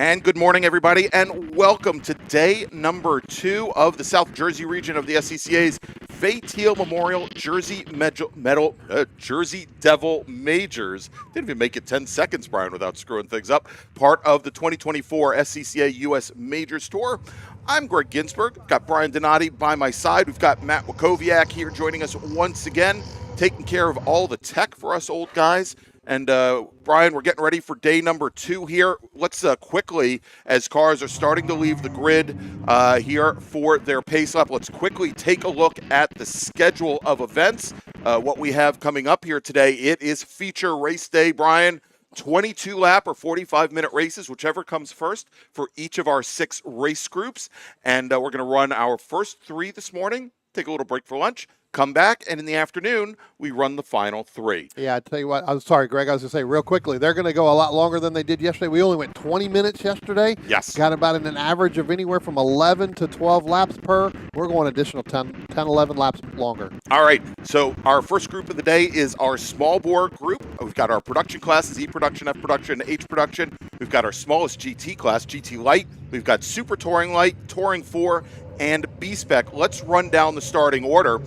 And good morning, everybody, and welcome to day number 2 of the South Jersey region of the SCCA's Fay Teal Memorial Jersey Jersey Devil Majors. Didn't even make it 10 seconds, Brian, without screwing things up. Part of the 2024 SCCA U.S. Majors Tour. I'm Greg Ginsberg. Got Brian Donati by my side. We've got Matt Wakowiak here joining us once again, taking care of all the tech for us old guys. And Brian, we're getting ready for day number 2 here. Let's quickly, as cars are starting to leave the grid here for their pace lap, let's quickly take a look at the schedule of events. What we have coming up here today, it is feature race day, Brian. 22 lap or 45-minute races, whichever comes first for each of our 6 race groups. And we're going to run our first 3 this morning, take a little break for lunch, come back, and in the afternoon, we run the final 3. Yeah, I tell you what, I'm sorry, Greg, I was going to say real quickly, they're going to go a lot longer than they did yesterday. We only went 20 minutes yesterday. Yes. Got about an average of anywhere from 11 to 12 laps per. We're going additional 10, 11 laps longer. All right, so our first group of the day is our small bore group. We've got our production classes, E production, F production, H production. We've got our smallest GT class, GT Light. We've got Super Touring Light, Touring 4, and B-Spec. Let's run down the starting order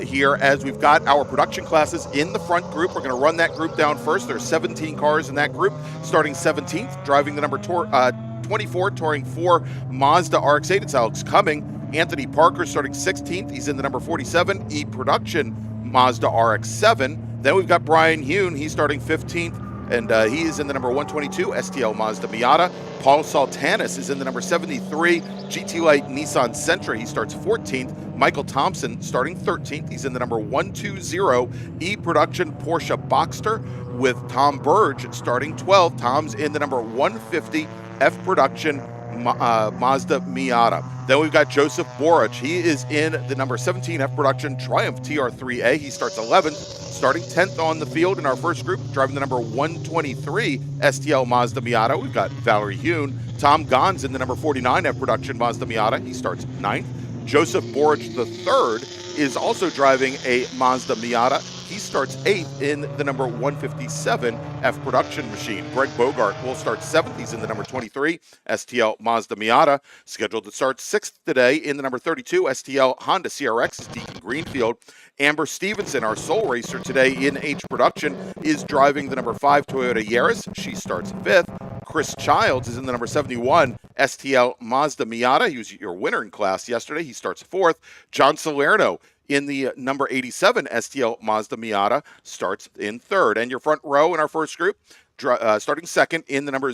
here as we've got our production classes in the front group. We're going to run that group down first. There's 17 cars in that group. Starting 17th, driving the number 24, Touring 4 Mazda RX-8. It's Alex Cumming. Anthony Parker starting 16th. He's in the number 47 E-Production Mazda RX-7. Then we've got Brian Hune. He's starting 15th. And he is in the number 122 STL Mazda Miata. Paul Sultanis is in the number 73 GT Light Nissan Sentra. He starts 14th. Michael Thompson starting 13th. He's in the number 120 E-Production Porsche Boxster with Tom Burge starting 12th. Tom's in the number 150 F-Production Mazda Miata. Then we've got Joseph Borich. He is in the number 17 F-Production Triumph TR3A. He starts 11th, starting 10th on the field in our first group, driving the number 123 STL Mazda Miata. We've got Valerie Hune. Tom Gons in the number 49 F-Production Mazda Miata. He starts 9th. Joseph Borich III is also driving a Mazda Miata. He starts 8th in the number 157 F production machine. Greg Bogart will start 7th. He's in the number 23 STL Mazda Miata. Scheduled to start 6th today in the number 32 STL Honda CRX is Deacon Greenfield. Amber Stevenson, our sole racer today in H production, is driving the number 5 Toyota Yaris. She starts 5th. Chris Childs is in the number 71 STL Mazda Miata. He was your winner in class yesterday. He starts 4th. John Salerno in the number 87 STL Mazda Miata starts in 3rd. And your front row in our first group, starting 2nd in the number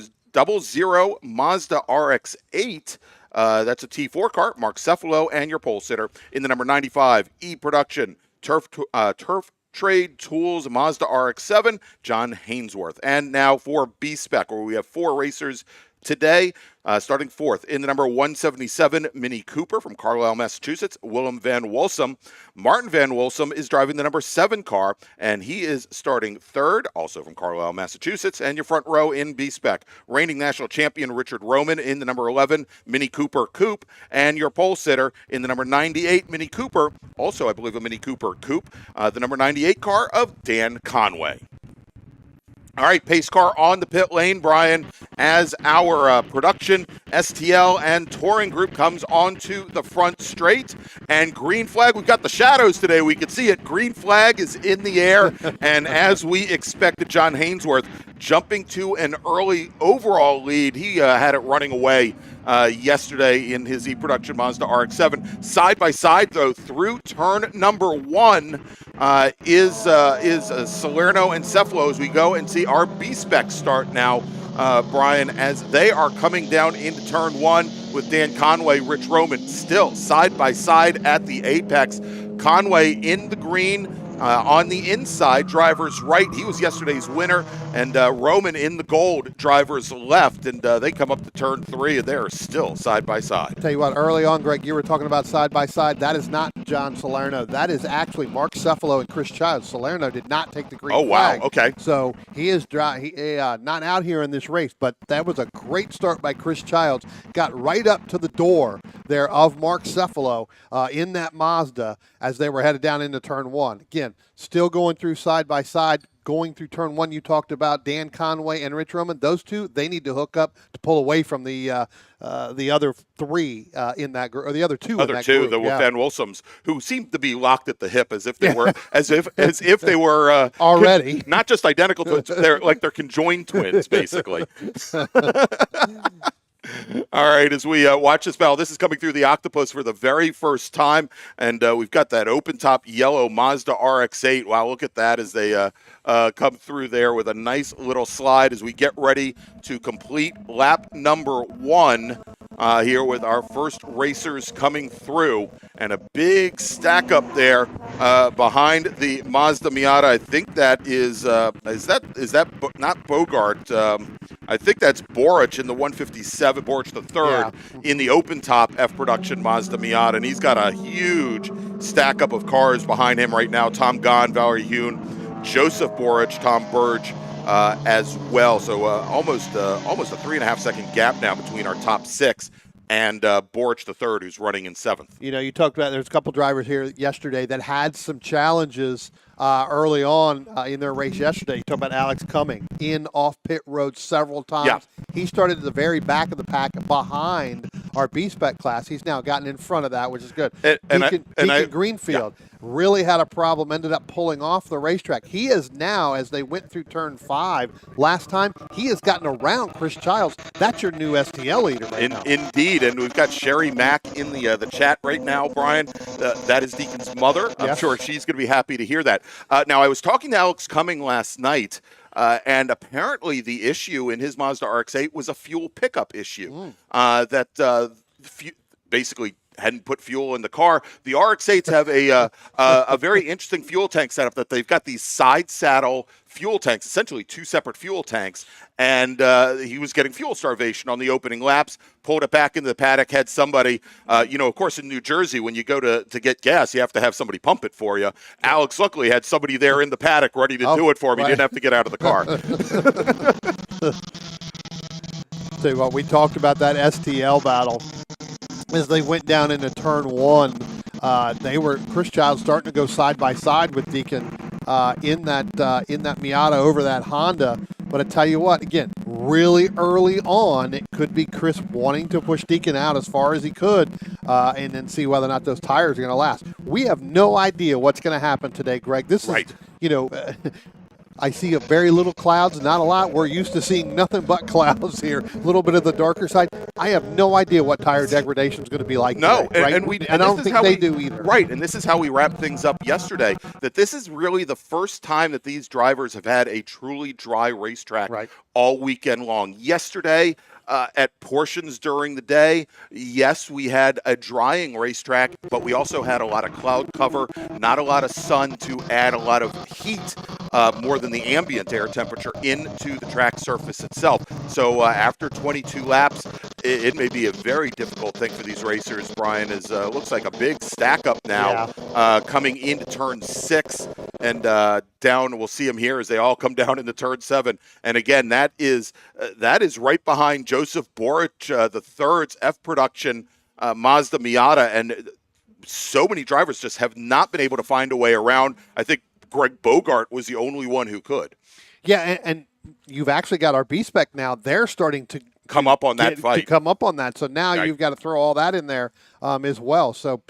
00 Mazda RX-8. That's a T4 car, Mark Cephalo, and your pole sitter in the number 95 E-Production Turf Trade Tools Mazda RX-7, John Hainsworth. And now for B-Spec, where we have 4 racers today, starting 4th in the number 177 Mini Cooper from Carlisle, Massachusetts, Willem Van Wolsum. Martin Van Wolsum is driving the number 7 car, and he is starting 3rd, also from Carlisle, Massachusetts. And your front row in B-Spec, reigning national champion Richard Roman in the number 11 Mini Cooper Coupe, and your pole sitter in the number 98 Mini Cooper, also I believe a Mini Cooper Coupe, the number 98 car of Dan Conway. All right, pace car on the pit lane, Brian, as our production, STL, and touring group comes onto the front straight. And green flag, we've got the shadows today. We can see it. Green flag is in the air. And as we expected, John Hainsworth jumping to an early overall lead. He had it running away yesterday in his E-Production Mazda RX-7. Side by side, though, through turn number 1 is Salerno and Cephalo as we go and see our B-Spec start now, Brian, as they are coming down into turn 1 with Dan Conway, Rich Roman still side by side at the apex. Conway in the green, on the inside, driver's right. He was yesterday's winner. And Roman in the gold, driver's left. And they come up to turn 3, and they're still side by side. Tell you what, early on, Greg, you were talking about side by side. That is not John Salerno. That is actually Mark Cephalo and Chris Childs. Salerno did not take the green flag. Wow, okay. So he is not out here in this race, but that was a great start by Chris Childs. Got right up to the door there of Mark Cephalo in that Mazda as they were headed down into turn 1. Again, still going through side by side. going through turn one, you talked about Dan Conway and Rich Roman. Those two, they need to hook up to pull away from the other three in that group, or the other two in that group. The Van Wilsums, who seemed to be locked at the hip, as if they were as if they were already not just identical twins. They're conjoined twins, basically. All right, as we watch this battle, this is coming through the Octopus for the very first time, and we've got that open-top yellow Mazda RX-8. Wow, look at that as they come through there with a nice little slide as we get ready to complete lap number 1 here with our first racers coming through, and a big stack up there behind the Mazda Miata. I think that is not Bogart. I think that's Boric in the 157, Boric the third in the open-top F-Production Mazda Miata, and he's got a huge stack up of cars behind him right now. Tom Gahn, Valerie Hune, Joseph Boric, Tom Burge as well. So almost a 3.5 second gap now between our top 6 and Boric the third, who's running in 7th. You know, you talked about there's a couple drivers here yesterday that had some challenges early on in their race yesterday. You talk about Alex Cumming in off pit road several times. Yeah. He started at the very back of the pack behind our B-Spec class. He's now gotten in front of that, which is good. Deacon Greenfield really had a problem, ended up pulling off the racetrack. He is now, as they went through turn 5 last time, he has gotten around Chris Childs. That's your new STL leader right now. Indeed, and we've got Sherry Mack in the chat right now, Brian. That is Deacon's mother. I'm sure she's going to be happy to hear that. Now, I was talking to Alex Cumming last night, and apparently the issue in his Mazda RX-8 was a fuel pickup issue basically hadn't put fuel in the car. The RX-8s have a very interesting fuel tank setup that they've got these side saddle fuel tanks, essentially 2 separate fuel tanks, and he was getting fuel starvation on the opening laps, pulled it back into the paddock, had somebody, of course in New Jersey, when you go to get gas, you have to have somebody pump it for you. Alex luckily had somebody there in the paddock ready to do it for him. He didn't have to get out of the car. Tell you what, we talked about that STL battle. As they went down into turn 1, Chris Childs starting to go side by side with Deacon in that Miata over that Honda. But I tell you what, again, really early on, it could be Chris wanting to push Deacon out as far as he could, and then see whether or not those tires are going to last. We have no idea what's going to happen today, Greg. This is, I see very little clouds, not a lot. We're used to seeing nothing but clouds here. A little bit of the darker side. I have no idea what tire degradation is going to be like. No, today, right? and I don't think they do either. Right, and this is how we wrap things up yesterday, that this is really the first time that these drivers have had a truly dry racetrack all weekend long. Yesterday, at portions during the day, yes, we had a drying racetrack, but we also had a lot of cloud cover, not a lot of sun to add a lot of heat, more than the ambient air temperature into the track surface itself. So after 22 laps, it may be a very difficult thing for these racers, Brian, as looks like a big stack up now coming into turn 6 and down. We'll see them here as they all come down into turn 7. And again, that is right behind Joseph Boric, the third's F-Production Mazda Miata. And so many drivers just have not been able to find a way around. I think Greg Bogart was the only one who could. Yeah, and you've actually got our B-Spec now. They're starting to come up on that fight. To come up on that. So now you've got to throw all that in there as well. So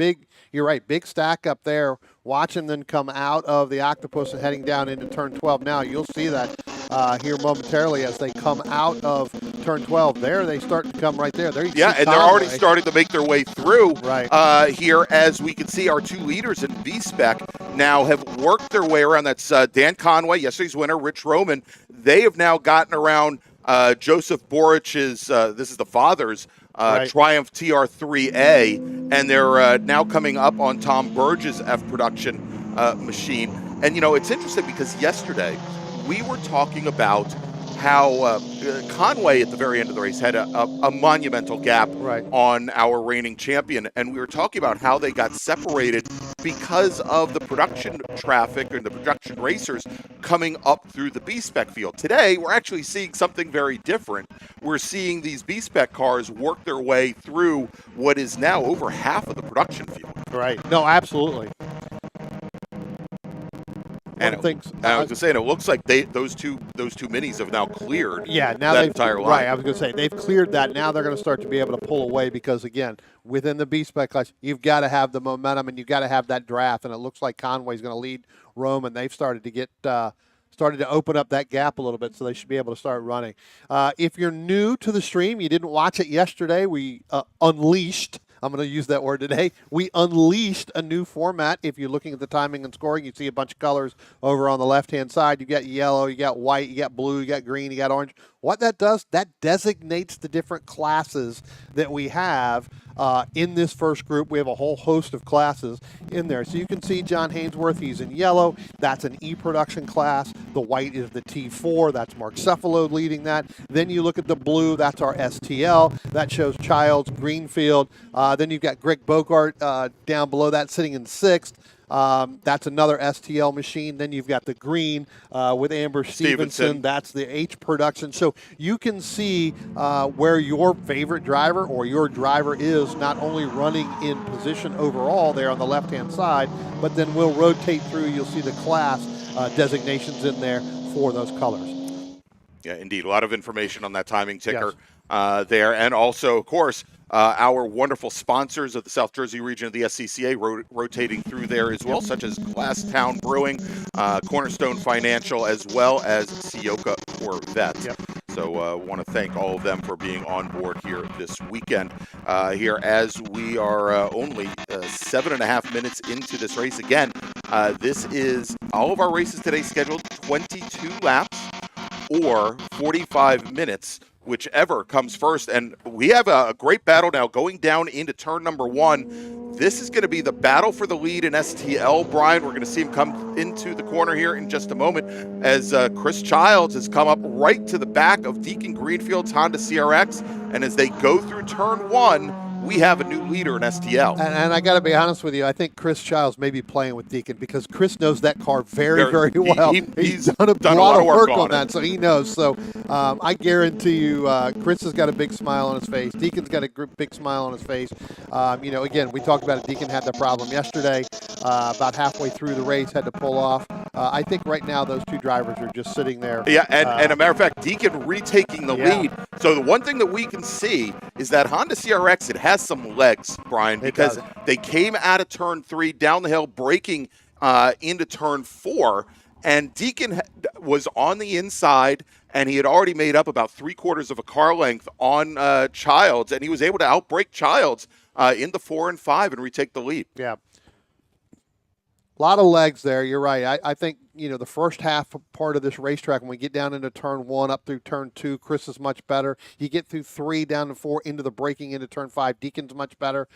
you're right, big stack up there. Watching them come out of the Octopus and heading down into turn 12 now. You'll see that here momentarily as they come out of turn 12. There they start to come right there. There you and they're already starting to make their way through here, as we can see our 2 leaders in B-Spec now have worked their way around. That's Dan Conway, yesterday's winner, Rich Roman. They have now gotten around Joseph Boric's, this is the father's, Triumph TR3A, and they're now coming up on Tom Burge's F-Production machine. And, it's interesting because yesterday we were talking about how Conway at the very end of the race had a monumental gap on our reigning champion, and we were talking about how they got separated because of the production traffic and the production racers coming up through the B-Spec field. Today, we're actually seeing something very different. We're seeing these B-Spec cars work their way through what is now over half of the production field. Right. No, absolutely. one of the things I was going to say, and it looks like those two minis have now cleared now that entire line. Right, I was going to say, they've cleared that. Now they're going to start to be able to pull away because, again, within the B-Spec class, you've got to have the momentum and you've got to have that draft. And it looks like Conway's going to lead Rome, and they've started to get started to open up that gap a little bit, so they should be able to start running. If you're new to the stream, you didn't watch it yesterday, we unleashed. I'm going to use that word today. We unleashed a new format. If you're looking at the timing and scoring, you see a bunch of colors over on the left-hand side. You got yellow, you got white, you got blue, you got green, you got orange. What that does, that designates the different classes that we have in this first group. We have a whole host of classes in there. So you can see John Hainsworth, he's in yellow. That's an E-production class. The white is the T4. That's Mark Cephalo leading that. Then you look at the blue. That's our STL. That shows Childs, Greenfield. Then you've got Greg Bogart down below that sitting in sixth. That's another STL machine. Then you've got the green with Amber Stevenson. That's the H production. So you can see where your favorite driver or your driver is not only running in position overall there on the left-hand side, but then we'll rotate through. You'll see the class designations in there for those colors. Yeah, indeed. A lot of information on that timing ticker there. And also, of course, our wonderful sponsors of the South Jersey region of the SCCA rotating through there as well, such as Glasstown Brewing, Cornerstone Financial, as well as Ciocca Corvette. Yep. So I want to thank all of them for being on board here this weekend. Here, as we are only 7.5 minutes into this race. Again, this is all of our races today scheduled 22 laps or 45 minutes, whichever comes first. And we have a great battle now going down into turn number 1. This is going to be the battle for the lead in STL, Brian. We're going to see him come into the corner here in just a moment as Chris Childs has come up right to the back of Deacon Greenfield's Honda CRX. And as they go through turn 1, we have a new leader in STL. And I got to be honest with you, I think Chris Childs may be playing with Deacon because Chris knows that car very well. He's done a lot of work on that, so he knows. So I guarantee you, Chris has got a big smile on his face. Deacon's got a big smile on his face. Again, we talked about it. Deacon had the problem yesterday. About halfway through the race, had to pull off. I think right now those two drivers are just sitting there. Yeah, and a matter of fact, Deacon retaking the lead. So the one thing that we can see is that Honda CRX, it has some legs, Brian, because they came out of turn 3 down the hill, braking into turn 4, and Deacon was on the inside, and he had already made up about 3/4 of a car length on Childs, and he was able to outbrake Childs in the 4 and 5 and retake the lead. Yeah. A lot of legs there. You're right. I think, the first half part of this racetrack, when we get down into turn 1 up through turn 2, Chris is much better. You get through 3 down to 4 into the braking into turn 5. Deacon's much better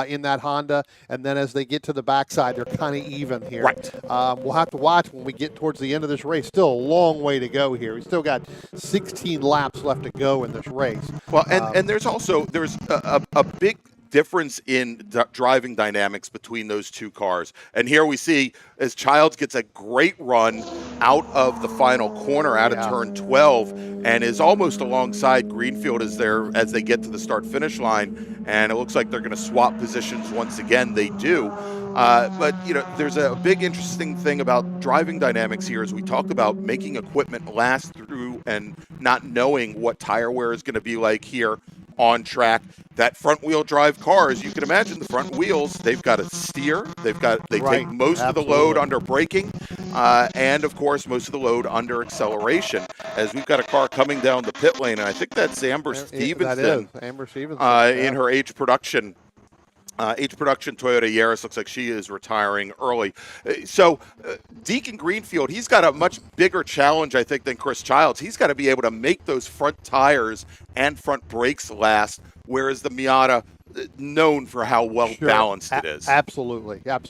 in that Honda. And then as they get to the backside, they're kind of even here. Right. We'll have to watch when we get towards the end of this race. Still a long way to go here. We still got 16 laps left to go in this race. Well, and there's a big difference in driving dynamics between those two cars. And here we see as Childs gets a great run out of the final corner out of turn 12 and is almost alongside Greenfield as they get to the start-finish line. And it looks like they're going to swap positions once again. They do. But, there's a big interesting thing about driving dynamics here as we talk about making equipment last through and not knowing what tire wear is going to be like here on track. That front wheel drive car, as you can imagine, the front wheels, they've got to steer. They take most of the load under braking, and of course most of the load under acceleration. As we've got a car coming down the pit lane, and I think that's Amber Stevenson. That is Amber Stevenson in her H production Toyota Yaris. Looks like she is retiring early. So Deacon Greenfield, he's got a much bigger challenge, I think, than Chris Childs. He's got to be able to make those front tires and front brakes last, whereas the Miata, known for how well balanced it is. Absolutely. Yep.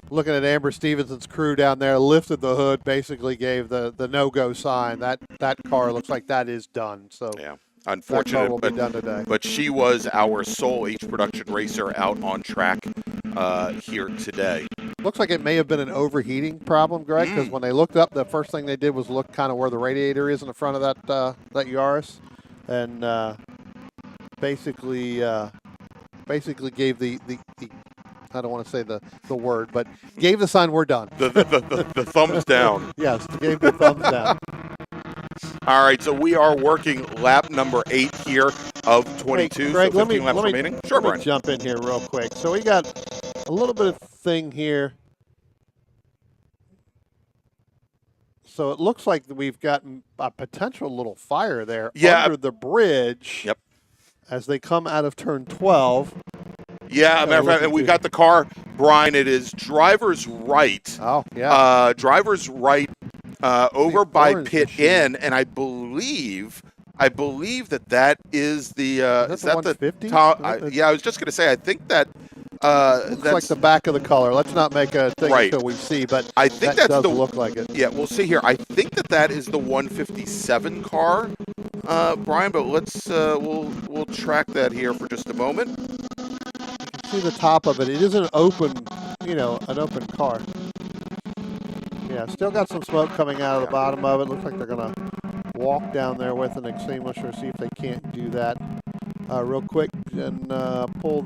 Looking at Amber Stevenson's crew down there, lifted the hood, basically gave the no-go sign. That car looks like that is done. So yeah. Unfortunate, will be done today. But she was our sole H production racer out on track here today. Looks like it may have been an overheating problem, Greg, because when they looked up, the first thing they did was look kind of where the radiator is in the front of that Yaris, and basically gave the I don't want to say the word, but gave the sign we're done. The thumbs down. Yes, gave the thumbs down. All right, so we are working lap number 8 here of 22. Hey, Greg, so 15 laps remaining. Sure, let Brian. me jump in here real quick. So we got a little bit of thing here. So it looks like we've got a potential little fire there under the bridge. Yep. As they come out of turn 12. Yeah, matter of fact, and we got the car, Brian. It is driver's right. Oh, yeah. Driver's right over by pit in, and I believe that is the is that the 150? Yeah, I was just going to say, I think that looks like the back of the color. Let's not make a thing until we see, but I think that does look like it. Yeah, we'll see here. I think that is the 157 car, Brian. But let's we'll track that here for just a moment. You can see the top of it. It is an open, an open car. Yeah, still got some smoke coming out of the bottom of it. Looks like they're gonna walk down there with an extinguisher. See if they can't do that real quick and pull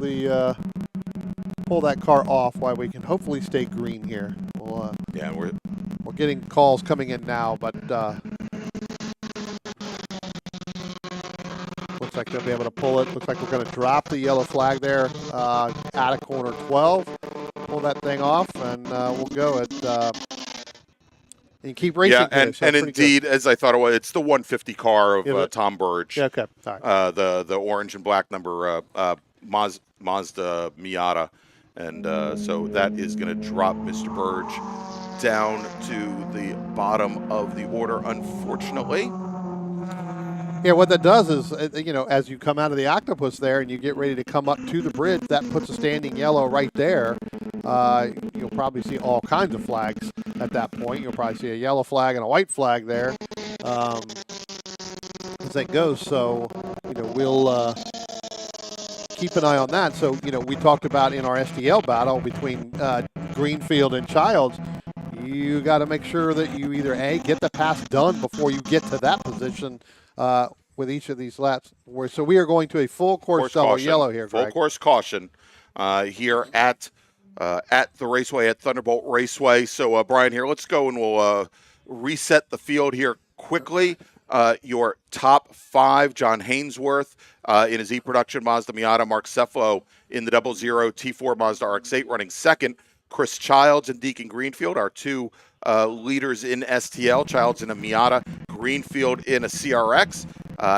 that car off while we can hopefully stay green here. We'll, we're getting calls coming in now, but looks like they'll be able to pull it. Looks like we're going to drop the yellow flag there out of corner 12. Pull that thing off, and we'll go at and keep racing. Yeah, today, and indeed, as I thought it was, it's the 150 car of Tom Burge. Yeah, okay. All right. The orange and black number Mazda Miata. And so that is going to drop Mr. Burge down to the bottom of the order, unfortunately. Yeah, what that does is, as you come out of the octopus there and you get ready to come up to the bridge, that puts a standing yellow right there. You'll probably see all kinds of flags at that point. You'll probably see a yellow flag and a white flag there as that goes. So, we'll keep an eye on that. So, we talked about in our STL battle between Greenfield and Childs, you got to make sure that you either get the pass done before you get to that position with each of these laps. So we are going to a full course yellow here, Greg. Full course caution here at the raceway at Thunderbolt Raceway. So, Brian, here, let's go and we'll reset the field here quickly. Your top 5, John Hainsworth in his E-Production Mazda Miata, Mark Cefalo in the 00 T4 Mazda RX-8 running second, Chris Childs and Deacon Greenfield, our 2 leaders in STL, Childs in a Miata, Greenfield in a CRX,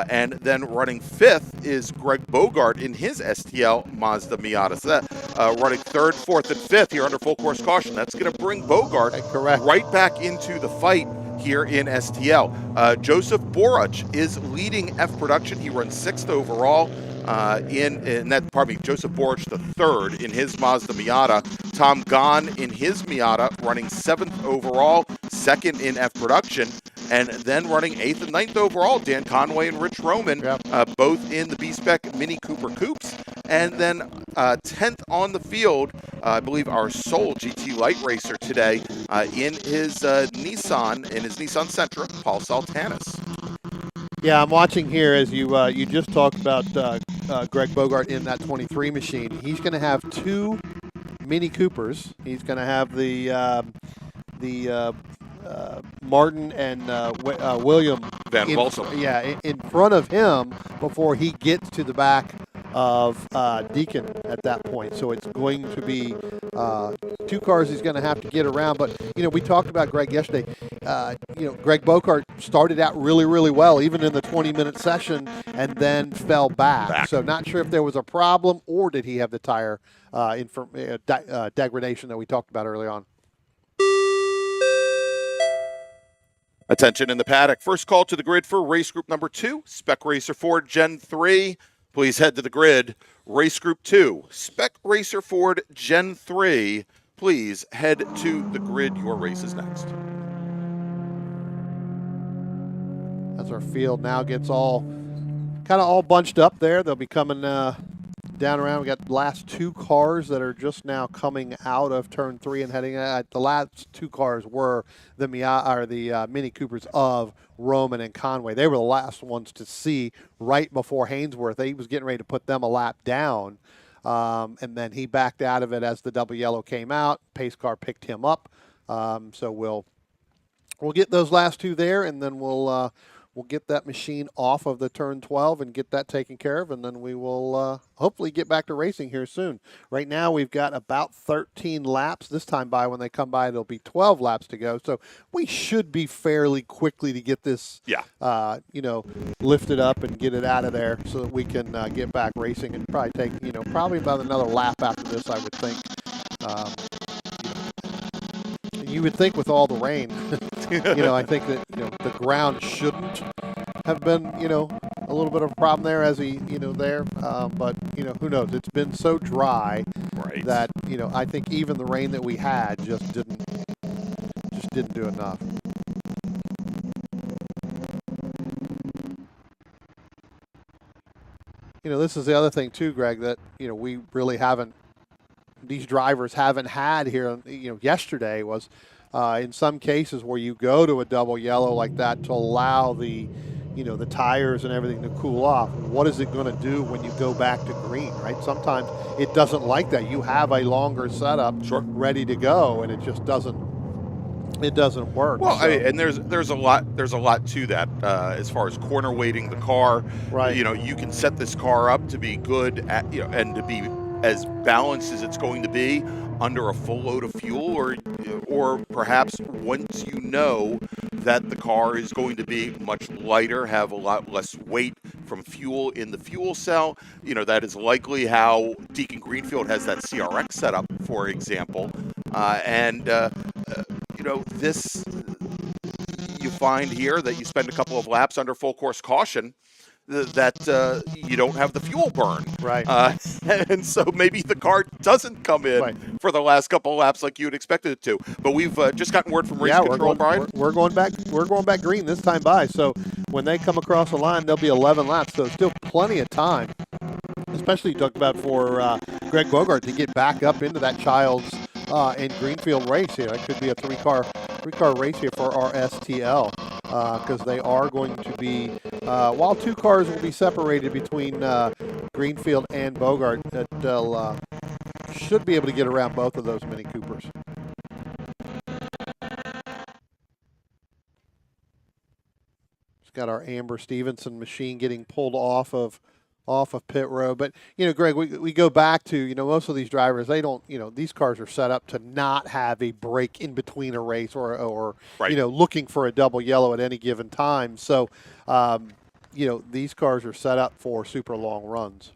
and then running 5th is Greg Bogart in his STL Mazda Miata. So that running 3rd, 4th, and 5th here under full course caution. That's going to bring Bogart right back into the fight here in STL. Joseph Boruch is leading F production. He runs 6th overall. Joseph Boruch the 3rd in his Mazda Miata. Tom Gahn in his Miata running 7th overall, 2nd in F production, and then running 8th and 9th overall, Dan Conway and Rich Roman, both in the B-Spec Mini Cooper Coupes. And then 10th on the field, I believe our sole GT Light Racer today in his Nissan Sentra, Paul Saltanis. Yeah, I'm watching here as you just talked about Greg Bogart in that 23 machine. He's going to have 2 Mini Coopers. He's going to have the Martin and William Van Walsum. Yeah, in front of him before he gets to the back of Deacon at that point. So it's going to be 2 cars he's going to have to get around. But, we talked about Greg yesterday. Greg Bogart started out really, really well, even in the 20-minute session, and then fell back. So not sure if there was a problem or did he have the tire degradation that we talked about early on. Attention in the paddock. First call to the grid for race group number 2, Spec Racer Ford Gen 3. Please head to the grid. Race group 2, Spec Racer Ford Gen 3. Please head to the grid. Your race is next. As our field now gets all bunched up there, they'll be coming down around. We got the last 2 cars that are just now coming out of turn 3 and heading. The last 2 cars were the Mini Coopers of Roman and Conway. They were the last ones to see right before Hainsworth. He was getting ready to put them a lap down. And then he backed out of it as the double yellow came out. Pace car picked him up. So we'll get those last two there, and then we'll get that machine off of the turn 12 and get that taken care of, and then we will hopefully get back to racing here soon. Right now we've got about 13 laps. This time by when they come by, there'll be 12 laps to go. So we should be fairly quickly to get this, lifted up and get it out of there so that we can get back racing and probably take, probably about another lap after this, I would think. You would think with all the rain, I think that, the ground shouldn't have been, a little bit of a problem there as there. But, who knows? It's been so dry that, I think even the rain that we had just didn't do enough. This is the other thing too, Greg, that, we really haven't, these drivers haven't had here, yesterday was in some cases where you go to a double yellow like that to allow the, the tires and everything to cool off. What is it going to do when you go back to green, right? Sometimes it doesn't like that. You have a longer setup ready to go, and it just doesn't work. Well, so. And there's a lot to that as far as corner weighting the car. Right. You can set this car up to be good at, and to be as balanced as it's going to be under a full load of fuel, or perhaps once you know that the car is going to be much lighter, have a lot less weight from fuel in the fuel cell. That is likely how Deacon Greenfield has that CRX setup, for example. This you find here that you spend a couple of laps under full course caution, that you don't have the fuel burn. Right. And so maybe the car doesn't come in for the last couple of laps like you had expected it to. But we've just gotten word from race control, Brian. We're going back green this time by. So when they come across the line, there'll be 11 laps. So still plenty of time, especially talked about for Greg Bogart to get back up into that Childs and Greenfield race here. It could be a three-car race here for our STL. Because they are going to be, while two cars will be separated between Greenfield and Bogart, that they'll should be able to get around both of those Mini Coopers. Just got our Amber Stevenson machine getting pulled off of pit road. But, Greg, we go back to, most of these drivers, they don't, these cars are set up to not have a break in between a race or looking for a double yellow at any given time. So, these cars are set up for super long runs.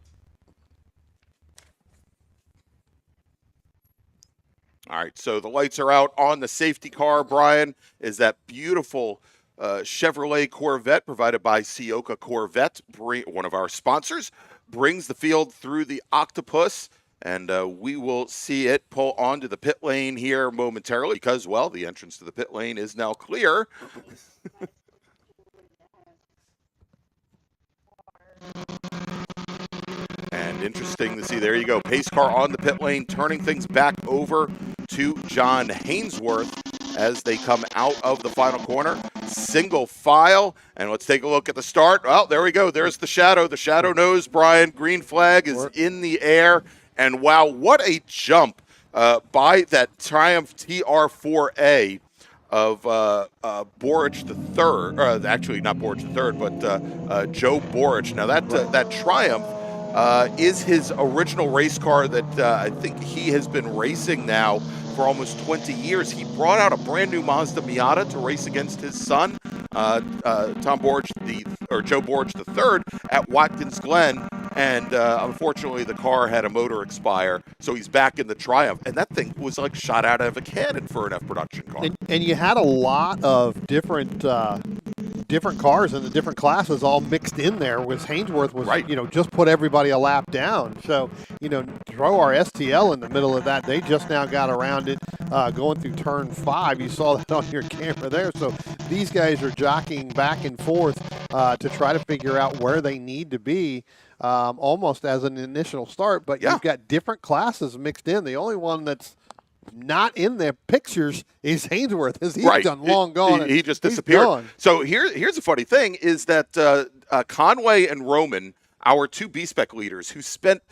All right, so the lights are out on the safety car, Brian, is that beautiful Chevrolet Corvette provided by Ciocca Corvette, one of our sponsors, brings the field through the Octopus, and we will see it pull onto the pit lane here momentarily because, well, the entrance to the pit lane is now clear. And interesting to see, there you go, pace car on the pit lane, turning things back over to John Hainsworth as they come out of the final corner. Single file, and let's take a look at the start. Well, there we go. There's the shadow nose, Brian. Green flag is in the air, and wow, what a jump by that Triumph TR4A of Borich the third. Actually, not Borich the third, but Joe Borich. Now that Triumph is his original race car that I think he has been racing now for almost 20 years. He brought out a brand new Mazda Miata to race against his son, Joe Borich III, at Watkins Glen, and unfortunately the car had a motor expire, so he's back in the Triumph, and that thing was like shot out of a cannon for an F production car. And you had a lot of different cars in the different classes all mixed in there, with Hainsworth was, just put everybody a lap down. So, throw our STL in the middle of that. They just now got around it going through turn 5. You saw that on your camera there. So these guys are jockeying back and forth to try to figure out where they need to be almost as an initial start. But you've got different classes mixed in. The only one that's not in the pictures is Hainsworth, as he's done long gone. He just disappeared. So here's a funny thing is that Conway and Roman our two B-Spec leaders who spent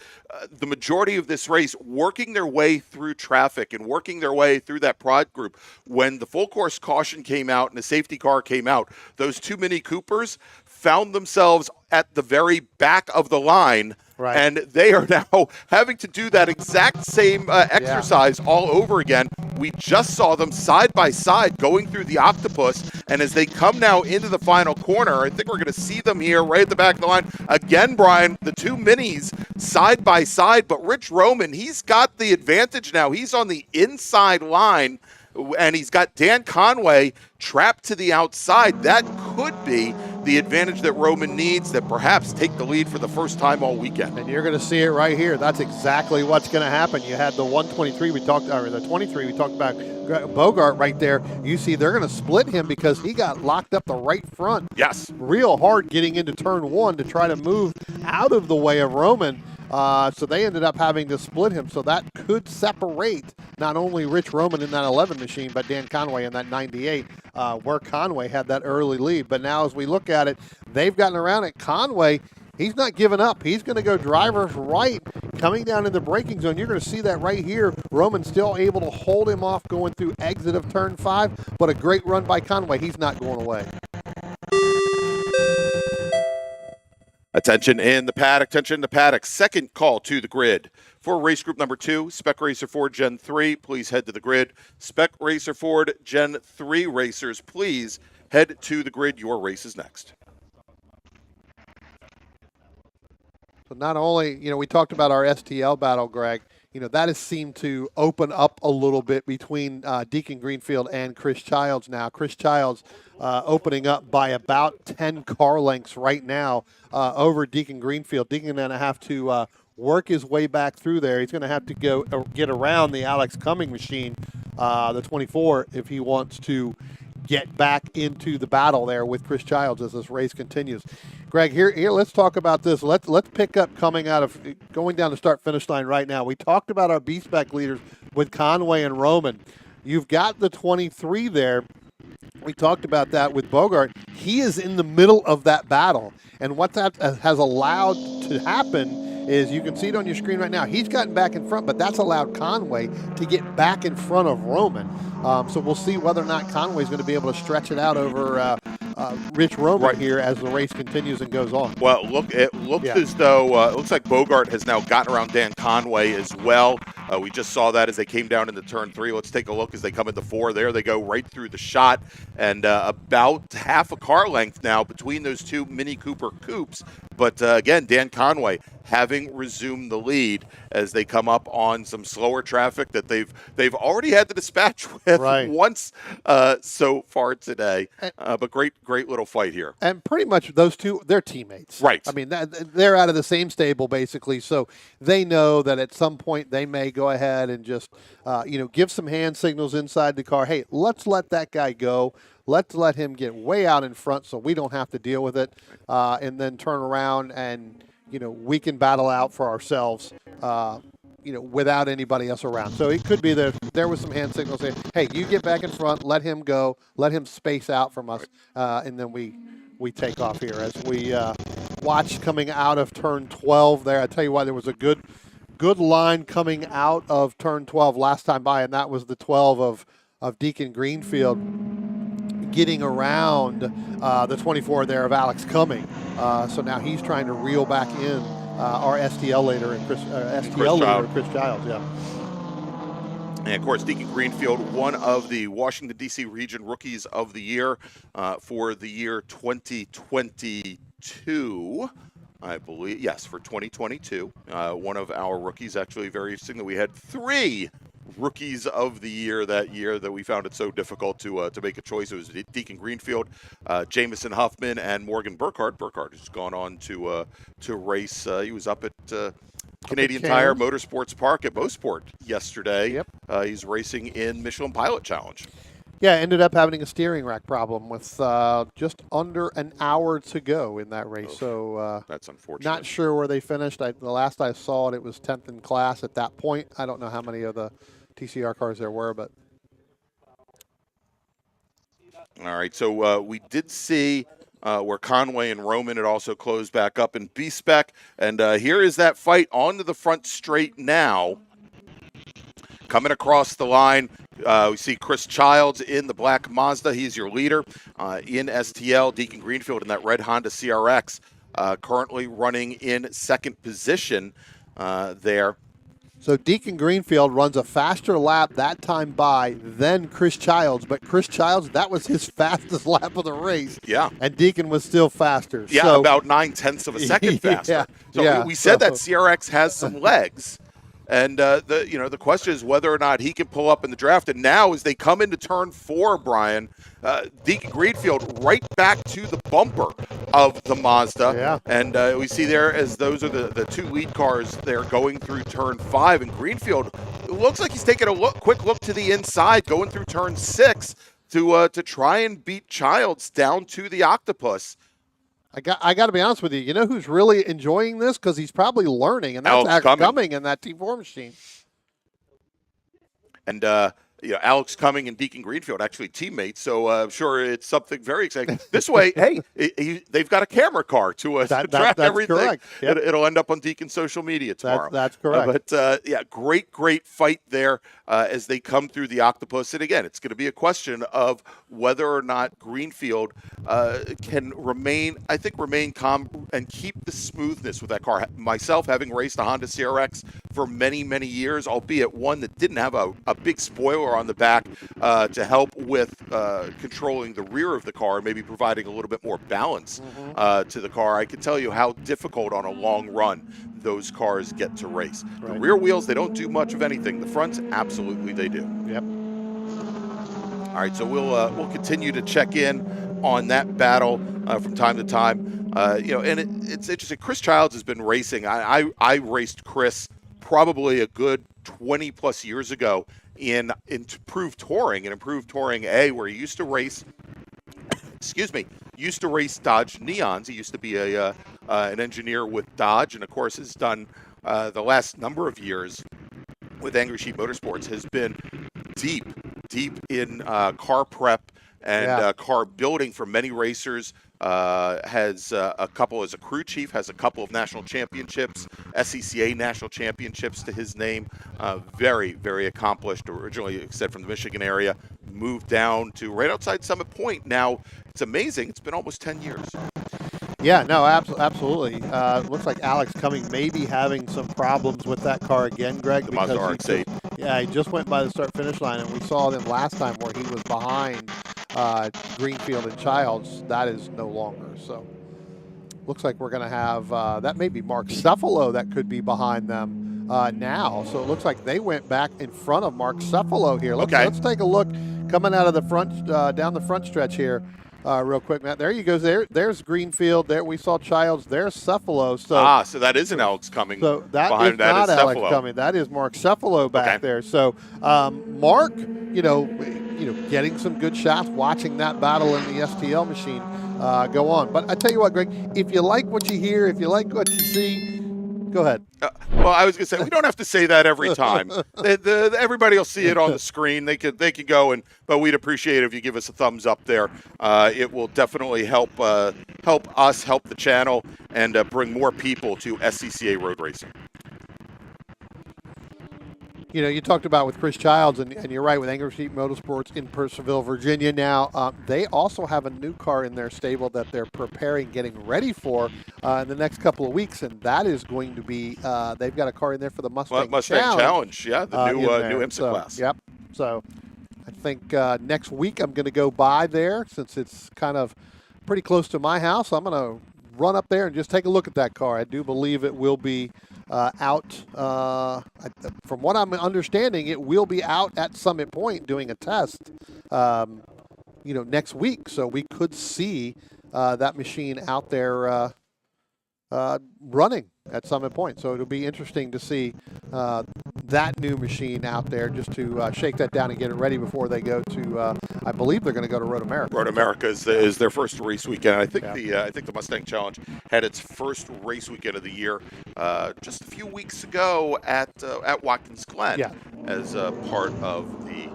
the majority of this race working their way through traffic and working their way through that prod group. When the full course caution came out and the safety car came out, those two Mini Coopers found themselves at the very back of the line. Right. And they are now having to do that exact same exercise all over again. We just saw them side by side going through the octopus. And as they come now into the final corner, I think we're going to see them here right at the back of the line. Again, Brian, the two minis side by side. But Rich Roman, he's got the advantage now. He's on the inside line. And he's got Dan Conway trapped to the outside. That could be the advantage that Roman needs that perhaps take the lead for the first time all weekend. And you're going to see it right here. That's exactly what's going to happen. You had the 123 we talked, or the 23 we talked about, Bogart right there. You see they're going to split him because he got locked up the right front. Yes. Real hard getting into turn one to try to move out of the way of Roman. So they ended up having to split him. So that could separate not only Rich Roman in that 11 machine, but Dan Conway in that 98, where Conway had that early lead. But now as we look at it, they've gotten around it. Conway, he's not giving up. He's going to go driver's right, coming down in the braking zone. You're going to see that right here. Roman still able to hold him off going through exit of turn 5, but a great run by Conway. He's not going away. Attention in the paddock, attention in the paddock. Second call to the grid. For race group number 2, Spec Racer Ford Gen 3, please head to the grid. Spec Racer Ford Gen 3 racers, please head to the grid. Your race is next. So not only, we talked about our STL battle, Greg, that has seemed to open up a little bit between Deacon Greenfield and Chris Childs now. Chris Childs opening up by about 10 car lengths right now over Deacon Greenfield. Deacon going to have to work his way back through there. He's going to have to go get around the Alex Cumming machine, the 24, if he wants to get back into the battle there with Chris Childs as this race continues. Greg, here let's talk about this. Let's pick up coming out of going down the start-finish line right now. We talked about our B-Spec leaders with Conway and Roman. You've got the 23 there. We talked about that with Bogart. He is in the middle of that battle. And what that has allowed to happen is, you can see it on your screen right now, he's gotten back in front, but that's allowed Conway to get back in front of Roman. So we'll see whether or not Conway's going to be able to stretch it out over Rich Roman here as the race continues and goes on. Well, it looks as though it looks like Bogart has now gotten around Dan Conway as well. We just saw that as they came down into turn 3. Let's take a look as they come into 4. There they go, right through the shot, and about half a car length now between those two Mini Cooper coupes. But again, Dan Conway having resumed the lead as they come up on some slower traffic that they've already had to dispatch with once so far today. But great little fight here. And pretty much those two, they're teammates. Right. I mean, they're out of the same stable basically, so they know that at some point they may go ahead and just give some hand signals inside the car. Hey, let's let that guy go. Let's let him get way out in front so we don't have to deal with it, and then turn around and, we can battle out for ourselves, without anybody else around. So it could be that there was some hand signals saying, hey, you get back in front, let him go, let him space out from us, and then we take off here. As we watch coming out of turn 12 there, I tell you what, there was a good line coming out of turn 12 last time by, and that was the 12 of Deacon Greenfield, getting around the 24 there of Alex Cumming. So now he's trying to reel back in our STL leader and Chris Childs. Yeah. And of course, Deacon Greenfield, one of the Washington, D.C. region rookies of the year for the year 2022. I believe, yes, for 2022. One of our rookies, actually very interesting that we had 3 rookies of the year that year that we found it so difficult to make a choice. It was Deacon Greenfield, Jamison Huffman, and Morgan Burkhardt. Burkhardt has gone on to race. He was up at Canadian Tire Motorsports Park at Mosport yesterday. Yep. He's racing in Michelin Pilot Challenge. Yeah, ended up having a steering rack problem with just under an hour to go in that race. So that's unfortunate. Not sure where they finished. The last I saw it was 10th in class at that point. I don't know how many of the TCR cars there were, but. All right, so we did see where Conway and Roman had also closed back up in B-Spec. And here is that fight onto the front straight now. Coming across the line, we see Chris Childs in the black Mazda. He's your leader in STL. Deacon Greenfield in that red Honda CRX, currently running in second position there. So Deacon Greenfield runs a faster lap that time by than Chris Childs, but Chris Childs, that was his fastest lap of the race. Yeah. And Deacon was still faster. Yeah, so, about 9/10 of a second faster. Yeah, so yeah, we said that CRX has some legs. And the question is whether or not he can pull up in the draft. And now, as they come into turn 4, Brian, Deacon Greenfield right back to the bumper of the Mazda. Yeah. And we see there as those are the two lead cars there going through turn 5. And Greenfield, it looks like he's taking a quick look to the inside, going through turn 6 to try and beat Childs down to the Octopus. I got to be honest with you. You know who's really enjoying this? Because he's probably learning, and that's Alex Cumming in that T4 machine. And, Alex Cumming and Deacon Greenfield actually teammates, so I'm sure it's something very exciting. This way, hey, they've got a camera car to track that's everything. Correct. Yep. It'll end up on Deacon's social media tomorrow. That's correct. But great fight there as they come through the Octopus. And again, it's going to be a question of whether or not Greenfield can remain calm and keep the smoothness with that car. Myself, having raced a Honda CRX for many, many years, albeit one that didn't have a big spoiler on the back to help with controlling the rear of the car, maybe providing a little bit more balance to the car. I can tell you how difficult on a long run those cars get to race. Right. The rear wheels, they don't do much of anything. The fronts, absolutely they do. Yep. All right, so we'll continue to check in on that battle from time to time. And it's interesting. Chris Childs has been racing. I raced Chris probably a good 20 plus years ago in Improved Touring, and Improved Touring A, where he used to race Dodge Neons. He used to be an engineer with Dodge, and of course has done the last number of years with Angry Sheep Motorsports, has been deep in car prep and car building for many racers. Has a couple as a crew chief, has a couple of national championships, SCCA National Championships to his name. Very, very accomplished. Originally said from the Michigan area, moved down to right outside Summit Point. Now, it's amazing. It's been almost 10 years. Yeah, no, absolutely. Looks like Alex Cumming may be having some problems with that car again, Greg. The Mazda RX-8. Yeah, he just went by the start-finish line, and we saw him last time where he was behind Greenfield and Childs. That is no longer. So looks like we're going to have, that may be Mark Cephalo that could be behind them now. So it looks like they went back in front of Mark Cephalo here. Let's take a look coming out of the front, down the front stretch here. Real quick, Matt. There you go. There's Greenfield. There we saw Childs. There's Cephalo. So that isn't Alex Cumming. So that is not Alex Cumming. That is Mark Cephalo back there. So Mark, getting some good shots, watching that battle in the STL machine go on. But I tell you what, Greg, if you like what you hear, if you like what you see, go ahead. Well, I was going to say, we don't have to say that every time. Everybody will see it on the screen. They could go, but we'd appreciate it if you give us a thumbs up there. It will definitely help us, help the channel, and bring more people to SCCA road racing. You talked about with Chris Childs, and you're right, with Angry Sheep Motorsports in Purcellville, Virginia now. They also have a new car in their stable that they're preparing, getting ready for in the next couple of weeks, and that is going to be, they've got a car in there for the Mustang Challenge. Yeah, the new IMSA class. Yep. So I think next week I'm going to go by there, since it's kind of pretty close to my house. I'm going to run up there and just take a look at that car. I do believe it will be out, from what I'm understanding, it will be out at Summit Point doing a test, next week. So we could see that machine out there running at Summit Point. So it'll be interesting to see that new machine out there, just to shake that down and get it ready before they go to, I believe they're going to go to Road America. Road America is their first race weekend. I think the Mustang Challenge had its first race weekend of the year just a few weeks ago at Watkins Glen as part of the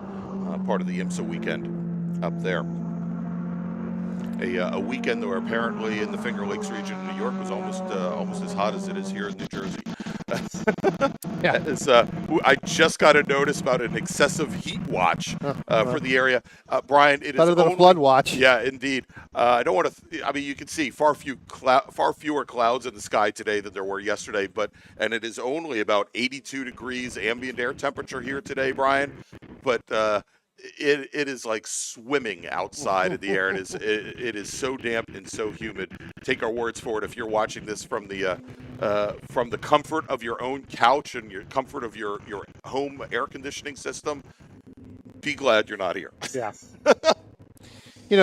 IMSA weekend up there. a weekend where apparently in the Finger Lakes region of New York was almost as hot as it is here in New Jersey. Yeah. I just got a notice about an excessive heat watch for the area. Brian, it better is than only, a flood watch. Yeah, indeed. I don't want to. I mean, you can see far fewer clouds in the sky today than there were yesterday. And it is only about 82 degrees ambient air temperature here today, Brian. But it is like swimming outside in the air. It is so damp and so humid. Take our words for it. If you're watching this from the comfort of your own couch and your comfort of your home air conditioning system, be glad you're not here. Yeah.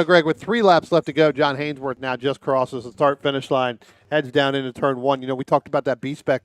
Greg, with 3 laps left to go, John Hainsworth now just crosses the start-finish line, heads down into turn 1. We talked about that B-Spec,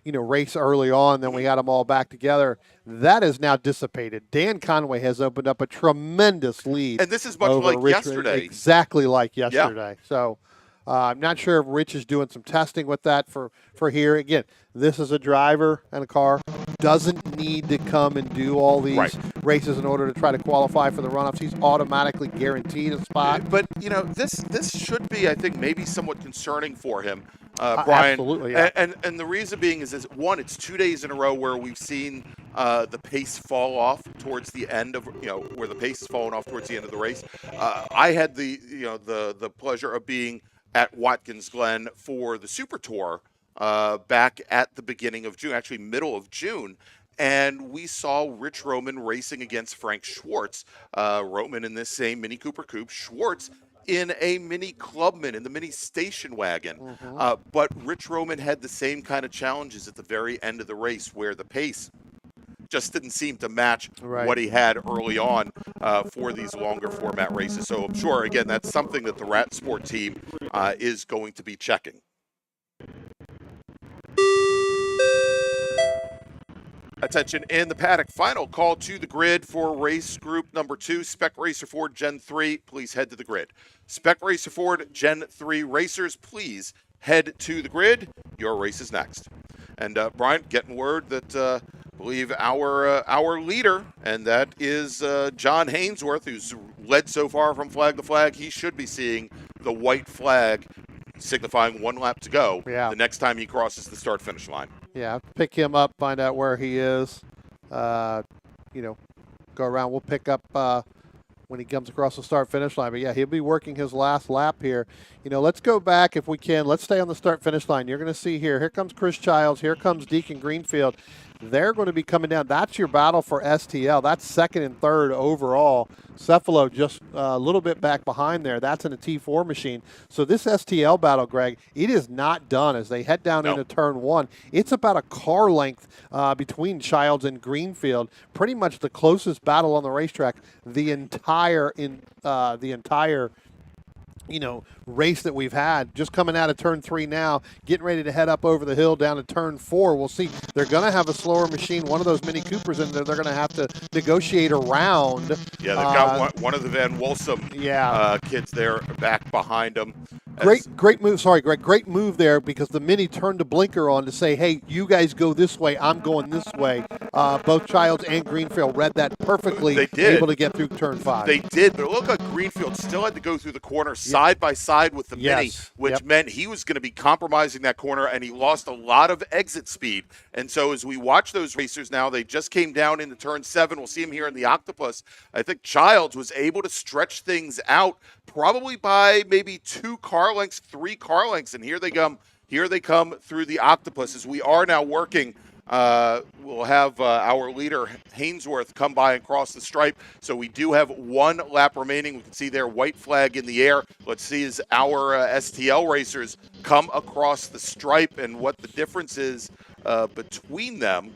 race early on, then we had them all back together. That is now dissipated. Dan Conway has opened up a tremendous lead. And this is much like yesterday. Exactly like yesterday. Yeah. So I'm not sure if Rich is doing some testing with that for here. Again, this is a driver and a car. Doesn't need to come and do all these races in order to try to qualify for the runoffs. He's automatically guaranteed a spot. But, this should be, I think, maybe somewhat concerning for him, Brian. Absolutely, yeah. And the reason being is one, it's 2 days in a row where we've seen the pace fall off towards the end of, where the pace is falling off towards the end of the race. I had the pleasure of being at Watkins Glen for the Super Tour back at the beginning of June, actually middle of June. And we saw Rich Roman racing against Frank Schwartz. Roman in this same Mini Cooper Coupe, Schwartz in a Mini Clubman, in the Mini Station Wagon. Mm-hmm. But Rich Roman had the same kind of challenges at the very end of the race where the pace just didn't seem to match what he had early on for these longer format races. So I'm sure, again, that's something that the Rat Sport team is going to be checking. Attention in the paddock. Final call to the grid for race group number 2, Spec Racer Ford Gen 3. Please head to the grid. Spec Racer Ford Gen 3 racers, please head to the grid. Your race is next. And Brian, getting word that I believe our leader, and that is John Hainsworth, who's led so far from flag to flag. He should be seeing the white flag signifying 1 lap to go the next time he crosses the start-finish line. Yeah, pick him up, find out where he is, go around. We'll pick up when he comes across the start-finish line. But, yeah, he'll be working his last lap here. Let's go back if we can. Let's stay on the start-finish line. You're going to see here comes Chris Childs. Here comes Deacon Greenfield. They're going to be coming down. That's your battle for STL. That's second and third overall. Cephalo just a little bit back behind there. That's in a T4 machine. So this STL battle, Greg, it is not done as they head down into turn 1. It's about a car length between Childs and Greenfield. Pretty much the closest battle on the racetrack the entire race that we've had. Just coming out of turn 3 now, getting ready to head up over the hill down to turn 4. We'll see. They're going to have a slower machine, one of those Mini Coopers in there. They're going to have to negotiate around. Yeah, they've got one of the Van Wolsom kids there back behind them. Great move. Sorry, Greg. Great move there because the Mini turned the blinker on to say, hey, you guys go this way. I'm going this way. Both Childs and Greenfield read that perfectly. They did. Able to get through turn 5. They did, but it looked like Greenfield still had to go through the corner side by side with the Mini, which meant he was going to be compromising that corner, and he lost a lot of exit speed. And so as we watch those racers now, they just came down into turn 7. We'll see him here in the Octopus. I think Childs was able to stretch things out probably by maybe 2 car lengths, 3 car lengths, and here they come through the Octopus as we are now working. We'll have our leader Hainsworth come by and cross the stripe. So we do have 1 lap remaining. We can see their white flag in the air. Let's see as our STL racers come across the stripe and what the difference is between them.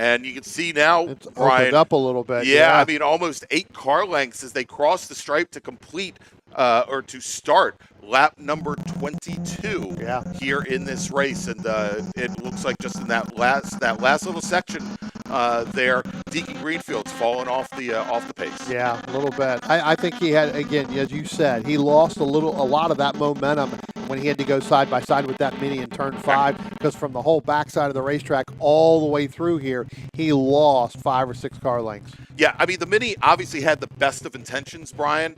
And you can see now, it's Brian, opened up a little bit. Yeah, I mean, almost 8 car lengths as they cross the stripe to complete or to start lap number 22 here in this race. And it looks like just in that last little section there, Deacon Greenfield's fallen off the pace. Yeah, a little bit. I think he had, again, as you said, he lost a lot of that momentum when he had to go side by side with that Mini in turn 5, because from the whole backside of the racetrack all the way through here, he lost 5 or 6 car lengths. Yeah, I mean, the Mini obviously had the best of intentions, Brian,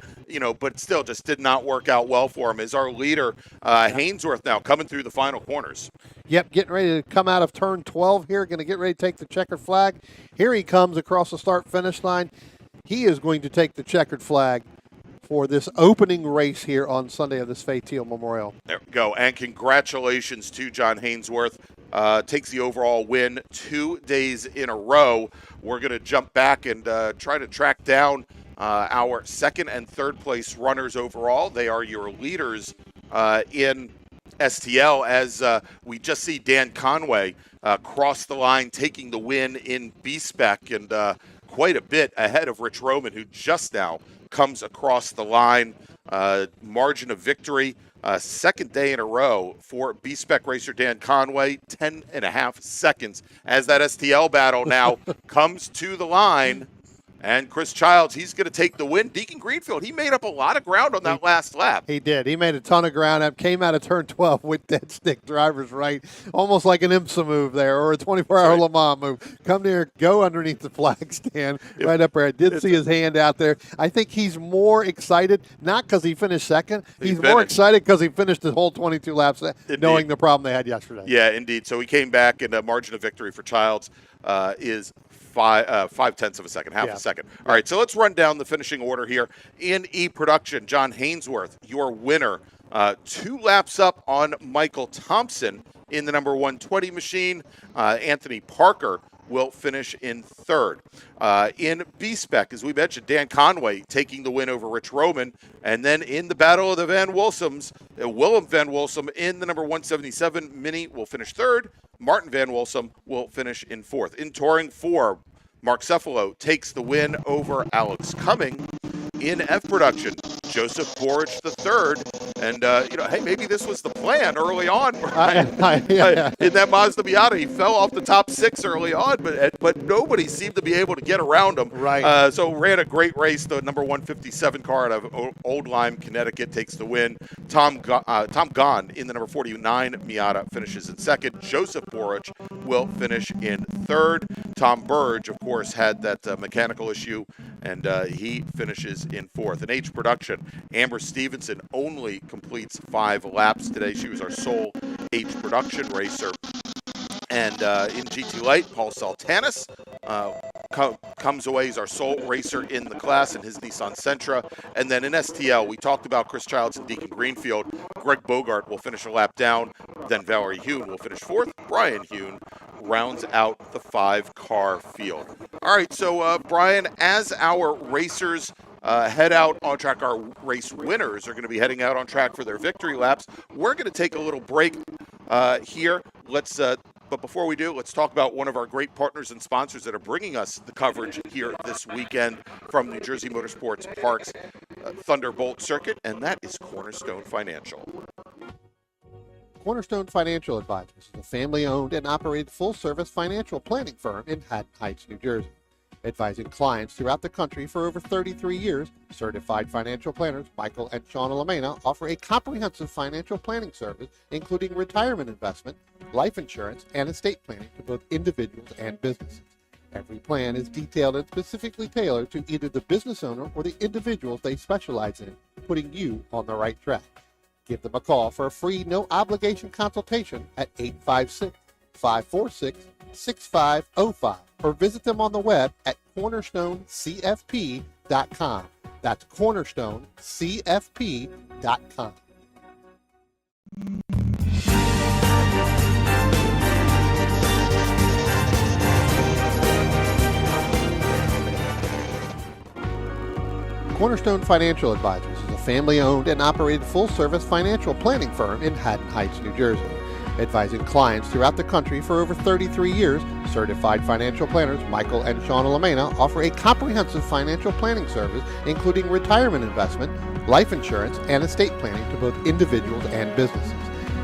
but still just did not work out well for him. Is our leader, Hainsworth, now coming through the final corners. Yep, getting ready to come out of turn 12 here, going to get ready to take the checkered flag. Here he comes across the start-finish line. He is going to take the checkered flag for this opening race here on Sunday of this Fay Teal Memorial. There we go, and congratulations to John Hainsworth. Takes the overall win 2 days in a row. We're going to jump back and try to track down our second and third place runners overall. They are your leaders in STL, as we just see Dan Conway cross the line, taking the win in B-Spec, and quite a bit ahead of Rich Roman, who just now comes across the line. Margin of victory, second day in a row for B-Spec racer Dan Conway, 10.5 seconds as that STL battle now comes to the line. And Chris Childs, he's going to take the win. Deacon Greenfield, he made up a lot of ground on that last lap. He did. He made a ton of ground up, came out of turn 12 with dead stick driver's right, almost like an IMSA move there or a 24-hour Le Mans move. Come there, go underneath the flag stand right up there. I did see his hand out there. I think he's more excited, not because he finished second. He's more excited because he finished the whole 22 laps knowing the problem they had yesterday. Yeah, indeed. So he came back, and a margin of victory for Childs is 5/10 of a second, half a second. All right, so let's run down the finishing order here. In E-Production, John Hainsworth, your winner, 2 laps up on Michael Thompson in the number 120 machine. Anthony Parker will finish in third. In B-Spec, as we mentioned, Dan Conway taking the win over Rich Roman. And then in the battle of the Van Wilsums, Willem Van Wilsum in the number 177 Mini will finish third. Martin Van Wilsum will finish in fourth. In Touring 4, Mark Cefalo takes the win over Alex Cumming. In F-Production, Joseph Borge III. And, hey, maybe this was the plan early on. In that Mazda Miata, he fell off the top 6 early on, but nobody seemed to be able to get around him. Right. So ran a great race. The number 157 car out of Old Lyme, Connecticut, takes the win. Tom Gahn in the number 49 Miata finishes in second. Joseph Borge will finish in third. Tom Burge, of course, had that mechanical issue, and he finishes in fourth. In H Production, Amber Stevenson only completes 5 laps today. She was our sole H Production racer. And in GT Light, Paul Saltanis comes away as our sole racer in the class in his Nissan Sentra. And then in STL, we talked about Chris Childs and Deacon Greenfield. Greg Bogart will finish a lap down. Then Valerie Hune will finish fourth. Brian Hune rounds out the 5-car field. All right, so Brian, as our racers head out on track, our race winners are going to be heading out on track for their victory laps. We're going to take a little break here. But before we do, let's talk about one of our great partners and sponsors that are bringing us the coverage here this weekend from New Jersey Motorsports Park's Thunderbolt circuit, and that is Cornerstone Financial. Cornerstone Financial Advisors is a family-owned and operated full-service financial planning firm in Haddon Heights, New Jersey. Advising clients throughout the country for over 33 years, certified financial planners Michael and Shauna Lamena offer a comprehensive financial planning service, including retirement investment, life insurance, and estate planning to both individuals and businesses. Every plan is detailed and specifically tailored to either the business owner or the individuals they specialize in, putting you on the right track. Give them a call for a free, no-obligation consultation at 856-546-6505 or visit them on the web at cornerstonecfp.com. That's cornerstonecfp.com. Cornerstone Financial Advisors is a family-owned and operated full-service financial planning firm in Haddon Heights, New Jersey. Advising clients throughout the country for over 33 years, certified financial planners Michael and Shauna Lamena offer a comprehensive financial planning service, including retirement investment, life insurance, and estate planning to both individuals and businesses.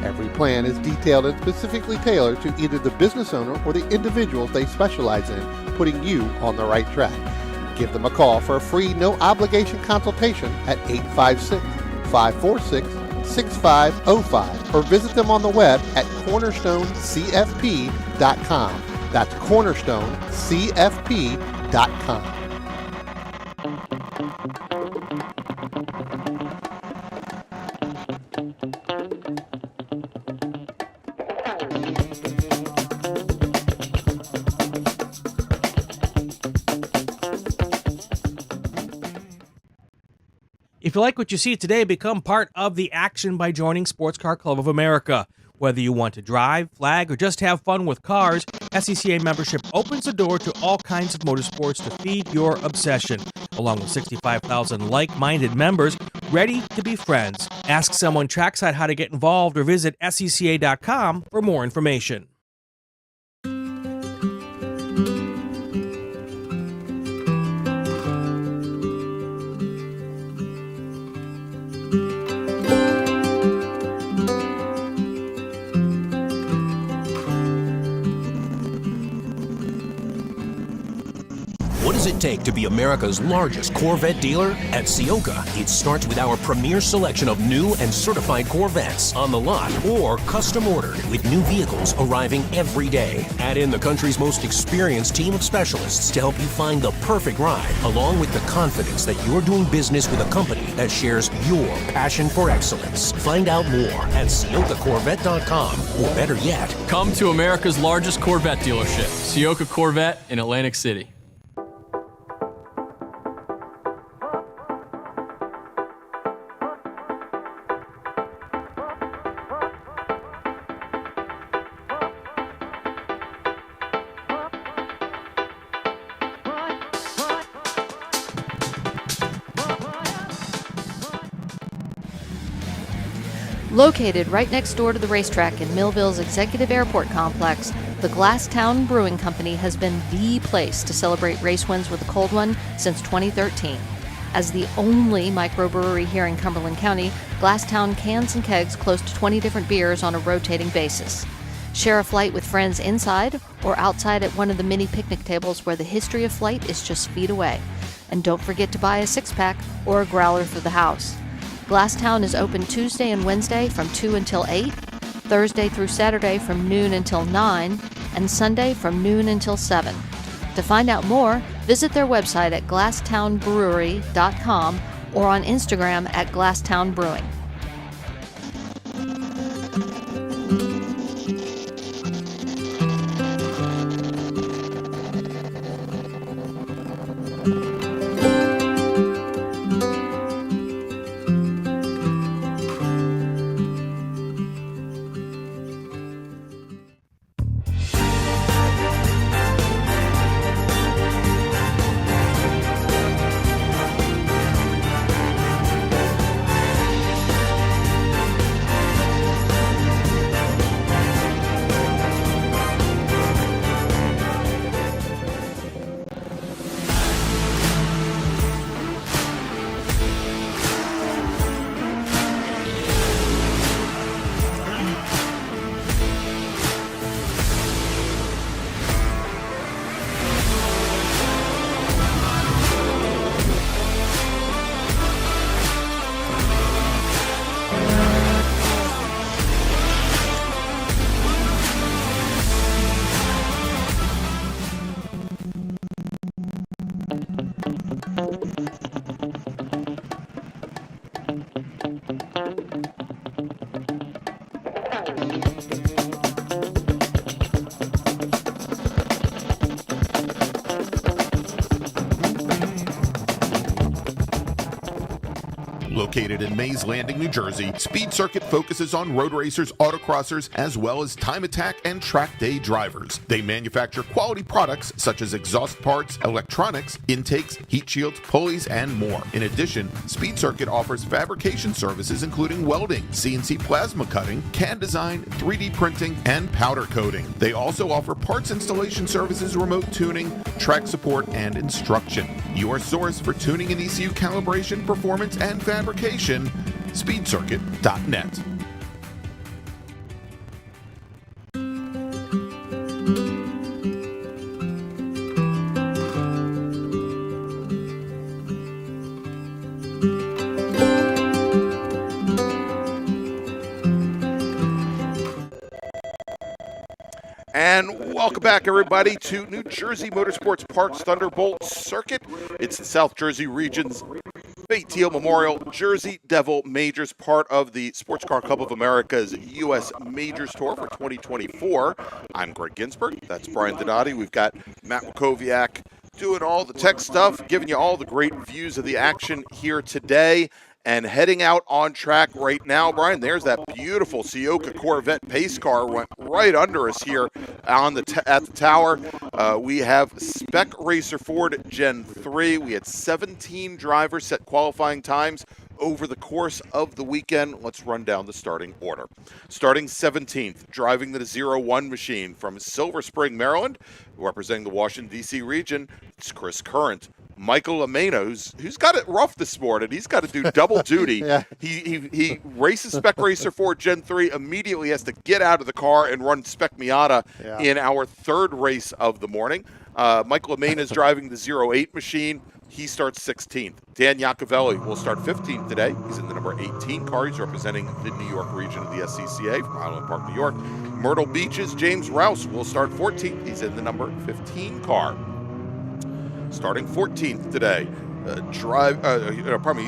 Every plan is detailed and specifically tailored to either the business owner or the individuals they specialize in, putting you on the right track. Give them a call for a free, no-obligation consultation at 856-546-6505 888-878-6505 or visit them on the web at cornerstonecfp.com. That's cornerstonecfp.com. If you like what you see today, become part of the action by joining Sports Car Club of America. Whether you want to drive, flag, or just have fun with cars, SCCA membership opens the door to all kinds of motorsports to feed your obsession, along with 65,000 like-minded members ready to be friends. Ask someone trackside how to get involved or visit SCCA.com for more information. What does it take to be America's largest Corvette dealer? At Ciocca, it starts with our premier selection of new and certified Corvettes on the lot or custom ordered with new vehicles arriving every day. Add in the country's most experienced team of specialists to help you find the perfect ride, along with the confidence that you're doing business with a company that shares your passion for excellence. Find out more at CioccaCorvette.com, or better yet, come to America's largest Corvette dealership, Ciocca Corvette in Atlantic City. Located right next door to the racetrack in Millville's Executive Airport Complex, the Glasstown Brewing Company has been the place to celebrate race wins with a cold one since 2013. As the only microbrewery here in Cumberland County, Glasstown cans and kegs close to 20 different beers on a rotating basis. Share a flight with friends inside or outside at one of the many picnic tables where the history of flight is just feet away. And don't forget to buy a six-pack or a growler for the house. Glasstown is open Tuesday and Wednesday from 2 until 8, Thursday through Saturday from noon until 9, and Sunday from noon until 7. To find out more, visit their website at glasstownbrewery.com or on Instagram at Glasstown Brewing. Located in Mays Landing, New Jersey, Speed Circuit focuses on road racers, autocrossers, as well as time attack and track day drivers. They manufacture quality products such as exhaust parts, electronics, intakes, heat shields, pulleys, and more. In addition, Speed Circuit offers fabrication services including welding, CNC plasma cutting, CAD design, 3D printing, and powder coating. They also offer parts installation services, remote tuning, track support, and instruction. Your source for tuning and ECU calibration, performance, and fabrication, speedcircuit.net. And welcome back, everybody, to New Jersey Motorsports Park's Thunderbolt Circuit. It's the South Jersey region's Fay Teal Memorial Jersey Devil Majors, part of the Sports Car Club of America's U.S. Majors Tour for 2024. I'm Greg Ginsberg. That's Brian Donati. We've got Matt Wakowiak doing all the tech stuff, giving you all the great views of the action here today. And heading out on track right now, Brian, there's that beautiful Ciocca Corvette pace car went right under us here on at the tower. We have Spec Racer Ford Gen 3. We had 17 drivers set qualifying times over the course of the weekend. Let's run down the starting order. Starting 17th, driving the 01 machine from Silver Spring, Maryland, representing the Washington, D.C. region, it's Chris Current. Michael Amena, who's got it rough this morning. He's got to do double duty. Yeah. He races Spec Racer Ford Gen 3, immediately has to get out of the car and run Spec Miata in our third race of the morning. Michael Amena is driving the 08 machine. He starts 16th. Dan Iacovelli will start 15th today. He's in the number 18 car. He's representing the New York region of the SCCA from Highland Park, New York. Myrtle Beach's James Rouse will start 14th. He's in the number 15 car. Starting 14th today, he's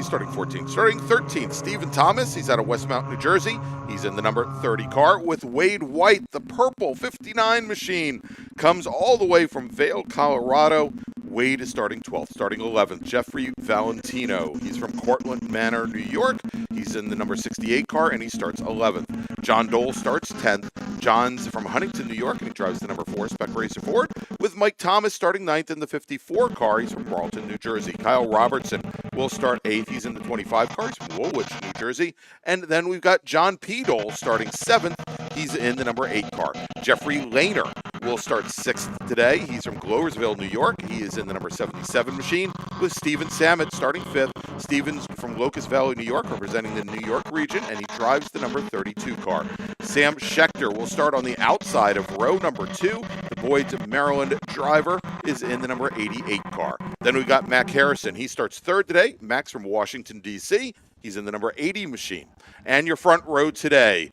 starting 14th. Starting 13th, Stephen Thomas. He's out of Westmount, New Jersey. He's in the number 30 car with Wade White. The purple 59 machine comes all the way from Vail, Colorado. Wade is starting 12th. Starting 11th, Jeffrey Valentino. He's from Cortland Manor, New York. He's in the number 68 car, and he starts 11th. John Dole starts 10th. John's from Huntington, New York, and he drives the number 4 Spec Racer Ford, with Mike Thomas starting 9th in the 54 car. He's from Marlton, New Jersey. Kyle Robertson will start 8th. He's in the 25 car. He's from Woolwich, New Jersey. And then we've got John P. Dole starting 7th. He's in the number 8 car. Jeffrey Lehner will start 6th today. He's from Gloversville, New York. He is in the number 77 machine, with Steven Samet starting 5th. Steven's from Locust Valley, New York, representing the New York region, and he drives the number 32 car. Sam Schechter will start on the outside of row number 2. The Boyd, Maryland driver is in the number 88 car. Then we got Mac Harrison. He starts 3rd today. Mac's from Washington, D.C. He's in the number 80 machine. And your front row today,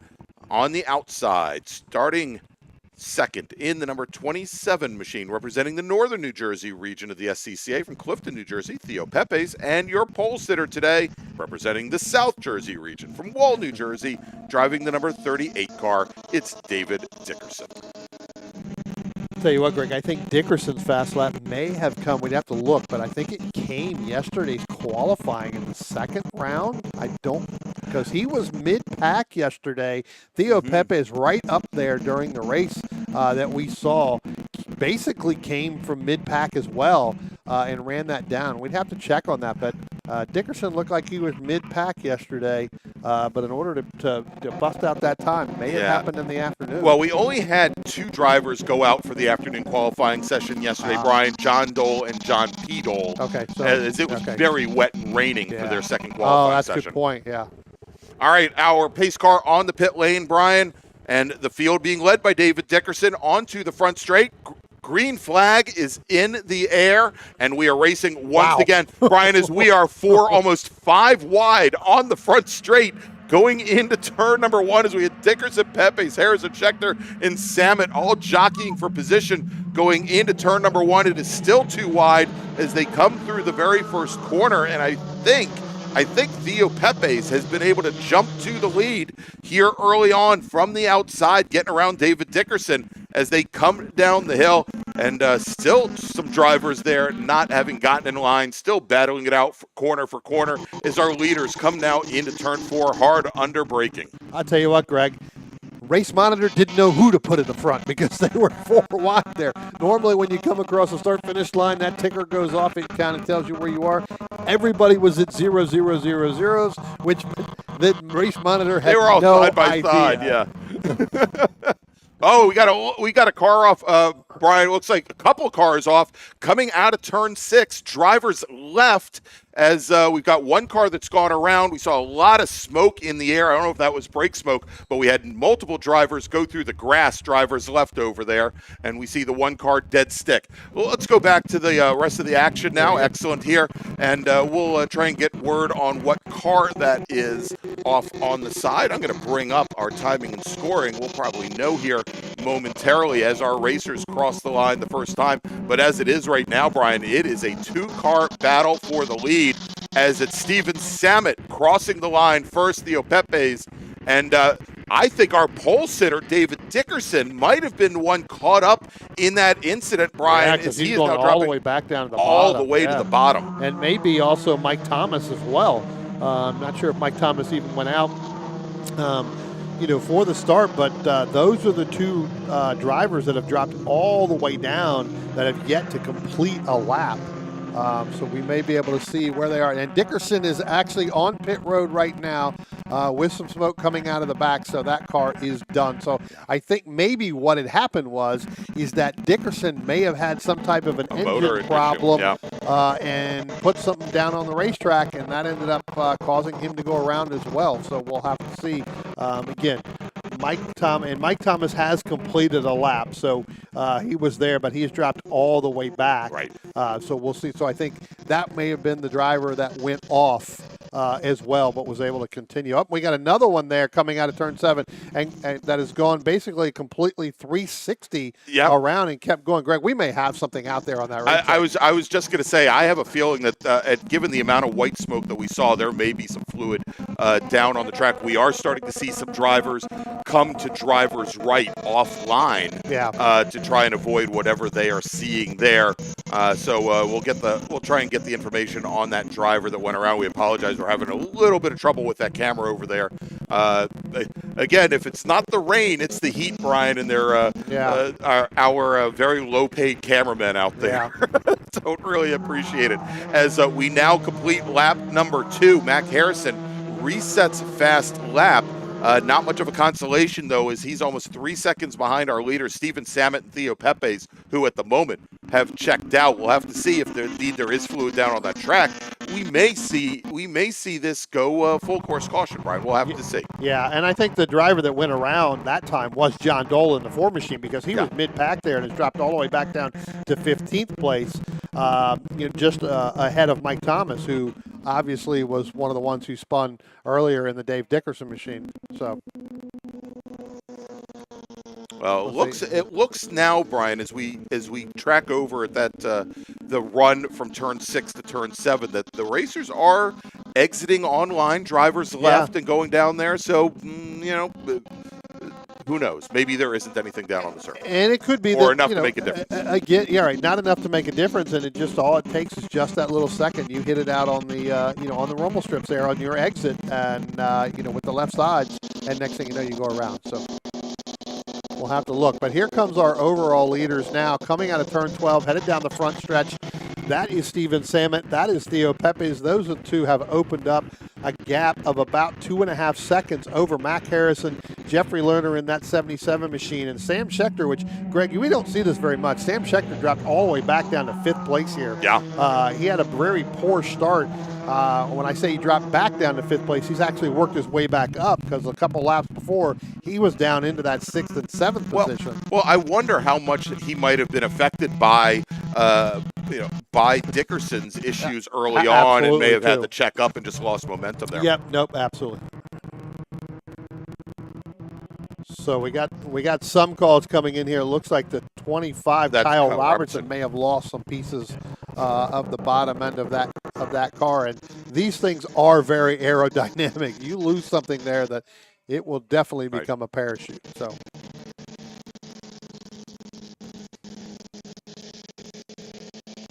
on the outside, starting 2nd in the number 27 machine, representing the northern New Jersey region of the SCCA from Clifton, New Jersey, Theo Pepes. And your pole sitter today, representing the South Jersey region from Wall, New Jersey, driving the number 38 car, it's David Dickerson. Tell you what, Greg, I think Dickerson's fast lap may have come. We'd have to look, but I think it came yesterday's qualifying in the second round. Because he was mid-pack yesterday. Theo Pepe is right up there during the race that we saw. Basically came from mid-pack as well and ran that down. We'd have to check on that, but Dickerson looked like he was mid-pack yesterday, but in order to bust out that time, it may have happened in the afternoon. Well, we only had 2 drivers go out for the afternoon qualifying session yesterday, Brian. John Dole and John P. Dole. Okay. So, as it was very wet and raining for their second qualifying session. Oh, that's a good point, yeah. All right, our pace car on the pit lane, Brian, and the field being led by David Dickerson onto the front straight. Green flag is in the air, and we are racing once again, Brian, as we are almost 5 wide on the front straight going into turn number 1 as we had Dickerson, Pepes, Harrison, Schechter, and Samet all jockeying for position going into turn number 1. It is still too wide as they come through the very first corner, and I think Theo Pepes has been able to jump to the lead here early on from the outside, getting around David Dickerson as they come down the hill. And still some drivers there not having gotten in line, still battling it out corner for corner as our leaders come now into turn 4, hard under braking. I'll tell you what, Greg. Race Monitor didn't know who to put in the front because they were 4 wide there. Normally when you come across the start-finish line, that ticker goes off. It kind of tells you where you are. Everybody was at 0, 0, 0, 0s, which the Race Monitor had no idea. They were all side by side, yeah. Oh, we got a car off, Brian. Looks like a couple cars off coming out of turn 6. Drivers left as we've got one car that's gone around. We saw a lot of smoke in the air. I don't know if that was brake smoke, but we had multiple drivers go through the grass, drivers left over there, and we see the one car dead stick. Well, let's go back to the rest of the action now. Excellent here, and we'll try and get word on what car that is off on the side. I'm going to bring up our timing and scoring. We'll probably know here momentarily as our racers cross the line the first time. But as it is right now, Brian, it is a two-car battle for the lead as it's Steven Samet crossing the line first, Theo Pepes, and I think our pole sitter, David Dickerson, might have been the one caught up in that incident, Brian. Yeah, as he he's is going now all the way back down to the all bottom. the way to the bottom. And maybe also Mike Thomas as well. I'm not sure if Mike Thomas even went out, for the start, but those are the two drivers that have dropped all the way down that have yet to complete a lap. So we may be able to see where they are. And Dickerson is actually on pit road right now with some smoke coming out of the back, so that car is done. So I think maybe what had happened is that Dickerson may have had some type of an engine problem and put something down on the racetrack, and that ended up causing him to go around as well. So we'll have to see. Again, Mike Thomas has completed a lap, so he was there, but he has dropped all the way back. Right. So we'll see. So I think that may have been the driver that went off as well, but was able to continue up. We got another one there coming out of turn 7, and that has gone basically completely 360 around and kept going. Greg, we may have something out there on that racetrack. I was just going to say, I have a feeling that given the amount of white smoke that we saw, there may be some fluid down on the track. We are starting to see some drivers come to driver's right offline to try and avoid whatever they are seeing there. So we'll try and get the information on that driver that went around. We apologize. We're having a little bit of trouble with that camera over there. Again, if it's not the rain, it's the heat, Brian, and they're our very low-paid cameramen out there. Don't really appreciate it. As we now complete lap number 2, Mac Harrison resets fast lap. Not much of a consolation, though, as he's almost 3 seconds behind our leaders, Steven Samet and Theo Pepes, who at the moment have checked out. We'll have to see if indeed there is fluid down on that track. We may see this go full course caution, Brian. We'll have to see. Yeah, and I think the driver that went around that time was John Dole in the 4 machine, because he was mid-pack there and has dropped all the way back down to 15th place, just ahead of Mike Thomas, who obviously was one of the ones who spun earlier in the Dave Dickerson machine. So, well, it looks now, Brian, as we track over at that the run from turn 6 to turn 7, that the racers are exiting online, drivers left and going down there. So, who knows? Maybe there isn't anything down on the surface, and it could be enough to make a difference. Again, not enough to make a difference, and all it takes is just that little second. You hit it out on the on the rumble strips there on your exit, and with the left sides, and next thing you know, you go around. So we'll have to look. But here comes our overall leaders now, coming out of turn 12, headed down the front stretch. That is Steven Samet. That is Theo Pepes. Those two have opened up a gap of about 2.5 seconds over Mac Harrison, Jeffrey Lerner in that 77 machine, and Sam Schechter, which, Greg, we don't see this very much. Sam Schechter dropped all the way back down to 5th place here. He had a very poor start. When I say he dropped back down to 5th place, he's actually worked his way back up, because a couple laps before, he was down into that 6th and 7th position. Well, I wonder how much he might have been affected by Dickerson's issues early on, and may have had to check up and just lost momentum there. Yep, nope, absolutely. So we got some calls coming in here. Looks like the 25, Kyle Robertson, may have lost some pieces of the bottom end of that car. And these things are very aerodynamic. You lose something there, that it will definitely become a parachute. So.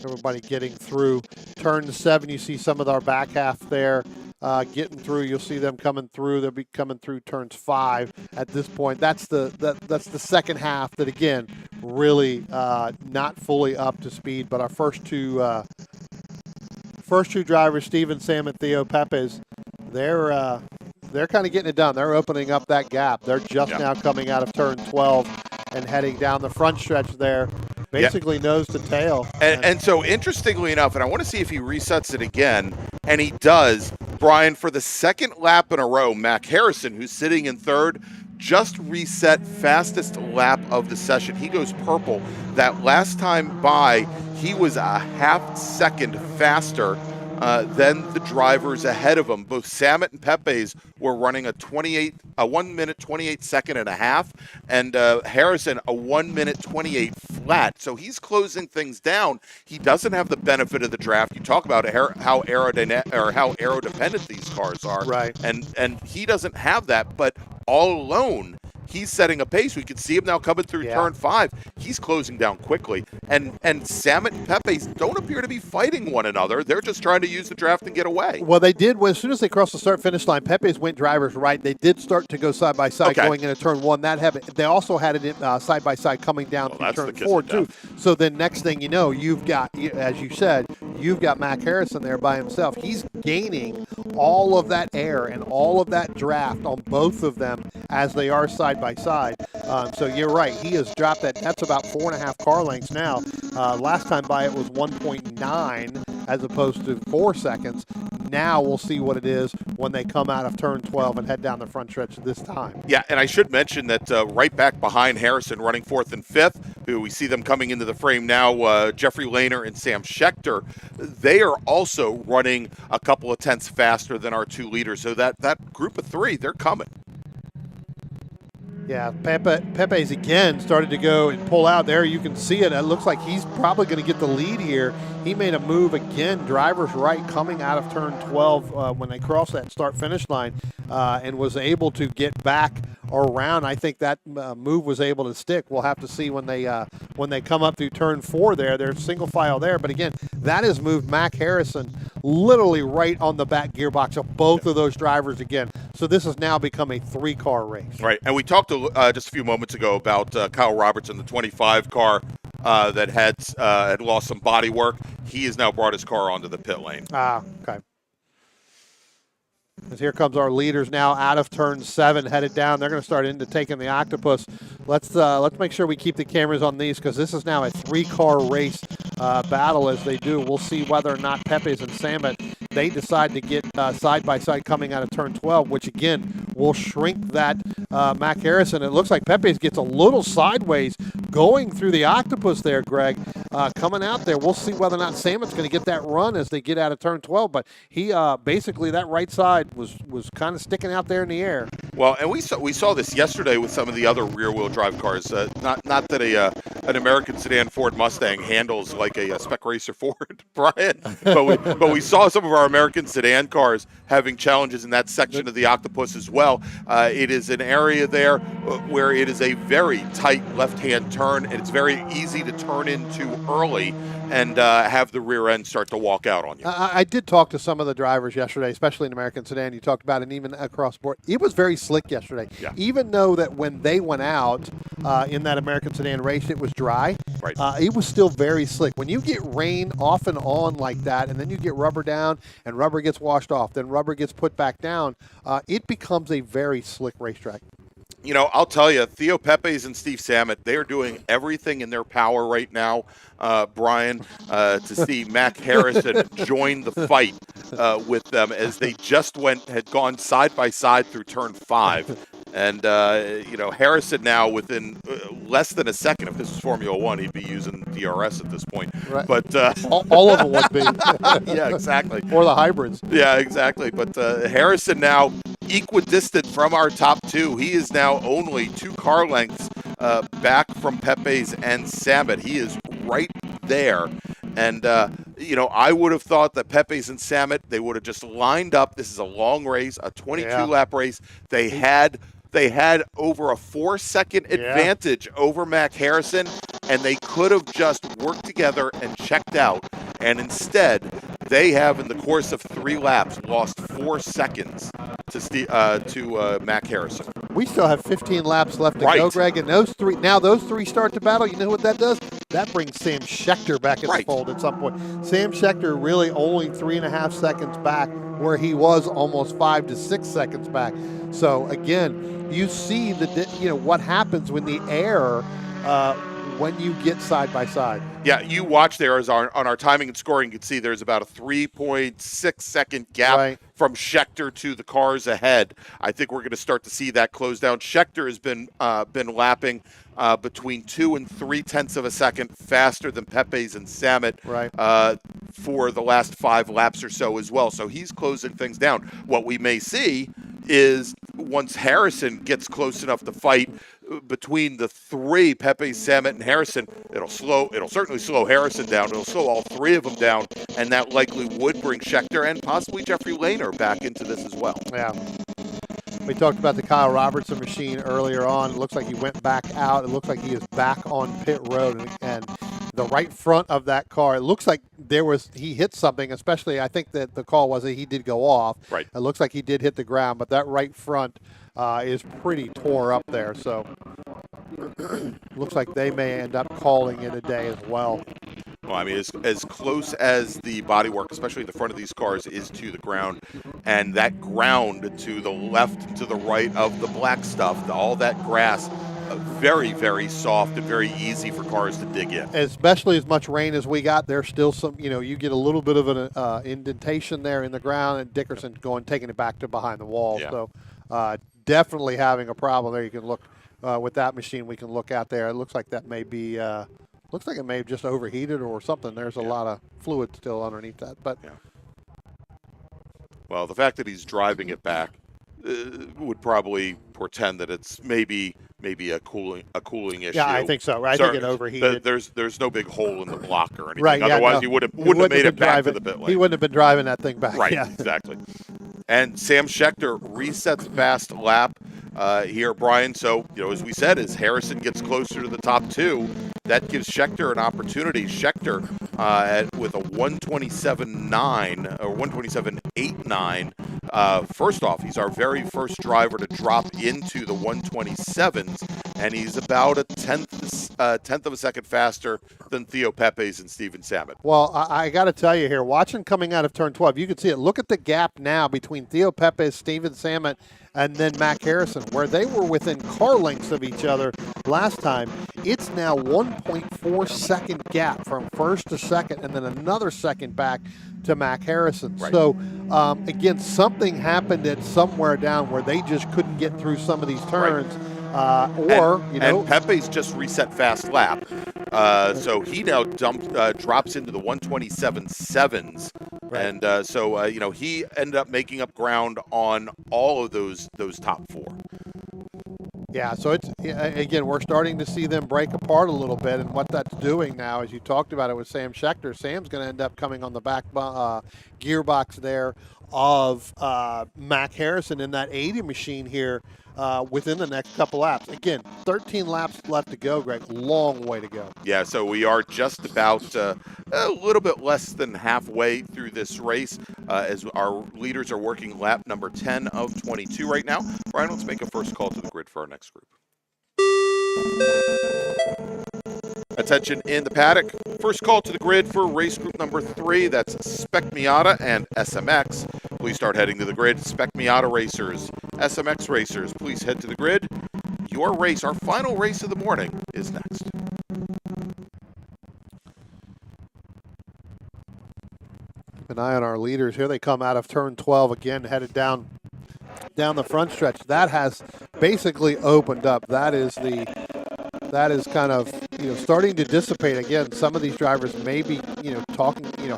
Everybody getting through turn 7. You see some of our back half there getting through. You'll see them coming through. They'll be coming through turns 5 at this point. That's the second half that, again, really not fully up to speed. But our first two drivers, Steven Sam and Theo Pepes, they're kind of getting it done. They're opening up that gap. They're just now coming out of turn 12 and heading down the front stretch there. Basically nose to tail. And so, interestingly enough, and I want to see if he resets it again, And he does. Brian, for the second lap in a row, Mac Harrison, who's sitting in third, just reset fastest lap of the session. He goes purple. That last time by, he was a half second faster than the drivers ahead of him. Both Samet and Pepe's were running a 1 minute 28 second and a half, and Harrison a 1 minute 28 flat. So he's closing things down. He doesn't have the benefit of the draft. You talk about how aerodependent these cars are, right? And he doesn't have that, but all alone, he's setting a pace. We can see him now coming through turn 5. He's closing down quickly. And Samet and Pepe don't appear to be fighting one another. They're just trying to use the draft and get away. Well, they did. As soon as they crossed the start-finish line, Pepe's went drivers right. They did start to go side-by-side going into turn 1. They also had it side-by-side coming down through turn 4, too. So then next thing you know, you've got, as you said, you've got Mac Harrison there by himself. He's gaining all of that air and all of that draft on both of them as they are side-by-side. So you're right. He has dropped that. That's about 4.5 car lengths now. Last time by it was 1.9 as opposed to 4 seconds. Now we'll see what it is when they come out of turn 12 and head down the front stretch this time. Yeah, and I should mention that right back behind Harrison, running 4th and 5th, who we see them coming into the frame now, Jeffrey Lehner and Sam Schechter, they are also running a couple of tenths faster than our 2 leaders. So that group of 3, they're coming. Yeah, Pepe's again started to go and pull out there. You can see it. It looks like he's probably going to get the lead here. He made a move again, driver's right, coming out of turn 12 when they crossed that start-finish line and was able to get back around. I think that move was able to stick. We'll have to see when they come up through turn 4 there. They're single file there. But again, that has moved Mac Harrison literally right on the back gearbox of both of those drivers again. So this has now become a 3-car race. Right, and we talked just a few moments ago about Kyle Robertson, the 25 car that had lost some body work. He has now brought his car onto the pit lane. Okay. As here comes our leaders now out of turn 7, headed down. They're going to start into taking the Octopus. Let's make sure we keep the cameras on these because this is now a 3-car race battle as they do. We'll see whether or not Pepe's and Samet, they decide to get side-by-side coming out of turn 12, which again will shrink that Mac Harrison. It looks like Pepe's gets a little sideways going through the Octopus there, Greg. Coming out there, we'll see whether or not Samet's going to get that run as they get out of turn 12, but he basically that right side was kind of sticking out there in the air. Well, and we saw this yesterday with some of the other rear-wheel drive cars. Not that an American sedan Ford Mustang handles like a Spec Racer Ford, Brian, but we saw some of our American sedan cars having challenges in that section of the Octopus as well. It is an area there where it is a very tight left-hand turn, and it's very easy to turn into early and have the rear end start to walk out on you. I did talk to some of the drivers yesterday, especially in American Sedan. You talked about it, and even across board. It was very slick yesterday. Yeah. Even though that when they went out in that American Sedan race, it was dry. Right. It was still very slick. When you get rain off and on like that, and then you get rubber down, and rubber gets washed off, then rubber gets put back down, it becomes a very slick racetrack. You know, I'll tell you, Theo Pepe's and Steve Samet, they are doing everything in their power right now, Brian, to see Mac Harrison join the fight with them as they just had gone side by side through turn 5. And, Harrison now within less than a second, if this was Formula One, he'd be using DRS at this point. Right. But all of them would be. Yeah, exactly. Or the hybrids. Yeah, exactly. But Harrison now equidistant from our top 2. He is now only 2 car lengths back from Pepe's and Samet. He is right there. And, I would have thought that Pepe's and Samet, they would have just lined up. This is a long race, a 22-lap race. They had over a 4-second advantage over Mac Harrison, and they could have just worked together and checked out. And instead, they have, in the course of 3 laps, lost 4 seconds to Mac Harrison. We still have 15 laps left to go, Greg, and those three start to battle. You know what that does? That brings Sam Schechter back in the fold at some point. Sam Schechter really only 3.5 seconds back, where he was almost 5 to 6 seconds back. So again, you see what happens when the air when you get side by side. Yeah, you watch there as on our timing and scoring, you can see there's about a 3.6 second gap from Schechter to the cars ahead. I think we're going to start to see that close down. Schechter has been lapping between 2 and 3/10 of a second faster than Pepe's and Samet for the last 5 laps or so as well. So he's closing things down. What we may see is once Harrison gets close enough to fight between the 3, Pepe, Samet, and Harrison, it'll certainly slow Harrison down. It'll slow all 3 of them down, and that likely would bring Schechter and possibly Jeffrey Lehner back into this as well. Yeah. We talked about the Kyle Robertson machine earlier on. It looks like he went back out. It looks like he is back on pit road, and the right front of that car, it looks like he hit something, especially I think that the call was that he did go off. Right. It looks like he did hit the ground, but that right front is pretty tore up there. So looks like they may end up calling it a day as well. Well, I mean, as close as the bodywork, especially the front of these cars, is to the ground, and that ground to the left, to the right of the black stuff, all that grass, very, very soft and very easy for cars to dig in. Especially as much rain as we got, there's still some, you get a little bit of an indentation there in the ground, and Dickerson taking it back to behind the wall. Yeah. So definitely having a problem there. You can look with that machine. We can look out there. It looks like that may be. Looks like it may have just overheated or something. There's a lot of fluid still underneath that. But well, the fact that he's driving it back would probably portend that it's maybe a cooling issue. Yeah, I think so. Right? I think it overheated. There's no big hole in the block or anything. Right. Otherwise, he wouldn't have made it back to the pit lane. He wouldn't have been driving that thing back. Right. Yeah. Exactly. And Sam Schechter resets fast lap here, Brian. So, as we said, as Harrison gets closer to the top 2, that gives Schechter an opportunity. Schechter with a 127.9 or 127.89. First off, he's our very first driver to drop into the 127s, and he's about a tenth of a second faster than Theo Pepes and Steven Samet. Well, I got to tell you here, watching coming out of turn 12, you can see it. Look at the gap now between Theo Pepes, Steven Samet, and then Mac Harrison, where they were within car lengths of each other last time. It's now 1.4 second gap from first to second, and then another second back to Mac Harrison. Right. So, again, something happened at somewhere down where they just couldn't get through some of these turns. Right. And Pepe's just reset fast lap. So he now drops into the 127.7s. Right. And so he ended up making up ground on all of those top 4. Yeah, so it's again, we're starting to see them break apart a little bit, and what that's doing now, as you talked about it with Sam Schechter, Sam's going to end up coming on the back gearbox there of Mac Harrison in that 80 machine here within the next couple laps. Again, 13 laps left to go, Greg. Long way to go. Yeah, so we are just about a little bit less than halfway through this race as our leaders are working lap number 10 of 22 right now. Brian, let's make a first call to the grid for our next group. Attention in the paddock. First call to the grid for race group number 3. That's Spec Miata and SMX. Please start heading to the grid. Spec Miata racers, SMX racers, please head to the grid. Your race, our final race of the morning, is next. Keep an eye on our leaders. Here they come out of turn 12 again, headed down the front stretch. That has basically opened up. That is kind of starting to dissipate again. Some of these drivers may be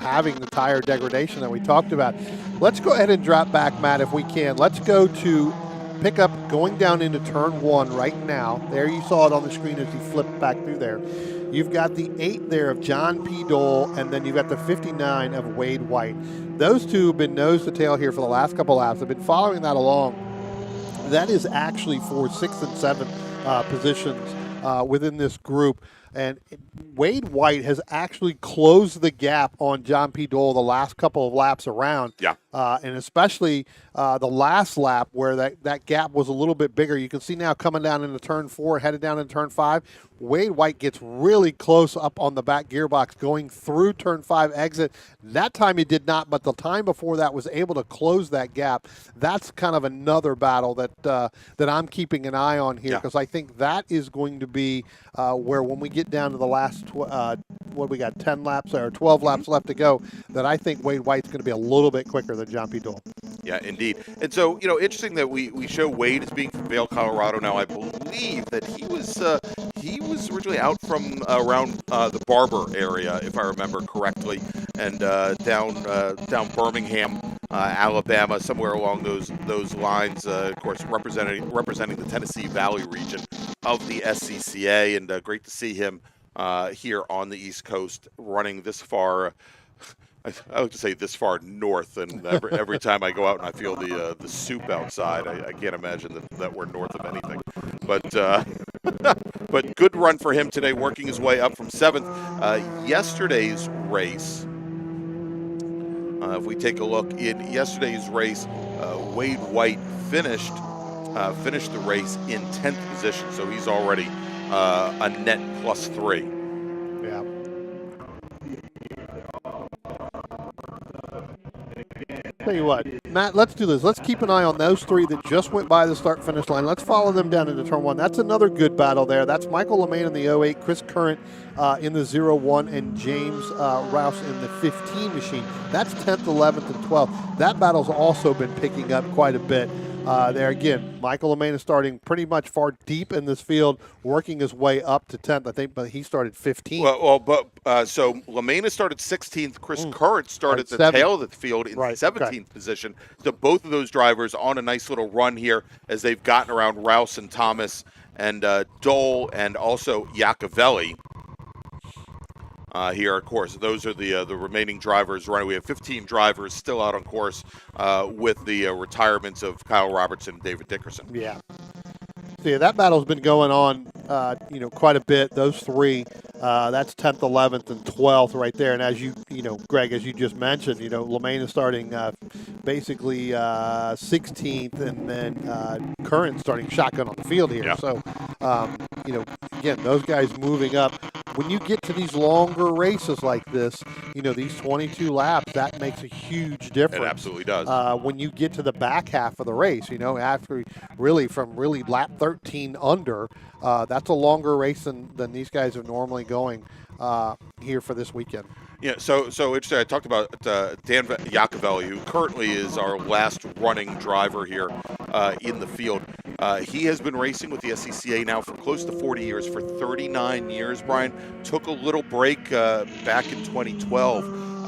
having the tire degradation that we talked about. Let's go ahead and drop back, Matt, if we can. Let's go to pick up going down into turn 1 right now. There you saw it on the screen as he flipped back through there. You've got the 8 there of John P. Dole, and then you've got the 59 of Wade White. Those two have been nose to tail here for the last couple laps. I've been following that along. That is actually for 6th and 7th positions within this group. And Wade White has actually closed the gap on John P. Dole the last couple of laps around. Yeah. And especially the last lap where that gap was a little bit bigger. You can see now coming down into turn 4, headed down into turn 5. Wade White gets really close up on the back gearbox going through turn 5 exit. That time he did not, but the time before that was able to close that gap. That's kind of another battle that I'm keeping an eye on here, because I think that is going to be where when we get get down to the last, what we got, 10 laps or 12 laps left to go, that I think Wade White's going to be a little bit quicker than John P. Dole. Yeah, indeed. And so, interesting that we show Wade as being from Vail, Colorado. Now, I believe that he was originally out from around the Barber area, if I remember correctly, and down Birmingham, Alabama, somewhere along those lines. Of course, representing the Tennessee Valley region of the SCCA, and great to see him here on the East Coast running this far. I like to say this far north, and every time I go out and I feel the soup outside, I can't imagine that we're north of anything. But good run for him today, working his way up from 7th. Yesterday's race, if we take a look in yesterday's race, Wade White finished the race in 10th position, so he's already a net +3. Yeah. Tell you what, Matt, let's do this. Let's keep an eye on those three that just went by the start-finish line. Let's follow them down into turn 1. That's another good battle there. That's Michael LeMain in the 08, Chris Current in the 01, and James Rouse in the 15 machine. That's 10th, 11th, and 12th. That battle's also been picking up quite a bit. There again, Michael LeMain is starting pretty much far deep in this field, working his way up to 10th, I think, but he started 15th. So LeMain has started 16th. Chris Current started at the tail of the field in 17th position. So both of those drivers on a nice little run here as they've gotten around Rouse and Thomas and Dole and also Iacovelli. Here, of course, those are the remaining drivers running. We have 15 drivers still out on course with the retirements of Kyle Robertson and David Dickerson. Yeah. So yeah, that battle's been going on, quite a bit. Those three, that's 10th, 11th, and 12th right there. And as Greg, as you just mentioned, LeMain is starting basically 16th, and then Current starting shotgun on the field here. Yeah. So, again, those guys moving up. When you get to these longer races like this, these 22 laps, that makes a huge difference. It absolutely does. When you get to the back half of the race, after from lap 13 under, that's a longer race than these guys are normally going here for this weekend. Yeah, so interesting. I talked about Dan Iacovelli, who currently is our last running driver here in the field. He has been racing with the SCCA now for close to 40 years, for 39 years, Brian. Took a little break back in 2012.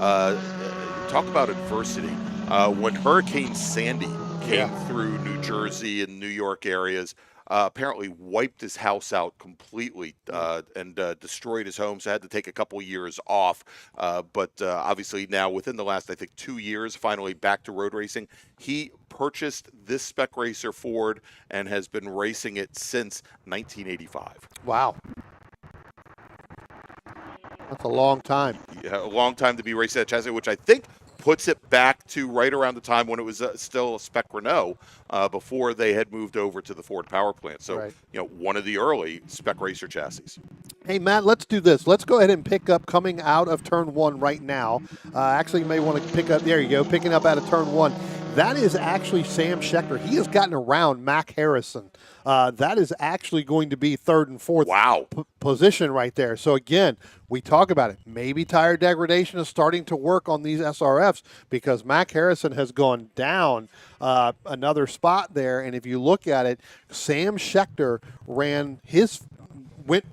Talk about adversity. When Hurricane Sandy came through New Jersey and New York areas, apparently wiped his house out completely and destroyed his home, so had to take a couple years off. But obviously now, within the last, I think, 2 years, finally back to road racing. He purchased this Spec Racer Ford and has been racing it since 1985. Wow. That's a long time. Yeah, a long time to be racing that chassis, which I think puts it back to right around the time when it was still a Spec Renault before they had moved over to the Ford power plant. So, one of the early Spec Racer chassis. Hey, Matt, let's do this. Let's go ahead and pick up coming out of turn 1 right now. Actually, you may want to pick up, there you go, picking up out of turn 1. That is actually Sam Schechter. He has gotten around Mac Harrison. That is actually going to be 3rd and 4th position right there. So, again, we talk about it. Maybe tire degradation is starting to work on these SRFs because Mac Harrison has gone down another spot there. And if you look at it, Sam Schechter went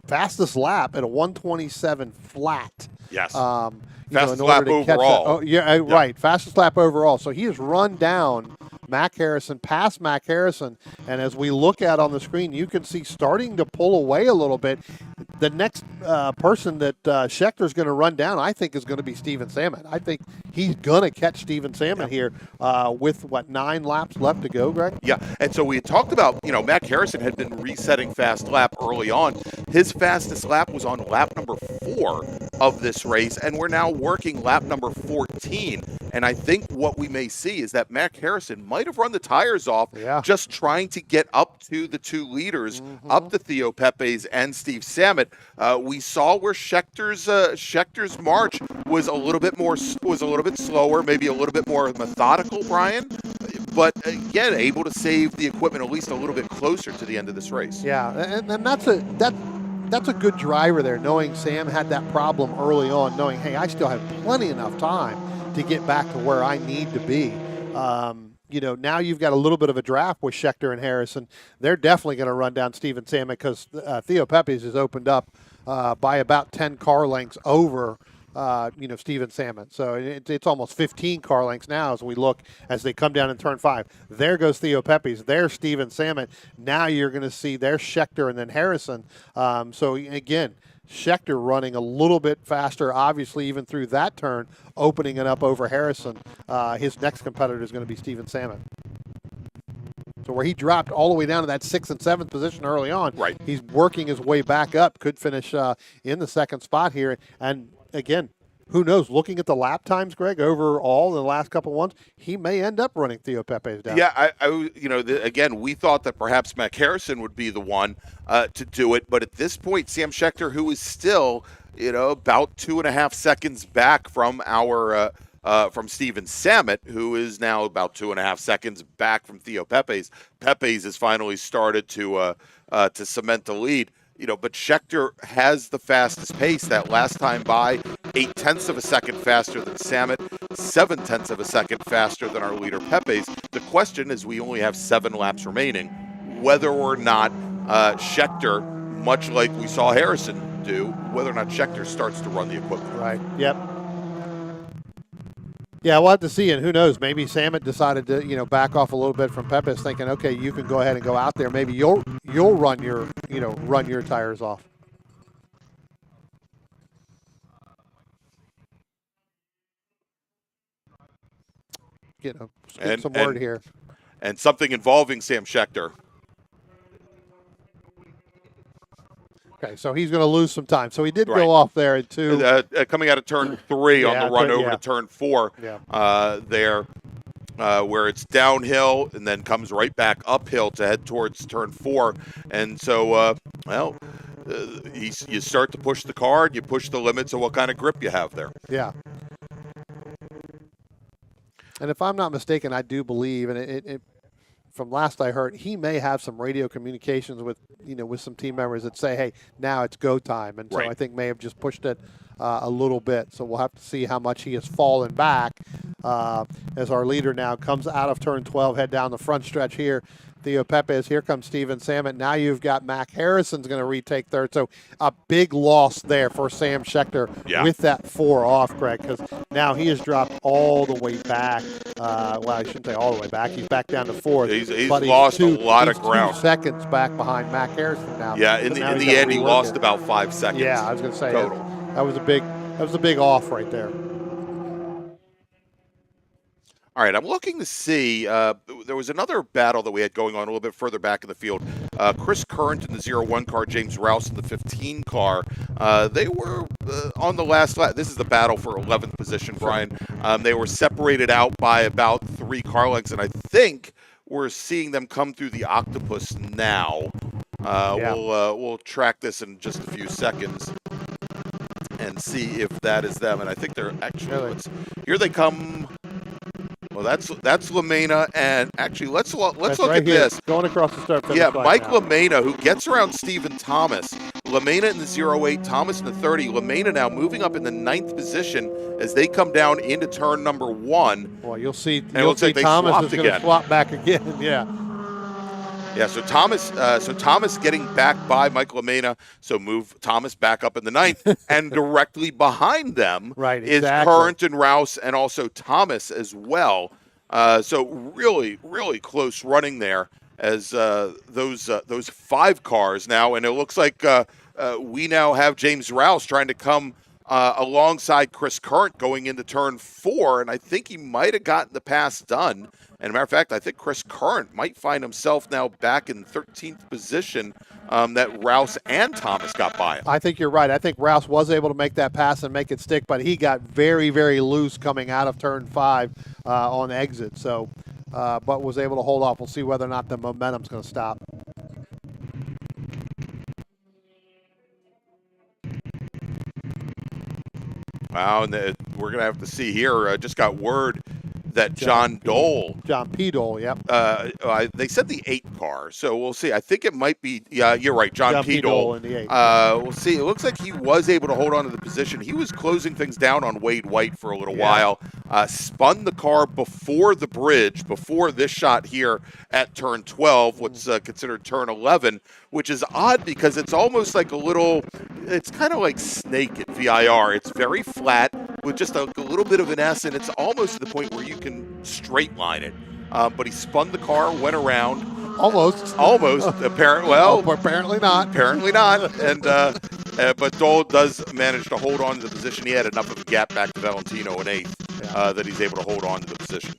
fastest lap at a 127 flat. Yes. Fastest lap overall. Right. Fastest lap overall. So he has run down Mac Harrison, past Mac Harrison, and as we look at on the screen, you can see starting to pull away a little bit. The next person that Schechter's going to run down, I think, is going to be Steven Salmon. I think he's going to catch Steven Salmon here with, 9 laps left to go, Greg? Yeah, and so we had talked about, Mac Harrison had been resetting fast lap early on. His fastest lap was on lap number 4 of this race, and we're now working lap number 14. And I think what we may see is that Mac Harrison might have run the tires off just trying to get up to the 2 leaders, up to Theo Pepes and Steve Samet. We saw where Schechter's march was a little bit slower, maybe a little bit more methodical, Brian. But again, able to save the equipment at least a little bit closer to the end of this race. Yeah, and that's that's a good driver there, knowing Sam had that problem early on, knowing, hey, I still have plenty enough time to get back to where I need to be. Now you've got a little bit of a draft with Schechter and Harrison. They're definitely going to run down Steven Salmon because Theo Pepes has opened up by about 10 car lengths over Steven Salmon. So it's almost 15 car lengths now as they come down in turn 5. There goes Theo Pepes. There's Steven Salmon. Now you're going to see there's Schechter and then Harrison. So again, Schechter running a little bit faster, obviously, even through that turn, opening it up over Harrison. His next competitor is going to be Steven Salmon. So where he dropped all the way down to that 6th and 7th position early on, right, he's working his way back up, could finish in the 2nd spot here. And again, who knows? Looking at the lap times, Greg, overall in the last couple of ones, he may end up running Theo Pepes down. Yeah, again, we thought that perhaps Mac Harrison would be the one to do it, but at this point, Sam Schechter, who is still, about 2.5 seconds back from from Steven Sammet, who is now about 2.5 seconds back from Theo Pepes. Pepes has finally started to cement the lead. But Schechter has the fastest pace. That last time by, 0.8 of a second faster than Sammet, 0.7 of a second faster than our leader Pepes. The question is, we only have 7 laps remaining, whether or not Schechter, much like we saw Harrison do, whether or not Schechter starts to run the equipment. Right. Yep. Yeah, we'll have to see, and who knows? Maybe Sammet decided to, back off a little bit from Pepes, thinking, okay, you can go ahead and go out there. Maybe you'll run your tires off. Get some word here. And something involving Sam Schechter. Okay, so he's going to lose some time. So he did go off there at 2. Coming out of turn 3 on the run over to turn 4 there, where it's downhill and then comes right back uphill to head towards turn 4. And so, you start to push the car and you push the limits of what kind of grip you have there. Yeah. And if I'm not mistaken, I do believe, and it from last I heard, he may have some radio communications with some team members that say, hey, now it's go time. And so I think may have just pushed it a little bit. So we'll have to see how much he has fallen back as our leader now comes out of turn 12, head down the front stretch here. Theo Pepes, here comes Steven Salmon. Now you've got Mac Harrison's going to retake third. So a big loss there for Sam Schechter with that 4 off, Greg, because now he has dropped all the way back. Well, I shouldn't say all the way back. He's back down to 4th. He's lost a lot of ground. 2 seconds back behind Mac Harrison now. Yeah, in the end, he lost about 5 seconds. Yeah, I was going to say total. That was a big off right there. All right, I'm looking to see, there was another battle that we had going on a little bit further back in the field. Chris Current in the 0-1 car, James Rouse in the 15 car. They were on the last lap. This is the battle for 11th position, Brian. They were separated out by about 3 car lengths, and I think we're seeing them come through the octopus now. We'll track this in just a few seconds and see if that is them. And I think they're actually, here they come. Well, that's LaMena, and actually let's look right at here, this. Going across the start finish. Yeah, line Mike now. LaMena, who gets around Stephen Thomas. LaMena in the 0-8, Thomas in the 30. LaMena now moving up in the 9th position as they come down into turn number 1. Well, you'll see. And it looks like they Thomas is going to again. swap back again. Yeah. Yeah, so Thomas getting back by Mike LaMena, so move Thomas back up in the 9th, and directly behind them is Current and Rouse, and also Thomas as well. So really, really close running there as those 5 cars now, and it looks like we now have James Rouse trying to come alongside Chris Current going into turn 4, and I think he might have gotten the pass done. And as a matter of fact, I think Chris Current might find himself now back in 13th position that Rouse and Thomas got by him. I think you're right. I think Rouse was able to make that pass and make it stick, but he got very, very loose coming out of turn 5 on exit. So, but was able to hold off. We'll see whether or not the momentum's going to stop. Wow, and we're going to have to see here. Just got word that John P. Dole, yep. They said the 8 car, so we'll see. I think it might be, yeah, you're right, John P. Dole in the 8. We'll see. It looks like he was able to hold on to the position. He was closing things down on Wade White for a little while. Spun the car before the bridge, before this shot here at turn 12, what's considered turn 11, which is odd because it's almost like it's kind of like Snake at VIR. It's very flat with just a little bit of an S, and it's almost to the point where you can straight line it. But he spun the car, went around. Almost. Apparently not. Apparently not. And but Dole does manage to hold on to the position. He had enough of a gap back to Valentino in 8th that he's able to hold on to the position.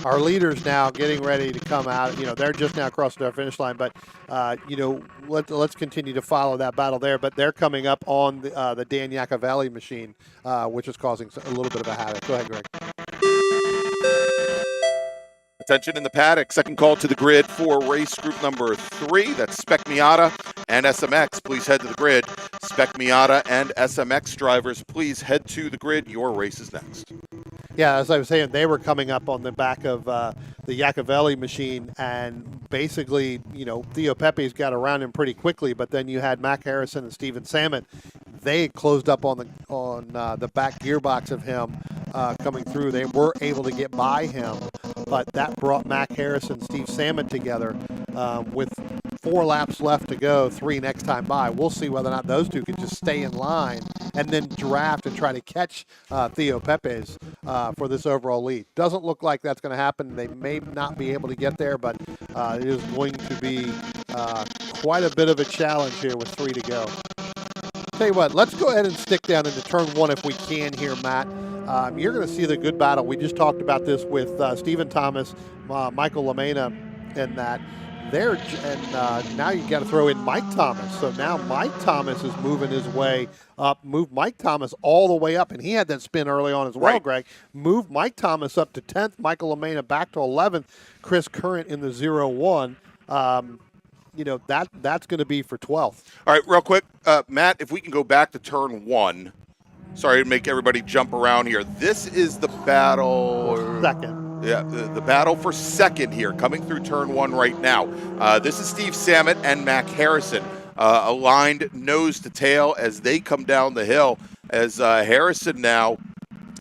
Our leaders now getting ready to come out. They're just now crossing our finish line, but let's continue to follow that battle there. But they're coming up on the Dan Iacovelli machine, which is causing a little bit of a havoc. Go ahead, Greg. Attention in the paddock. Second call to the grid for race group number 3. That's Spec Miata and SMX. Please head to the grid. Spec Miata and SMX drivers, please head to the grid. Your race is next. Yeah, as I was saying, they were coming up on the back of the Iacovelli machine, and basically, Theo Pepe's got around him pretty quickly, but then you had Mac Harrison and Steven Samet. They closed up on the back gearbox of him coming through. They were able to get by him, but that brought Mac Harrison, Steve Samet together with 4 laps left to go, 3 next time by. We'll see whether or not those two can just stay in line and then draft and try to catch Theo Pepe's for this overall lead. Doesn't look like that's going to happen. They may not be able to get there, but it is going to be quite a bit of a challenge here with 3 to go. Tell you what, let's go ahead and stick down into turn 1 if we can here, Matt. You're going to see the good battle. We just talked about this with Stephen Thomas, Michael LaMena, and that. Now you got to throw in Mike Thomas. So now Mike Thomas is moving his way up. Move Mike Thomas all the way up, and he had that spin early on as well, right. Greg. Move Mike Thomas up to 10th, Michael LaMena back to 11th, Chris Current in the 0-1. That's going to be for 12th. All right, real quick, Matt, if we can go back to turn 1. Sorry to make everybody jump around here. This is the battle. Second. Yeah, the battle for second here, coming through turn 1 right now. This is Steve Samet and Mac Harrison, aligned nose to tail as they come down the hill. As Harrison now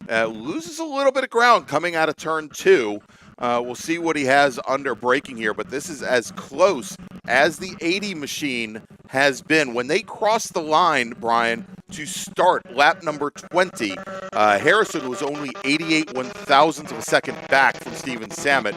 loses a little bit of ground coming out of turn 2. We'll see what he has under braking here, but this is as close as the 80 machine has been. When they cross the line, Brian, to start lap number 20, Harrison was only 88 1,000ths of a second back from Steven Samet.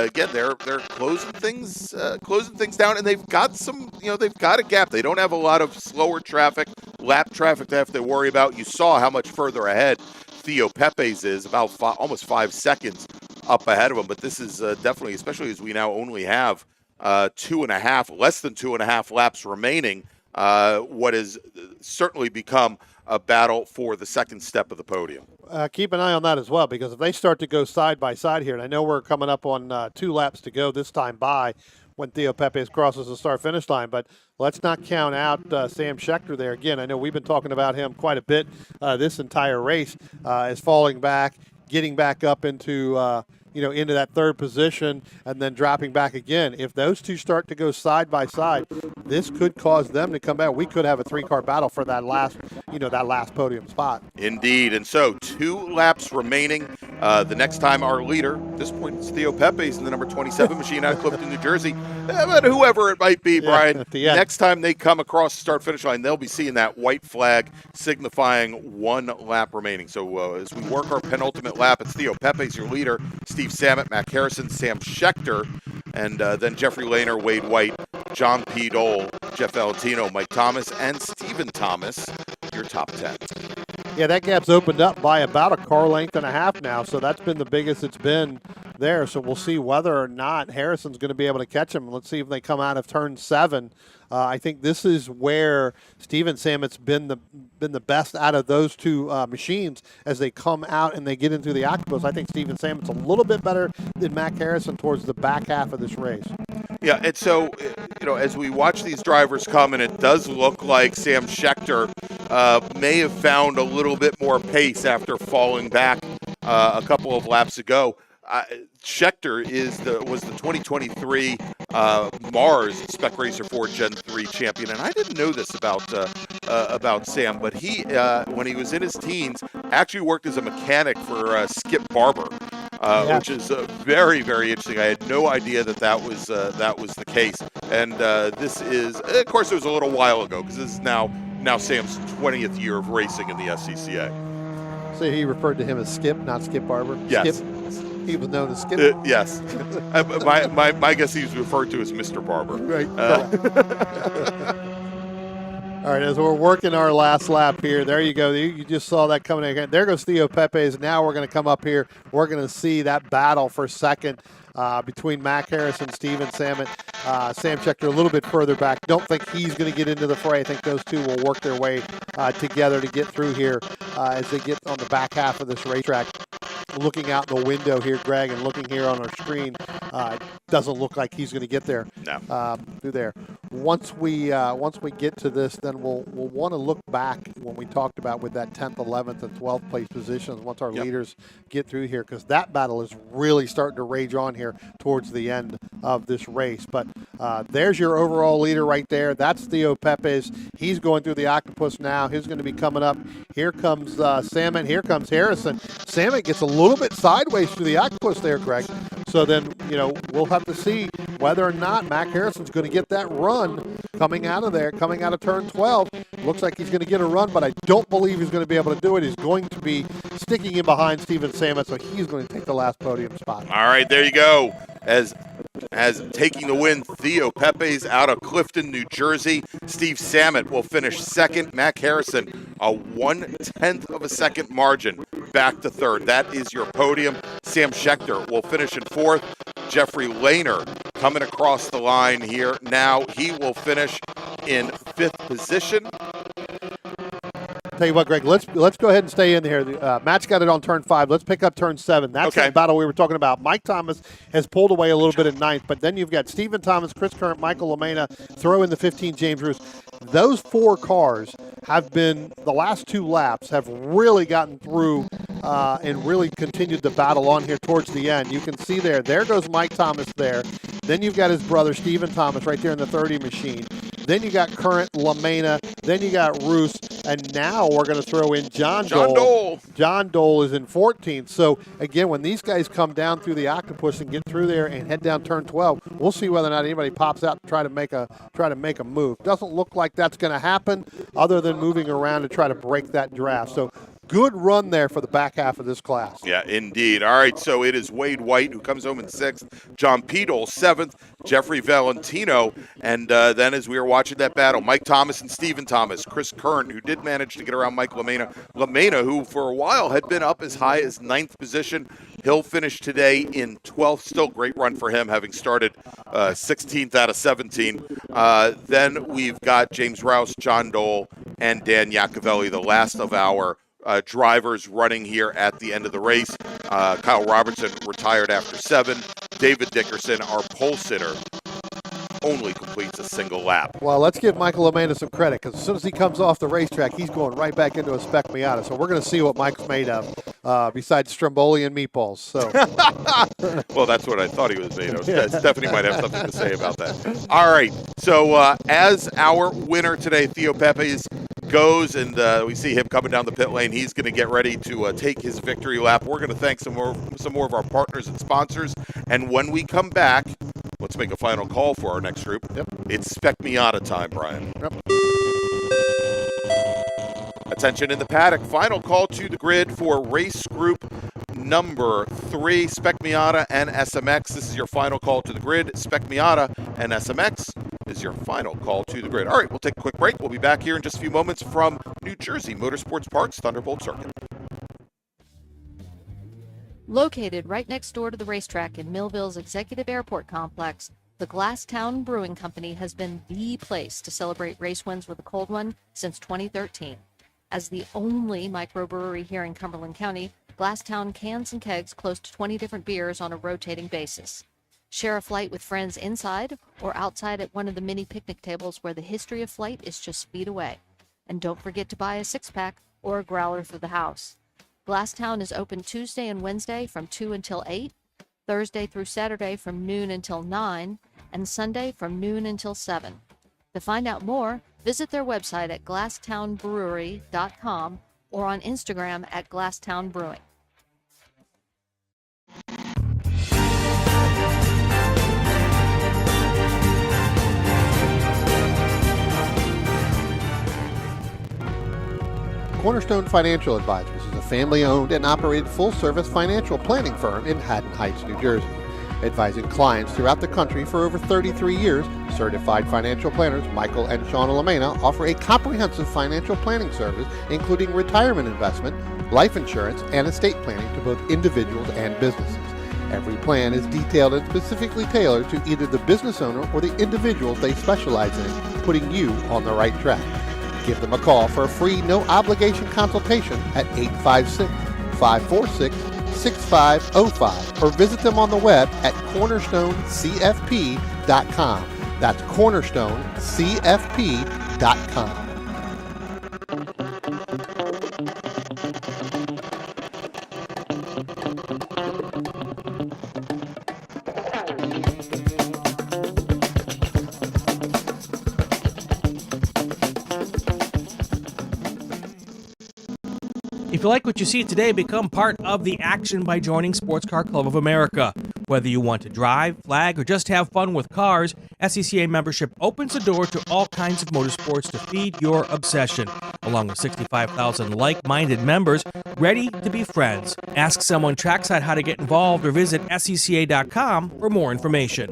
Again, they're closing things down, and they've got they've got a gap. They don't have a lot of slower traffic, lap traffic to have to worry about. You saw how much further ahead Theo Pepe's is, about almost 5 seconds up ahead of him. But this is definitely, especially as we now only have less than 2.5 laps remaining, what has certainly become a battle for the second step of the podium. Keep an eye on that as well, because if they start to go side by side here, and I know we're coming up on 2 laps to go this time by when Theo Pepe crosses the start-finish line, but let's not count out Sam Schechter there. Again, I know we've been talking about him quite a bit this entire race, is falling back, getting back up into into that third position and then dropping back again. If those two start to go side by side, this could cause them to come back. We could have a 3-car battle for that last podium spot. Indeed. And so 2 laps remaining. The next time our leader, at this point it's Theo Pepe's in the number 27 machine out of Clifton, New Jersey. But whoever it might be, Brian, next time they come across the start-finish line, they'll be seeing that white flag signifying 1 lap remaining. So as we work our penultimate lap, it's Theo Pepe's your leader, Steve Samet, Mac Harrison, Sam Schechter, and then Jeffrey Lehner, Wade White, John P. Dole, Jeff Valentino, Mike Thomas, and Stephen Thomas, your top 10. Yeah, that gap's opened up by about a car length and a half now, so that's been the biggest it's been there. So we'll see whether or not Harrison's going to be able to catch him. Let's see if they come out of turn 7. I think this is where Steven Samet's been the best out of those 2 machines as they come out and they get into the octopus. I think Steven Samet's a little bit better than Mac Harrison towards the back half of this race. Yeah, and so, as we watch these drivers come, and it does look like Sam Schechter may have found a little bit more pace after falling back a couple of laps ago. Schechter was the 2023 Mars Spec Racer 4 Gen 3 champion, and I didn't know this about Sam, but he when he was in his teens actually worked as a mechanic for Skip Barber, which is very, very interesting. I had no idea that was the case, and this is, of course, it was a little while ago because this is now Sam's 20th year of racing in the SCCA. So he referred to him as Skip, not Skip Barber. Yes. Skip. He was known as Skip. Yes. my guess he was referred to as Mr. Barber. Right. All right, as we're working our last lap here, there you go. You just saw that coming in. There goes Theo Pepe's. Now we're going to come up here. We're going to see that battle for second between Mac Harrison, Steven Samet. Sam Schechter a little bit further back. Don't think he's going to get into the fray. I think those two will work their way together to get through here as they get on the back half of this racetrack. Looking out the window here, Greg, and looking here on our screen, doesn't look like he's going to get there. No. Through there. Once we get to this, then we'll want to look back when we talked about with that 10th, 11th, and 12th place positions. Once our leaders get through here, because that battle is really starting to rage on here towards the end of this race. But there's your overall leader right there. That's Theo Pepes. He's going through the octopus now. He's going to be coming up. Here comes Samet. Here comes Harrison. Samet gets a little bit sideways through the octopus there, Greg. So then, we'll have to see whether or not Mac Harrison's going to get that run coming out of there, coming out of turn 12. Looks like he's going to get a run, but I don't believe he's going to be able to do it. He's going to be sticking in behind Steven Samet, so he's going to take the last podium spot. All right, there you go. As taking the win, Theo Pepes out of Clifton, New Jersey. Steve Samet will finish second. Mac Harrison, a 1/10 of a second margin, back to third. That is your podium. Sam Schechter will finish in fourth. Jeffrey Lehner coming across the line here. Now he will finish in fifth position. Tell you what, Greg, let's go ahead and stay in here. Matt's got it on turn 5. Let's pick up turn 7. That's the battle we were talking about. Mike Thomas has pulled away a little bit in ninth, but then you've got Stephen Thomas, Chris Current, Michael LaMena, throw in the 15, James Roos. Those 4 cars have been, the last 2 laps, have really gotten through and really continued the battle on here towards the end. You can see there goes Mike Thomas there. Then you've got his brother, Stephen Thomas, right there in the 30 machine. Then you got Current, LaMena. Then you got Roos. And now we're going to throw in John Dole. John Dole is in 14th. So, again, when these guys come down through the octopus and get through there and head down turn 12, we'll see whether or not anybody pops out to try to make a move. Doesn't look like that's going to happen other than moving around to try to break that draft. So, good run there for the back half of this class. Yeah, indeed. All right, so it is Wade White who comes home in 6th, John Pedal 7th, Jeffrey Valentino, and then as we were watching that battle, Mike Thomas and Stephen Thomas, Chris Current, who did manage to get around Mike LaMena, who for a while had been up as high as 9th position. He'll finish today in 12th. Still great run for him, having started 16th out of 17. Then we've got James Rouse, John Dole, and Dan Iacovelli, the last of our drivers running here at the end of the race. Kyle Robertson retired after 7. David Dickerson, our pole sitter, only completes a single lap. Well, let's give Michael LaMena some credit, because as soon as he comes off the racetrack, he's going right back into a Spec Miata. So we're going to see what Mike's made of, besides Stromboli and meatballs. So, well, that's what I thought he was made of. Stephanie might have something to say about that. All right. So as our winner today, Theo Pepes goes, and we see him coming down the pit lane. He's going to get ready to take his victory lap. We're going to thank some more of our partners and sponsors. And when we come back, let's make a final call for our next group. Yep. It's Spec Miata time, Brian. Yep. Attention in the paddock. Final call to the grid for race group number 3, Spec Miata and SMX. This is your final call to the grid. Spec Miata and SMX is your final call to the grid. All right, we'll take a quick break. We'll be back here in just a few moments from New Jersey Motorsports Park's Thunderbolt Circuit. Located right next door to the racetrack in Millville's Executive Airport Complex, the Glasstown Brewing Company has been the place to celebrate race wins with a cold one since 2013. As the only microbrewery here in Cumberland County, Glasstown cans and kegs close to 20 different beers on a rotating basis. Share a flight with friends inside or outside at one of the mini picnic tables where the history of flight is just feet away. And don't forget to buy a 6-pack or a growler for the house. Glasstown is open Tuesday and Wednesday from 2 until 8, Thursday through Saturday from noon until 9, and Sunday from noon until 7. To find out more, visit their website at glasstownbrewery.com or on Instagram at Glasstown Brewing. Cornerstone Financial Advisors is a family-owned and operated full-service financial planning firm in Haddon Heights, New Jersey. Advising clients throughout the country for over 33 years, certified financial planners Michael and Shauna Lamena offer a comprehensive financial planning service including retirement investment, life insurance, and estate planning to both individuals and businesses. Every plan is detailed and specifically tailored to either the business owner or the individuals they specialize in, putting you on the right track. Give them a call for a free, no-obligation consultation at 856-546-6505 or visit them on the web at cornerstonecfp.com. That's cornerstonecfp.com. If you like what you see today, become part of the action by joining Sports Car Club of America. Whether you want to drive, flag, or just have fun with cars, SCCA membership opens the door to all kinds of motorsports to feed your obsession, along with 65,000 like-minded members ready to be friends. Ask someone trackside how to get involved or visit SCCA.com for more information.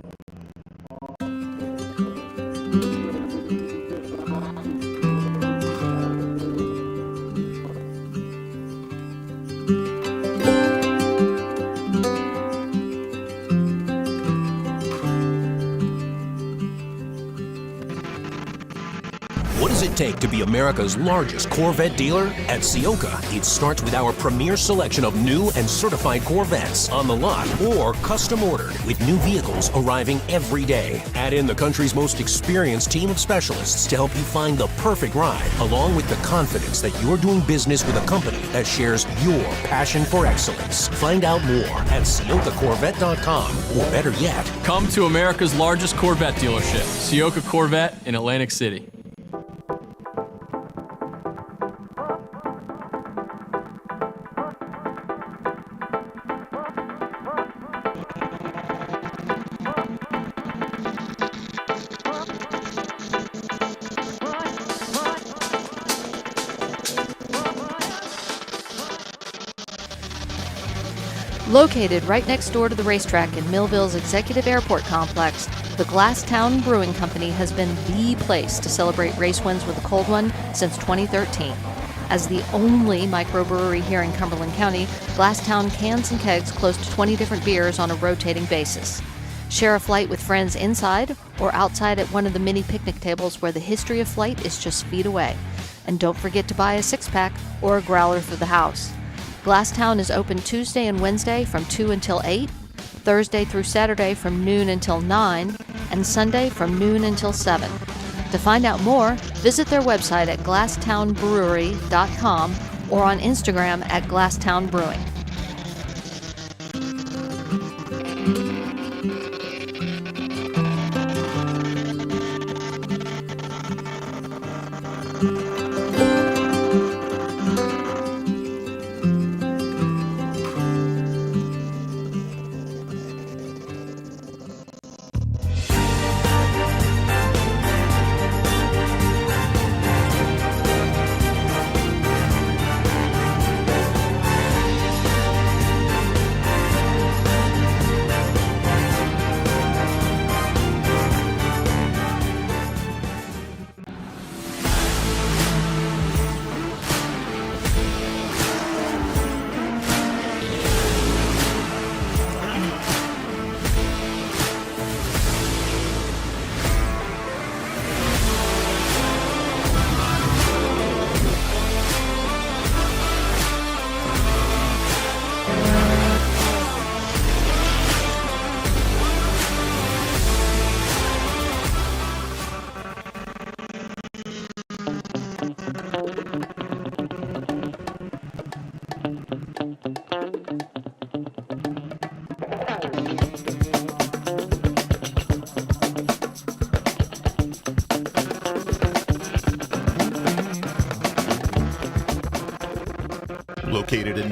What does it take to be America's largest Corvette dealer? At Ciocca, it starts with our premier selection of new and certified Corvettes on the lot or custom ordered with new vehicles arriving every day. Add in the country's most experienced team of specialists to help you find the perfect ride, along with the confidence that you're doing business with a company that shares your passion for excellence. Find out more at CioccaCorvette.com, or better yet, Come to America's largest Corvette dealership, Ciocca Corvette in Atlantic City. Located right next door to the racetrack in Millville's Executive Airport Complex, the Glasstown Brewing Company has been the place to celebrate race wins with a cold one since 2013. As the only microbrewery here in Cumberland County, Glasstown cans and kegs close to 20 different beers on a rotating basis. Share a flight with friends inside or outside at one of the mini picnic tables where the history of flight is just feet away. And don't forget to buy a six-pack or a growler for the house. Glasstown is open Tuesday and Wednesday from 2 until 8, Thursday through Saturday from noon until 9, and Sunday from noon until 7. To find out more, visit their website at glasstownbrewery.com or on Instagram at Glasstown Brewing.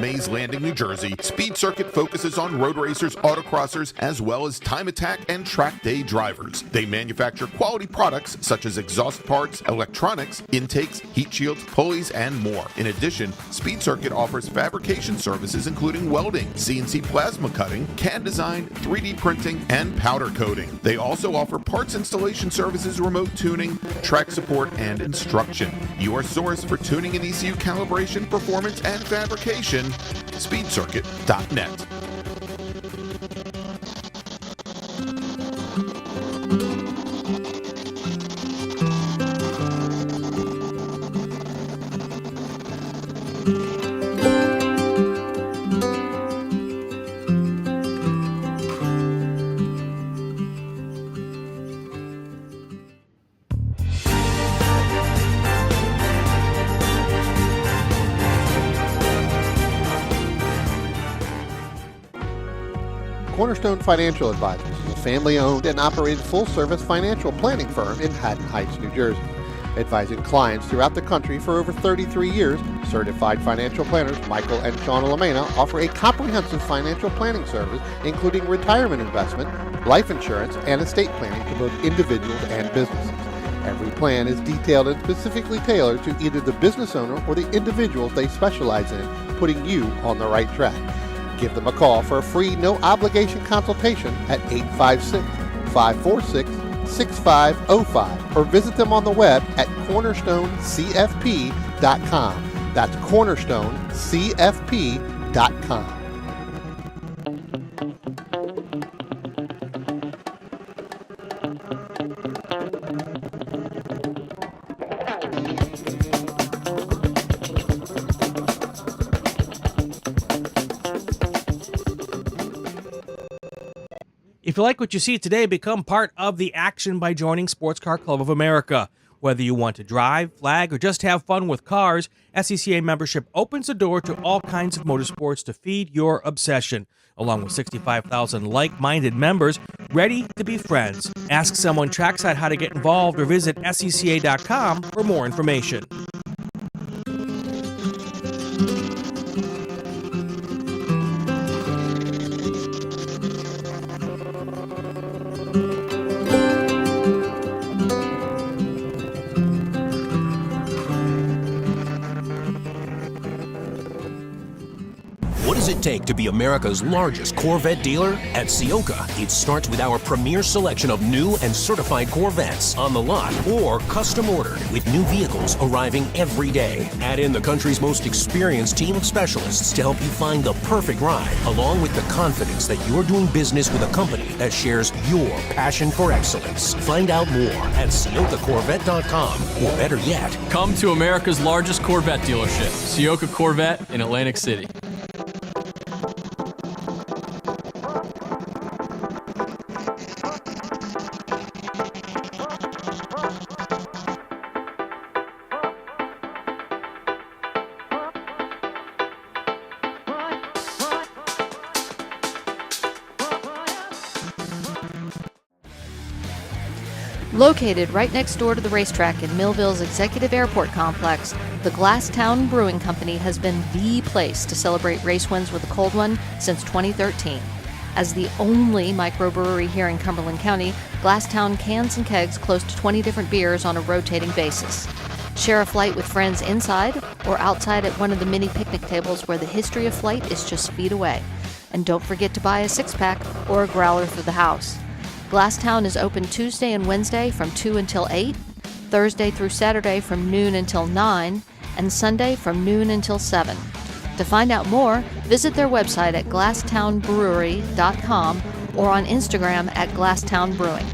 Mays Landing, New Jersey, Speed Circuit focuses on road racers, autocrossers, as well as time attack and track day drivers. They manufacture quality products such as exhaust parts, electronics, intakes, heat shields, pulleys, and more. In addition, Speed Circuit offers fabrication services including welding, CNC plasma cutting, CAD design, 3D printing, and powder coating. They also offer parts installation services, remote tuning, track support, and instruction. Your source for tuning and ECU calibration, performance, and fabrication, speedcircuit.net. Cornerstone Financial Advisors is a family-owned and operated full-service financial planning firm in Haddon Heights, New Jersey. Advising clients throughout the country for over 33 years, certified financial planners Michael and Shauna Lamena offer a comprehensive financial planning service including retirement investment, life insurance, and estate planning to both individuals and businesses. Every plan is detailed and specifically tailored to either the business owner or the individuals they specialize in, putting you on the right track. Give them a call for a free, no-obligation consultation at 856-546-6505 or visit them on the web at cornerstonecfp.com. That's cornerstonecfp.com. If you like what you see today, become part of the action by joining Sports Car Club of America. Whether you want to drive, flag, or just have fun with cars, SCCA membership opens the door to all kinds of motorsports to feed your obsession. Along with 65,000 like-minded members ready to be friends. Ask someone trackside how to get involved or visit SCCA.com for more information. What does it take to be America's largest Corvette dealer? At Ciocca, it starts with our premier selection of new and certified Corvettes on the lot or custom ordered with new vehicles arriving every day. Add in the country's most experienced team of specialists to help you find the perfect ride, along with the confidence that you're doing business with a company that shares your passion for excellence. Find out more at CioccaCorvette.com, or better yet, Come to America's largest Corvette dealership, Ciocca Corvette in Atlantic City. Located right next door to the racetrack in Millville's Executive Airport Complex, the Glasstown Brewing Company has been the place to celebrate race wins with a cold one since 2013. As the only microbrewery here in Cumberland County, Glasstown cans and kegs close to 20 different beers on a rotating basis. Share a flight with friends inside or outside at one of the mini picnic tables where the history of flight is just feet away. And don't forget to buy a six-pack or a growler for the house. Glasstown is open Tuesday and Wednesday from 2 until 8, Thursday through Saturday from noon until 9, and Sunday from noon until 7. To find out more, visit their website at glasstownbrewery.com or on Instagram at Glasstown Brewing.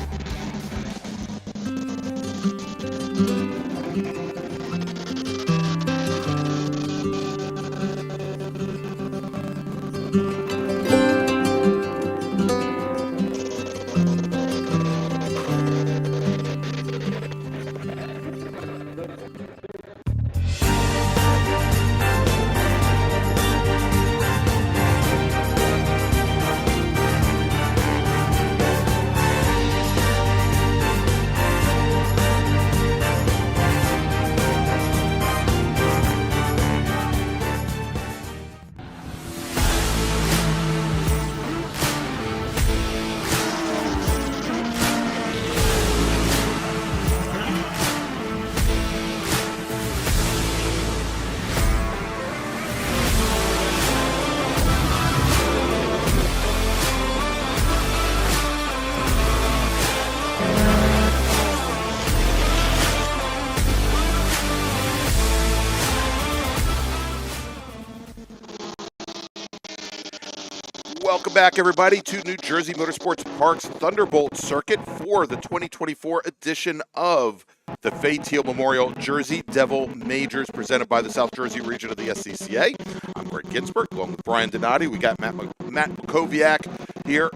Welcome back, everybody, to New Jersey Motorsports Park's Thunderbolt circuit for the 2024 edition of the Fay Teal Memorial Jersey Devil Majors presented by the South Jersey region of the SCCA. I'm Greg Ginsburg, along with Brian Donati. We got Matt Makoviak here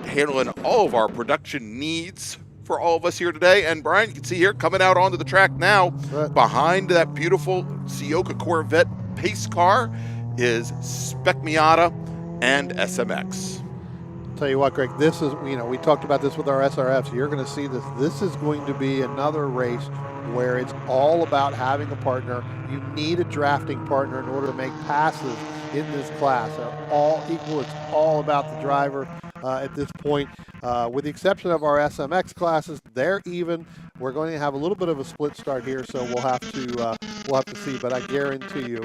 handling all of our production needs for all of us here today. And Brian, you can see here coming out onto the track now, behind that beautiful Ciocca Corvette pace car is Spec Miata and SMX. Tell you what, Greg, this is, we talked about this with our SRFs. You're going to see this. This is going to be another race where it's all about having a partner. You need a drafting partner in order to make passes in this class. They're all equal. It's all about the driver at this point. With the exception of our SMX classes, they're even. We're going to have a little bit of a split start here, so we'll have to see. But I guarantee you,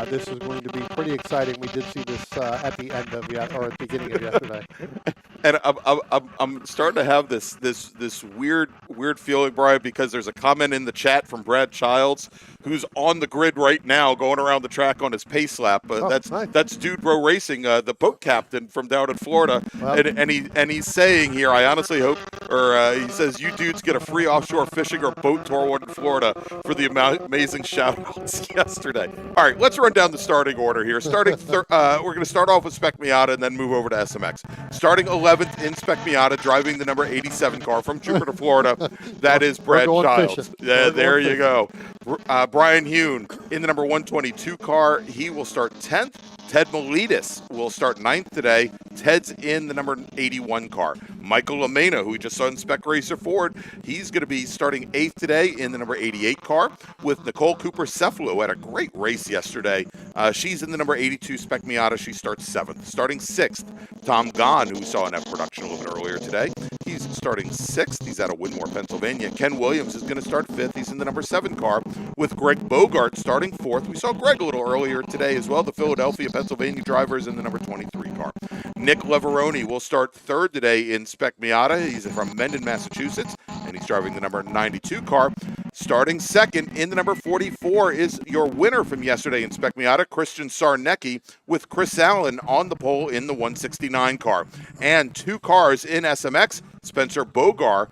this is going to be pretty exciting. We did see this at the end of at the beginning of yesterday. And I'm starting to have this weird feeling, Brian, because there's a comment in the chat from Brad Childs, who's on the grid right now, going around the track on his pace lap. That's Dude Bro Racing, the boat captain from down in Florida, and he's saying here, I honestly hope, he says, you dudes get a free offshore fishing or boat tour in Florida for the amazing shout-outs yesterday. All right, let's run down the starting order here. Starting, we're going to start off with Spec Miata and then move over to SMX. Starting 11th in Spec Miata, driving the number 87 car from Jupiter, Florida. That is Brad Childs. Yeah, there you go. Brian Hune in the number 122 car. He will start 10th. Ted Miletus will start 9th today. Ted's in the number 81 car. Michael Lamena, who we just saw in Spec Racer Ford, he's going to be starting 8th today in the number 88 car with Nicole Cooper-Cephalo. Had a great race yesterday. She's in the number 82 Spec Miata. She starts 7th. Starting 6th, Tom Gahn, who we saw in F production a little bit earlier today. He's starting 6th. He's out of Winmore, Pennsylvania. Ken Williams is going to start 5th. He's in the number 7 car with Greg Bogart starting 4th. We saw Greg a little earlier today as well. The Philadelphia, Pennsylvania driver is in the number 23 car. Nick Leveroni will start 3rd today in Spec Miata. He's from Mendon, Massachusetts, and he's driving the number 92 car. Starting 2nd in the number 44 is your winner from yesterday in Spec Miata, Christian Sarnecki, with Chris Allen on the pole in the 169 car. And 2 cars in SMX, Spencer Bogar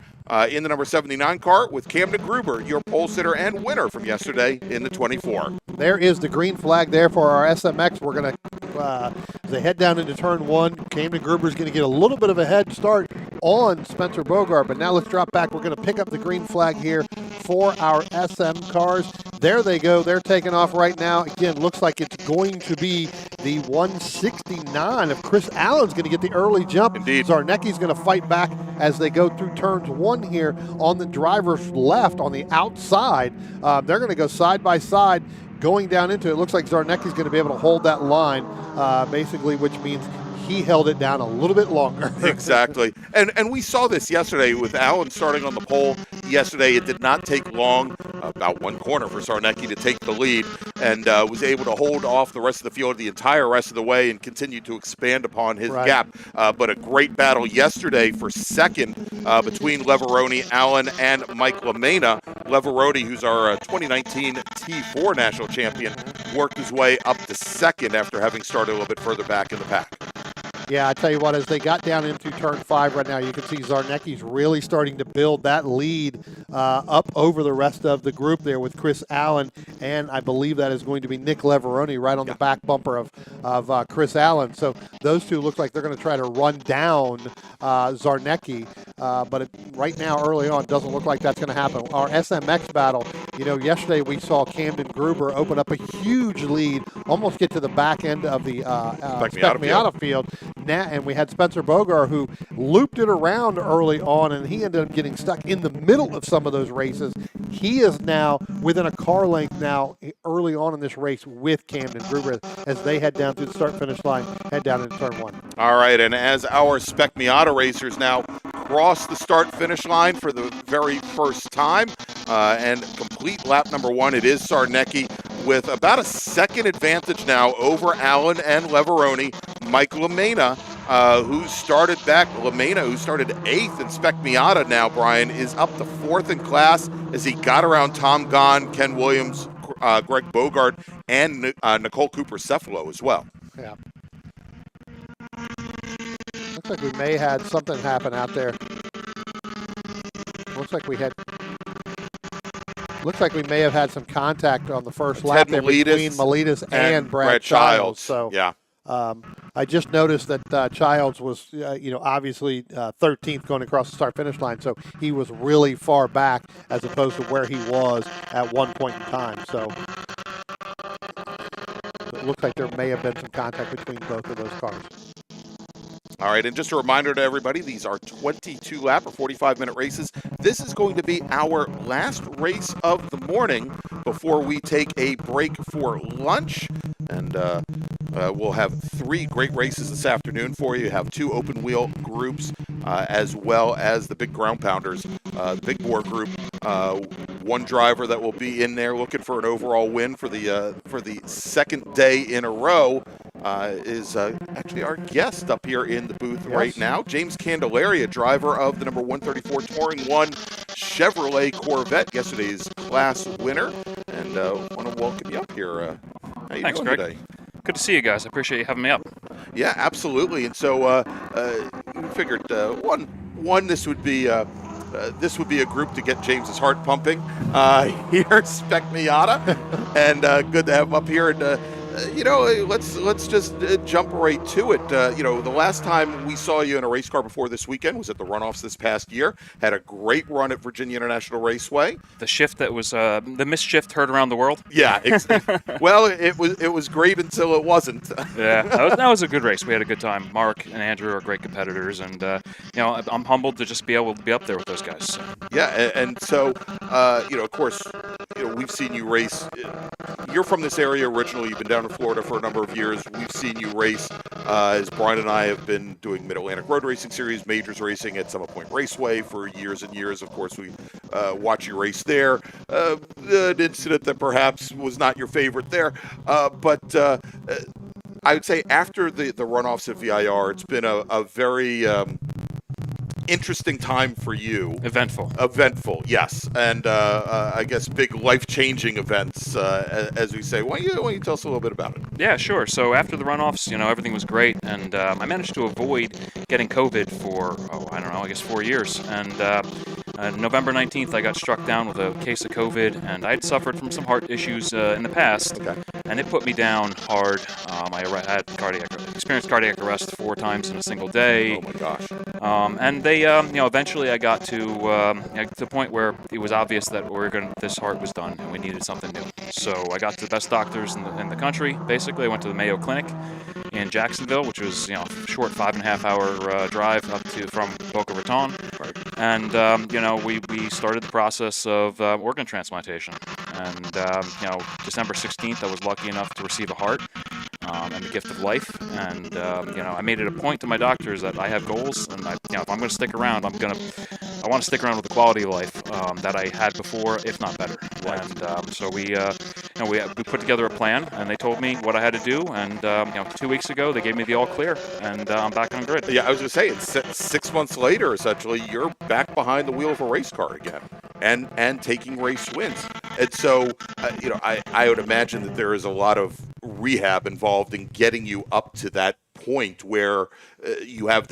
in the number 79 car with Camden Gruber, your pole sitter and winner from yesterday in the 24. There is the green flag there for our SMX. We're going to, as they head down into turn 1, Camden Gruber is going to get a little bit of a head start on Spencer Bogart. But now let's drop back. We're going to pick up the green flag here for our SM cars. There they go. They're taking off right now. Again, looks like it's going to be the 169 of Chris Allen's going to get the early jump. Indeed. Zarnecki's going to fight back as they go through turns 1 here on the driver's left on the outside. They're going to go side by side going down into it. Looks like Zarnecki's going to be able to hold that line, basically, which means he held it down a little bit longer. Exactly. And we saw this yesterday with Allen starting on the pole yesterday. It did not take long, about 1 corner for Sarnecki to take the lead, and was able to hold off the rest of the field the entire rest of the way and continue to expand upon his gap. But a great battle yesterday for 2nd between Leveroni, Allen, and Mike Lamena. Leveroni, who's our 2019 T4 national champion, worked his way up to 2nd after having started a little bit further back in the pack. Yeah, I tell you what, as they got down into turn 5 right now, you can see Zarnecki's really starting to build that lead up over the rest of the group there with Chris Allen, and I believe that is going to be Nick Leveroni right on the back bumper of Chris Allen. So those two look like they're going to try to run down Zarnecki, but right now, early on, doesn't look like that's going to happen. Our SMX battle, yesterday we saw Camden Gruber open up a huge lead, almost get to the back end of the Spec Miata field. And we had Spencer Bogar, who looped it around early on, and he ended up getting stuck in the middle of some of those races. He is now within a car length now early on in this race with Camden Gruber as they head down through the start-finish line, head down into turn 1. All right, and as our Spec Miata racers now cross the start-finish line for the very first time and complete lap number 1, it is Sarnecki with about a 2nd advantage now over Allen and Leveroni. Mike Lamena, who started 8th in Spec Miata now, Brian, is up to 4th in class as he got around Tom Gahn, Ken Williams, Greg Bogart, and Nicole Cooper-Cephalo as well. Yeah. Looks like we may had something happen out there. Looks like we may have had some contact on the first lap there between Miletus and Brad Childs. So yeah. I just noticed that Childs was, obviously 13th going across the start-finish line, so he was really far back as opposed to where he was at one point in time. So it looks like there may have been some contact between both of those cars. All right, and just a reminder to everybody, these are 22-lap or 45-minute races. This is going to be our last race of the morning before we take a break for lunch. And we'll have 3 great races this afternoon for you. You have 2 open-wheel groups as well as the big ground pounders, the big bore group. One driver that will be in there looking for an overall win for the second day in a row is actually our guest up here in the booth right now, James Candelaria, driver of the number 134 Touring 1 Chevrolet Corvette, yesterday's class winner. And want to welcome you up here. How you doing today? Good to see you guys. I appreciate you having me up. Yeah, absolutely. And so we figured this would be a group to get James's heart pumping here at Spec Miata, and good to have him up here. And let's just jump right to it. The last time we saw you in a race car before this weekend was at the runoffs this past year. Had a great run at Virginia International Raceway. The shift that was the missed shift heard around the world. Yeah, well, it was great until it wasn't. Yeah, that was a good race. We had a good time. Mark and Andrew are great competitors, and I'm humbled to just be able to be up there with those guys. So. Yeah, and so of course, we've seen you race. You're from this area originally. You've been down in Florida for a number of years. We've seen you race as Brian and I have been doing Mid-Atlantic Road Racing Series, majors racing at Summit Point Raceway for years and years. Of course, we watch you race there. An incident that perhaps was not your favorite there, but I would say after the runoffs at VIR, it's been a very interesting time for you. Eventful, yes. And I guess big life-changing events, as we say. Why don't you tell us a little bit about it? Yeah, sure. So after the runoffs, everything was great, and I managed to avoid getting COVID for, 4 years. And November 19th, I got struck down with a case of COVID, and I'd suffered from some heart issues in the past, and it put me down hard. I had experienced cardiac arrest 4 times in a single day. Oh my gosh! And they, eventually I got to the point where it was obvious that this heart was done, and we needed something new. So I got to the best doctors in the country. Basically, I went to the Mayo Clinic in Jacksonville, which was a short 5.5-hour drive from Boca Raton. Right. And we started the process of organ transplantation. And December 16th, I was lucky enough to receive a heart and the gift of life. And I made it a point to my doctors that I have goals, and if I'm going to stick around, I want to stick around with the quality of life that I had before, if not better. Right. And so we put together a plan, and they told me what I had to do. And 2 weeks ago, they gave me the all clear, and I'm back on grid. Yeah, I was going to say, it's 6 months later, essentially, you're back behind the wheel of a race car again, and taking race wins. And so, I would imagine that there is a lot of rehab involved in getting you up to that point where you have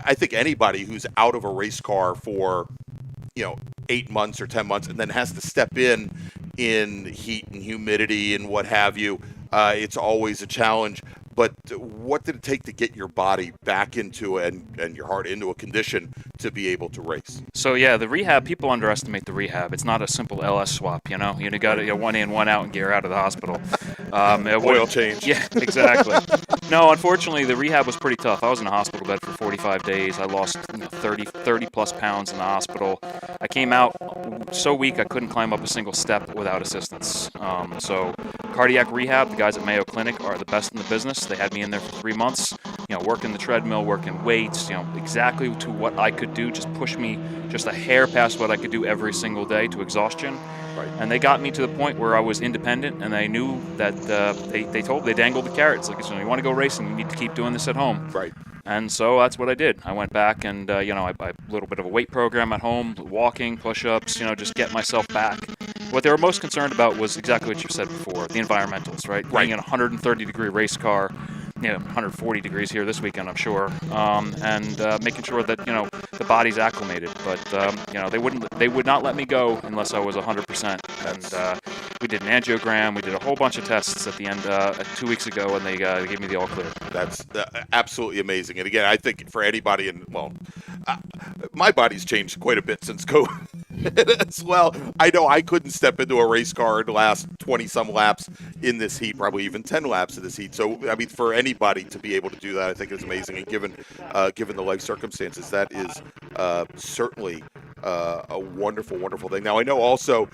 I think anybody who's out of a race car for 8 months or 10 months and then has to step in heat and humidity and what have you, it's always a challenge. But what did it take to get your body back into and your heart into a condition to be able to race? So yeah, the rehab, people underestimate the rehab. It's not a simple LS swap, you got to get 1 in, 1 out and get out of the hospital. Oil change. Yeah, exactly. No, unfortunately, the rehab was pretty tough. I was in a hospital bed for 45 days. I lost 30 plus pounds in the hospital. I came out so weak I couldn't climb up a single step without assistance. So cardiac rehab, the guys at Mayo Clinic are the best in the business. They had me in there for 3 months, working the treadmill, working weights, exactly to what I could do, just push me just a hair past what I could do every single day to exhaustion. Right. And they got me to the point where I was independent, and they knew that they dangled the carrots. Like, you want to go racing, you need to keep doing this at home. Right. And so that's what I did. I went back and, I a little bit of a weight program at home, walking, push-ups, just get myself back. What they were most concerned about was exactly what you said before, the environmentals, right? Running in a 130-degree race car, 140 degrees here this weekend, I'm sure, and making sure that the body's acclimated. But they would not let me go unless I was 100%. And we did an angiogram, we did a whole bunch of tests at the end 2 weeks ago, and they gave me the all clear. That's absolutely amazing. And again, I think for anybody, my body's changed quite a bit since COVID as well. I know I couldn't step into a race car and last 20-some laps in this heat, probably even 10 laps in this heat. So, I mean, for anybody to be able to do that, I think is amazing. And given the life circumstances, that is certainly a wonderful, wonderful thing. Now, I know also,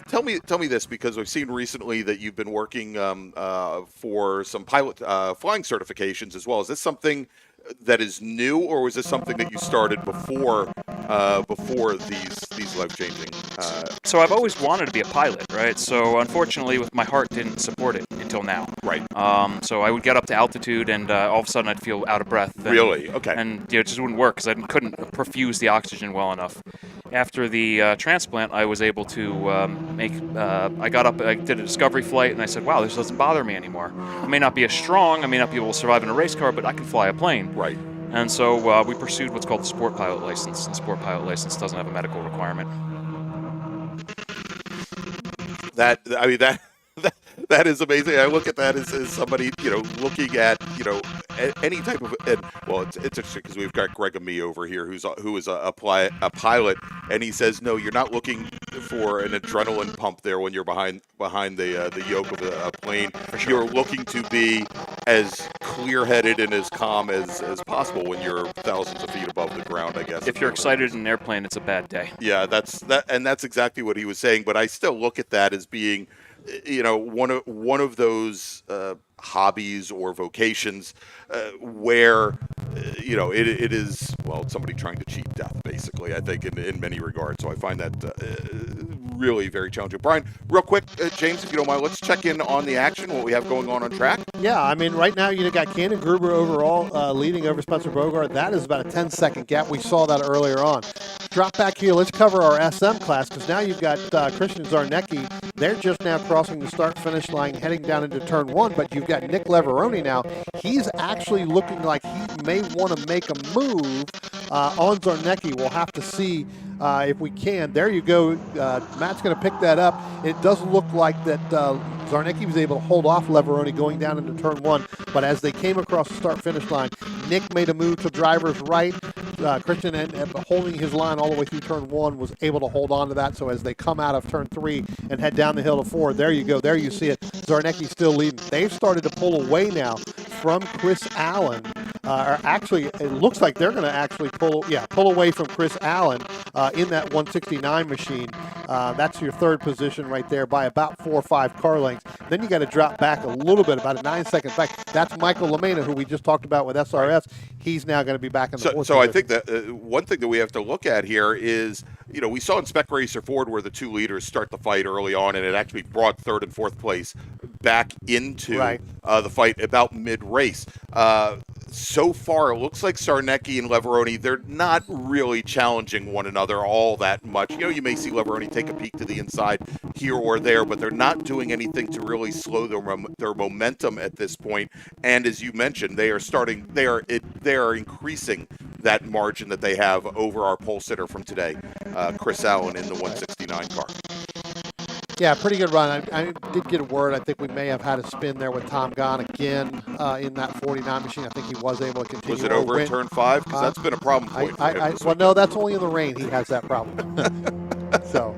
tell me this, because I've seen recently that you've been working for some pilot flying certifications as well. Is this something that is new, or was this something that you started before these life-changing? So I've always wanted to be a pilot, right? So unfortunately, my heart didn't support it until now. Right. So I would get up to altitude, and all of a sudden I'd feel out of breath. Really? Okay. And it just wouldn't work because I couldn't perfuse the oxygen well enough. After the transplant, I was able to I got up, I did a discovery flight, and I said, wow, this doesn't bother me anymore. I may not be as strong, I may not be able to survive in a race car, but I can fly a plane. Right. And so we pursued what's called the sport pilot license. The sport pilot license doesn't have a medical requirement. That is amazing. I look at that as somebody, looking at, any type of, it's interesting because we've got Greg and me over here who is a pilot, and he says, no, you're not looking for an adrenaline pump there when you're behind the yoke of a plane. You're looking to be as clear-headed and as calm as possible when you're thousands of feet above the ground, I guess. If you're excited in an airplane, it's a bad day. Yeah, that's exactly what he was saying, but I still look at that as being, one of those hobbies or vocations where it is, somebody trying to cheat death, basically, I think, in many regards. So I find that really very challenging. Brian, real quick, James, if you don't mind, let's check in on the action, what we have going on track. Yeah, I mean, right now you got Cannon Gruber overall leading over Spencer Bogart. That is about a 10-second gap. We saw that earlier on. Drop back here. Let's cover our SM class, because now you've got Christian Zarnecki. They're just now crossing the start-finish line, heading down into turn one, but you've got Nick Leveroni now. He's actually looking like he may want to make a move on Zarnecki. We'll have to see if we can. There you go. Matt's going to pick that up. It doesn't look like that Zarnecki was able to hold off Leveroni going down into turn one, but as they came across the start-finish line, Nick made a move to driver's right. Christian, and holding his line all the way through turn one, was able to hold on to that. So as they come out of turn three and head down the hill to four, there you go. There you see it. Zarnecki still leading. They've started to pull away now from Chris Allen. Or actually, it looks like they're going to actually pull away from Chris Allen in that 169 machine. That's your third position right there by about 4 or 5 car lengths. Then you got to drop back a little bit, about a 9 seconds back. That's Michael Lamena, who we just talked about with SRS. He's now going to be back in the fourth. So I think that one thing that we have to look at here is, we saw in Spec Racer Ford where the two leaders start the fight early on, and it actually brought third and fourth place back into the fight about mid-race. So far, it looks like Zarnecki and Leveroni, they're not really challenging one another all that much. You may see Leveroni take a peek to the inside here or there, but they're not doing anything to really slow their momentum at this point. And as you mentioned, they are increasing that margin that they have over our pole sitter from today, Chris Allen in the 169 car. Yeah, pretty good run. I did get a word. I think we may have had a spin there with Tom Gahn again in that 49 machine. I think he was able to continue. Was it over in turn 5? Because that's been a problem point for him. Well, no, that's only in the rain he has that problem. So,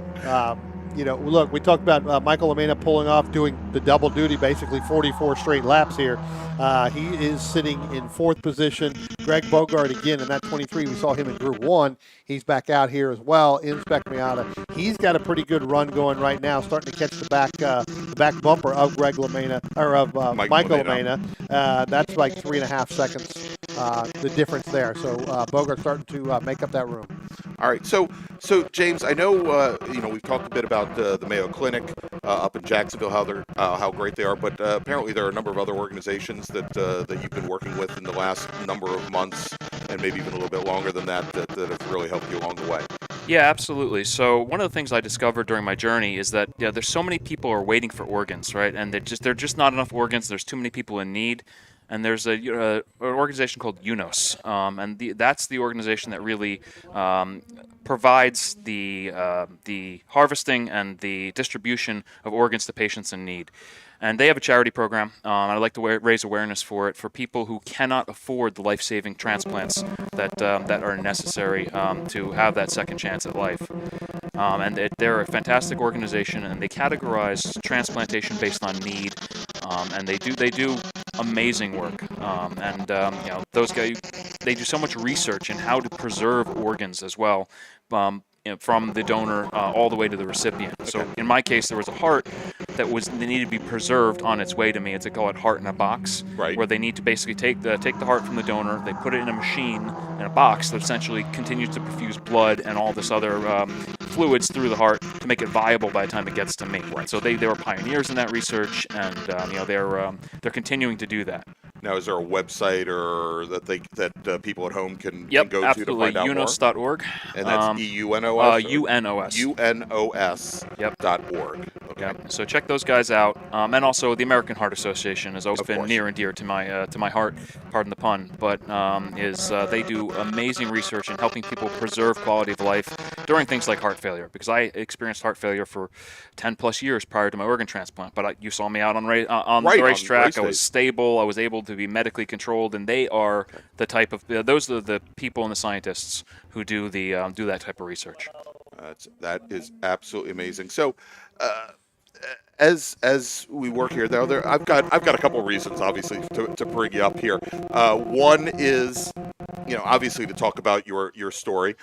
look, we talked about Michael Lamena pulling off, doing the double duty, basically 44 straight laps here. He is sitting in fourth position. Greg Bogart again in that 23. We saw him in Group 1. He's back out here as well in Spec Miata. He's got a pretty good run going right now, starting to catch the back bumper of Greg Lamena, or of Michael Lamena. That's like 3.5 seconds, the difference there. So Bogart starting to make up that room. All right. So James, I know we've talked a bit about the Mayo Clinic up in Jacksonville, how great they are, but apparently there are a number of other organizations that you've been working with in the last number of months, and maybe even a little bit longer than that have really helped you along the way. Yeah, absolutely. So one of the things I discovered during my journey is that there's so many people are waiting for organs, right? And they're just not enough organs. There's too many people in need. And there's an organization called UNOS, and that's the organization that really provides the harvesting and the distribution of organs to patients in need. And they have a charity program, and I'd like to raise awareness for it for people who cannot afford the life-saving transplants that are necessary to have that second chance at life. And they're a fantastic organization, and they categorize transplantation based on need, and they do amazing work. Those guys, they do so much research in how to preserve organs as well. From the donor all the way to the recipient. Okay. So in my case, there was a heart that needed to be preserved on its way to me. They call it heart in a box, right, where they need to basically take the heart from the donor, they put it in a machine, in a box that essentially continues to perfuse blood and all this other fluids through the heart to make it viable by the time it gets to me. Right. So they were pioneers in that research, and they're continuing to do that. Now, is there a website or that people at home can go to absolutely. find out UNOS.org. more? And that's EUNOS? UNOS. UNOS.org. Okay. Yep. So check those guys out. And also the American Heart Association has always been near and dear to my heart, pardon the pun, but they do amazing research in helping people preserve quality of life during things like heart failure, because I experienced heart failure for 10 plus years prior to my organ transplant, but you saw me out on the racetrack. I was stable. I was able to be medically controlled, and they are the type of those are the people and the scientists who do that type of research. That is absolutely amazing. So, as we work here, I've got a couple of reasons, obviously, to bring you up here. One is, obviously, to talk about your story.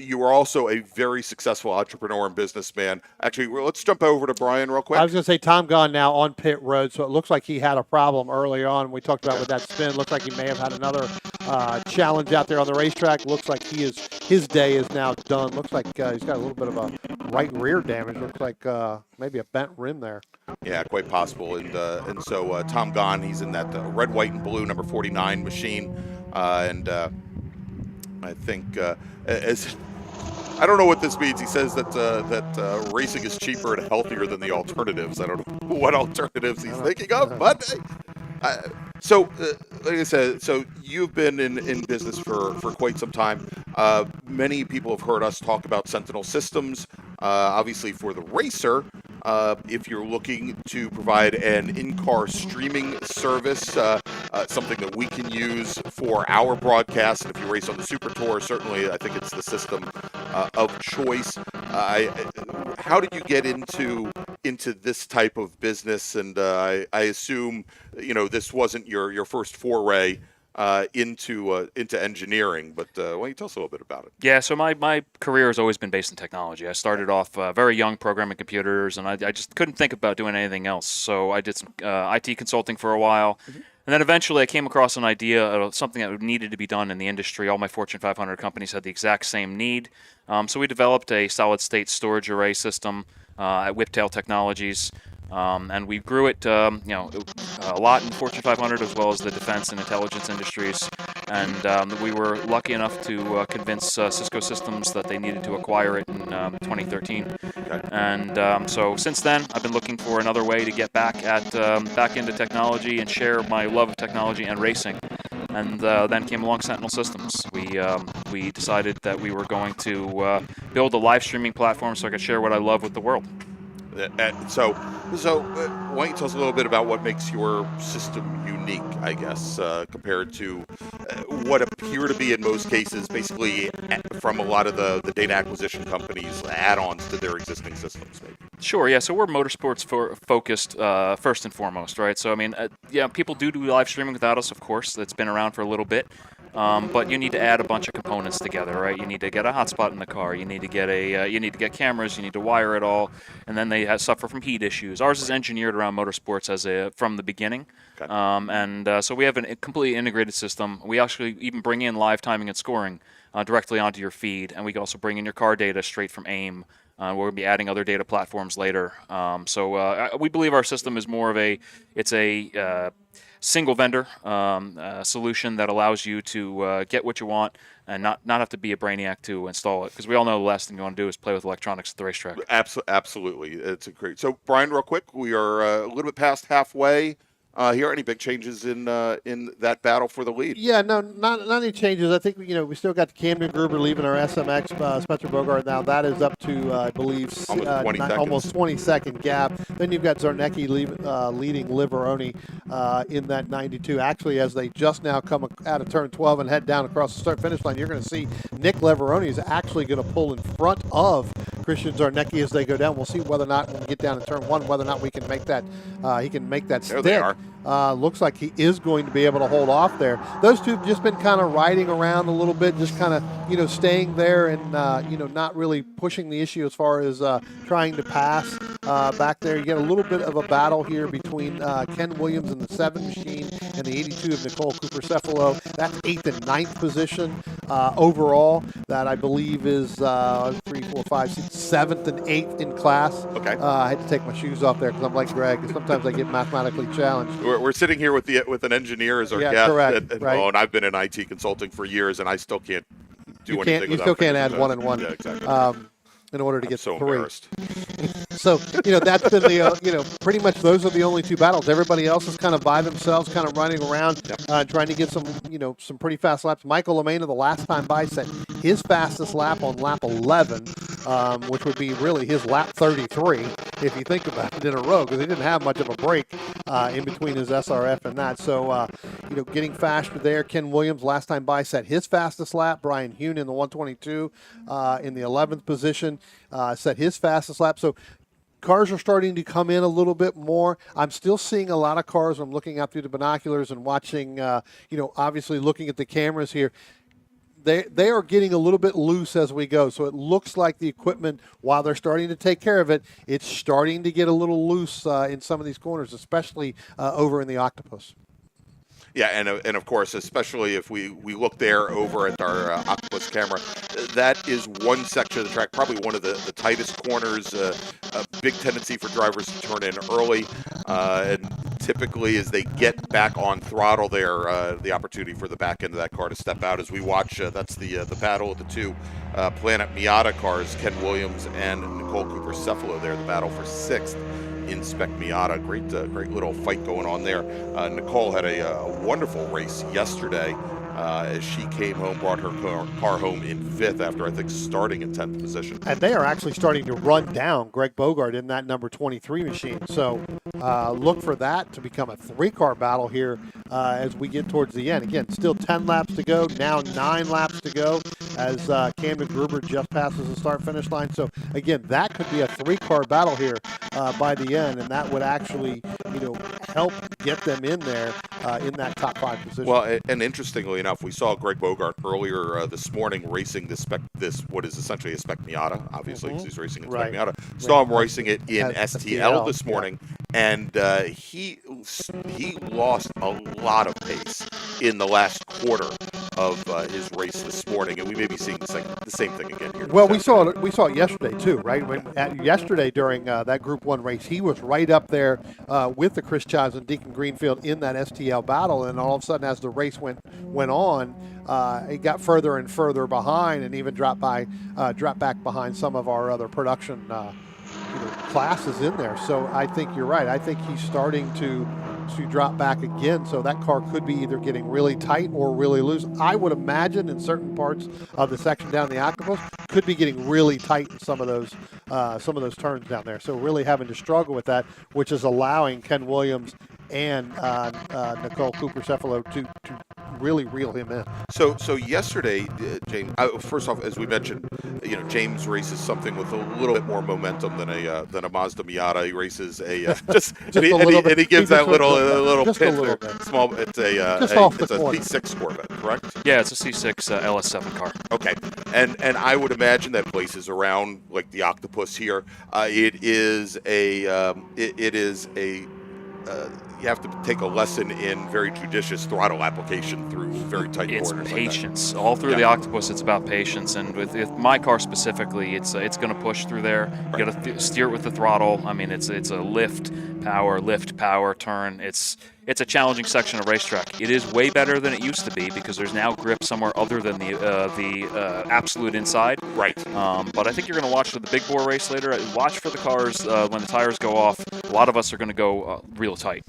You are also a very successful entrepreneur and businessman. Actually, let's jump over to Brian real quick. I was going to say Tom Gahn now on pit road, so it looks like he had a problem early on. We talked about with that spin. Looks like he may have had another challenge out there on the racetrack. Looks like his day is now done. Looks like he's got a little bit of a right rear damage. Looks like maybe a bent rim there. Yeah, quite possible. And so Tom Gahn, he's in that red, white, and blue number 49 machine, and I think I don't know what this means. He says that racing is cheaper and healthier than the alternatives. I don't know what alternatives he's thinking of, but like I said, so you've been in business for quite some time. Many people have heard us talk about Sentinel Systems. Obviously, for the racer, if you're looking to provide an in-car streaming service, something that we can use for our broadcast, and if you race on the Super Tour, certainly I think it's the system of choice. How did you get into this type of business? And I assume this wasn't your first foray into engineering, but why don't you tell us a little bit about it? Yeah, so my career has always been based in technology. I started off very young programming computers, and I just couldn't think about doing anything else. So I did some IT consulting for a while. Mm-hmm. And then eventually I came across an idea of something that needed to be done in the industry. All my Fortune 500 companies had the exact same need. So we developed a solid-state storage array system at Whiptail Technologies. And we grew it, a lot in Fortune 500 as well as the defense and intelligence industries. And we were lucky enough to convince Cisco Systems that they needed to acquire it in 2013. Okay. And so since then, I've been looking for another way to get back into technology and share my love of technology and racing. And then came along Sentinel Systems. We decided that we were going to build a live streaming platform so I could share what I love with the world. So why don't you tell us a little bit about what makes your system unique, I guess, compared to what appear to be, in most cases, basically from a lot of the data acquisition companies, add-ons to their existing systems, maybe? Sure, yeah. So we're motorsports focused first and foremost, right? So, I mean, people do live streaming without us, of course. It's been around for a little bit. But you need to add a bunch of components together, right? You need to get a hotspot in the car. You need to get cameras. You need to wire it all, and then they suffer from heat issues. Ours is engineered around motorsports from the beginning, okay. So we have a completely integrated system. We actually even bring in live timing and scoring directly onto your feed, and we can also bring in your car data straight from AIM. We're going to be adding other data platforms later. So we believe our system is more of a single vendor solution that allows you to get what you want and not have to be a brainiac to install it, because we all know the last thing you want to do is play with electronics at the racetrack. Absolutely. It's a great. So Brian, real quick, we are a little bit past halfway. here. Any big changes in that battle for the lead? Yeah, no, not any changes. I think we still got Camden Gruber leaving our SMX. Spencer Bogart now that is up to I believe almost 20-second gap. Then you've got Zarnecki leading Liveroni in that 92. Actually, as they just now come out of turn 12 and head down across the start finish line, you're going to see Nick Liveroni is actually going to pull in front of Christian Zarnecki as they go down. We'll see whether or not when we get down to turn 1, whether or not we can make that he can make that stick. There they are. Looks like he is going to be able to hold off there. Those two have just been kind of riding around a little bit, just kind of staying there and not really pushing the issue as far as trying to pass back there. You get a little bit of a battle here between Ken Williams in the 7 machine and the 82 of Nicole Cooper-Cephalo. That's 8th and 9th position overall. That I believe is 3, 4, 5, 6, 7th and 8th in class. Okay. I had to take my shoes off there because I'm like Greg. Sometimes I get mathematically challenged. We're sitting here with an engineer as our guest. Correct. And I've been in IT consulting for years, and I still can't do anything. You still can't add 1 and 1. Yeah, exactly. In order to get so 3. Embarrassed. So, that's been the, pretty much those are the only 2 battles. Everybody else is kind of by themselves, kind of running around, trying to get some, some pretty fast laps. Michael LeMaina, the last time by, set his fastest lap on lap 11, which would be really his lap 33, if you think about it in a row, because he didn't have much of a break in between his SRF and that. So, getting faster there. Ken Williams, last time by, set his fastest lap. Brian Hune in the 122 in the 11th position. Set his fastest lap. So cars are starting to come in a little bit more. I'm still seeing a lot of cars. I'm looking out through the binoculars and watching, obviously looking at the cameras here. They are getting a little bit loose as we go. So it looks like the equipment, while they're starting to take care of it, it's starting to get a little loose in some of these corners, especially over in the Octopus. Yeah, and of course, especially if we look there over at our Octopus camera, that is one section of the track, probably one of the tightest corners, a big tendency for drivers to turn in early, and typically as they get back on throttle there, the opportunity for the back end of that car to step out. As we watch, that's the battle of the 2 Planet Miata cars, Ken Williams and Nicole Cooper-Cephalo there, the battle for 6th. In-spec Miata, great little fight going on there. Nicole had a wonderful race yesterday as she came home, brought her car home in 5th after I think starting in 10th position. And they are actually starting to run down Greg Bogart in that number 23 machine. So look for that to become a 3-car battle here as we get towards the end. Again, still 10 laps to go, now 9 laps to go as Camden Gruber just passes the start-finish line. So again, that could be a 3-car battle here by the end, and that would actually help get them in there in that top 5 position. Well, and interestingly enough, we saw Greg Bogart earlier this morning racing this what is essentially a spec Miata, obviously, because he's racing a spec Miata. Saw him racing it in STL this morning, and he lost a lot of pace in the last quarter of his race this morning, and we may be seeing the same thing again here. Well, we saw it yesterday too, right? Yesterday during that Group 1 race, he was right up there with the Chris Chives and Deacon Greenfield in that STL battle, and all of a sudden, as the race went on, it got further and further behind, and even dropped back behind some of our other production classes in there. So I think you're right. I think he's starting to drop back again. So that car could be either getting really tight or really loose. I would imagine in certain parts of the section down the Octopus could be getting really tight in some of those turns down there. So really having to struggle with that, which is allowing Ken Williams and Nicole Cooper-Cephalo to really reel him in. So yesterday, James. First off, as we mentioned, James races something with a little bit more momentum than a Mazda Miata. He races a and he gives that little just pit a little there. bit. Small. It's a C6 Corvette, correct? Yeah, it's a C6 LS7 car. Okay, and I would imagine that places around like the Octopus here. It is a you have to take a lesson in very judicious throttle application through very tight corners. It's patience. Like all through the Octopus, it's about patience. And with my car specifically, it's going to push through there. You got to steer it with the throttle. I mean, it's a lift, power, turn. It's a challenging section of racetrack. It is way better than it used to be because there's now grip somewhere other than the absolute inside. Right. But I think you're going to watch the big bore race later. Watch for the cars when the tires go off. A lot of us are going to go real tight.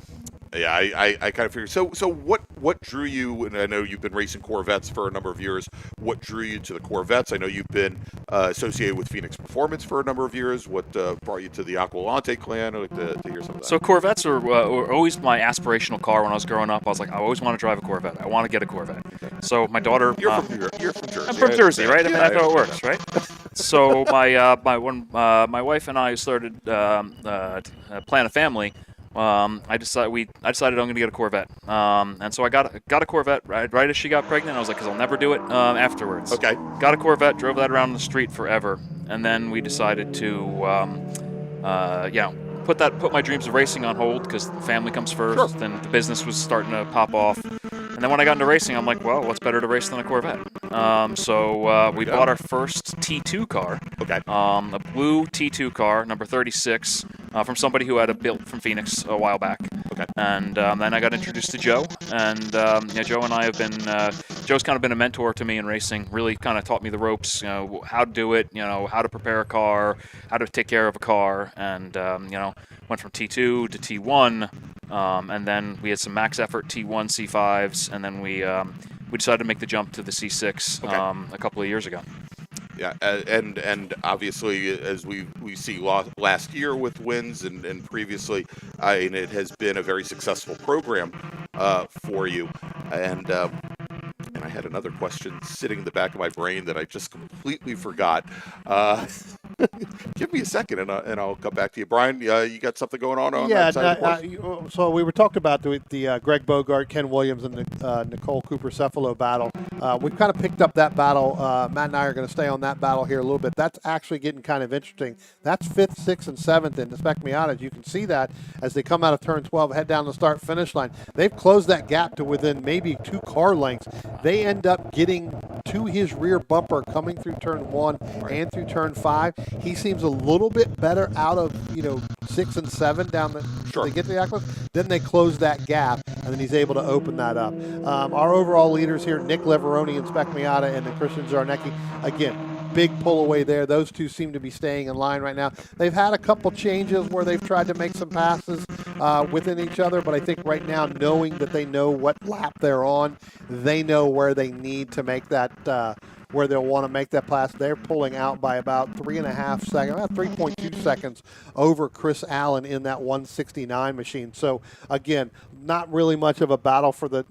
Yeah, I kind of figured. So what drew you? And I know you've been racing Corvettes for a number of years. What drew you to the Corvettes? I know you've been associated with Phoenix Performance for a number of years. What brought you to the Aqualante clan? I'd like to hear some of that. So Corvettes were always my aspirational car when I was growing up. I was like, I always want to drive a Corvette. I want to get a Corvette. So my daughter, You're from Jersey. I'm from Jersey, right? I mean, that's how it works, right? So my wife and I started plan a family. I decided I'm going to get a Corvette, and so I got a Corvette right as she got pregnant. I was like, because I'll never do it afterwards. Okay. Got a Corvette, drove that around the street forever, and then we decided to, put my dreams of racing on hold because the family comes first, Sure. and the business was starting to pop off. And then when I got into racing, I'm like, well, what's better to race than a Corvette? So we bought our first T2 car. Okay. A blue T2 car, number 36, from somebody who had a built from Phoenix a while back. Okay. And then I got introduced to Joe, and Joe and I have been. Joe's kind of been a mentor to me in racing. Really, kind of taught me the ropes. How to do it. How to prepare a car, how to take care of a car, and went from T2 to T1, and then we had some max effort T1 C5s, and then we decided to make the jump to the C6 a couple of years ago. Yeah, and obviously, as we see last year with wins and previously, and it has been a very successful program for you. And I had another question sitting in the back of my brain that I just completely forgot. Give me a second, and I'll come back to you. Brian, you got something going on that side of the course? So we were talking about the Greg Bogart, Ken Williams, and the Nicole Cooper Cephalo battle. We've kind of picked up that battle. Matt and I are going to stay on that battle here a little bit. That's actually getting kind of interesting. That's 5th, 6th, and 7th in the Spec Miata. You can see that as they come out of turn 12, head down the start-finish line. They've closed that gap to within maybe 2 car lengths. They end up getting to his rear bumper coming through turn 1 and through turn 5. He seems a little bit better out of 6 and 7 down the. Sure. They get to the Aquas. Then they close that gap, and then he's able to open that up. Our overall leaders here, Nick Leveroni in Spec Miata, and then Christian Zarnecki. Again, big pull away there. Those two seem to be staying in line right now. They've had a couple changes where they've tried to make some passes within each other, but I think right now, knowing that they know what lap they're on, they know where they need to make that, where they'll want to make that pass. They're pulling out by about 3.5 seconds, about 3.2 seconds over Chris Allen in that 169 machine. So again, not really much of a battle for the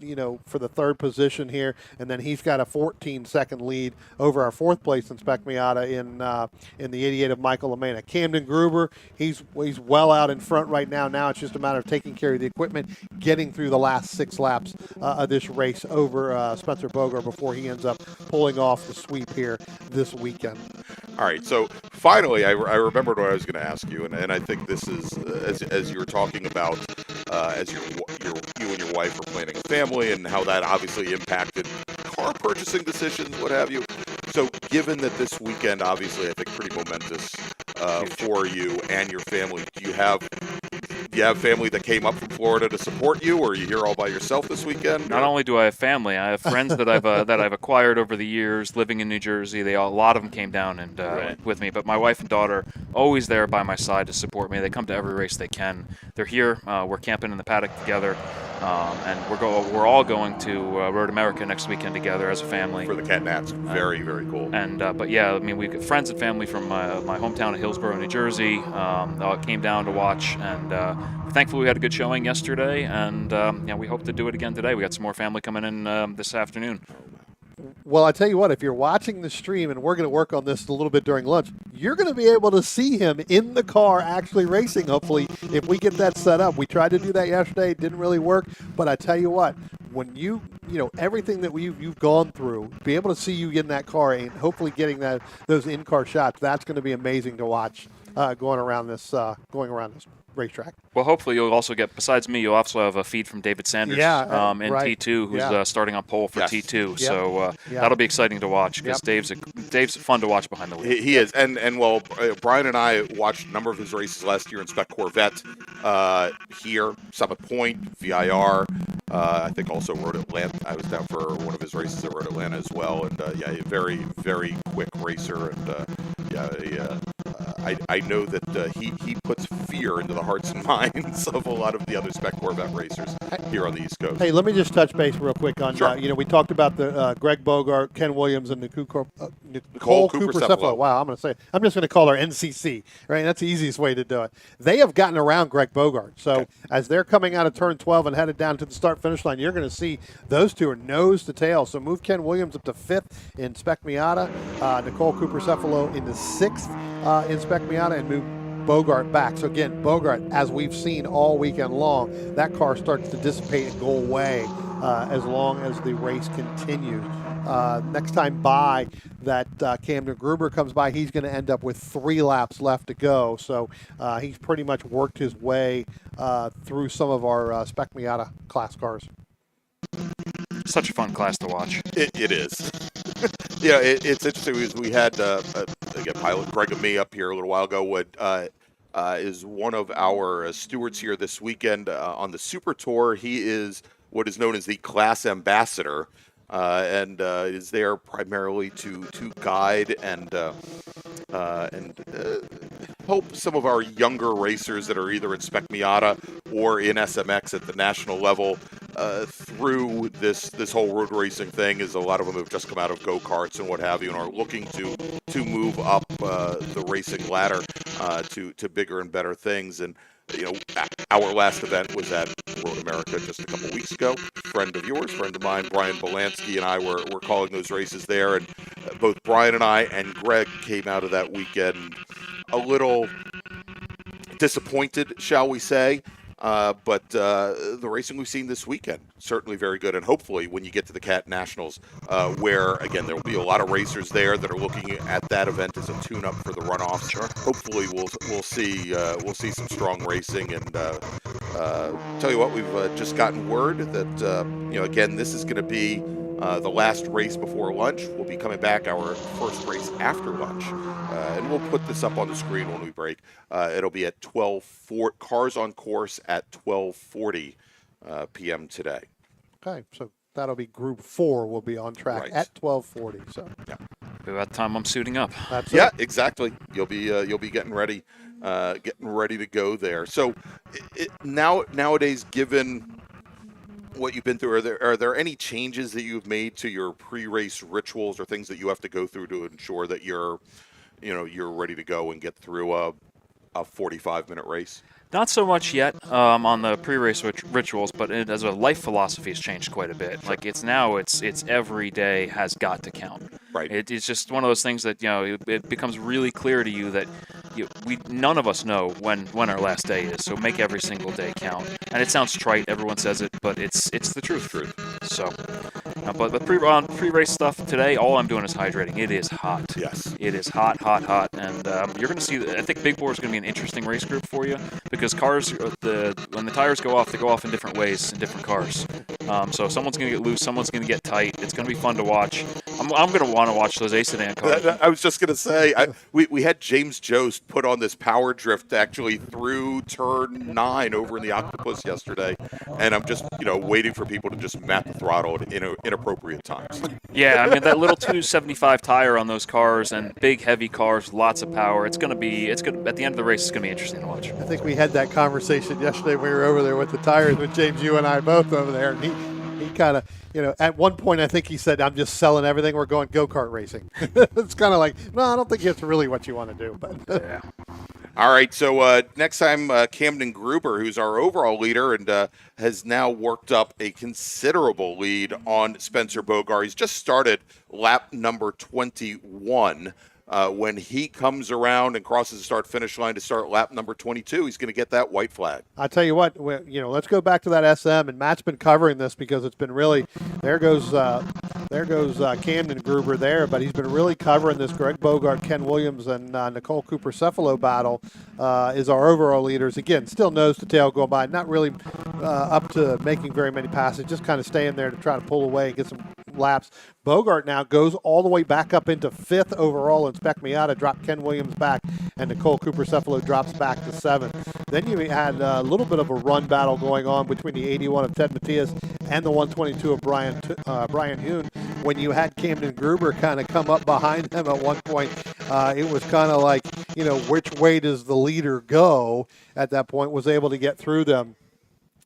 for the third position here, and then he's got a 14-second lead over our 4th place in Spec Miata in the 88 of Michael LaMena. Camden Gruber, he's well out in front right now. Now it's just a matter of taking care of the equipment, getting through the last 6 laps of this race over Spencer Bogart before he ends up pulling off the sweep here this weekend. All right, so finally, I remembered what I was going to ask you, and I think this is as you were talking about as you and your wife are planning a family and how that obviously impacted car purchasing decisions, what have you. So, given that this weekend, obviously, I think pretty momentous for you and your family, do you have family that came up from Florida to support you, or are you here all by yourself this weekend? Not only do I have family, I have friends that I've acquired over the years living in New Jersey. A lot of them came down and with me, but my wife and daughter always there by my side to support me. They come to every race they can. They're here. We're camping in the paddock together, and we're all going to Road America next weekend together as a family For the Cat Nats. Very, very cool. And but yeah, I mean, we've got friends and family from my hometown of Hillsborough, New Jersey. Came down to watch, and thankfully we had a good showing yesterday, and we hope to do it again today. We got some more family coming in this afternoon. Well, I tell you what, if you're watching the stream, and we're going to work on this a little bit during lunch, you're going to be able to see him in the car actually racing, hopefully, if we get that set up. We tried to do that yesterday. It didn't really work. But I tell you what, when everything that you've gone through, be able to see you in that car and hopefully getting those in-car shots, that's going to be amazing to watch going around this racetrack. Well, hopefully you'll also get, besides me, you'll also have a feed from David Sanders in right. T2, who's starting on pole for T2. Yep. So that'll be exciting to watch because Dave's fun to watch behind the wheel. He is. And well, Brian and I watched a number of his races last year in Spec Corvette here, Summit Point, VIR. I think also Road Atlanta. I was down for one of his races at Road Atlanta as well. And a very, very quick racer. And I know that he puts fear into the hearts and minds of a lot of the other spec Corvette racers here on the East Coast. Hey, let me just touch base real quick on, Sure. we talked about the Greg Bogart, Ken Williams, and Nicole Cooper-Cephala. Wow, I'm just going to call her NCC, right? That's the easiest way to do it. They have gotten around Greg Bogart. So as they're coming out of turn 12 and headed down to the start-finish line, you're going to see those two are nose to tail. So move Ken Williams up to 5th in Spec Miata, Nicole Cooper-Cephala in the 6th in Spec Miata, and move Bogart back. So again, Bogart, as we've seen all weekend long, that car starts to dissipate and go away as long as the race continues. Next time by that Camden Gruber comes by, he's going to end up with 3 laps left to go. So he's pretty much worked his way through some of our Spec Miata class cars. Such a fun class to watch. It is. Yeah, it's interesting because we had again pilot Greg and me up here a little while ago. What is one of our stewards here this weekend on the Super Tour. He is what is known as the class ambassador, and is there primarily to guide and help some of our younger racers that are either in Spec Miata or in SMX at the national level through this whole road racing thing. Is a lot of them have just come out of go-karts and what have you and are looking to move up the racing ladder to bigger and better things. And our last event was at Road America just a couple weeks ago. Friend of yours, friend of mine, Brian Belansky, and I were calling those races there. And both Brian and I and Greg came out of that weekend a little disappointed, shall we say. But the racing we've seen this weekend, certainly very good. And hopefully when you get to the CAT Nationals, where, again, there will be a lot of racers there that are looking at that event as a tune-up for the runoffs. Sure. Hopefully we'll see some strong racing. And tell you what, we've just gotten word that, again, this is going to be the last race before lunch. We'll be coming back our first race after lunch. And we'll put this up on the screen when we break. It'll be at 12:40, cars on course at 12:40 p.m. today. Okay, so that'll be Group 4 will be on track at 12:40. So yeah, about time I'm suiting up. That's it. Exactly. You'll be getting ready to go there. So nowadays, given what you've been through, are there any changes that you've made to your pre-race rituals or things that you have to go through to ensure that you're ready to go and get through a 45-minute race? Not so much yet on the pre-race rituals, but as a life philosophy has changed quite a bit. Like it's every day has got to count. Right. It's just one of those things that it becomes really clear to you that none of us know when our last day is. So make every single day count. And it sounds trite, everyone says it, but it's the truth. So, but pre-race stuff today, all I'm doing is hydrating. It is hot. Yes. It is hot, and you're going to see. I think Big Bore is going to be an interesting race group for you because cars, when the tires go off, they go off in different ways in different cars. So someone's going to get loose, someone's going to get tight. It's going to be fun to watch. I'm going to want to watch those Ace Sedan cars. I was just going to say, we had James Jost put on this power drift actually through turn 9 over in the Octopus yesterday, and I'm just waiting for people to just map the throttle at inappropriate times. Yeah, I mean that little 275 tire on those cars and big heavy cars, lots of power. It's going to at the end of the race, it's going to be interesting to watch. I think we had that conversation yesterday when we were over there with the tires with James, you and I both over there, and he kind of, at one point I think he said, I'm just selling everything, we're going go-kart racing. It's kind of like, no, I don't think it's really what you want to do. But yeah. All right, so next time, Camden Gruber, who's our overall leader and has now worked up a considerable lead on Spencer Bogart. He's just started lap number 21. When he comes around and crosses the start-finish line to start lap number 22, he's going to get that white flag. I'll tell you what, let's go back to that SM, and Matt's been covering this because it's been really, there goes Camden Gruber there, but he's been really covering this Greg Bogart, Ken Williams, and Nicole Cooper-Cephala battle is our overall leaders. Again, still nose to tail going by, not really up to making very many passes, just kind of staying there to try to pull away and get some laps. Bogart now goes all the way back up into 5th overall in Spec Miata, dropped Ken Williams back, and Nicole Cooper-Cephala drops back to 7th. Then you had a little bit of a run battle going on between the 81 of Ted Matias and the 122 of Brian Hoon, when you had Camden Gruber kind of come up behind them at one point, it was kind of like, which way does the leader go at that point, was able to get through them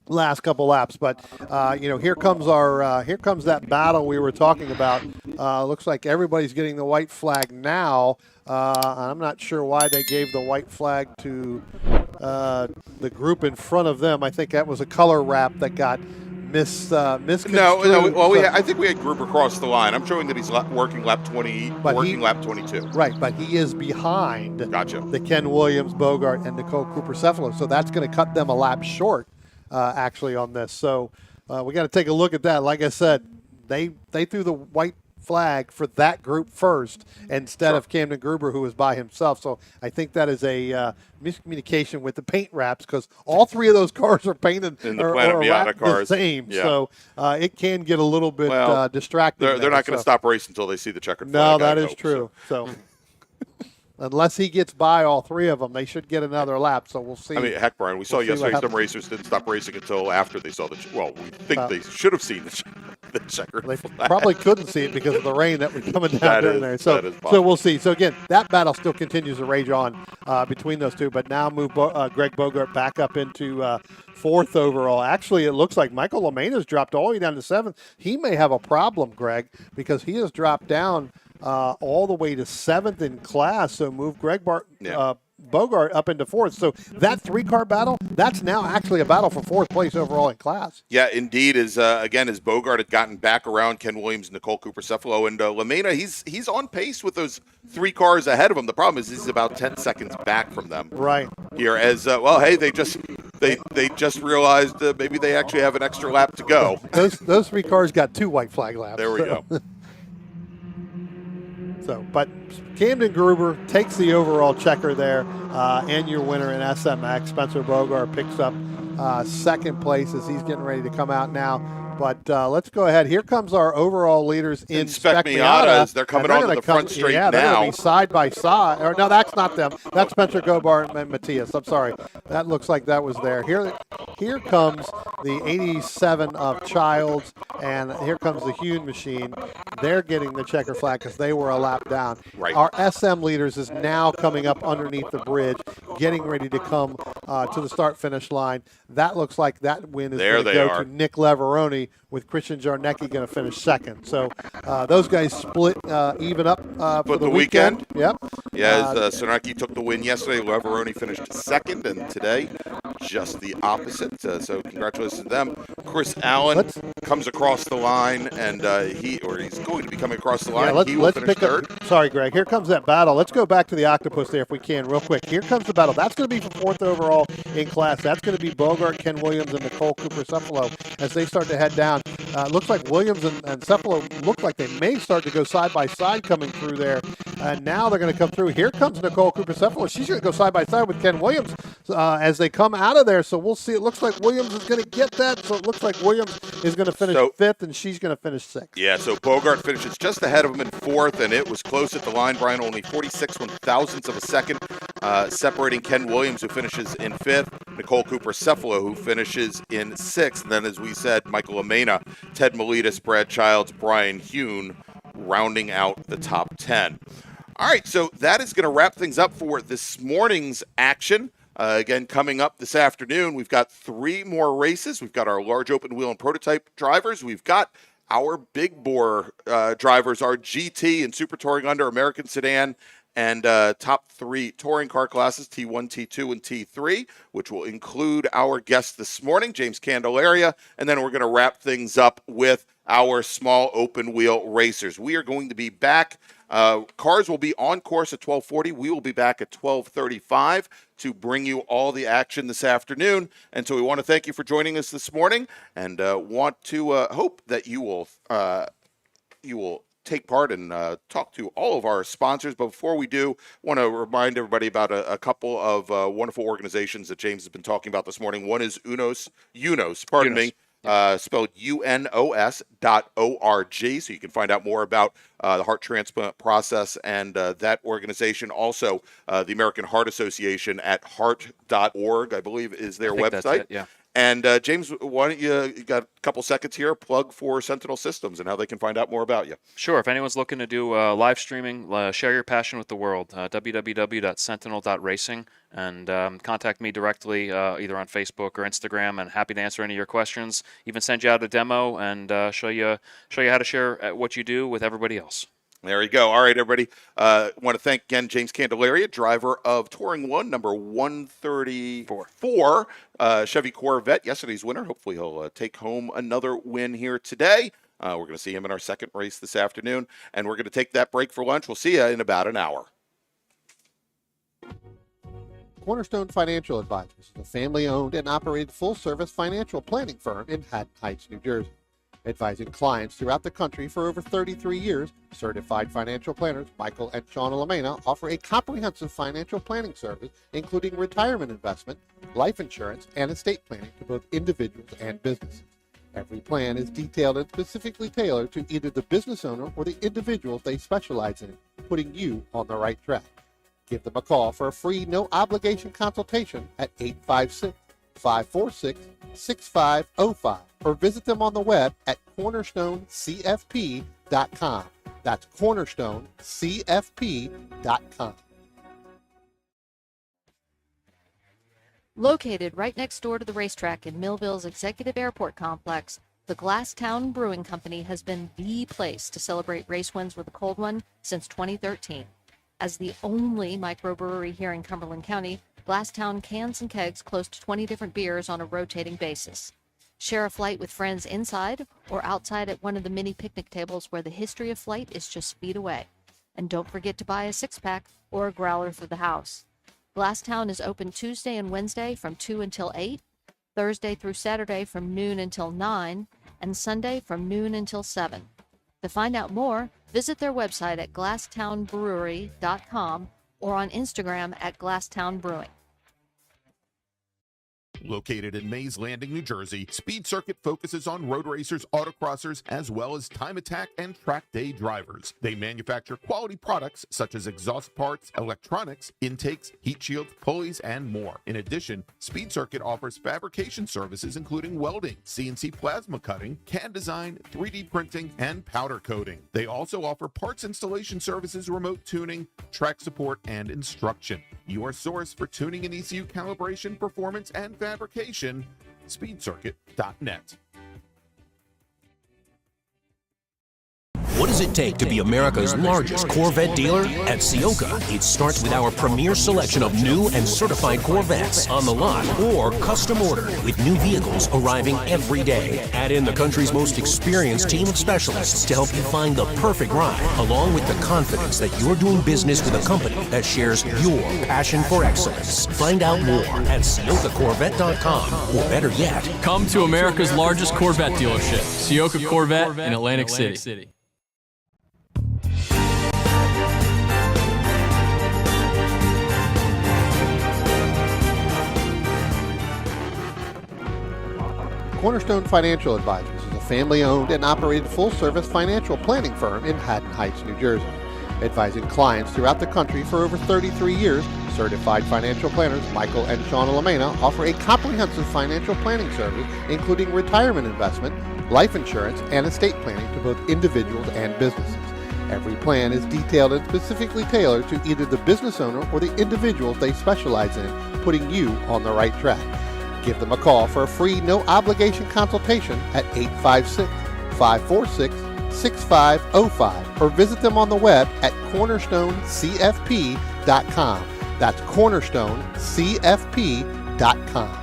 last couple laps. But here comes that battle we were talking about. Looks like everybody's getting the white flag now. I'm not sure why they gave the white flag to the group in front of them. I think that was a color wrap that got misconstrued. No. Well, I think we had Gruber across the line. I'm showing that he's working lap 20, lap 22. Right, but he is behind the Ken Williams, Bogart, and Nicole Cooper-Cephalo, so that's going to cut them a lap short, actually, on this. So we got to take a look at that. Like I said, they threw the white flag for that group first instead of Camden Gruber, who was by himself. So I think that is a miscommunication with the paint wraps, because all three of those cars are painted in the Planet Miata cars the same. Yeah. So it can get a little bit distracting. They're not going to stop racing until they see the checkered flag. No, that is true. So unless he gets by all three of them, they should get another lap. So we'll see. I mean, heck, Brian, we saw yesterday some racers didn't stop racing until after they saw we think they should have seen the checkered They flag. probably couldn't see it because of the rain that was coming down during there. So we'll see. So again, that battle still continues to rage on between those two. But now move Greg Bogart back up into fourth overall. Actually, it looks like Michael LeMaina's dropped all the way down to seventh. He may have a problem, Greg, because he has dropped down all the way to seventh in class. So move Greg Bogart up into fourth. So that three-car battle, that's now actually a battle for fourth place overall in class. Yeah, indeed. As Bogart had gotten back around Ken Williams, Nicole Cooper-Cephalo, and LeMaina, he's on pace with those three cars ahead of him. The problem is he's about 10 seconds back from them. Right. Here, as they just realized maybe they actually have an extra lap to go. Those three cars got two white flag laps. There we go. So, but Camden Gruber takes the overall checker there, and your winner in SMX. Spencer Bogart picks up second place as he's getting ready to come out now. But let's go ahead. Here comes our overall leaders in Spec Miata. They're coming onto the front straight now. They're going to be side by side. Or no, that's not them. That's Spencer Gobart and Matthias. I'm sorry. That looks like that was there. Here comes the 87 of Childs, and here comes the Hune machine. They're getting the checker flag because they were a lap down. Right. Our SM leaders is now coming up underneath the bridge, getting ready to come to the start-finish line. That looks like that win is going to go to Nick Leveroni, with Christian Jarnecki going to finish second. So those guys split even up for the weekend. Yep. Yeah, Jarnecki took the win yesterday. Leveroni finished second, and today just the opposite. So congratulations to them. Chris Allen comes across the line, and he's going to be coming across the line. He will finish third. Sorry, Greg. Here comes that battle. Let's go back to the octopus there if we can real quick. Here comes the battle. That's going to be for fourth overall in class. That's going to be Bogart, Ken Williams, and Nicole Cooper-Cephalo as they start to head down. Looks like Williams and Cephalo look like they may start to go side by side coming through there. And now they're going to come through. Here comes Nicole Cooper-Cephalo. She's going to go side by side with Ken Williams as they come out of there. So we'll see. It looks like Williams is going to get that. So it looks like Williams is going to finish fifth, and she's going to finish sixth. Yeah, so Bogart finishes just ahead of him in fourth, and it was close at the line, Brian, only 46 1/1000ths of a second, separating Ken Williams, who finishes in fifth, Nicole Cooper-Cephalo, who finishes in sixth, and then, as we said, Michael Amena, Ted Miletus, Brad Childs, Brian Hune, rounding out the top 10. All right, so that is going to wrap things up for this morning's action. Again, coming up this afternoon, we've got three more races. We've got our large open wheel and prototype drivers. We've got our big bore drivers, our GT and Super Touring Under, American Sedan, and top three touring car classes, T1, T2, and T3, which will include our guest this morning, James Candelaria. And then we're going to wrap things up with our small open wheel racers. We are going to be back. Cars will be on course at 12:40. We will be back at 12:35 to bring you all the action this afternoon. And so we want to thank you for joining us this morning, and want to hope that you will take part and talk to all of our sponsors. But before we do, I want to remind everybody about a couple of wonderful organizations that James has been talking about this morning. One is UNOS, spelled UNOS.org, so you can find out more about the heart transplant process and that organization. Also, the American Heart Association at heart.org, I believe, is their website. That's it, yeah. And James, why don't you got a couple seconds here, plug for Sentinel Systems and how they can find out more about you. Sure. If anyone's looking to do live streaming, share your passion with the world, www.sentinel.racing, and contact me directly either on Facebook or Instagram, and happy to answer any of your questions. Even send you out a demo and show you how to share what you do with everybody else. There you go. All right, everybody. Want to thank again James Candelaria, driver of Touring 1, number 134 Chevy Corvette, yesterday's winner. Hopefully he'll take home another win here today. We're going to see him in our second race this afternoon, and we're going to take that break for lunch. We'll see you in about an hour. Cornerstone Financial Advisors is a family-owned and operated full-service financial planning firm in Haddon Heights, New Jersey. Advising clients throughout the country for over 33 years, certified financial planners Michael and Shauna Lamena offer a comprehensive financial planning service, including retirement investment, life insurance, and estate planning to both individuals and businesses. Every plan is detailed and specifically tailored to either the business owner or the individuals they specialize in, putting you on the right track. Give them a call for a free, no-obligation consultation at 856-546-6505 or visit them on the web at cornerstonecfp.com. That's cornerstonecfp.com. Located right next door to the racetrack in Millville's Executive Airport Complex, the Glasstown Brewing Company has been the place to celebrate race wins with a cold one since 2013. As the only microbrewery here in Cumberland County, Glasstown cans and kegs close to 20 different beers on a rotating basis. Share a flight with friends inside or outside at one of the mini picnic tables where the history of flight is just feet away. And don't forget to buy a six-pack or a growler for the house. Glasstown is open Tuesday and Wednesday from 2 until 8, Thursday through Saturday from noon until 9, and Sunday from noon until 7. To find out more, visit their website at glasstownbrewery.com or on Instagram at Glasstown Brewing. Located in Mays Landing, New Jersey, Speed Circuit focuses on road racers, autocrossers, as well as time attack and track day drivers. They manufacture quality products such as exhaust parts, electronics, intakes, heat shields, pulleys, and more. In addition, Speed Circuit offers fabrication services including welding, CNC plasma cutting, CAD design, 3D printing, and powder coating. They also offer parts installation services, remote tuning, track support, and instruction. Your source for tuning and ECU calibration, performance, and fabrication, speedcircuit.net. What does it take to be America's largest Corvette dealer? At Ciocca, it starts with our premier selection of new and certified Corvettes on the lot or custom ordered with new vehicles arriving every day. Add in the country's most experienced team of specialists to help you find the perfect ride, along with the confidence that you're doing business with a company that shares your passion for excellence. Find out more at CioccaCorvette.com, or better yet, Come to America's largest Corvette dealership, Ciocca Corvette in Atlantic City. Cornerstone Financial Advisors is a family-owned and operated full-service financial planning firm in Haddon Heights, New Jersey. Advising clients throughout the country for over 33 years, certified financial planners Michael and Shauna Lamena offer a comprehensive financial planning service, including retirement investment, life insurance, and estate planning to both individuals and businesses. Every plan is detailed and specifically tailored to either the business owner or the individuals they specialize in, putting you on the right track. Give them a call for a free, no-obligation consultation at 856-546-6505 or visit them on the web at cornerstonecfp.com. That's cornerstonecfp.com.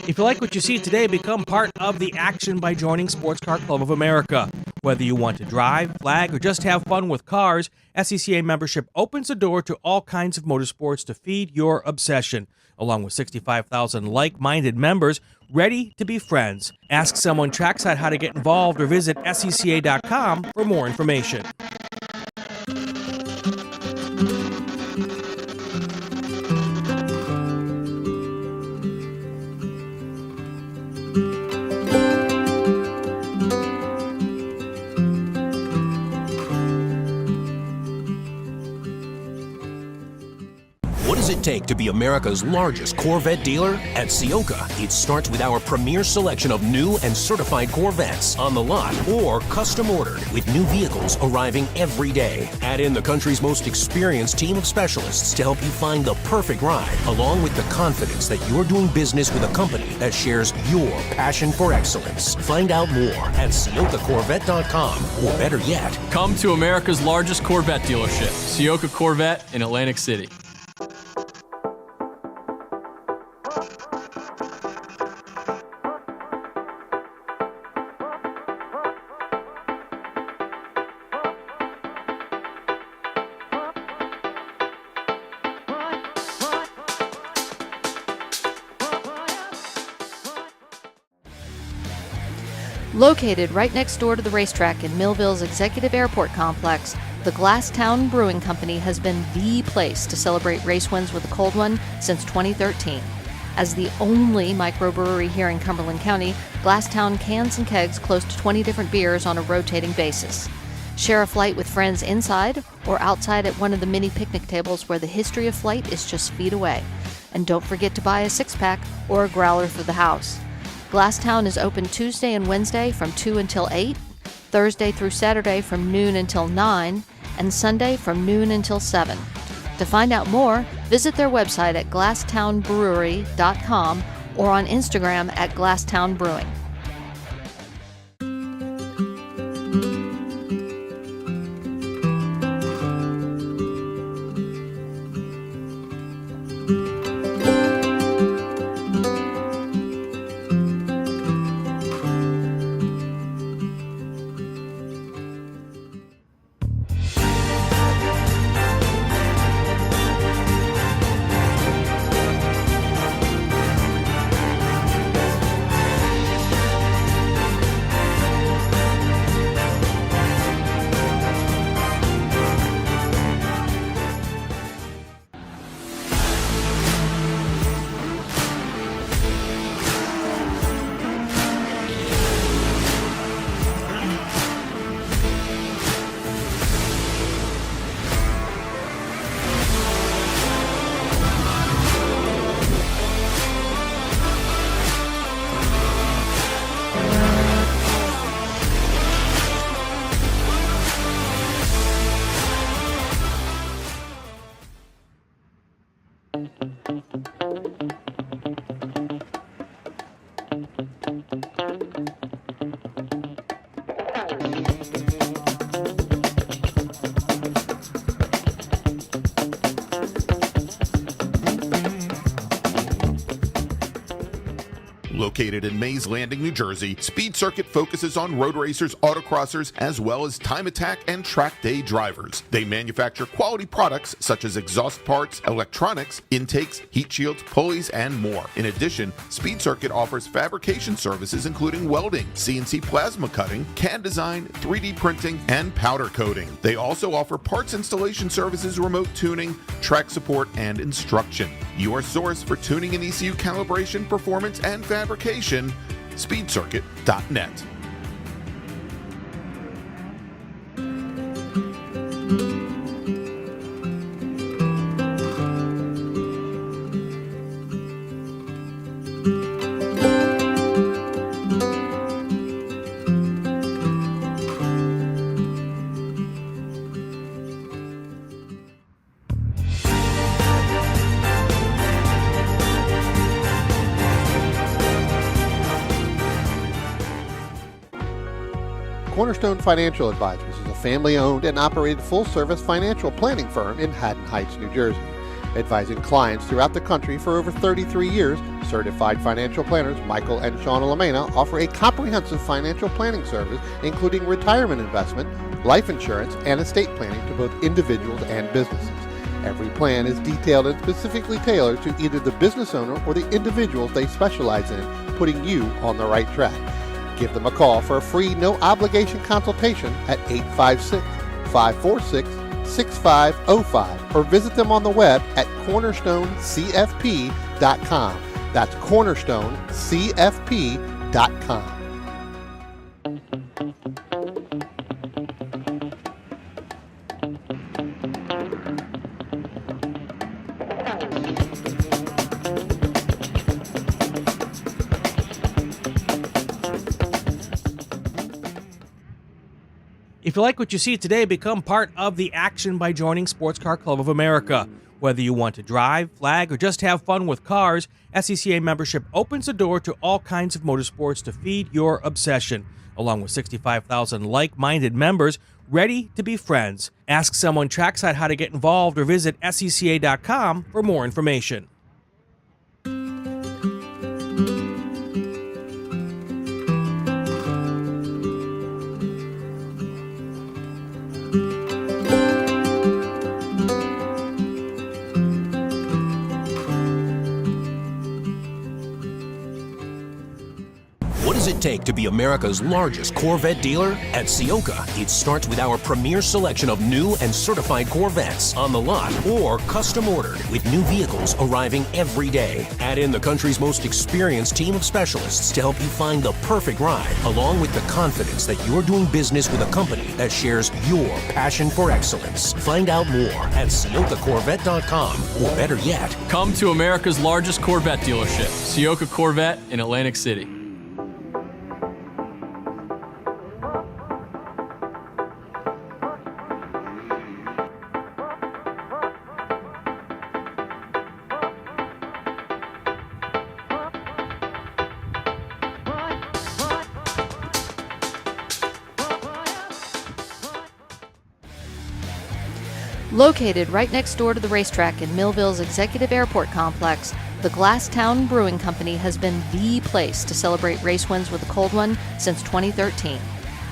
If you like what you see today, become part of the action by joining Sports Car Club of America. Whether you want to drive, flag, or just have fun with cars, SCCA membership opens the door to all kinds of motorsports to feed your obsession, along with 65,000 like-minded members ready to be friends. Ask someone trackside how to get involved or visit SCCA.com for more information. it take to be America's largest Corvette dealer? At Ciocca, it starts with our premier selection of new and certified Corvettes on the lot or custom ordered with new vehicles arriving every day. Add in the country's most experienced team of specialists to help you find the perfect ride, along with the confidence that you're doing business with a company that shares your passion for excellence. Find out more at CioccaCorvette.com, or better yet, Come to America's largest Corvette dealership, Ciocca Corvette in Atlantic City. Located right next door to the racetrack in Millville's Executive Airport Complex, the Glasstown Brewing Company has been the place to celebrate race wins with a cold one since 2013. As the only microbrewery here in Cumberland County, Glasstown cans and kegs close to 20 different beers on a rotating basis. Share a flight with friends inside or outside at one of the mini picnic tables where the history of flight is just feet away. And don't forget to buy a six-pack or a growler for the house. Glasstown is open Tuesday and Wednesday from 2 until 8, Thursday through Saturday from noon until 9, and Sunday from noon until 7. To find out more, visit their website at glasstownbrewery.com or on Instagram at Glasstown Brewing. Located in Mays Landing, New Jersey, Speed Circuit focuses on road racers, autocrossers, as well as time attack and track day drivers. They manufacture quality products such as exhaust parts, electronics, intakes, heat shields, pulleys, and more. In addition, Speed Circuit offers fabrication services including welding, CNC plasma cutting, CAD design, 3D printing, and powder coating. They also offer parts installation services, remote tuning, track support, and instruction. Your source for tuning and ECU calibration, performance, and fabrication, speedcircuit.net. Cornerstone Financial Advisors is a family-owned and operated full-service financial planning firm in Haddon Heights, New Jersey. Advising clients throughout the country for over 33 years, certified financial planners Michael and Shauna Lamena offer a comprehensive financial planning service including retirement investment, life insurance, and estate planning to both individuals and businesses. Every plan is detailed and specifically tailored to either the business owner or the individuals they specialize in, putting you on the right track. Give them a call for a free, no-obligation consultation at 856-546-6505 or visit them on the web at cornerstonecfp.com. That's cornerstonecfp.com. If you like what you see today, become part of the action by joining Sports Car Club of America. Whether you want to drive, flag, or just have fun with cars, SCCA membership opens the door to all kinds of motorsports to feed your obsession, along with 65,000 like-minded members ready to be friends. Ask someone trackside how to get involved or visit SCCA.com for more information. What does it take to be America's largest Corvette dealer? At Ciocca, it starts with our premier selection of new and certified Corvettes on the lot or custom ordered with new vehicles arriving every day. Add in the country's most experienced team of specialists to help you find the perfect ride, along with the confidence that you're doing business with a company that shares your passion for excellence. Find out more at CioccaCorvette.com, or better yet, Come to America's largest Corvette dealership, Ciocca Corvette in Atlantic City. Located right next door to the racetrack in Millville's Executive Airport Complex, the Glasstown Brewing Company has been the place to celebrate race wins with a cold one since 2013.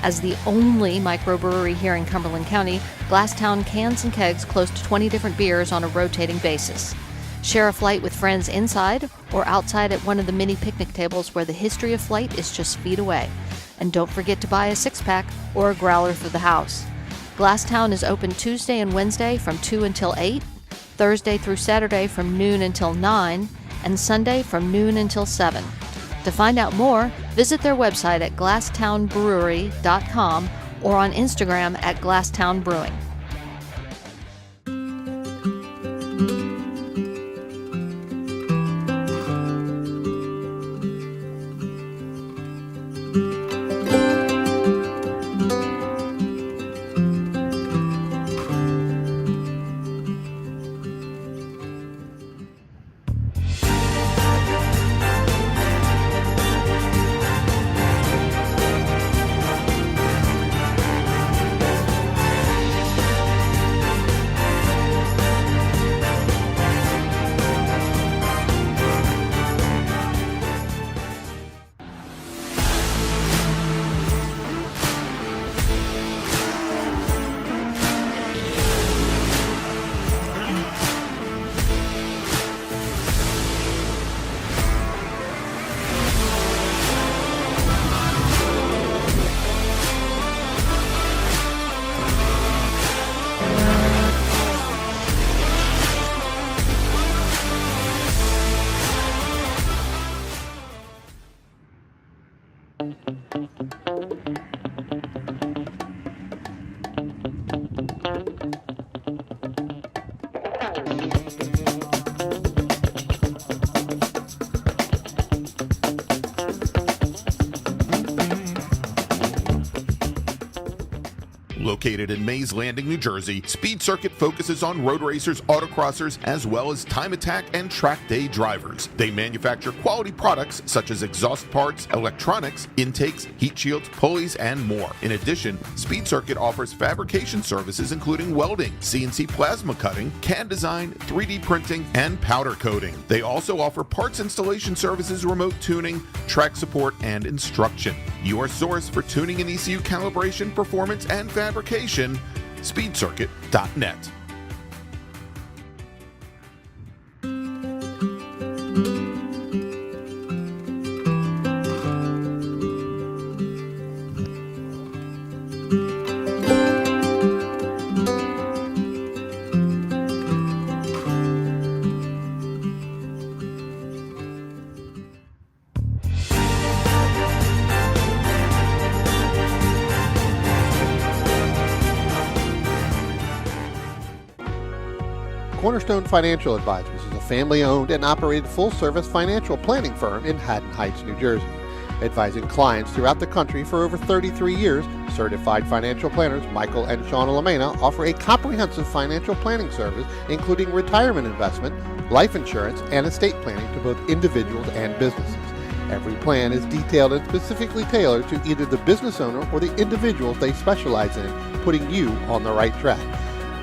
As the only microbrewery here in Cumberland County, Glasstown cans and kegs close to 20 different beers on a rotating basis. Share a flight with friends inside or outside at one of the mini picnic tables where the history of flight is just feet away. And don't forget to buy a six-pack or a growler for the house. Glasstown is open Tuesday and Wednesday from 2 until 8, Thursday through Saturday from noon until 9, and Sunday from noon until 7. To find out more, visit their website at glasstownbrewery.com or on Instagram at Glasstown Brewing. Located in Mays Landing, New Jersey, Speed Circuit focuses on road racers, autocrossers, as well as time attack and track day drivers. They manufacture quality products such as exhaust parts, electronics, intakes, heat shields, pulleys, and more. In addition, Speed Circuit offers fabrication services including welding, CNC plasma cutting, CAD design, 3D printing, and powder coating. They also offer parts installation services, remote tuning, track support, and instruction. Your source for tuning and ECU calibration, performance, and fabrication, speedcircuit.net. Cornerstone Financial Advisors is a family-owned and operated full-service financial planning firm in Haddon Heights, New Jersey. Advising clients throughout the country for over 33 years, certified financial planners Michael and Shauna Lamena offer a comprehensive financial planning service including retirement investment, life insurance, and estate planning to both individuals and businesses. Every plan is detailed and specifically tailored to either the business owner or the individuals they specialize in, putting you on the right track.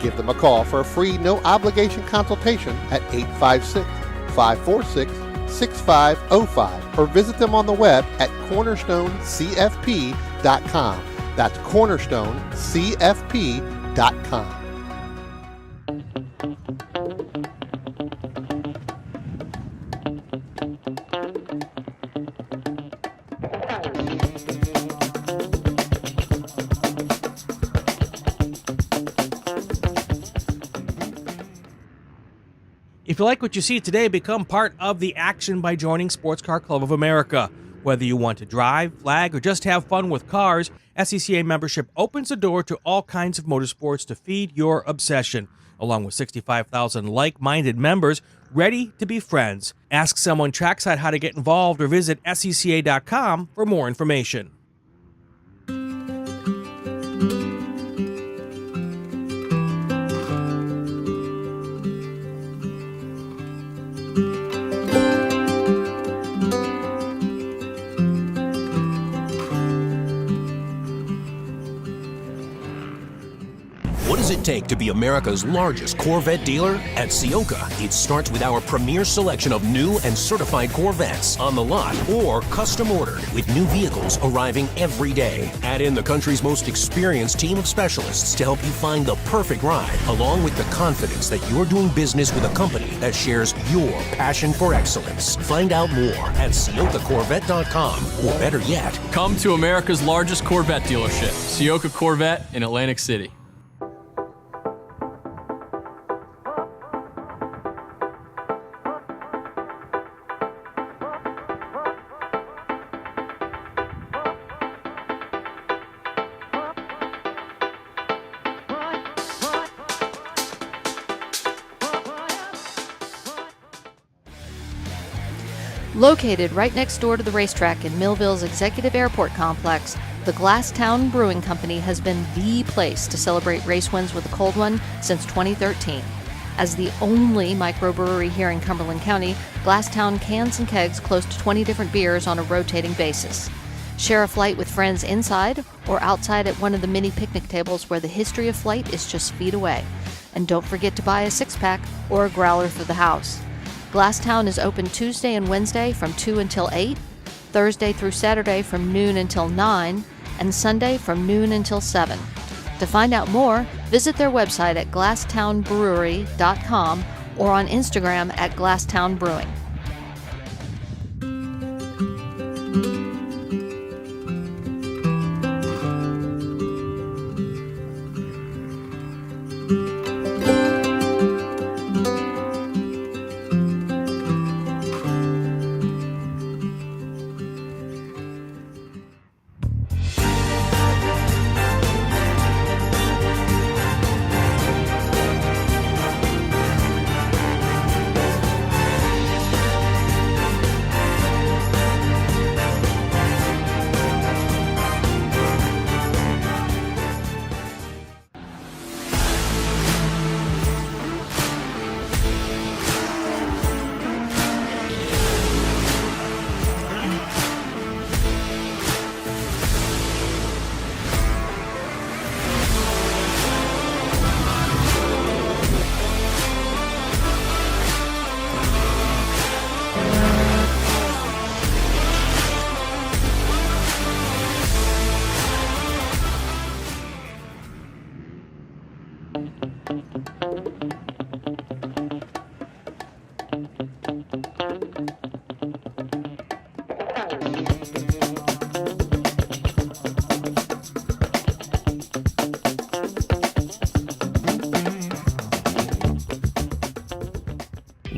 Give them a call for a free, no-obligation consultation at 856-546-6505 or visit them on the web at cornerstonecfp.com. That's cornerstonecfp.com. If you like what you see today, become part of the action by joining Sports Car Club of America. Whether you want to drive, flag, or just have fun with cars, SCCA membership opens the door to all kinds of motorsports to feed your obsession, along with 65,000 like-minded members ready to be friends. Ask someone trackside how to get involved or visit SCCA.com for more information. What does it take to be America's largest Corvette dealer? At Ciocca, it starts with our premier selection of new and certified Corvettes on the lot or custom ordered, with new vehicles arriving every day. Add in the country's most experienced team of specialists to help you find the perfect ride, along with the confidence that you're doing business with a company that shares your passion for excellence. Find out more at CioccaCorvette.com, or better yet, Come to America's largest Corvette dealership, Ciocca Corvette in Atlantic City. Located right next door to the racetrack in Millville's Executive Airport Complex, the Glasstown Brewing Company has been the place to celebrate race wins with a cold one since 2013. As the only microbrewery here in Cumberland County, Glasstown cans and kegs close to 20 different beers on a rotating basis. Share a flight with friends inside or outside at one of the mini picnic tables where the history of flight is just feet away. And don't forget to buy a six-pack or a growler for the house. Glasstown is open Tuesday and Wednesday from 2 until 8, Thursday through Saturday from noon until 9, and Sunday from noon until 7. To find out more, visit their website at glasstownbrewery.com or on Instagram at Glasstown Brewing.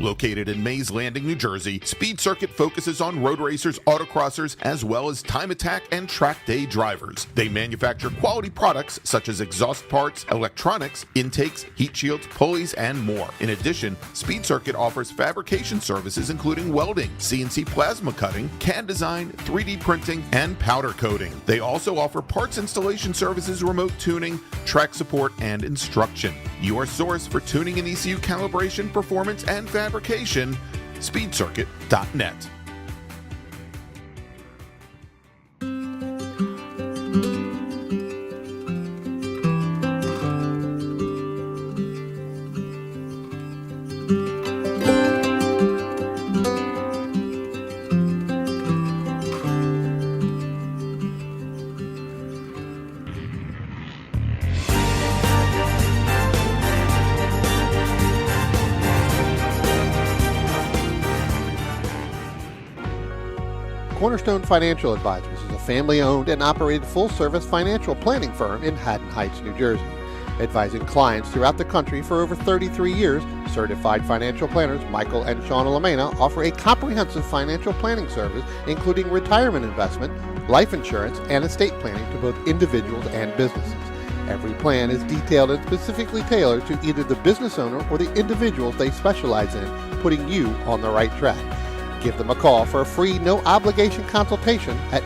Located in Mays Landing, New Jersey, Speed Circuit focuses on road racers, autocrossers, as well as time attack and track day drivers. They manufacture quality products such as exhaust parts, electronics, intakes, heat shields, pulleys, and more. In addition, Speed Circuit offers fabrication services including welding, CNC plasma cutting, CAD design, 3D printing, and powder coating. They also offer parts installation services, remote tuning, track support, and instruction. Your source for tuning and ECU calibration, performance, and fabrication, speedcircuit.net. Cornerstone Financial Advisors is a family-owned and operated full-service financial planning firm in Haddon Heights, New Jersey. Advising clients throughout the country for over 33 years, certified financial planners Michael and Shauna Lamena offer a comprehensive financial planning service including retirement investment, life insurance, and estate planning to both individuals and businesses. Every plan is detailed and specifically tailored to either the business owner or the individuals they specialize in, putting you on the right track. Give them a call for a free, no-obligation consultation at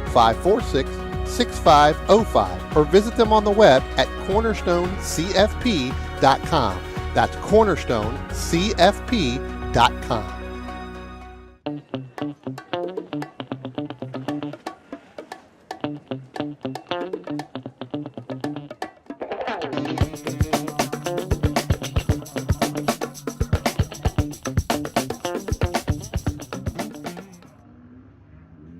856-546-6505 or visit them on the web at cornerstonecfp.com. That's cornerstonecfp.com.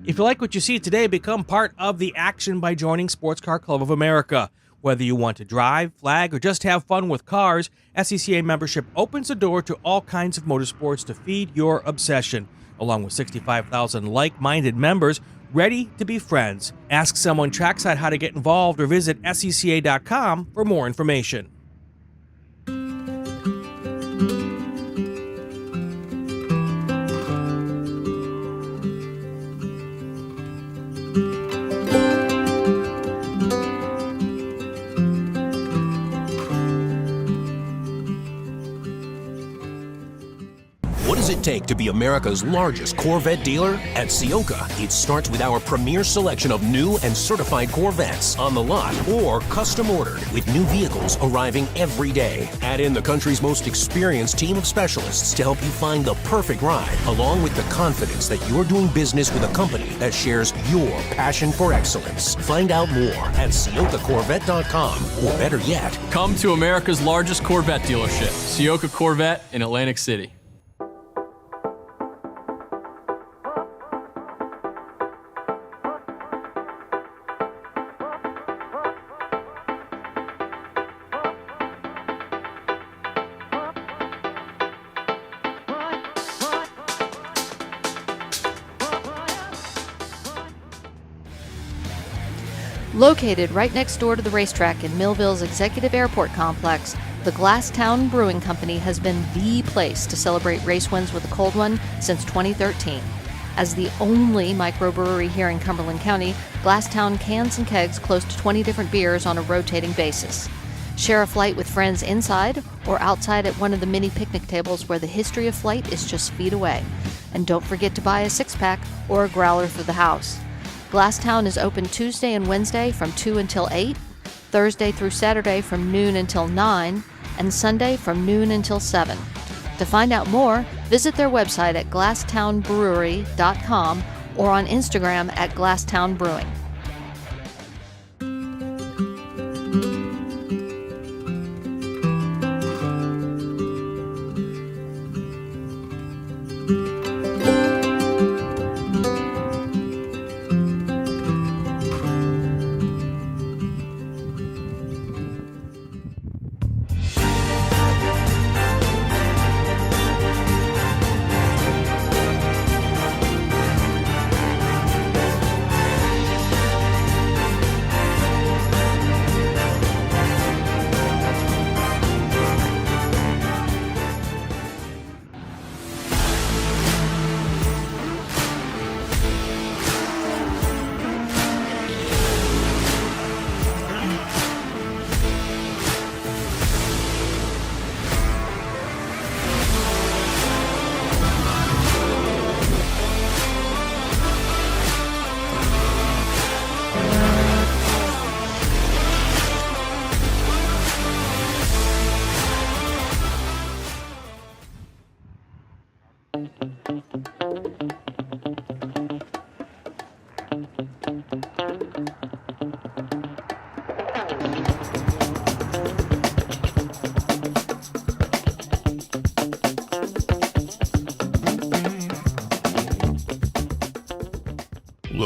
If you like what you see today, become part of the action by joining Sports Car Club of America. Whether you want to drive, flag, or just have fun with cars, SCCA membership opens the door to all kinds of motorsports to feed your obsession, along with 65,000 like-minded members ready to be friends. Ask someone trackside how to get involved or visit SCCA.com for more information. What does it take to be America's largest Corvette dealer? At Ciocca, it starts with our premier selection of new and certified Corvettes on the lot or custom ordered, with new vehicles arriving every day. Add in the country's most experienced team of specialists to help you find the perfect ride, along with the confidence that you're doing business with a company that shares your passion for excellence. Find out more at CioccaCorvette.com, or better yet, Come to America's largest Corvette dealership, Ciocca Corvette in Atlantic City. Located right next door to the racetrack in Millville's Executive Airport Complex, the Glasstown Brewing Company has been the place to celebrate race wins with a cold one since 2013. As the only microbrewery here in Cumberland County, Glasstown cans and kegs close to 20 different beers on a rotating basis. Share a flight with friends inside or outside at one of the mini picnic tables where the history of flight is just feet away. And don't forget to buy a six-pack or a growler for the house. Glasstown is open Tuesday and Wednesday from 2 until 8, Thursday through Saturday from noon until 9, and Sunday from noon until 7. To find out more, visit their website at glasstownbrewery.com or on Instagram at Glasstown Brewing.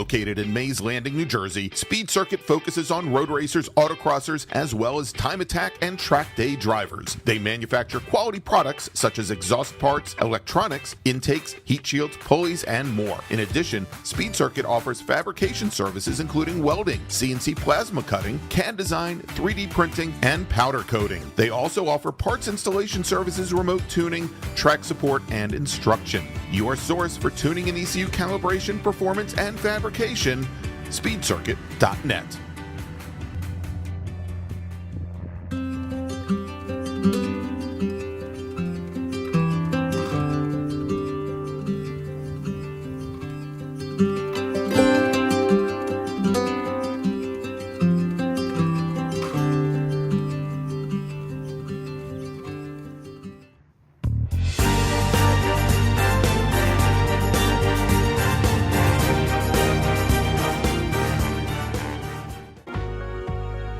Located in Mays Landing, New Jersey, Speed Circuit focuses on road racers, autocrossers, as well as time attack and track day drivers. They manufacture quality products such as exhaust parts, electronics, intakes, heat shields, pulleys, and more. In addition, Speed Circuit offers fabrication services including welding, CNC plasma cutting, CAD design, 3D printing, and powder coating. They also offer parts installation services, remote tuning, track support, and instruction. Your source for tuning and ECU calibration, performance, and fabrication, speedcircuit.net.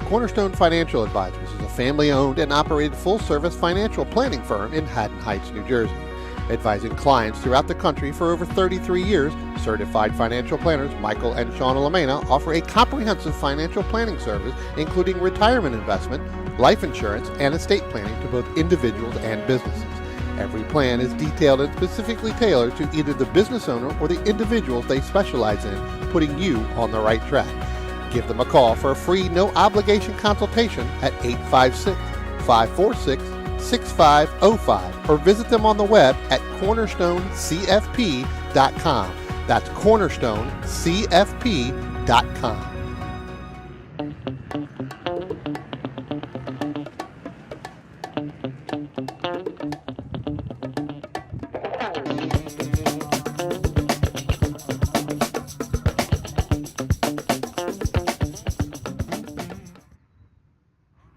Cornerstone Financial Advisors is a family-owned and operated full-service financial planning firm in Haddon Heights, New Jersey. Advising clients throughout the country for over 33 years, certified financial planners Michael and Shauna Lamena offer a comprehensive financial planning service including retirement investment, life insurance, and estate planning to both individuals and businesses. Every plan is detailed and specifically tailored to either the business owner or the individuals they specialize in, putting you on the right track. Give them a call for a free, no-obligation consultation at 856-546-6505 or visit them on the web at cornerstonecfp.com. That's cornerstonecfp.com.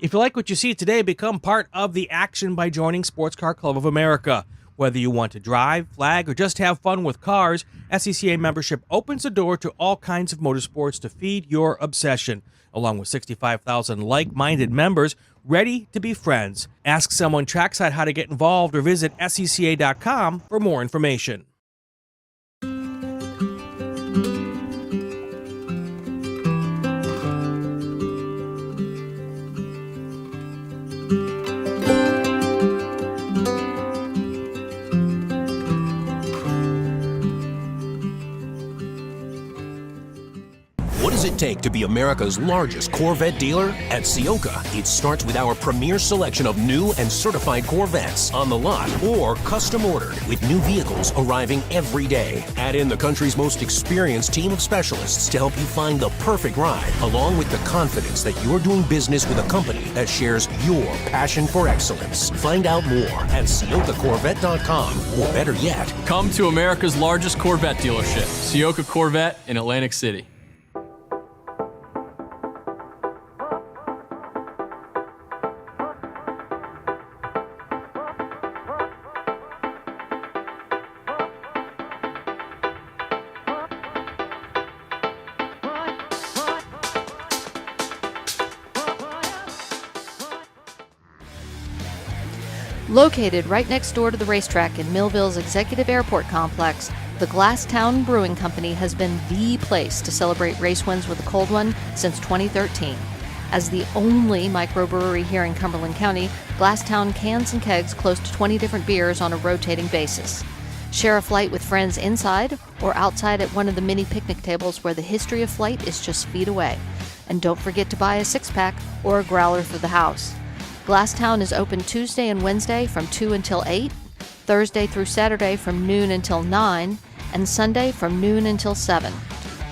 If you like what you see today, become part of the action by joining Sports Car Club of America. Whether you want to drive, flag, or just have fun with cars, SCCA membership opens the door to all kinds of motorsports to feed your obsession, along with 65,000 like-minded members ready to be friends. Ask someone trackside how to get involved or visit SCCA.com for more information. What does it take to be America's largest Corvette dealer? At Ciocca, it starts with our premier selection of new and certified Corvettes on the lot or custom ordered with new vehicles arriving every day. Add in the country's most experienced team of specialists to help you find the perfect ride, along with the confidence that you're doing business with a company that shares your passion for excellence. Find out more at CioccaCorvette.com, or better yet, Come to America's largest Corvette dealership, Ciocca Corvette in Atlantic City. Located right next door to the racetrack in Millville's Executive Airport Complex, the Glasstown Brewing Company has been the place to celebrate race wins with a cold one since 2013. As the only microbrewery here in Cumberland County, Glasstown cans and kegs close to 20 different beers on a rotating basis. Share a flight with friends inside or outside at one of the mini picnic tables where the history of flight is just feet away. And don't forget to buy a six-pack or a growler for the house. Glasstown is open Tuesday and Wednesday from 2 until 8, Thursday through Saturday from noon until 9, and Sunday from noon until 7.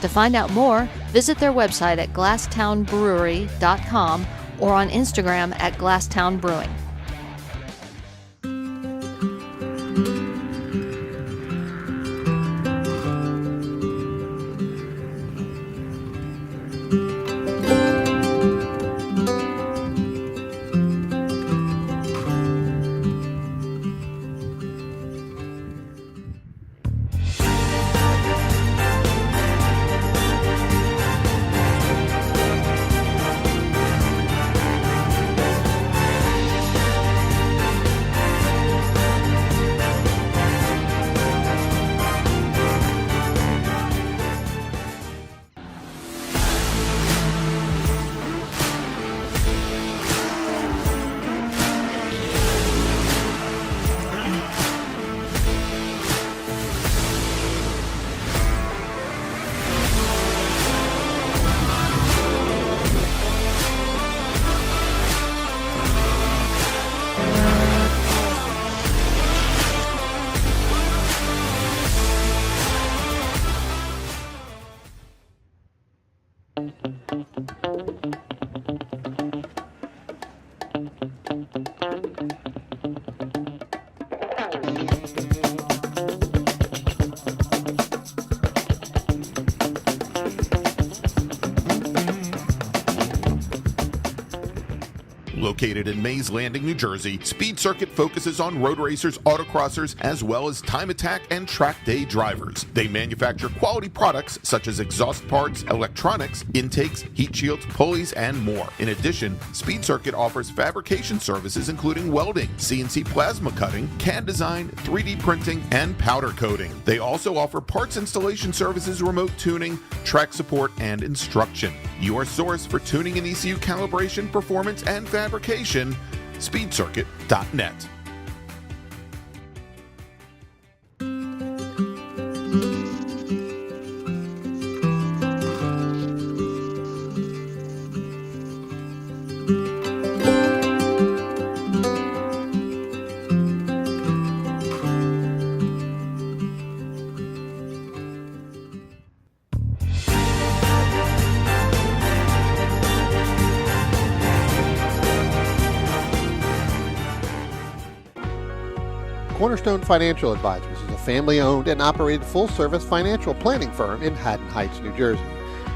To find out more, visit their website at glasstownbrewery.com or on Instagram at Glasstown Brewing. Located in Mays Landing, New Jersey, Speed Circuit focuses on road racers, autocrossers, as well as time attack and track day drivers. They manufacture quality products such as exhaust parts, electronics, intakes, heat shields, pulleys, and more. In addition, Speed Circuit offers fabrication services including welding, CNC plasma cutting, CAD design, 3D printing, and powder coating. They also offer parts installation services, remote tuning, track support, and instruction. Your source for tuning and ECU calibration, performance, and fabrication, speedcircuit.net. Cornerstone Financial Advisors is a family-owned and operated full-service financial planning firm in Haddon Heights, New Jersey.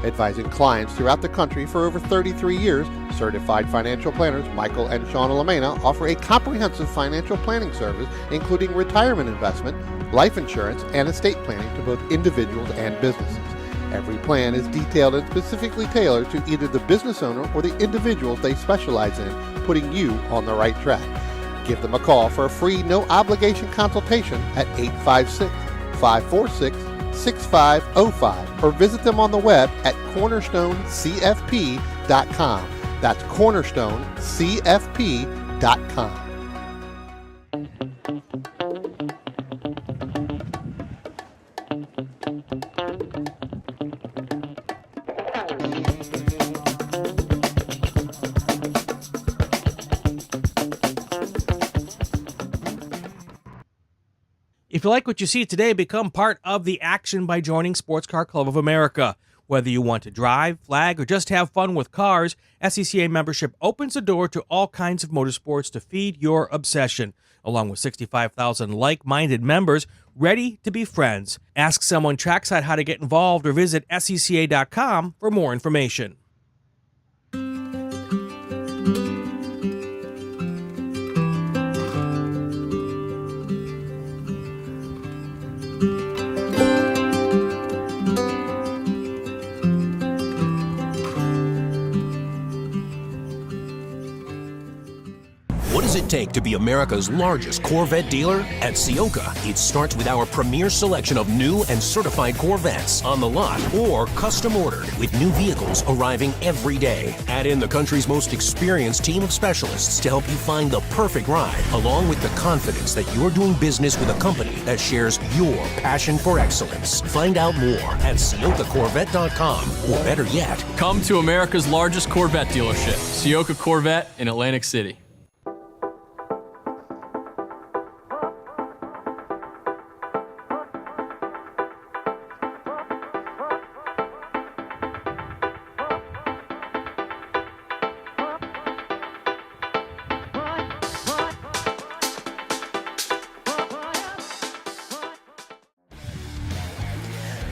Advising clients throughout the country for over 33 years, certified financial planners Michael and Shauna Lamena offer a comprehensive financial planning service including retirement investment, life insurance, and estate planning to both individuals and businesses. Every plan is detailed and specifically tailored to either the business owner or the individuals they specialize in, putting you on the right track. Give them a call for a free, no-obligation consultation at 856-546-6505 or visit them on the web at cornerstonecfp.com. That's cornerstonecfp.com. If you like what you see today, become part of the action by joining Sports Car Club of America. Whether you want to drive, flag, or just have fun with cars, SCCA membership opens the door to all kinds of motorsports to feed your obsession, along with 65,000 like-minded members ready to be friends. Ask someone trackside how to get involved or visit SCCA.com for more information. What does it take to be America's largest Corvette dealer? At Ciocca, it starts with our premier selection of new and certified Corvettes on the lot or custom ordered with new vehicles arriving every day. Add in the country's most experienced team of specialists to help you find the perfect ride, along with the confidence that you're doing business with a company that shares your passion for excellence. Find out more at CioccaCorvette.com, or better yet, Come to America's largest Corvette dealership, Ciocca Corvette in Atlantic City.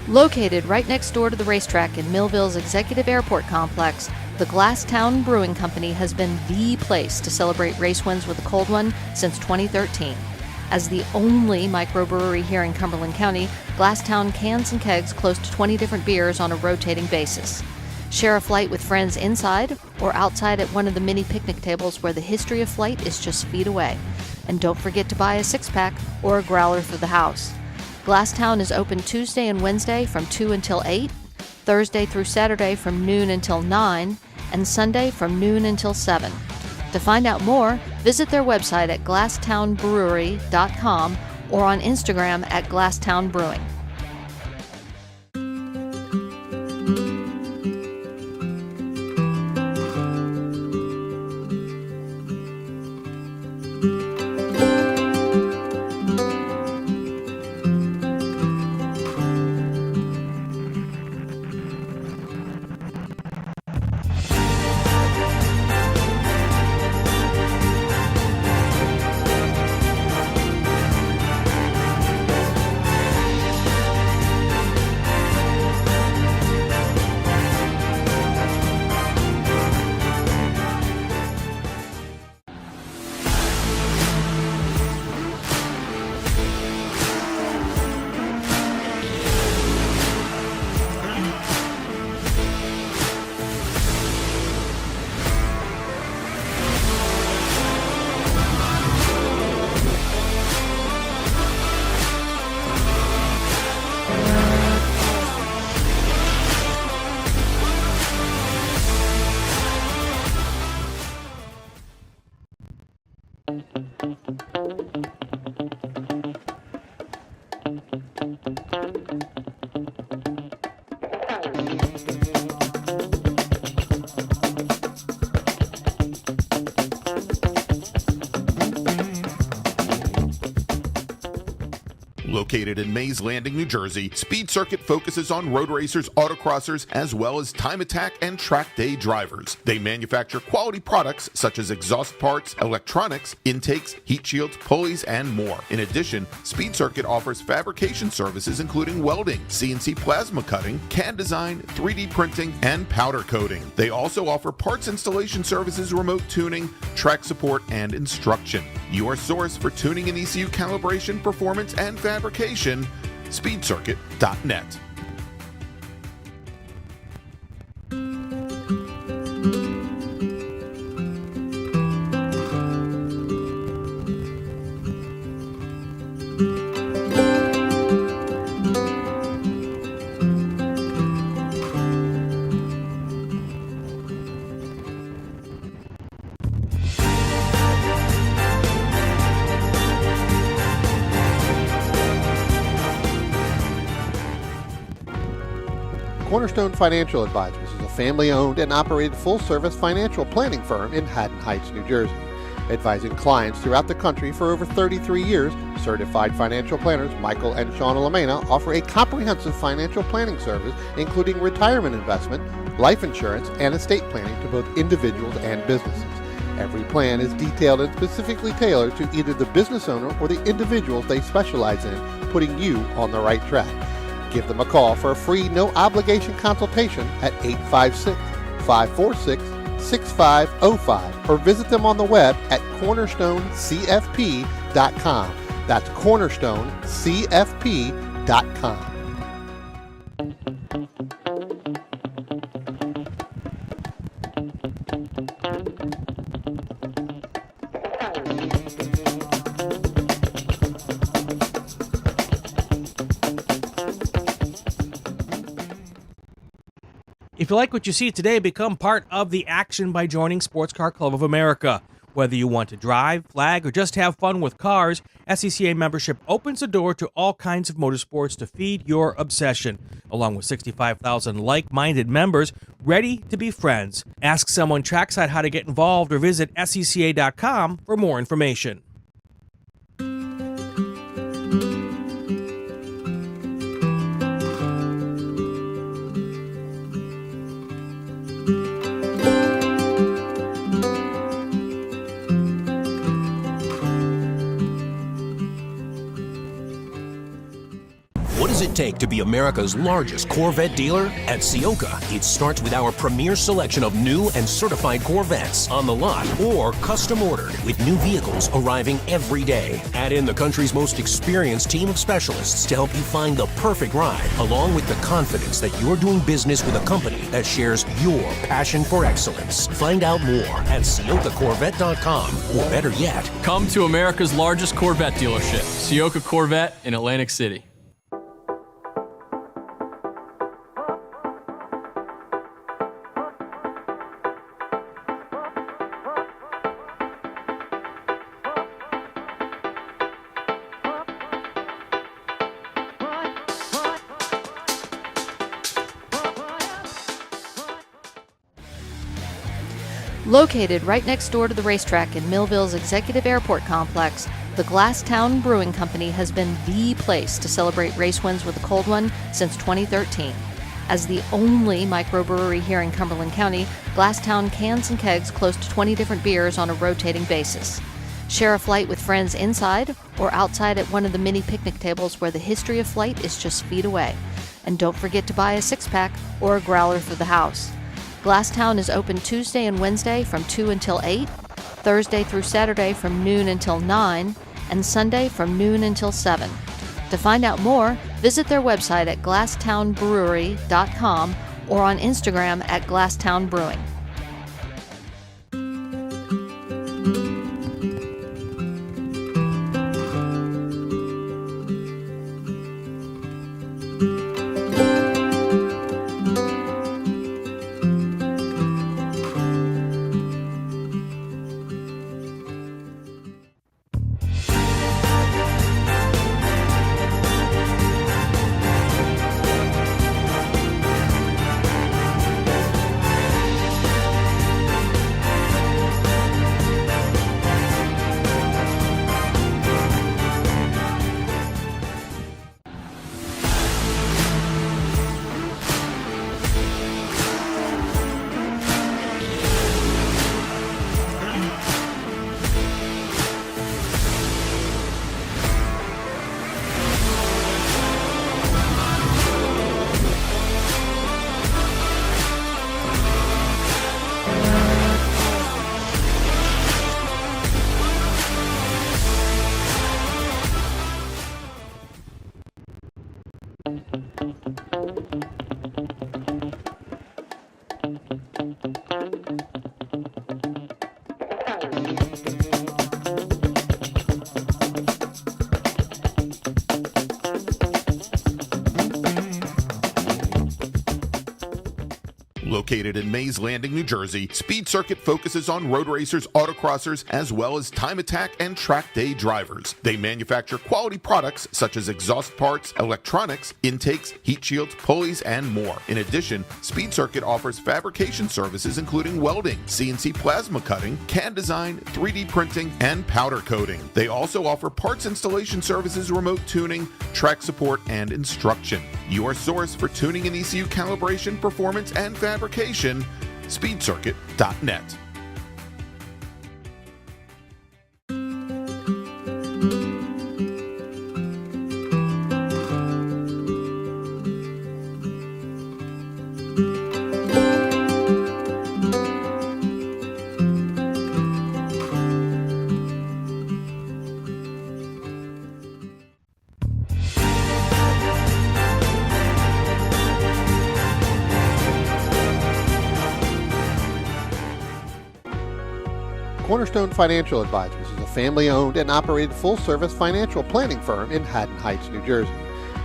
Located right next door to the racetrack in Millville's Executive Airport Complex, the Glasstown Brewing Company has been the place to celebrate race wins with a cold one since 2013. As the only microbrewery here in Cumberland County, Glasstown cans and kegs close to 20 different beers on a rotating basis. Share a flight with friends inside or outside at one of the mini picnic tables where the history of flight is just feet away. And don't forget to buy a six-pack or a growler for the house. Glasstown is open Tuesday and Wednesday from 2 until 8, Thursday through Saturday from noon until 9, and Sunday from noon until 7. To find out more, visit their website at glasstownbrewery.com or on Instagram at Glasstown Brewing. Located in Mays Landing, New Jersey, Speed Circuit focuses on road racers, autocrossers, as well as time attack and track day drivers. They manufacture quality products such as exhaust parts, electronics, intakes, heat shields, pulleys, and more. In addition, Speed Circuit offers fabrication services including welding, CNC plasma cutting, CAD design, 3D printing, and powder coating. They also offer parts installation services, remote tuning, track support, and instruction. Your source for tuning and ECU calibration, performance, and fabrication, speedcircuit.net. Cornerstone Financial Advisors is a family-owned and operated full-service financial planning firm in Haddon Heights, New Jersey. Advising clients throughout the country for over 33 years, certified financial planners Michael and Shauna Lamena offer a comprehensive financial planning service including retirement investment, life insurance, and estate planning to both individuals and businesses. Every plan is detailed and specifically tailored to either the business owner or the individuals they specialize in, putting you on the right track. Give them a call for a free, no-obligation consultation at 856-546-6505 or visit them on the web at cornerstonecfp.com. That's cornerstonecfp.com. If you like what you see today, become part of the action by joining Sports Car Club of America. Whether you want to drive, flag, or just have fun with cars, SCCA membership opens the door to all kinds of motorsports to feed your obsession, along with 65,000 like-minded members ready to be friends. Ask someone trackside how to get involved or visit SCCA.com for more information. What does it take to be America's largest Corvette dealer? At Ciocca, it starts with our premier selection of new and certified Corvettes on the lot or custom ordered with new vehicles arriving every day. Add in the country's most experienced team of specialists to help you find the perfect ride, along with the confidence that you're doing business with a company that shares your passion for excellence. Find out more at CioccaCorvette.com, or better yet, Come to America's largest Corvette dealership, Ciocca Corvette in Atlantic City. Located right next door to the racetrack in Millville's Executive Airport Complex, the Glasstown Brewing Company has been the place to celebrate race wins with a cold one since 2013. As the only microbrewery here in Cumberland County, Glasstown cans and kegs close to 20 different beers on a rotating basis. Share a flight with friends inside or outside at one of the mini picnic tables where the history of flight is just feet away. And don't forget to buy a six-pack or a growler for the house. Glasstown is open Tuesday and Wednesday from 2 until 8, Thursday through Saturday from noon until 9, and Sunday from noon until 7. To find out more, visit their website at glasstownbrewery.com or on Instagram at Glasstown Brewing. Located in Mays Landing, New Jersey, Speed Circuit focuses on road racers, autocrossers, as well as time attack and track day drivers. They manufacture quality products such as exhaust parts, electronics, intakes, heat shields, pulleys, and more. In addition, Speed Circuit offers fabrication services including welding, CNC plasma cutting, CAD design, 3D printing, and powder coating. They also offer parts installation services, remote tuning, track support, and instruction. Your source for tuning and ECU calibration, performance, and fabrication, speedcircuit.net. Cornerstone Financial Advisors is a family-owned and operated full-service financial planning firm in Haddon Heights, New Jersey.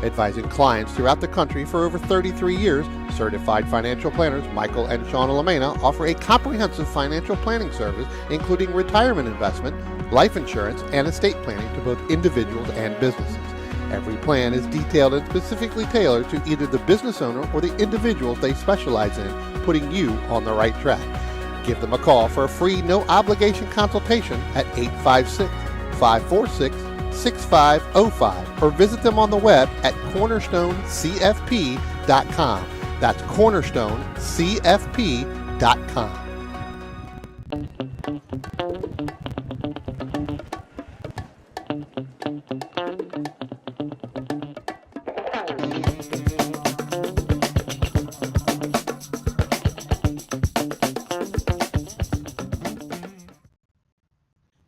Advising clients throughout the country for over 33 years, certified financial planners Michael and Shauna Lamena offer a comprehensive financial planning service including retirement investment, life insurance, and estate planning to both individuals and businesses. Every plan is detailed and specifically tailored to either the business owner or the individuals they specialize in, putting you on the right track. Give them a call for a free, no-obligation consultation at 856-546-6505 or visit them on the web at cornerstonecfp.com. That's cornerstonecfp.com.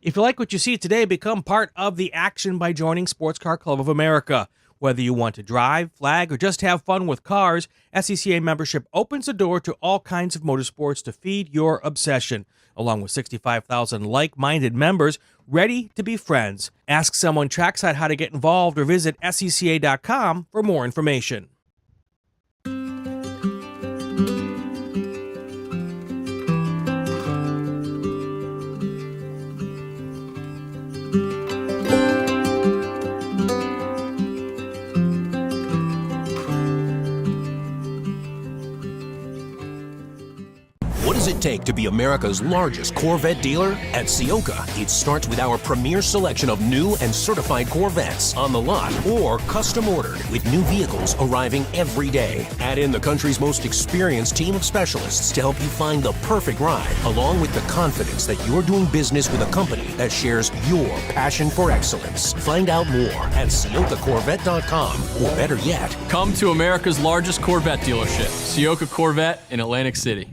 If you like what you see today, become part of the action by joining Sports Car Club of America. Whether you want to drive, flag, or just have fun with cars, SCCA membership opens the door to all kinds of motorsports to feed your obsession, along with 65,000 like-minded members ready to be friends. Ask someone trackside how to get involved or visit SCCA.com for more information. What does it take to be America's largest Corvette dealer? At Ciocca, it starts with our premier selection of new and certified Corvettes on the lot or custom ordered, with new vehicles arriving every day. Add in the country's most experienced team of specialists to help you find the perfect ride, along with the confidence that you're doing business with a company that shares your passion for excellence. Find out more at CioccaCorvette.com, or better yet, Come to America's largest Corvette dealership, Ciocca Corvette in Atlantic City.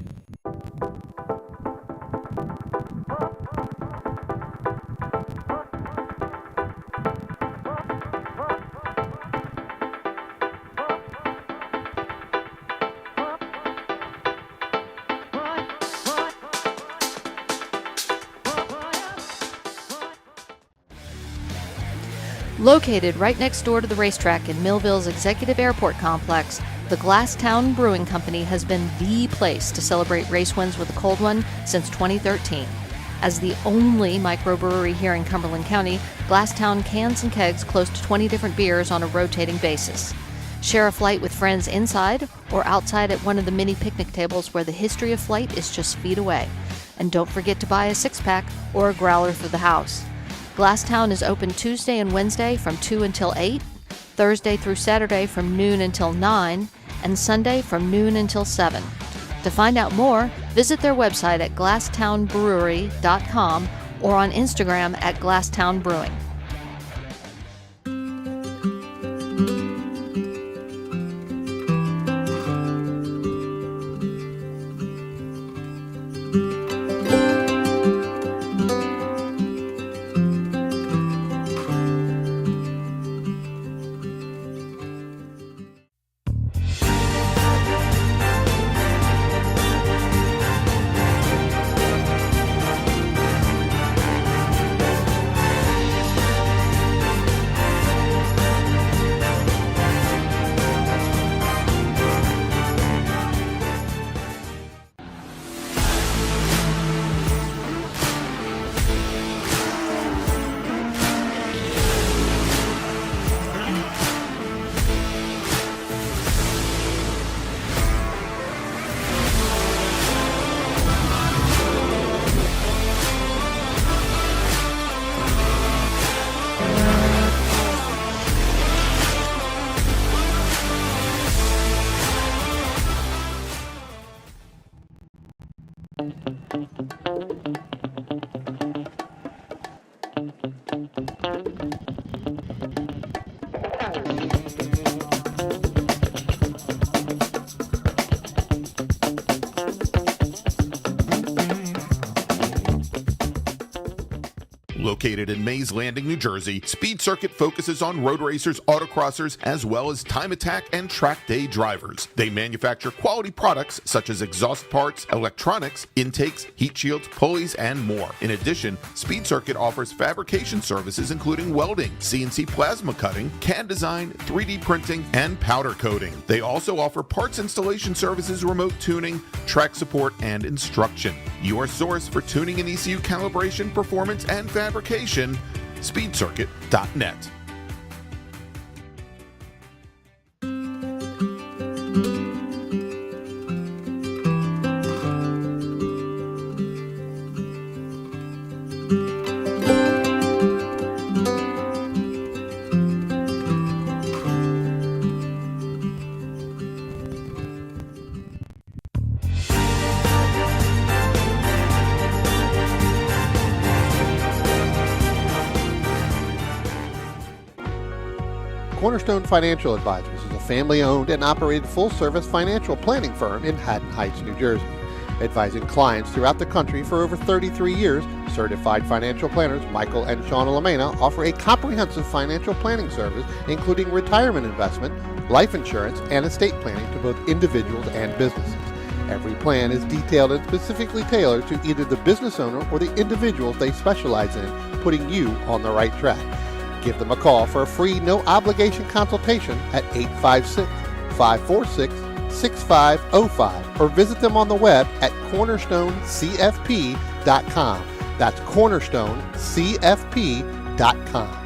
Located right next door to the racetrack in Millville's Executive Airport Complex, the Glasstown Brewing Company has been the place to celebrate race wins with a cold one since 2013. As the only microbrewery here in Cumberland County, Glasstown cans and kegs close to 20 different beers on a rotating basis. Share a flight with friends inside or outside at one of the mini picnic tables where the history of flight is just feet away. And don't forget to buy a six-pack or a growler for the house. Glasstown is open Tuesday and Wednesday from 2 until 8, Thursday through Saturday from noon until 9, and Sunday from noon until 7. To find out more, visit their website at glasstownbrewery.com or on Instagram at Glasstown Brewing. Located in Mays Landing, New Jersey, Speed Circuit focuses on road racers, autocrossers, as well as time attack and track day drivers. They manufacture quality products such as exhaust parts, electronics, intakes, heat shields, pulleys, and more. In addition, Speed Circuit offers fabrication services including welding, CNC plasma cutting, CAD design, 3D printing, and powder coating. They also offer parts installation services, remote tuning, track support, and instruction. Your source for tuning and ECU calibration, performance, and fabrication, speedcircuit.net. Cornerstone Financial Advisors is a family-owned and operated full-service financial planning firm in Haddon Heights, New Jersey. Advising clients throughout the country for over 33 years, certified financial planners Michael and Shauna Lamena offer a comprehensive financial planning service including retirement investment, life insurance, and estate planning to both individuals and businesses. Every plan is detailed and specifically tailored to either the business owner or the individuals they specialize in, putting you on the right track. Give them a call for a free, no-obligation consultation at 856-546-6505 or visit them on the web at cornerstonecfp.com. That's cornerstonecfp.com.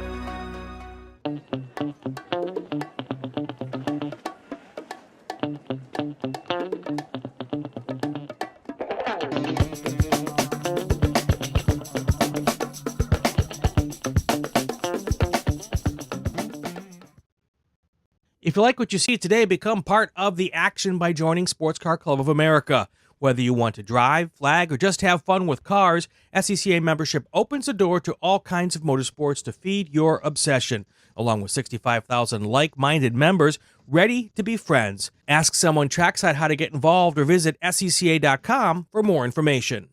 If you like what you see today, become part of the action by joining Sports Car Club of America. Whether you want to drive, flag, or just have fun with cars, SCCA membership opens the door to all kinds of motorsports to feed your obsession, along with 65,000 like-minded members ready to be friends. Ask someone trackside how to get involved or visit SCCA.com for more information.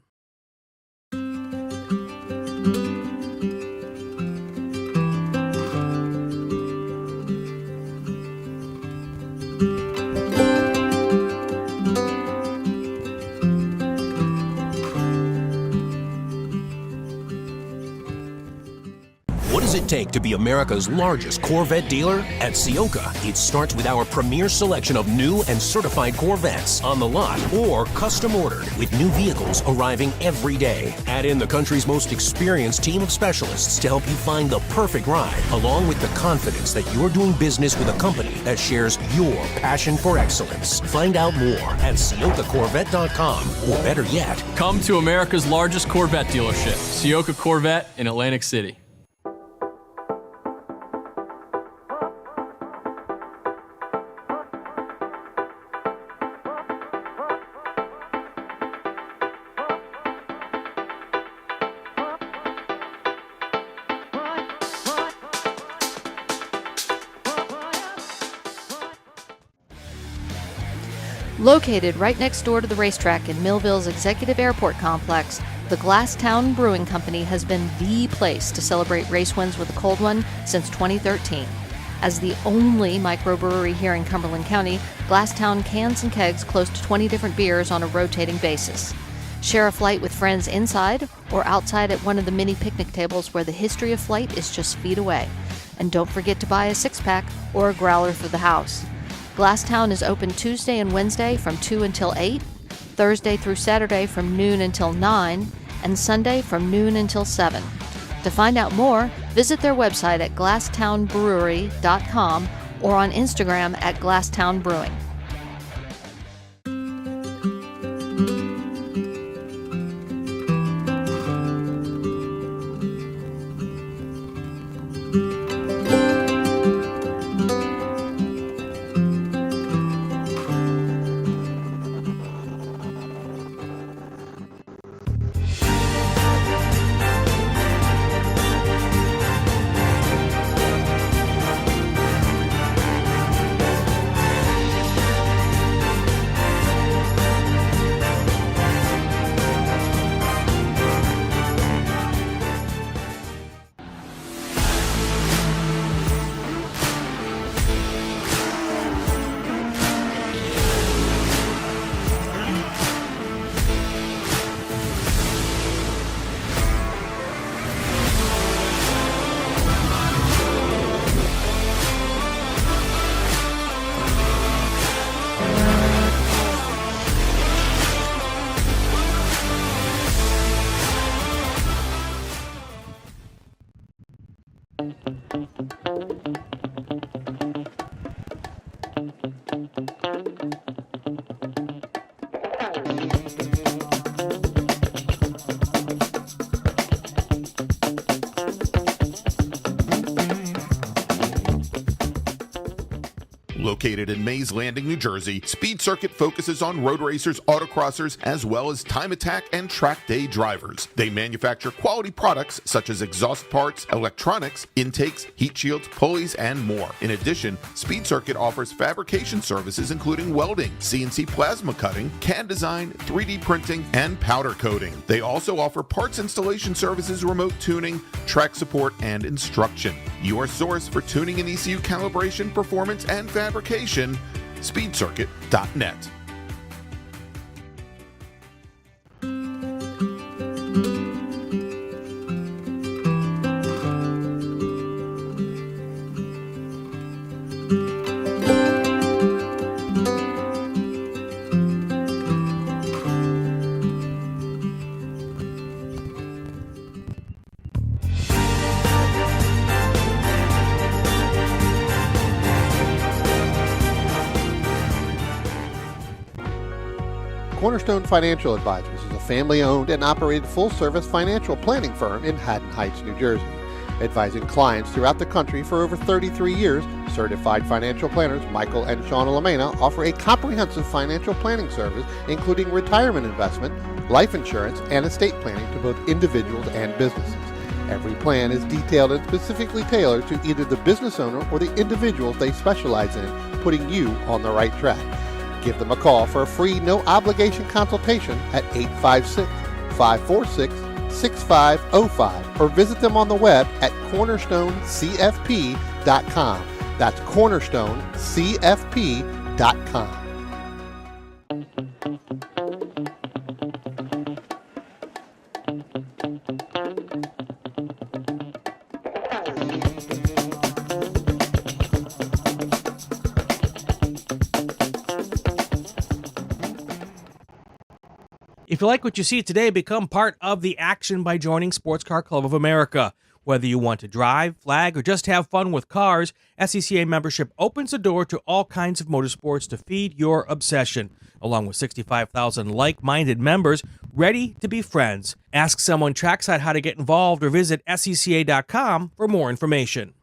What does it take to be America's largest Corvette dealer? At Ciocca, it starts with our premier selection of new and certified Corvettes on the lot or custom ordered, with new vehicles arriving every day. Add in the country's most experienced team of specialists to help you find the perfect ride, along with the confidence that you're doing business with a company that shares your passion for excellence. Find out more at CioccaCorvette.com, or better yet, Come to America's largest Corvette dealership, Ciocca Corvette in Atlantic City. Located right next door to the racetrack in Millville's Executive Airport Complex, the Glasstown Brewing Company has been the place to celebrate race wins with a cold one since 2013. As the only microbrewery here in Cumberland County, Glasstown cans and kegs close to 20 different beers on a rotating basis. Share a flight with friends inside or outside at one of the mini picnic tables where the history of flight is just feet away. And don't forget to buy a six-pack or a growler for the house. Glasstown is open Tuesday and Wednesday from 2 until 8, Thursday through Saturday from noon until 9, and Sunday from noon until 7. To find out more, visit their website at glasstownbrewery.com or on Instagram at Glasstown Brewing. Located in Mays Landing, New Jersey, Speed Circuit focuses on road racers, autocrossers, as well as time attack and track day drivers. They manufacture quality products such as exhaust parts, electronics, intakes, heat shields, pulleys, and more. In addition, Speed Circuit offers fabrication services including welding, CNC plasma cutting, CAD design, 3D printing, and powder coating. They also offer parts installation services, remote tuning, track support, and instruction. Your source for tuning and ECU calibration, performance, and fabrication, speedcircuit.net. Cornerstone Financial Advisors is a family-owned and operated full-service financial planning firm in Haddon Heights, New Jersey. Advising clients throughout the country for over 33 years, certified financial planners Michael and Shauna Lamena offer a comprehensive financial planning service including retirement investment, life insurance, and estate planning to both individuals and businesses. Every plan is detailed and specifically tailored to either the business owner or the individuals they specialize in, putting you on the right track. Give them a call for a free, no-obligation consultation at 856-546-6505 or visit them on the web at cornerstonecfp.com. That's cornerstonecfp.com. If you like what you see today, become part of the action by joining Sports Car Club of America. Whether you want to drive, flag, or just have fun with cars, SCCA membership opens the door to all kinds of motorsports to feed your obsession, along with 65,000 like-minded members ready to be friends. Ask someone trackside how to get involved or visit SCCA.com for more information.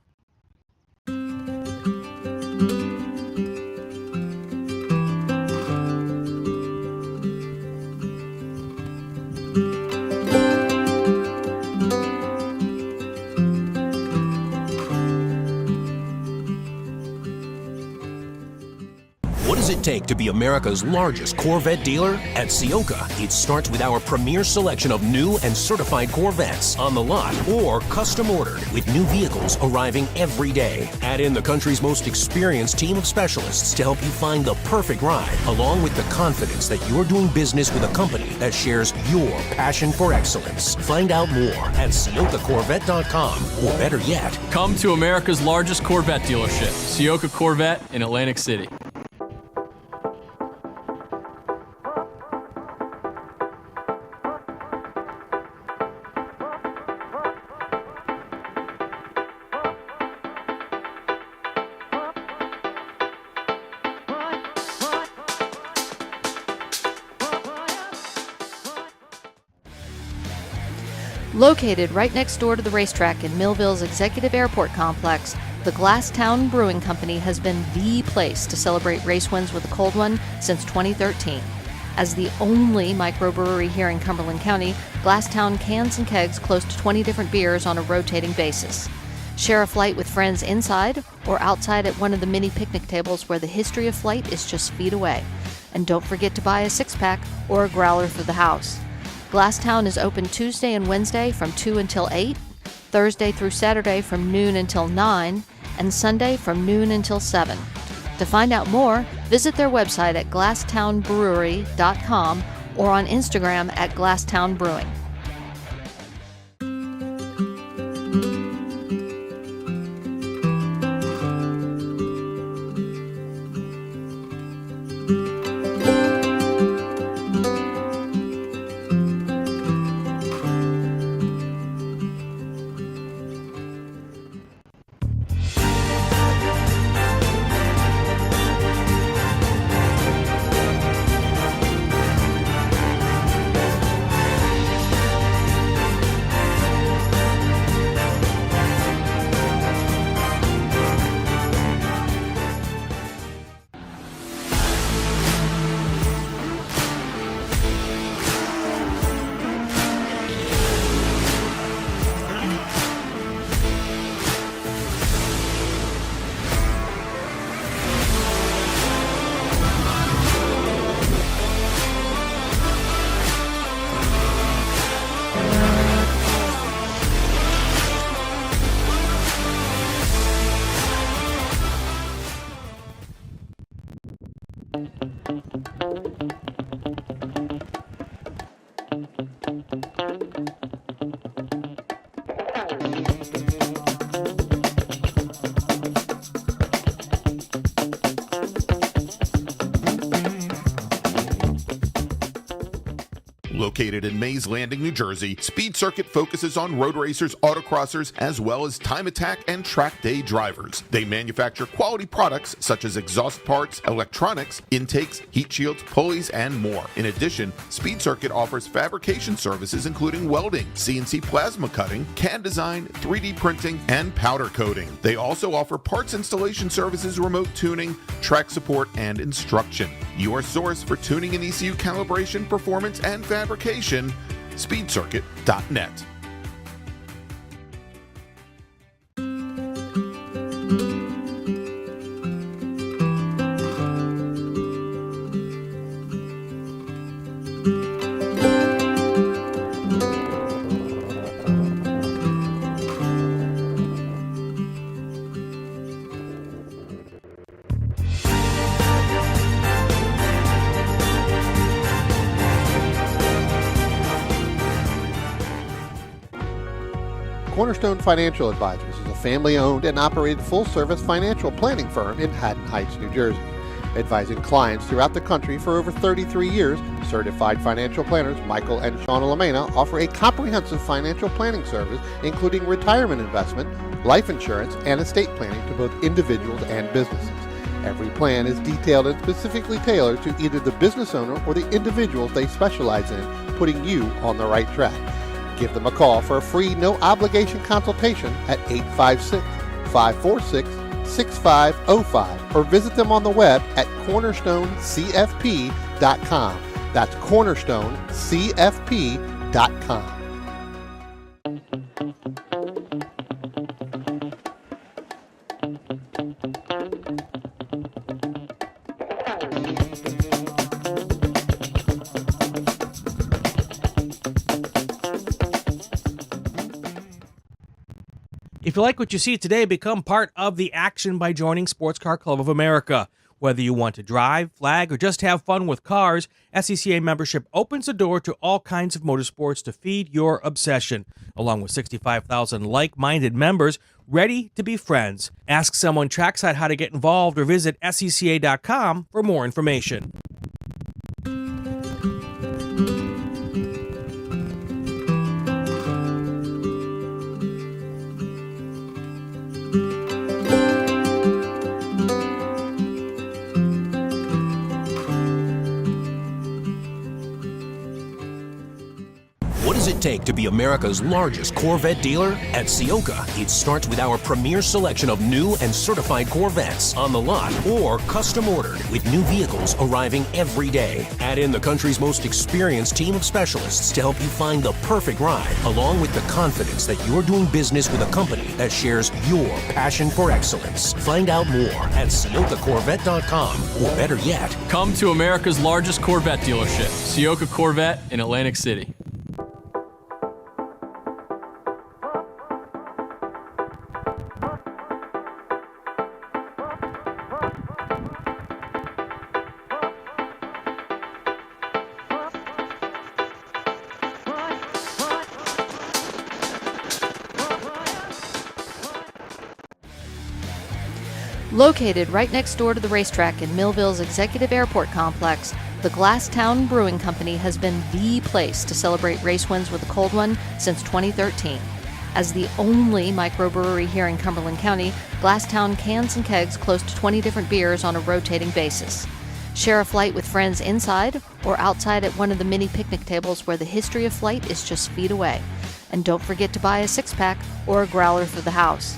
What does it take to be America's largest Corvette dealer? At Ciocca, it starts with our premier selection of new and certified Corvettes on the lot or custom ordered with new vehicles arriving every day. Add in the country's most experienced team of specialists to help you find the perfect ride, along with the confidence that you're doing business with a company that shares your passion for excellence. Find out more at CioccaCorvette.com, or better yet, Come to America's largest Corvette dealership, Ciocca Corvette in Atlantic City. Located right next door to the racetrack in Millville's Executive Airport Complex, the Glasstown Brewing Company has been the place to celebrate race wins with a cold one since 2013. As the only microbrewery here in Cumberland County, Glasstown cans and kegs close to 20 different beers on a rotating basis. Share a flight with friends inside or outside at one of the mini picnic tables where the history of flight is just feet away. And don't forget to buy a six-pack or a growler for the house. Glasstown is open Tuesday and Wednesday from 2 until 8, Thursday through Saturday from noon until 9, and Sunday from noon until 7. To find out more, visit their website at glasstownbrewery.com or on Instagram at Glasstown Brewing. Located in Mays Landing, New Jersey, Speed Circuit focuses on road racers, autocrossers, as well as time attack and track day drivers. They manufacture quality products such as exhaust parts, electronics, intakes, heat shields, pulleys, and more. In addition, Speed Circuit offers fabrication services including welding, CNC plasma cutting, CAD design, 3D printing, and powder coating. They also offer parts installation services, remote tuning, track support, and instruction. Your source for tuning and ECU calibration, performance, and fabrication, speedcircuit.net. Cornerstone Financial Advisors is a family-owned and operated full-service financial planning firm in Haddon Heights, New Jersey. Advising clients throughout the country for over 33 years, certified financial planners Michael and Shauna Lamena offer a comprehensive financial planning service including retirement investment, life insurance, and estate planning to both individuals and businesses. Every plan is detailed and specifically tailored to either the business owner or the individuals they specialize in, putting you on the right track. Give them a call for a free, no-obligation consultation at 856-546-6505 or visit them on the web at cornerstonecfp.com. That's cornerstonecfp.com. If you like what you see today, become part of the action by joining Sports Car Club of America. Whether you want to drive, flag, or just have fun with cars, SCCA membership opens the door to all kinds of motorsports to feed your obsession, along with 65,000 like-minded members ready to be friends. Ask someone trackside how to get involved or visit SCCA.com for more information. What does it take to be America's largest Corvette dealer? At Ciocca, it starts with our premier selection of new and certified Corvettes on the lot or custom ordered with new vehicles arriving every day. Add in the country's most experienced team of specialists to help you find the perfect ride, along with the confidence that you're doing business with a company that shares your passion for excellence. Find out more at CioccaCorvette.com, or better yet, Come to America's largest Corvette dealership, Ciocca Corvette in Atlantic City. Located right next door to the racetrack in Millville's Executive Airport Complex, the Glasstown Brewing Company has been the place to celebrate race wins with a cold one since 2013. As the only microbrewery here in Cumberland County, Glasstown cans and kegs close to 20 different beers on a rotating basis. Share a flight with friends inside or outside at one of the mini picnic tables where the history of flight is just feet away. And don't forget to buy a six-pack or a growler for the house.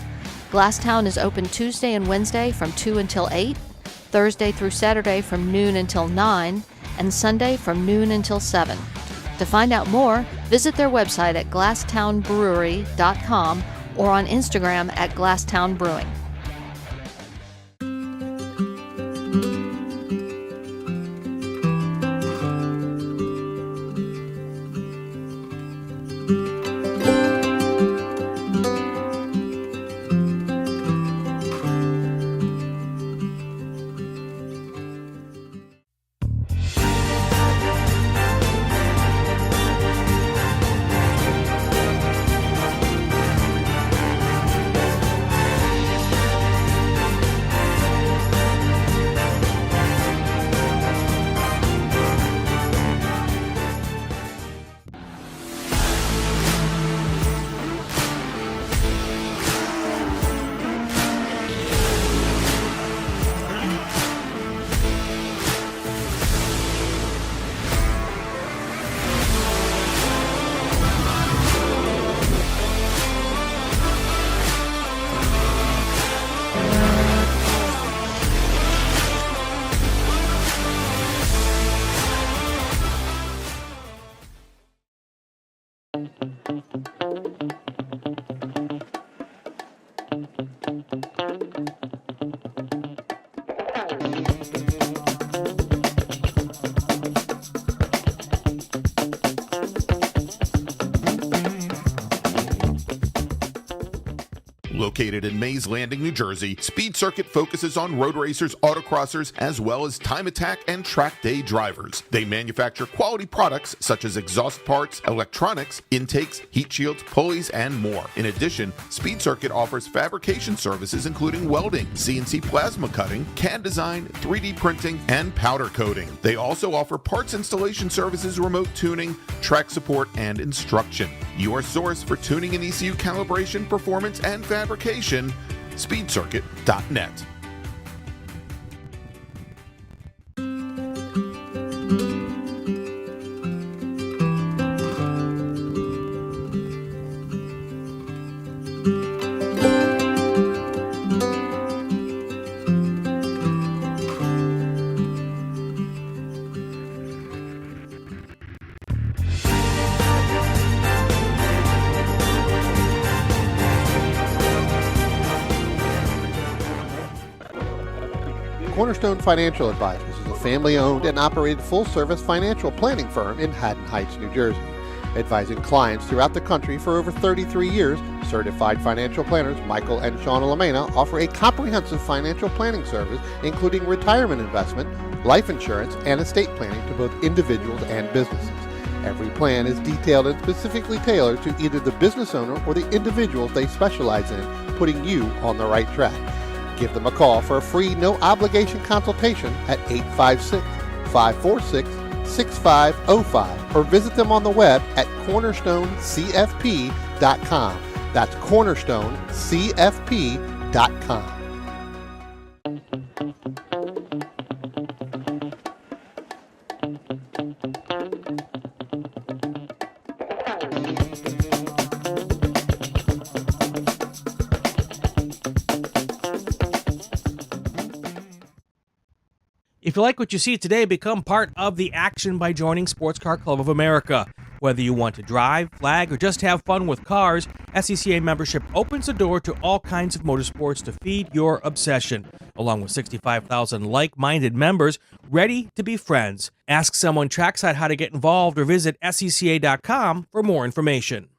Glasstown is open Tuesday and Wednesday from 2 until 8, Thursday through Saturday from noon until 9, and Sunday from noon until 7. To find out more, visit their website at glasstownbrewery.com or on Instagram at Glasstown Brewing. Located in Mays Landing, New Jersey, Speed Circuit focuses on road racers, autocrossers, as well as time attack and track day drivers. They manufacture quality products such as exhaust parts, electronics, intakes, heat shields, pulleys, and more. In addition, Speed Circuit offers fabrication services including welding, CNC plasma cutting, CAD design, 3D printing, and powder coating. They also offer parts installation services, remote tuning, track support, and instruction. Your source for tuning and ECU calibration, performance, and fabrication, speedcircuit.net. Cornerstone Financial Advisors is a family-owned and operated full-service financial planning firm in Haddon Heights, New Jersey. Advising clients throughout the country for over 33 years, certified financial planners Michael and Shauna Lamena offer a comprehensive financial planning service including retirement investment, life insurance, and estate planning to both individuals and businesses. Every plan is detailed and specifically tailored to either the business owner or the individuals they specialize in, putting you on the right track. Give them a call for a free, no-obligation consultation at 856-546-6505 or visit them on the web at cornerstonecfp.com. That's cornerstonecfp.com. If you like what you see today, become part of the action by joining Sports Car Club of America. Whether you want to drive, flag, or just have fun with cars, SCCA membership opens the door to all kinds of motorsports to feed your obsession, along with 65,000 like-minded members ready to be friends. Ask someone trackside how to get involved or visit SCCA.com for more information.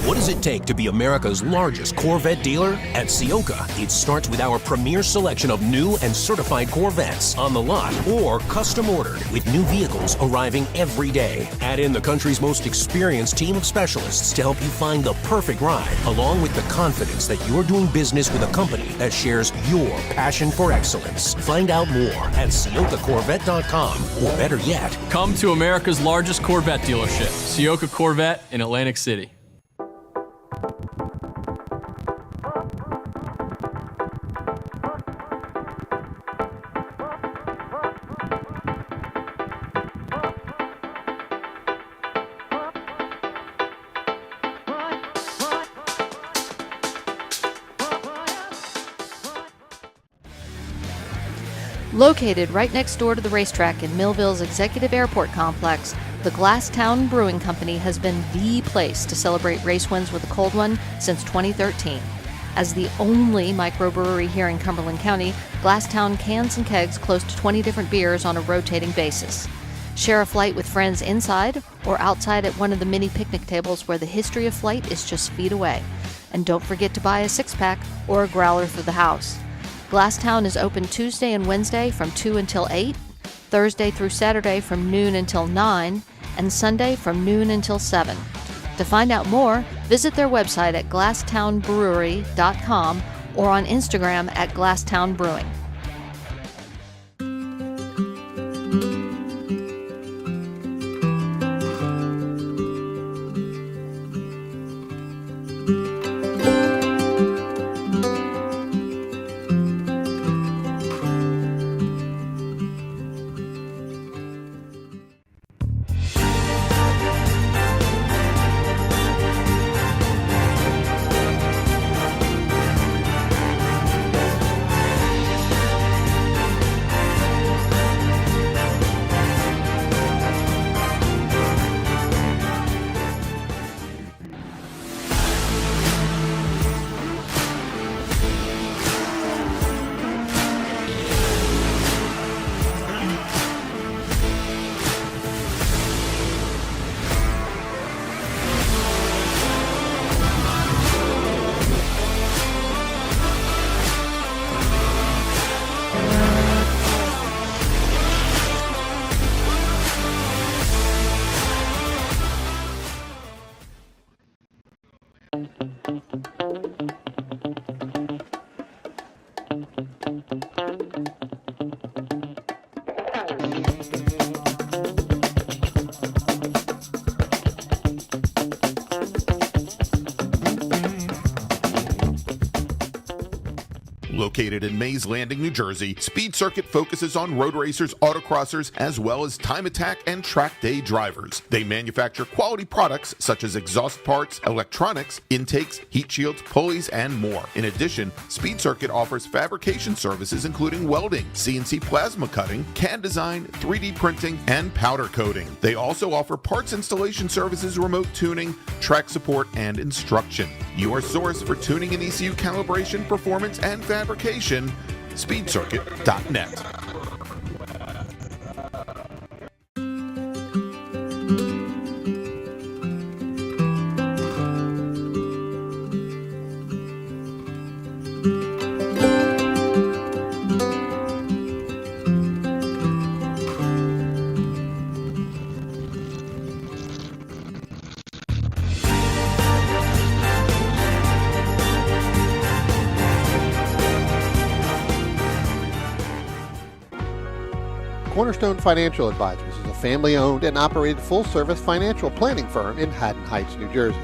What does it take to be America's largest Corvette dealer? At Ciocca, it starts with our premier selection of new and certified Corvettes on the lot or custom ordered with new vehicles arriving every day. Add in the country's most experienced team of specialists to help you find the perfect ride, along with the confidence that you're doing business with a company that shares your passion for excellence. Find out more at CioccaCorvette.com, or better yet, Come to America's largest Corvette dealership, Ciocca Corvette in Atlantic City. Located right next door to the racetrack in Millville's Executive Airport Complex, the Glasstown Brewing Company has been the place to celebrate race wins with a cold one since 2013. As the only microbrewery here in Cumberland County, Glasstown cans and kegs close to 20 different beers on a rotating basis. Share a flight with friends inside or outside at one of the mini picnic tables where the history of flight is just feet away. And don't forget to buy a six-pack or a growler for the house. Glasstown is open Tuesday and Wednesday from 2 until 8, Thursday through Saturday from noon until 9, and Sunday from noon until 7. To find out more, visit their website at glasstownbrewery.com or on Instagram at Glasstown Brewing. Located in Mays Landing, New Jersey, Speed Circuit focuses on road racers, autocrossers, as well as time attack and track day drivers. They manufacture quality products such as exhaust parts, electronics, intakes, heat shields, pulleys, and more. In addition, Speed Circuit offers fabrication services including welding, CNC plasma cutting, CAD design, 3D printing, and powder coating. They also offer parts installation services, remote tuning, track support, and instruction. Your source for tuning and ECU calibration, performance, and fabrication, speedcircuit.net. Cornerstone Financial Advisors is a family-owned and operated full-service financial planning firm in Haddon Heights, New Jersey.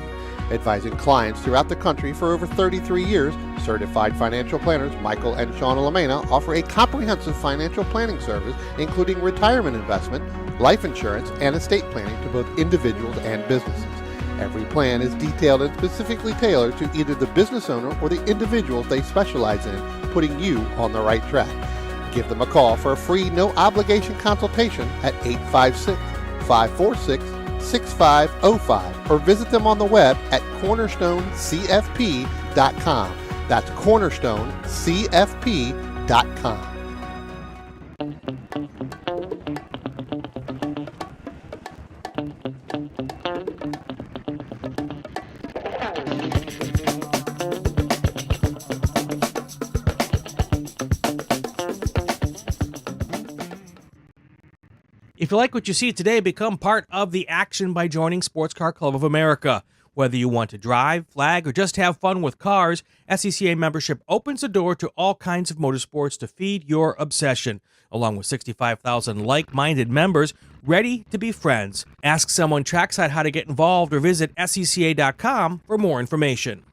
Advising clients throughout the country for over 33 years, certified financial planners Michael and Shauna Lamena offer a comprehensive financial planning service including retirement investment, life insurance, and estate planning to both individuals and businesses. Every plan is detailed and specifically tailored to either the business owner or the individuals they specialize in, putting you on the right track. Give them a call for a free, no-obligation consultation at 856-546-6505 or visit them on the web at cornerstonecfp.com. That's cornerstonecfp.com. If you like what you see today, become part of the action by joining Sports Car Club of America. Whether you want to drive, flag, or just have fun with cars, SCCA membership opens the door to all kinds of motorsports to feed your obsession, along with 65,000 like-minded members ready to be friends. Ask someone trackside how to get involved or visit SCCA.com for more information.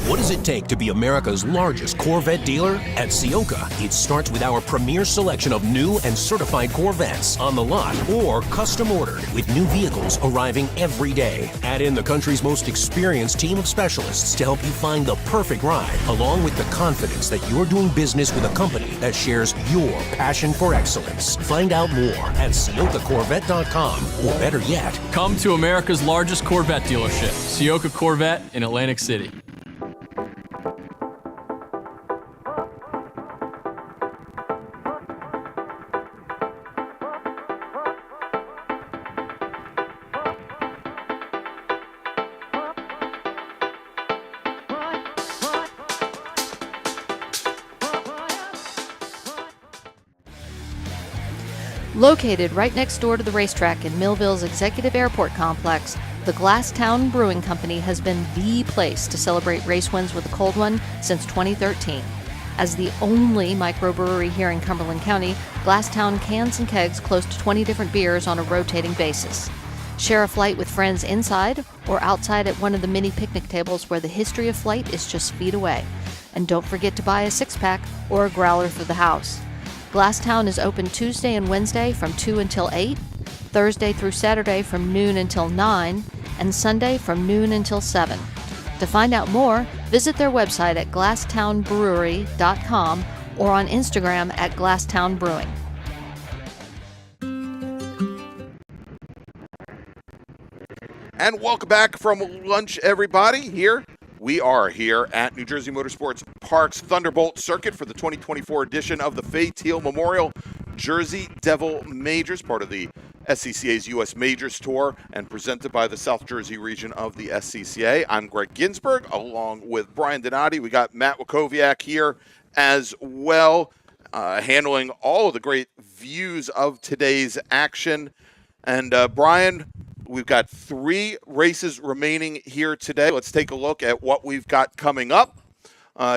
What does it take to be America's largest Corvette dealer? At Ciocca, it starts with our premier selection of new and certified Corvettes on the lot or custom ordered, with new vehicles arriving every day. Add in the country's most experienced team of specialists to help you find the perfect ride, along with the confidence that you're doing business with a company that shares your passion for excellence. Find out more at CioccaCorvette.com, or better yet, Come to America's largest Corvette dealership, Ciocca Corvette in Atlantic City. Located right next door to the racetrack in Millville's Executive Airport Complex, the Glasstown Brewing Company has been the place to celebrate race wins with a cold one since 2013. As the only microbrewery here in Cumberland County, Glasstown cans and kegs close to 20 different beers on a rotating basis. Share a flight with friends inside or outside at one of the mini picnic tables where the history of flight is just feet away. And don't forget to buy a six-pack or a growler for the house. Glasstown is open Tuesday and Wednesday from 2 until 8, Thursday through Saturday from noon until 9, and Sunday from noon until 7. To find out more, visit their website at glasstownbrewery.com or on Instagram at Glasstown Brewing. And welcome back from lunch, everybody. We are here at New Jersey Motorsports Park's Thunderbolt Circuit for the 2024 edition of the Fay Teal Memorial Jersey Devil Majors, part of the SCCA's U.S. Majors Tour and presented by the South Jersey region of the SCCA. I'm Greg Ginsberg, along with Brian Donati. We got Matt Wakowiak here as well, handling all of the great views of today's action. And Brian, we've got 3 races remaining here today. Let's take a look at what we've got coming up.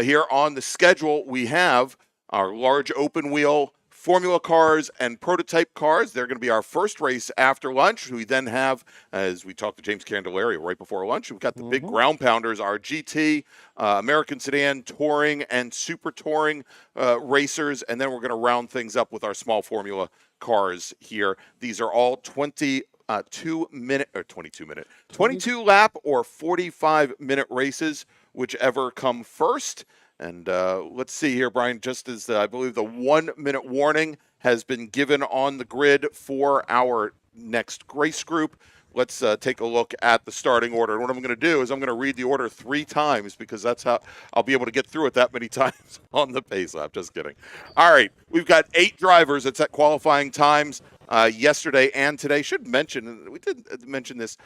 Here on the schedule, we have our large open wheel formula cars and prototype cars. They're going to be our first race after lunch. We then have, as we talked to James Candelaria right before lunch, we've got the big ground pounders, our GT, American Sedan, Touring, and Super Touring racers. And then we're going to round things up with our small formula cars here. These are all 22 lap or 45-minute races, whichever come first. And let's see here, Brian, just as I believe the 1-minute warning has been given on the grid for our next race group, let's take a look at the starting order. And what I'm going to do is I'm going to read the order 3 times because that's how I'll be able to get through it that many times on the pace lap. Just kidding. All right, we've got 8 drivers that set qualifying times yesterday and today. Should mention, we did mention this,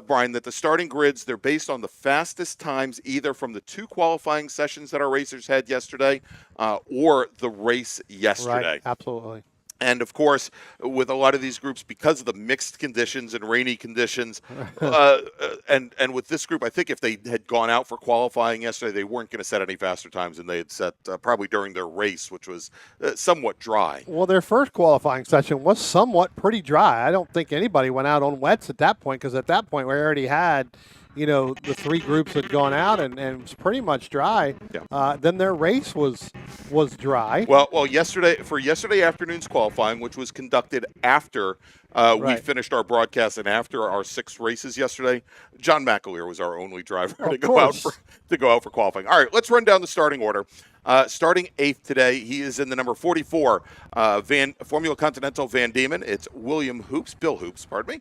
Brian, that the starting grids, they're based on the fastest times either from the 2 qualifying sessions that our racers had yesterday or the race yesterday. Right, absolutely. And, of course, with a lot of these groups, because of the mixed conditions and rainy conditions, and with this group, I think if they had gone out for qualifying yesterday, they weren't going to set any faster times than they had set probably during their race, which was somewhat dry. Well, their first qualifying session was somewhat pretty dry. I don't think anybody went out on wets at that point because at that point we already had – the 3 groups had gone out and it was pretty much dry. Yeah. Then their race was dry. Well, yesterday afternoon's qualifying, which was conducted after we finished our broadcast and after our 6 races yesterday, John McAleer was our only driver to go out for qualifying. All right, let's run down the starting order. Starting 8th today, he is in the number 44 Formula Continental Van Diemen. It's Bill Hoops, pardon me.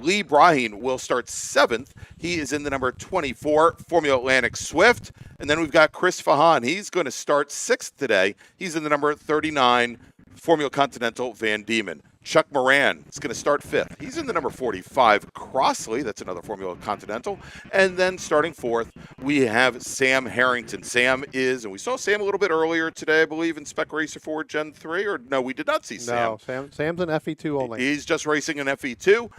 Lee Braheen will start 7th. He is in the number 24 Formula Atlantic Swift. And then we've got Chris Fahan. He's going to start 6th today. He's in the number 39 Formula Continental Van Diemen. Chuck Moran is going to start 5th. He's in the number 45 Crossley. That's another Formula Continental. And then starting 4th, we have Sam Harrington. Sam is, and we saw Sam a little bit earlier today, I believe, in Spec Racer 4 Gen 3. Or no, we did not see Sam. No, Sam's an FE2 only. He's just racing an FE2.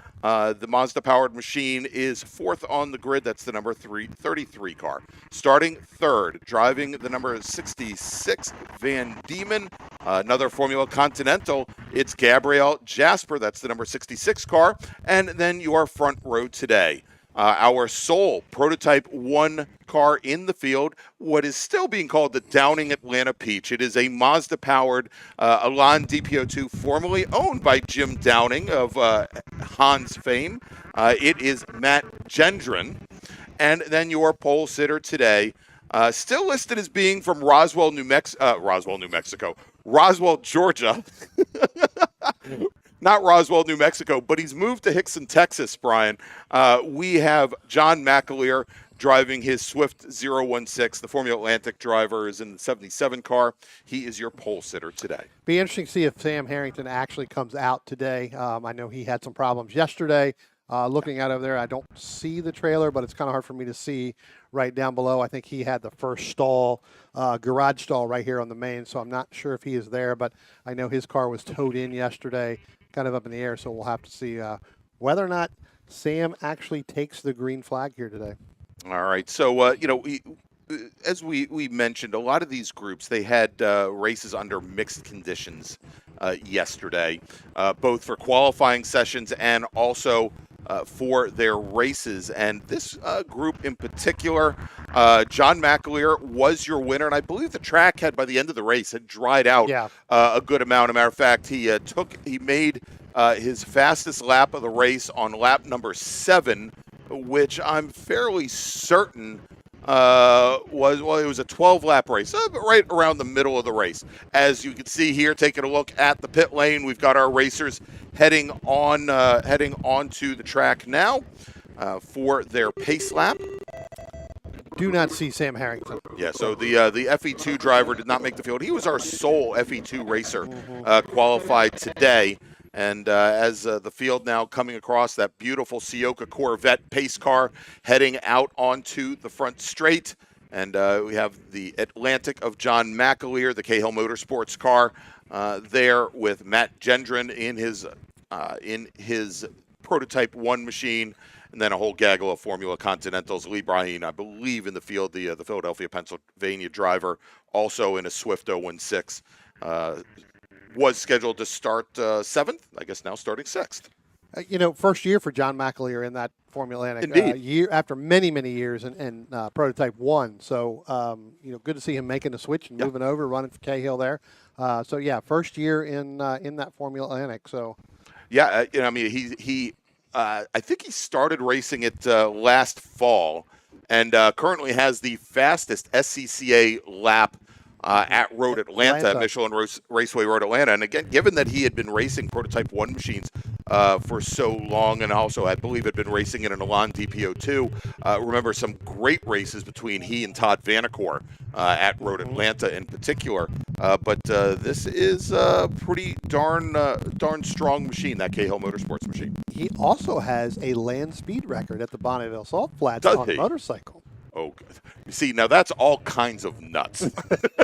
The Mazda-powered machine is 4th on the grid. That's the number 33 car. Starting 3rd, driving the number 66 Van Diemen, another Formula Continental. It's Gabrielle Jasper. That's the number 66 car. And then your front row today. Our sole Prototype 1 car in the field, what is still being called the Downing Atlanta Peach. It is a Mazda-powered Elan DPO2 formerly owned by Jim Downing of Hans fame. It is Matt Gendron. And then your pole sitter today, still listed as being from Roswell, Georgia. Not Roswell, New Mexico, but he's moved to Hickson, Texas, Brian. We have John McAleer driving his Swift 016. The Formula Atlantic driver is in the 77 car. He is your pole sitter today. Be interesting to see if Sam Harrington actually comes out today. I know he had some problems yesterday. Looking out over there, I don't see the trailer, but it's kind of hard for me to see right down below. I think he had the first stall, garage stall right here on the main, so I'm not sure if he is there, but I know his car was towed in yesterday, kind of up in the air, so we'll have to see whether or not Sam actually takes the green flag here today. All right, so, as we mentioned, a lot of these groups, they had races under mixed conditions yesterday, both for qualifying sessions and also for their races. And this group in particular, John McAleer was your winner. And I believe the track had, by the end of the race, had dried out a good amount. As a matter of fact, he made his fastest lap of the race on lap number 7, which I'm fairly certain it was a 12-lap race, right around the middle of the race. As you can see here, taking a look at the pit lane, we've got our racers heading onto the track now for their pace lap. Do not see Sam Harrington. Yeah, so the FE2 driver did not make the field. He was our sole FE2 racer qualified today. And as the field now coming across that beautiful Ciocca Corvette pace car heading out onto the front straight. And we have the Atlantic of John McAleer, the Cahill Motorsports car, there with Matt Gendron in his Prototype 1 machine, and then a whole gaggle of Formula Continentals. Lee Bryan, I believe, in the field, the Philadelphia, Pennsylvania driver, also in a Swift 016. Was scheduled to start 7th, I guess now starting 6th. First year for John McAleer in that Formula Atlantic. Indeed. Year after many, many years in Prototype 1. So, good to see him making the switch and moving over, running for Cahill there. First year in that Formula Atlantic. So, yeah, I think he started racing it last fall, and currently has the fastest SCCA lap at Road Atlanta, Michelin Raceway Road Atlanta. And again, given that he had been racing Prototype 1 machines for so long, and also I believe had been racing in an Elan DPO2, remember some great races between he and Todd Vanacore at Road Atlanta in particular. But this is a pretty darn strong machine, that Cahill Motorsports machine. He also has a land speed record at the Bonneville Salt Flats Does on he? a motorcycle. Oh, good. You see, now that's all kinds of nuts.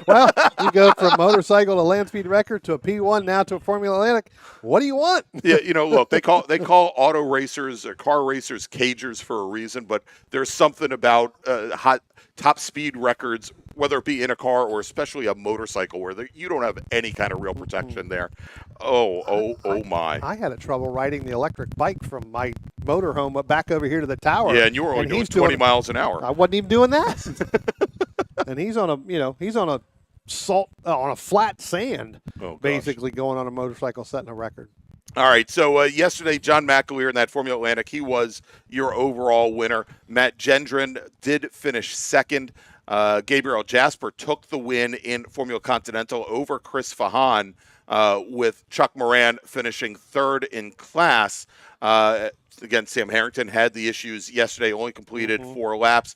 Well, you go from motorcycle to land speed record to a P1 now to a Formula Atlantic. What do you want? Yeah, look, they call auto racers or car racers cagers for a reason, but there's something about hot top speed records, whether it be in a car or especially a motorcycle, where you don't have any kind of real protection there. Oh my! I had trouble riding the electric bike from my motorhome back over here to the tower. Yeah, and you were only doing 20 miles an hour. I wasn't even doing that. And he's on a flat sand, basically going on a motorcycle, setting a record. All right, so yesterday, John McAleer in that Formula Atlantic, he was your overall winner. Matt Gendron did finish second. Gabriel Jasper took the win in Formula Continental over Chris Fahan, with Chuck Moran finishing third in class. Again, Sam Harrington had the issues yesterday, only completed 4 laps.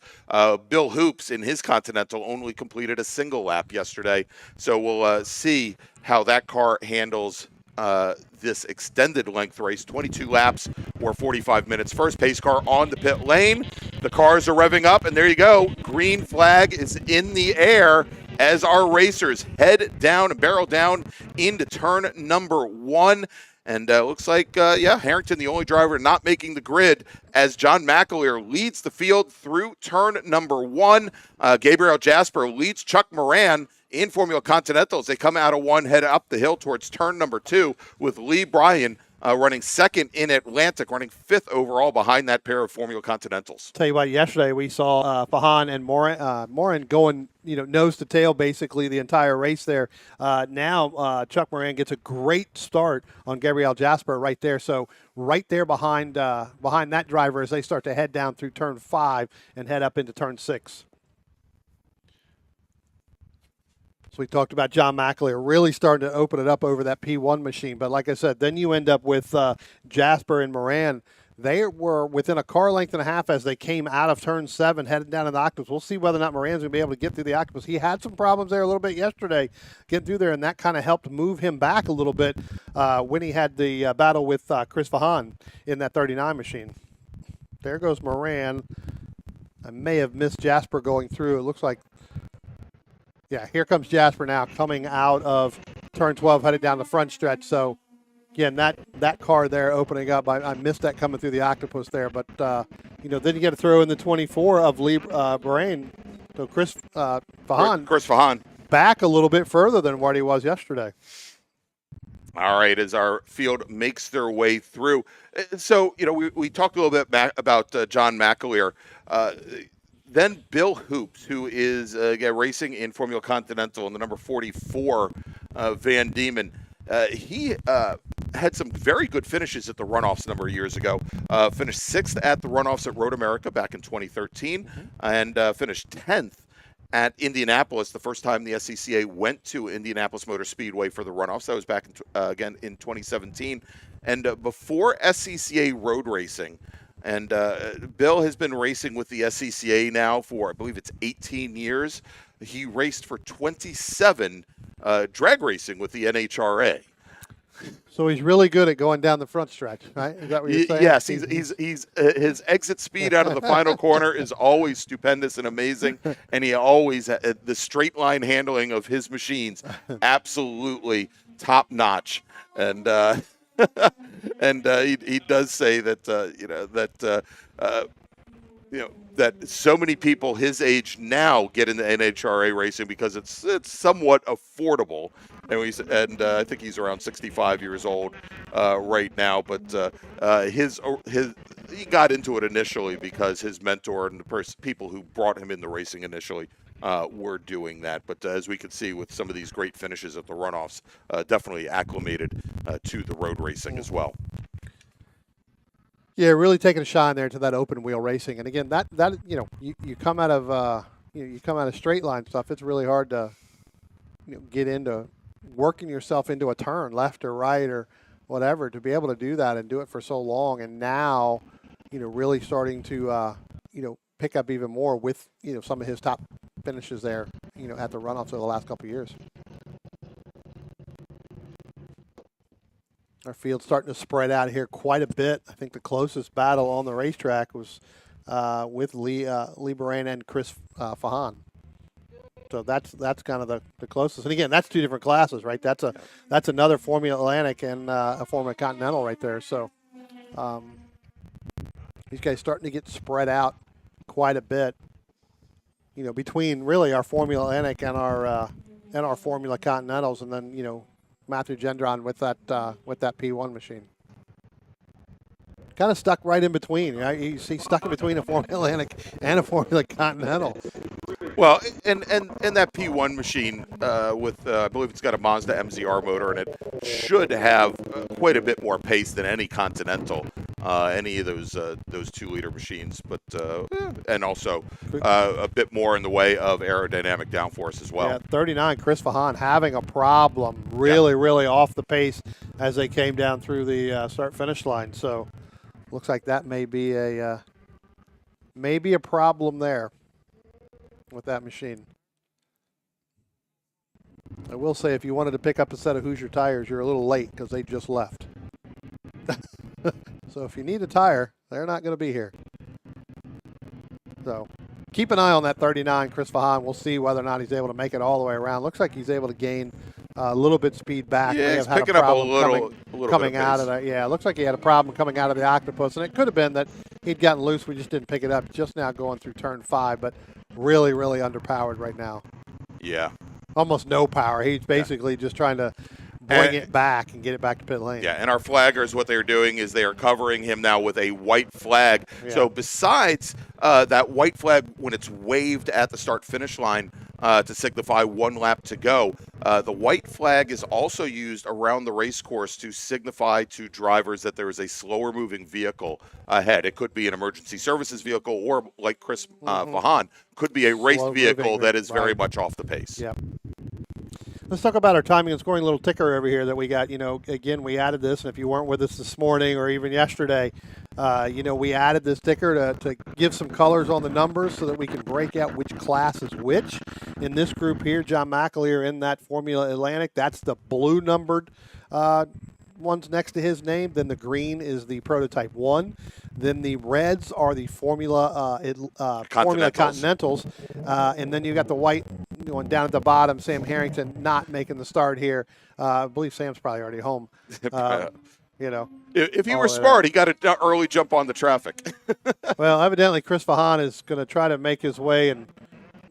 Bill Hoops in his Continental only completed a single lap yesterday. So we'll see how that car handles this extended length race, 22 laps or 45 minutes. First pace car on the pit lane. The cars are revving up, and there you go. Green flag is in the air as our racers head down and barrel down into turn number 1. And looks like, Harrington, the only driver not making the grid, as John McAleer leads the field through turn number 1. Gabriel Jasper leads Chuck Moran in Formula Continental as they come out of 1, head up the hill towards turn number 2, with Lee Bryan running second in Atlantic, running 5th overall behind that pair of Formula Continentals. Tell you what, yesterday we saw Fahan and Moran going, nose to tail basically the entire race there. Now Chuck Moran gets a great start on Gabriel Jasper right there. So right there behind that driver as they start to head down through turn 5 and head up into turn 6. So we talked about John McAleer really starting to open it up over that P1 machine. But like I said, then you end up with Jasper and Moran. They were within a car length and a half as they came out of turn 7, headed down to the Octopus. We'll see whether or not Moran's going to be able to get through the Octopus. He had some problems there a little bit yesterday getting through there, and that kind of helped move him back a little bit when he had the battle with Chris Fahan in that 39 machine. There goes Moran. I may have missed Jasper going through. It looks like, yeah, here comes Jasper now coming out of turn 12, headed down the front stretch. So, again, that car there opening up, I missed that coming through the Octopus there. But, then you got to throw in the 24 of Lee Moran. So Chris Fahan back a little bit further than what he was yesterday. All right, as our field makes their way through. So, we talked a little bit about John McAleer. Then Bill Hoops, who is racing in Formula Continental in the number 44 Van Diemen. He had some very good finishes at the runoffs a number of years ago. Finished 6th at the runoffs at Road America back in 2013, and finished 10th at Indianapolis, the first time the SCCA went to Indianapolis Motor Speedway for the runoffs. That was back again in 2017. And before SCCA road racing, and Bill has been racing with the SCCA now for, I believe it's 18 years. He raced for 27 drag racing with the NHRA. So he's really good at going down the front stretch, right? Is that what you're saying? Yes, he's his exit speed out of the final corner is always stupendous and amazing, and he always the straight line handling of his machines absolutely top notch, and he does say that that so many people his age now get into NHRA racing because it's somewhat affordable, and I think he's around 65 years old right now. But he got into it initially because his mentor and the people who brought him into racing initially were doing that. But as we could see with some of these great finishes at the runoffs, definitely acclimated to the road racing as well. Yeah, really taking a shine there to that open wheel racing. And again, that you come out of you come out of straight line stuff. It's really hard to get into working yourself into a turn, left or right or whatever, to be able to do that and do it for so long. And now, really starting to pick up even more with some of his top finishes there, at the runoffs over the last couple of years. Our field's starting to spread out here quite a bit. I think the closest battle on the racetrack was with Lee Baran and Chris Fahan. So that's kind of the closest. And again, that's two different classes, right? That's another Formula Atlantic and a Formula Continental right there. So these guys starting to get spread out quite a bit. Between really our Formula Atlantic and our Formula Continentals, and then Matthew Gendron with that P1 machine. Kind of stuck right in between. He's stuck in between a Formula Atlantic and a Formula Continental. Well, and that P1 machine with I believe it's got a Mazda MZR motor in it, should have quite a bit more pace than any Continental, any of those 2-liter machines, but and also a bit more in the way of aerodynamic downforce as well. Yeah, 39, Chris Fahan having a problem, really off the pace as they came down through the start-finish line. So looks like that may be a problem there with that machine. I will say, if you wanted to pick up a set of Hoosier tires, you're a little late because they just left. So if you need a tire, they're not going to be here. So keep an eye on that 39, Chris Fahan. We'll see whether or not he's able to make it all the way around. Looks like he's able to gain a little bit speed back. Yeah, he's picking up a little coming out of that. Yeah, it looks like he had a problem coming out of the Octopus, and it could have been that he'd gotten loose. We just didn't pick it up just now going through turn 5, but really underpowered right now. Yeah. Almost no power. He's basically just trying to bring it back and get it back to pit lane. Yeah, and our flaggers, what they're doing is they are covering him now with a white flag. Yeah. So besides that white flag when it's waved at the start-finish line to signify 1 lap to go, the white flag is also used around the race course to signify to drivers that there is a slower-moving vehicle ahead. It could be an emergency services vehicle, or like Chris Fahan, could be a race vehicle that is very much off the pace. Yep. Let's talk about our timing and scoring little ticker over here that we got. Again, we added this, and if you weren't with us this morning or even yesterday, we added this ticker to give some colors on the numbers so that we can break out which class is which. In this group here, John McAleer in that Formula Atlantic, that's the blue numbered ones next to his name. Then the green is the Prototype 1. Then the reds are the Formula Continentals. And then you got the white one down at the bottom, Sam Harrington not making the start here. I believe Sam's probably already home. If he were smart, he got an early jump on the traffic. Well, evidently Chris Fahan is going to try to make his way and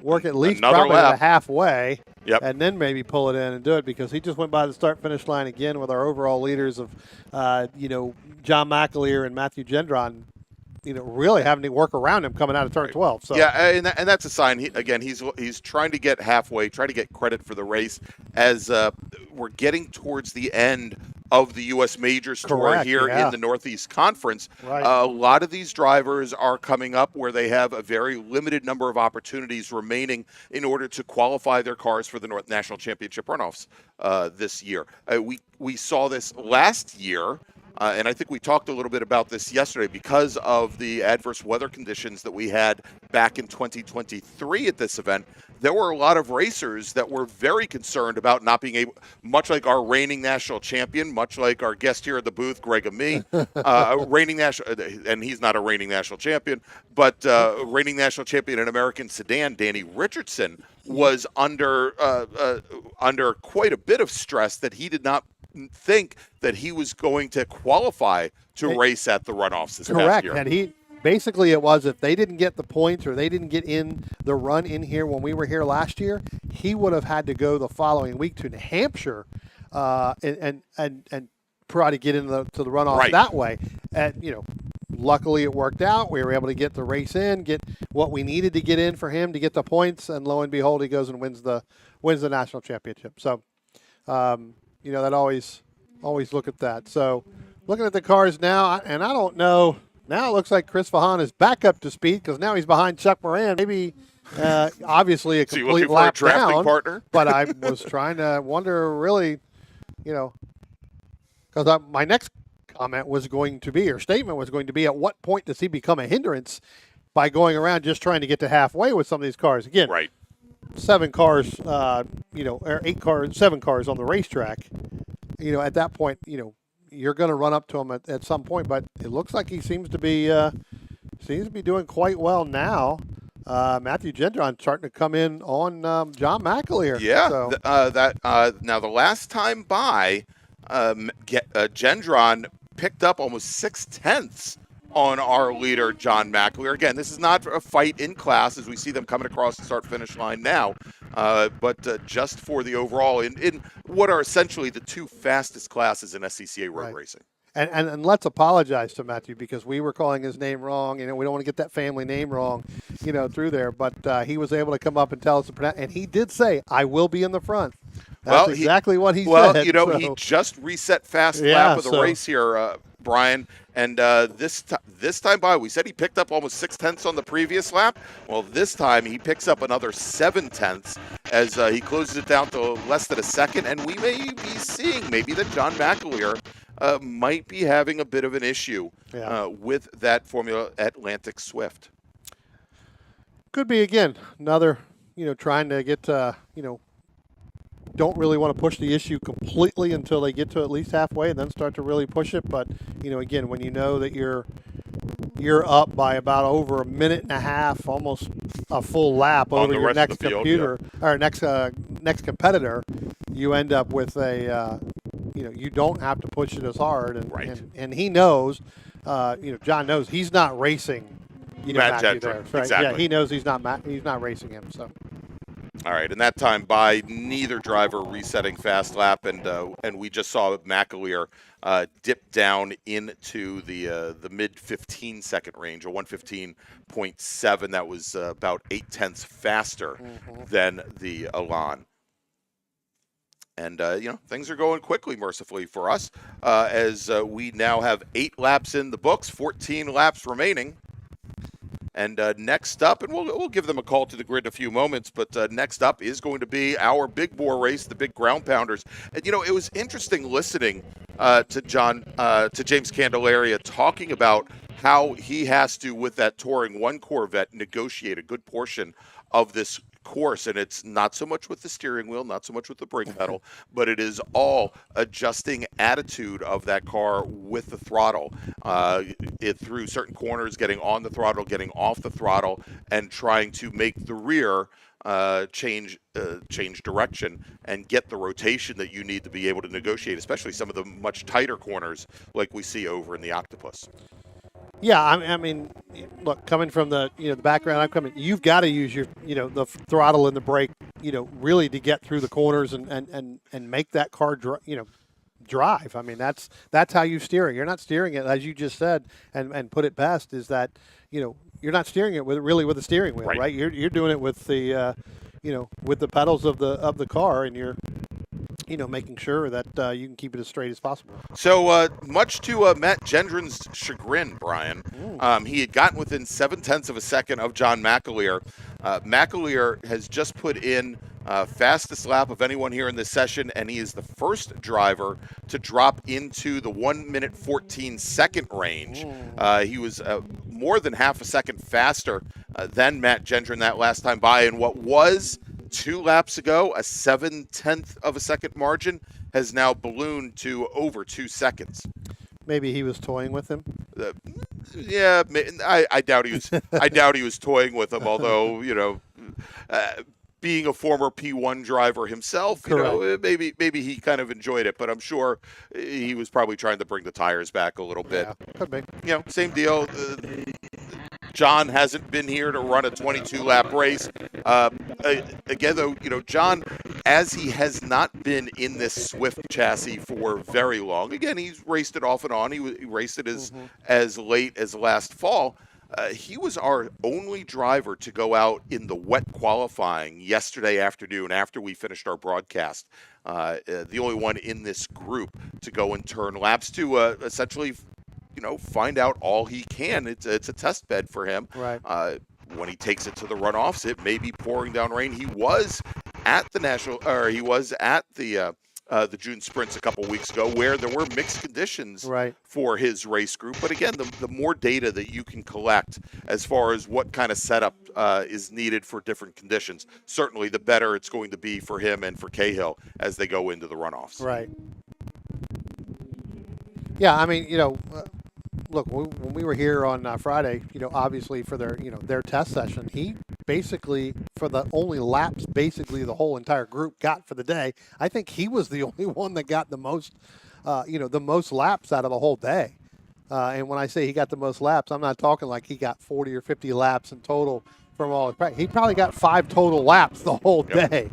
work at least another probably lap. Halfway, and then maybe pull it in and do it, because he just went by the start-finish line again with our overall leaders of, John McAleer and Matthew Gendron, really having to work around him coming out of turn 12. So yeah, and that's a sign. He's trying to get halfway, trying to get credit for the race as we're getting towards the end of the U.S. Majors Tour here in the Northeast Conference. Right. A lot of these drivers are coming up where they have a very limited number of opportunities remaining in order to qualify their cars for the National Championship Runoffs this year. We saw this last year and I think we talked a little bit about this yesterday, because of the adverse weather conditions that we had back in 2023 at this event. There were a lot of racers that were very concerned about not being able, much like our reigning national champion, much like our guest here at the booth, Greg and me, reigning national, and he's not a reigning national champion, but reigning national champion in American Sedan, Danny Richardson, was under quite a bit of stress that he did not think that he was going to qualify to race at the runoffs this past year. And he basically, it was, if they didn't get the points or they didn't get in the run in here when we were here last year, he would have had to go the following week to New Hampshire and try to get into the runoff that way. And luckily it worked out. We were able to get the race in, get what we needed to get in for him to get the points, and lo and behold, he goes and wins the national championship. So that always look at that. So looking at the cars now, and I don't know, now it looks like Chris Vahan is back up to speed because now he's behind Chuck Moran. Maybe obviously a complete lap for a drafting down, partner? But I was trying to wonder really, because my next comment was going to be, or statement was going to be, at what point does he become a hindrance by going around just trying to get to halfway with some of these cars? Again, 7 cars, or 8 cars, 7 cars on the racetrack. At that point, you're going to run up to him at some point. But it looks like he seems to be doing quite well now. Matthew Gendron starting to come in on John McAleer. Yeah, so. Now the last time by, Gendron picked up almost 6/10 on our leader, John McAleer. Again, this is not a fight in class as we see them coming across the start-finish line now, but just for the overall in what are essentially the 2 fastest classes in SCCA road racing. And let's apologize to Matthew because we were calling his name wrong. We don't want to get that family name wrong, through there. But he was able to come up and tell us, and he did say, "I will be in the front." That's exactly what he said. Well, he just reset fast lap of the race here, Brian. And this time by, we said he picked up almost 6/10 on the previous lap. Well, this time he picks up another 7/10 as he closes it down to less than a second. And we may be seeing maybe that John McAleer might be having a bit of an issue with that Formula Atlantic Swift. Could be, again, another, trying to get, don't really want to push the issue completely until they get to at least halfway and then start to really push it. But, again, when you know that you're up by about over a minute and a half, almost a full lap over your next computer or next competitor, you end up with a, you don't have to push it as hard. And he knows, John knows he's not racing, Matthew there. Right? Exactly. Yeah, he knows he's not racing him. So. All right, and that time by, neither driver resetting fast lap, and we just saw McAleer dip down into the mid 15-second range, a 1:15.7. That was about 0.8 faster than the Elan. And, things are going quickly, mercifully, for us, as we now have 8 laps in the books, 14 laps remaining. And next up, and we'll give them a call to the grid in a few moments, but next up is going to be our big bore race, the big ground pounders. And, it was interesting listening to James Candelaria talking about how he has to, with that Touring 1 Corvette, negotiate a good portion of this course. And it's not so much with the steering wheel, not so much with the brake pedal, but it is all adjusting attitude of that car with the throttle. Through certain corners, getting on the throttle, getting off the throttle, and trying to make the rear change direction and get the rotation that you need to be able to negotiate, especially some of the much tighter corners like we see over in the Octopus. Yeah, I mean, look, coming from the the background I'm coming, you've got to use your the throttle and the brake, really to get through the corners and make that car drive. I mean, that's how you steer it. You're not steering it, as you just said, and put it best, is that you're not steering it with the steering wheel, right? You're doing it with the with the pedals of the car, and you're making sure that you can keep it as straight as possible. So much to Matt Gendron's chagrin, Brian, he had gotten within 0.7 of a second of John McAleer. McAleer has just put in Fastest lap of anyone here in this session, and he is the first driver to drop into the 1 minute 14 second range. He was more than half a second faster than Matt Gendron that last time by, and what was 2 laps ago a 7/10 of a second margin has now ballooned to over 2 seconds. Maybe he was toying with him. Yeah, I doubt he was. I doubt he was toying with him. Although, being a former P1 driver himself, maybe he kind of enjoyed it. But I'm sure he was probably trying to bring the tires back a little bit. Yeah, could be. Same deal. John hasn't been here to run a 22-lap race. Again, though, John, as he has not been in this Swift chassis for very long. Again, he's raced it off and on. He raced it as late as last fall. He was our only driver to go out in the wet qualifying yesterday afternoon after we finished our broadcast. The only one in this group to go and turn laps to essentially find out all he can. It's a test bed for him. Right. When he takes it to the runoffs, it may be pouring down rain. He was at the the June sprints a couple weeks ago where there were mixed conditions for his race group. But again, the more data that you can collect as far as what kind of setup is needed for different conditions, certainly the better it's going to be for him and for Cahill as they go into the runoffs. Right. Yeah, I mean, look, when we were here on Friday, obviously for their test session, he basically, for the only laps basically the whole entire group got for the day, I think he was the only one that got the most, the most laps out of the whole day. And when I say he got the most laps, I'm not talking like he got 40 or 50 laps in total from all his practice. He probably got 5 total laps the whole day.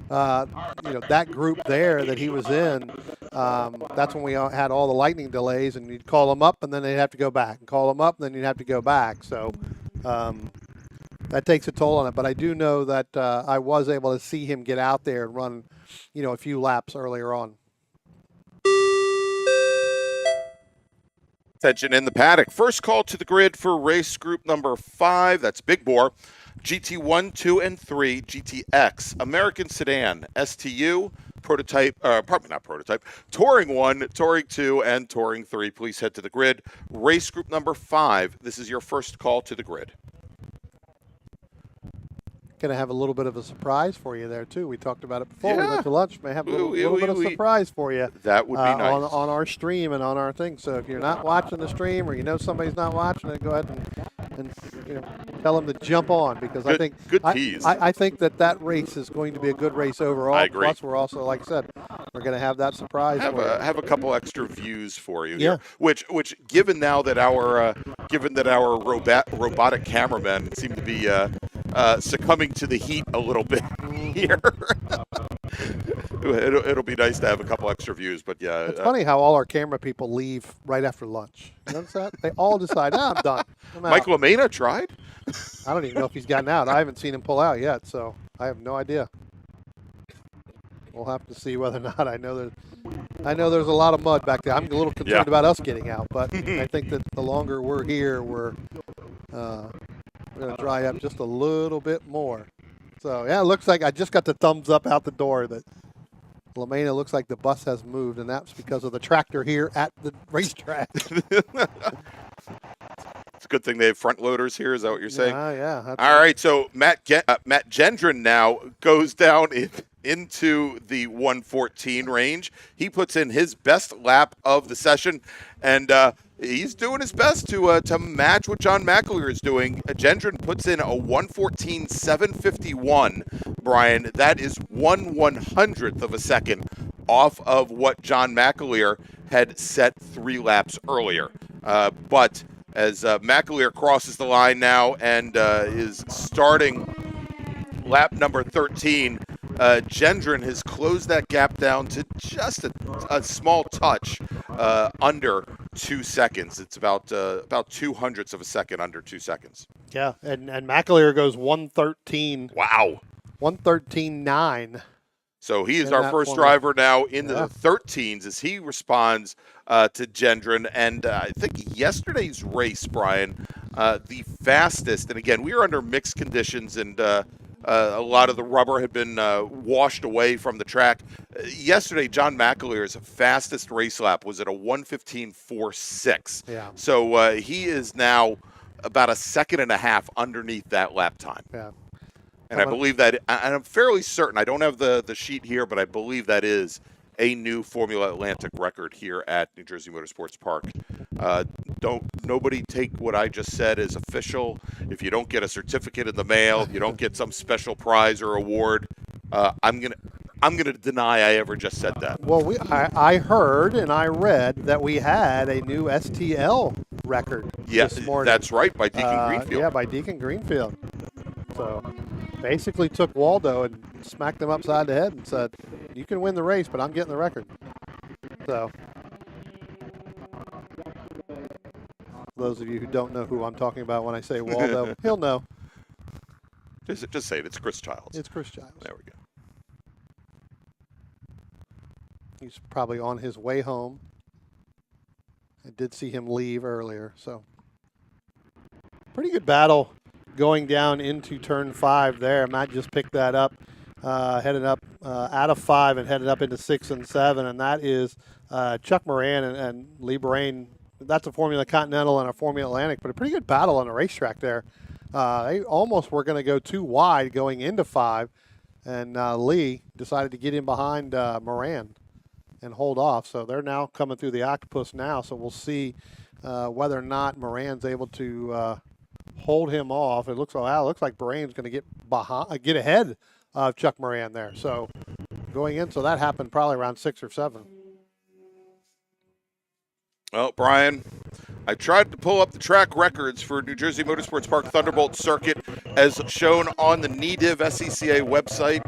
That group there that he was in, that's when we had all the lightning delays, and you'd call them up and then they'd have to go back, and call them up and then you'd have to go back. So that takes a toll on it. But I do know that I was able to see him get out there and run, a few laps earlier on. Attention in the paddock. First call to the grid for race group number 5. That's Big Bore. GT1, 2, and 3, GTX, American Sedan, STU, prototype, probably not prototype, Touring 1, Touring 2, and Touring 3. Please head to the grid. Race group number 5. This is your first call to the grid. Going to have a little bit of a surprise for you there, too. We talked about it before. Yeah. We went to lunch. May have a little bit of surprise for you. That would be nice. On our stream and on our thing. So if you're not watching the stream or somebody's not watching it, go ahead and tell them to jump on, because I think good tease. I think that race is going to be a good race overall. I agree. Plus, we're also, like I said, we're going to have that surprise. Have a couple extra views for you. Yeah. Here, which given that our robotic cameramen seem to be succumbing to the heat a little bit here. It'll be nice to have a couple extra views, but yeah. It's funny how all our camera people leave right after lunch. You notice that? They all decide, I'm done. Mike LaMena tried. I don't even know if he's gotten out. I haven't seen him pull out yet, so I have no idea. We'll have to see whether or not. I know there's a lot of mud back there. I'm a little concerned about us getting out, but I think that the longer we're here, we're going to dry up just a little bit more. So, yeah, it looks like I just got the thumbs up out the door that LaMena looks like the bus has moved, and that's because of the tractor here at the racetrack. It's a good thing they have front loaders here. Is that what you're saying? Yeah. All right, so Matt Gendron now goes down into the 114 range. He puts in his best lap of the session, and he's doing his best to match what John McAleer is doing. Gendron puts in a 114.751, Brian. That is 1/100th of a second off of what John McAleer had set 3 laps earlier. But as McAleer crosses the line now and is starting lap number 13, Gendron has closed that gap down to just a small touch under 2 seconds. It's about 2/100ths of a second under 2 seconds. Yeah, and McAleer goes 113. Wow. 113.9. So he is our first driver now in the 13s as he responds to Gendron. And I think yesterday's race, Brian, the fastest, and again, we were under mixed conditions, and A lot of the rubber had been washed away from the track. Yesterday, John McAleer's fastest race lap was at a 1:15.46. Yeah. So he is now about a second and a half underneath that lap time. Yeah. And I believe that, and I'm fairly certain, I don't have the sheet here, but I believe that is a new Formula Atlantic record here at New Jersey Motorsports Park. Nobody take what I just said as official. If you don't get a certificate in the mail, if you don't get some special prize or award, I'm gonna deny I ever just said that. Well, I heard and I read that we had a new STL record this morning. That's right, by Deacon Greenfield. Yeah, by Deacon Greenfield. So basically took Waldo and smacked him upside the head and said, you can win the race, but I'm getting the record. So those of you who don't know who I'm talking about when I say Waldo, he'll know. Just say it. It's Chris Childs. It's Chris Childs. There we go. He's probably on his way home. I did see him leave earlier, so pretty good battle going down into turn 5 there. Matt just picked that up, headed up out of 5 and headed up into 6 and 7, and that is Chuck Moran and Lee Brain. That's a Formula Continental and a Formula Atlantic, but a pretty good battle on the racetrack there. They almost were going to go too wide going into 5, and Lee decided to get in behind Moran and hold off. So they're now coming through the octopus now, so we'll see whether or not Moran's able to hold him off. It looks like Moran's going to get ahead of Chuck Moran there. So going in, so that happened probably around 6 or 7. Well, Brian, I tried to pull up the track records for New Jersey Motorsports Park Thunderbolt Circuit as shown on the NEDIV SCCA website.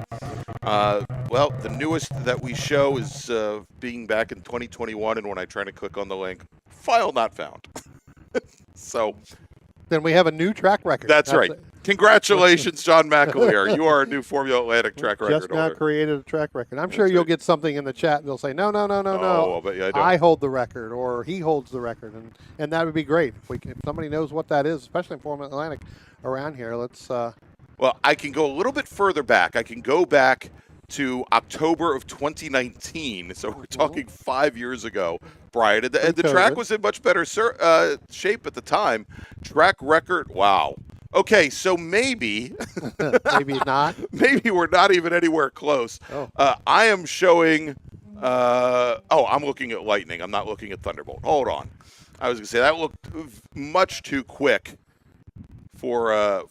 Well, the newest that we show is being back in 2021, and when I try to click on the link, file not found. So then we have a new track record. That's right. Congratulations, John McAleer. You are a new Formula Atlantic track record Just now holder. Created a track record. I'm sure you'll get something in the chat and they'll say, no. I'll bet you I don't. I hold the record, or he holds the record, and that would be great. If somebody knows what that is, especially in Formula Atlantic around here, let's. Well, I can go a little bit further back. I can go back to October of 2019. So we're talking 5 years ago, Brian. And the track was in much better shape at the time. Track record, wow. Okay, so maybe. Maybe not. Maybe we're not even anywhere close. Oh. I am showing. I'm looking at Lightning. I'm not looking at Thunderbolt. Hold on. I was going to say that looked much too quick for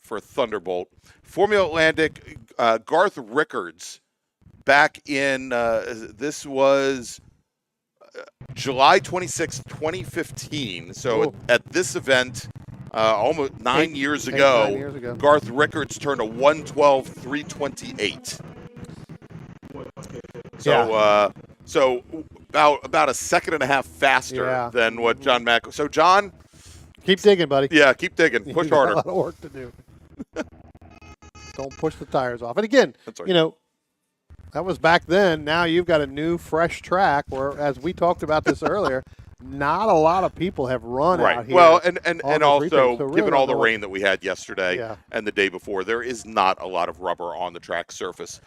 Thunderbolt. Formula Atlantic, Garth Rickards, back in this was July 26, 2015. So at this event. Almost 9 years ago, 9 years ago, Garth Rickards turned a 1:12.328. So, so about a second and a half faster than what John Mack. So, John, keep digging, buddy. Yeah, keep digging. Push harder. A lot of work to do. Don't push the tires off. And again, that was back then. Now you've got a new, fresh track where, as we talked about this earlier. Not a lot of people have run out here. Well, and also, so really given all the rain that we had yesterday and the day before, there is not a lot of rubber on the track surface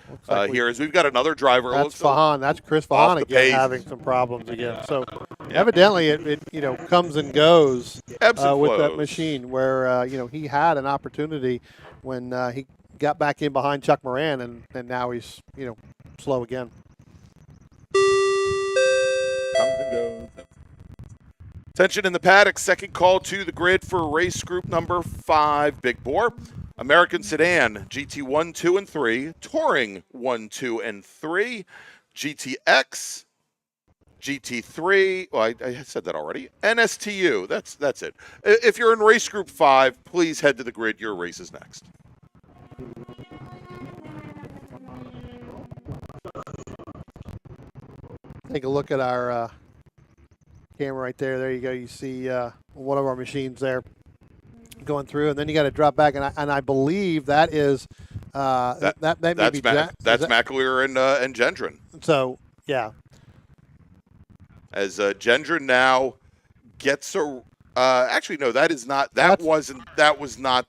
here. As we've got another driver. That's Fahan. That's Chris Fahan again having some problems again. So evidently it comes and goes with that machine where, he had an opportunity when he got back in behind Chuck Moran and now he's, slow again. Comes and goes. Attention in the paddock, second call to the grid for race group number 5, Big Bore. American Sedan, GT 1, 2, and 3. Touring 1, 2, and 3. GTX, GT3, well, I said that already. NSTU, that's it. If you're in race group 5, please head to the grid. Your race is next. Take a look at our camera right there. There you go. You see one of our machines there going through, and then you got to drop back, and I believe that is that may be that's McAleer and Gendron. So as Gendron now gets a actually no, that is not that wasn't that was not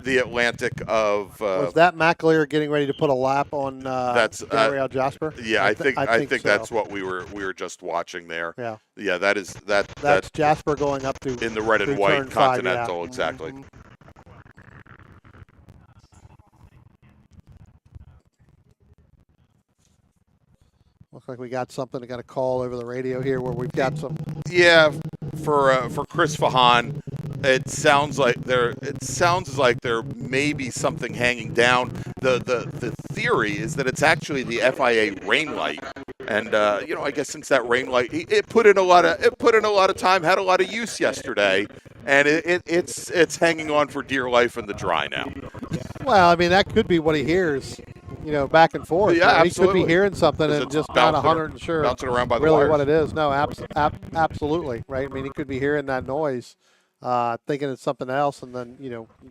the Atlantic of. Was that McAleer getting ready to put a lap on Gabriel Jasper? Yeah, I think so. that's what we were just watching there. Yeah. Yeah, that's Jasper going up to in the red and white Continental, exactly. Mm-hmm. Looks like we got something. I got a call over the radio here where we've got some. Yeah, for Chris Fahan, it sounds like there may be something hanging down. The theory is that it's actually the FIA rain light, and I guess since that rain light, it put in a lot of time, had a lot of use yesterday, and it's hanging on for dear life in the dry now. Well, I mean that could be what he hears. Back and forth. Yeah, he could be hearing something and just not 100% sure bouncing around by the really wires. what it is. No, absolutely, right? I mean, he could be hearing that noise, thinking it's something else, and then,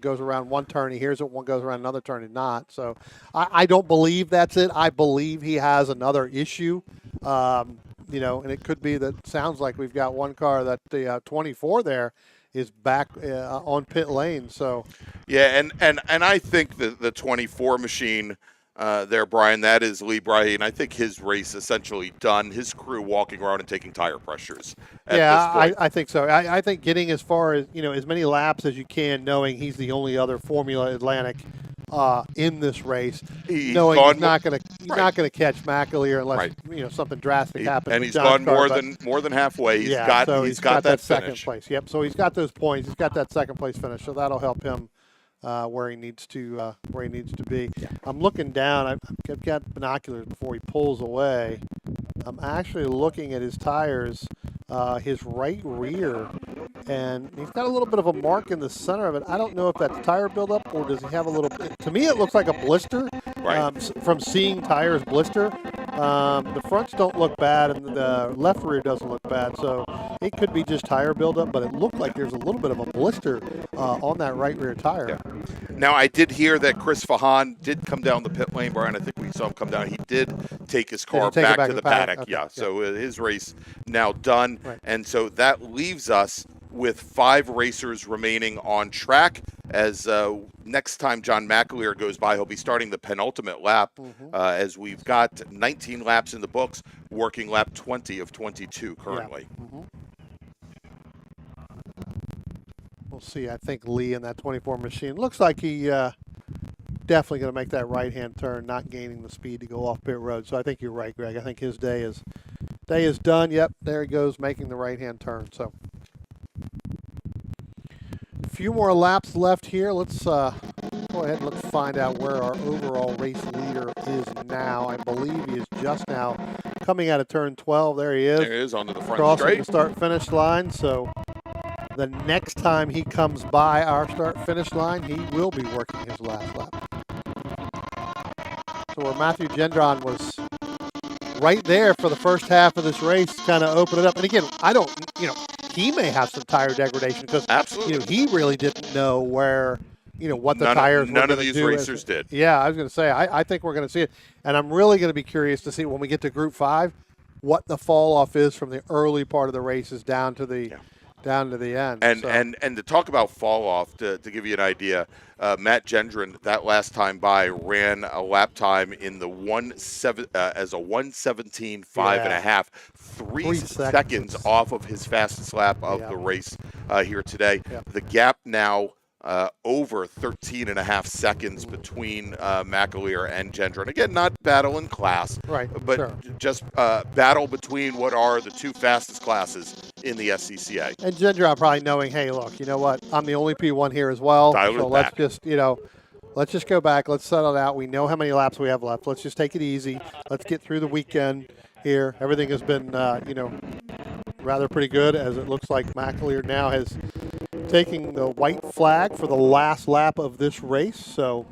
goes around one turn, he hears it, one goes around another turn and not. So I don't believe that's it. I believe he has another issue, and it could be that sounds like we've got one car that the 24 there is back on pit lane. So yeah, and I think the 24 machine there, Brian, that is Lee Bryan. I think his race essentially done. His crew walking around and taking tire pressures. I think so. I think getting as far as as many laps as you can, knowing he's the only other Formula Atlantic in this race, knowing he's not going to catch McAleer unless something drastic happens. And he's gone more than halfway. He's got that second place. Yep. So he's got those points. He's got that second place finish. So that'll help him. Where he needs to be. Yeah. I'm looking down. I've got binoculars before he pulls away. I'm actually looking at his tires, his right rear, and he's got a little bit of a mark in the center of it. I don't know if that's tire buildup or does he have a little. To me, it looks like a blister. From seeing tires blister. The fronts don't look bad, and the left rear doesn't look bad. So it could be just tire buildup, but it looked like there's a little bit of a blister on that right rear tire. Yeah. Now, I did hear that Chris Fahan did come down the pit lane, Brian. I think we saw him come down. He did take his car back to the paddock. Okay. Yeah, so his race now done. Right. And so that leaves us with 5 racers remaining on track. As next time John McAleer goes by, he'll be starting the penultimate lap, as we've got 19 laps in the books, working lap 20 of 22 currently. Yeah. Mm-hmm. We'll see. I think Lee in that 24 machine looks like he definitely going to make that right-hand turn, not gaining the speed to go off pit road. So I think you're right, Greg. I think his day is done. Yep, there he goes, making the right-hand turn. So a few more laps left here. Let's go ahead and let's find out where our overall race leader is now. I believe he is just now coming out of turn 12. There he is. There he is, onto the front crossing straight. the start-finish line. So the next time he comes by our start-finish line, he will be working his last lap. So where Matthew Gendron was right there for the first half of this race, kind of open it up. And again, he may have some tire degradation because absolutely, he really didn't know where, what the tires were going to do. None of these racers did. Yeah, I was going to say, I think we're going to see it. And I'm really going to be curious to see when we get to Group 5, what the fall off is from the early part of the races down to the end. And to talk about fall off, to give you an idea, Matt Gendron that last time by ran a lap time in the 1:17.5 and a half, 3 seconds off of his fastest lap of the race here today. Yeah. The gap now over 13 and a half seconds between McAleer and Gendron. Again, not battle in class, but just battle between what are the 2 fastest classes in the SCCA. And Gendron probably knowing, hey, look, you know what? I'm the only P1 here as well. So let's just go back. Let's settle it out. We know how many laps we have left. Let's just take it easy. Let's get through the weekend here. Everything has been, rather pretty good, as it looks like McAleer now has taking the white flag for the last lap of this race. So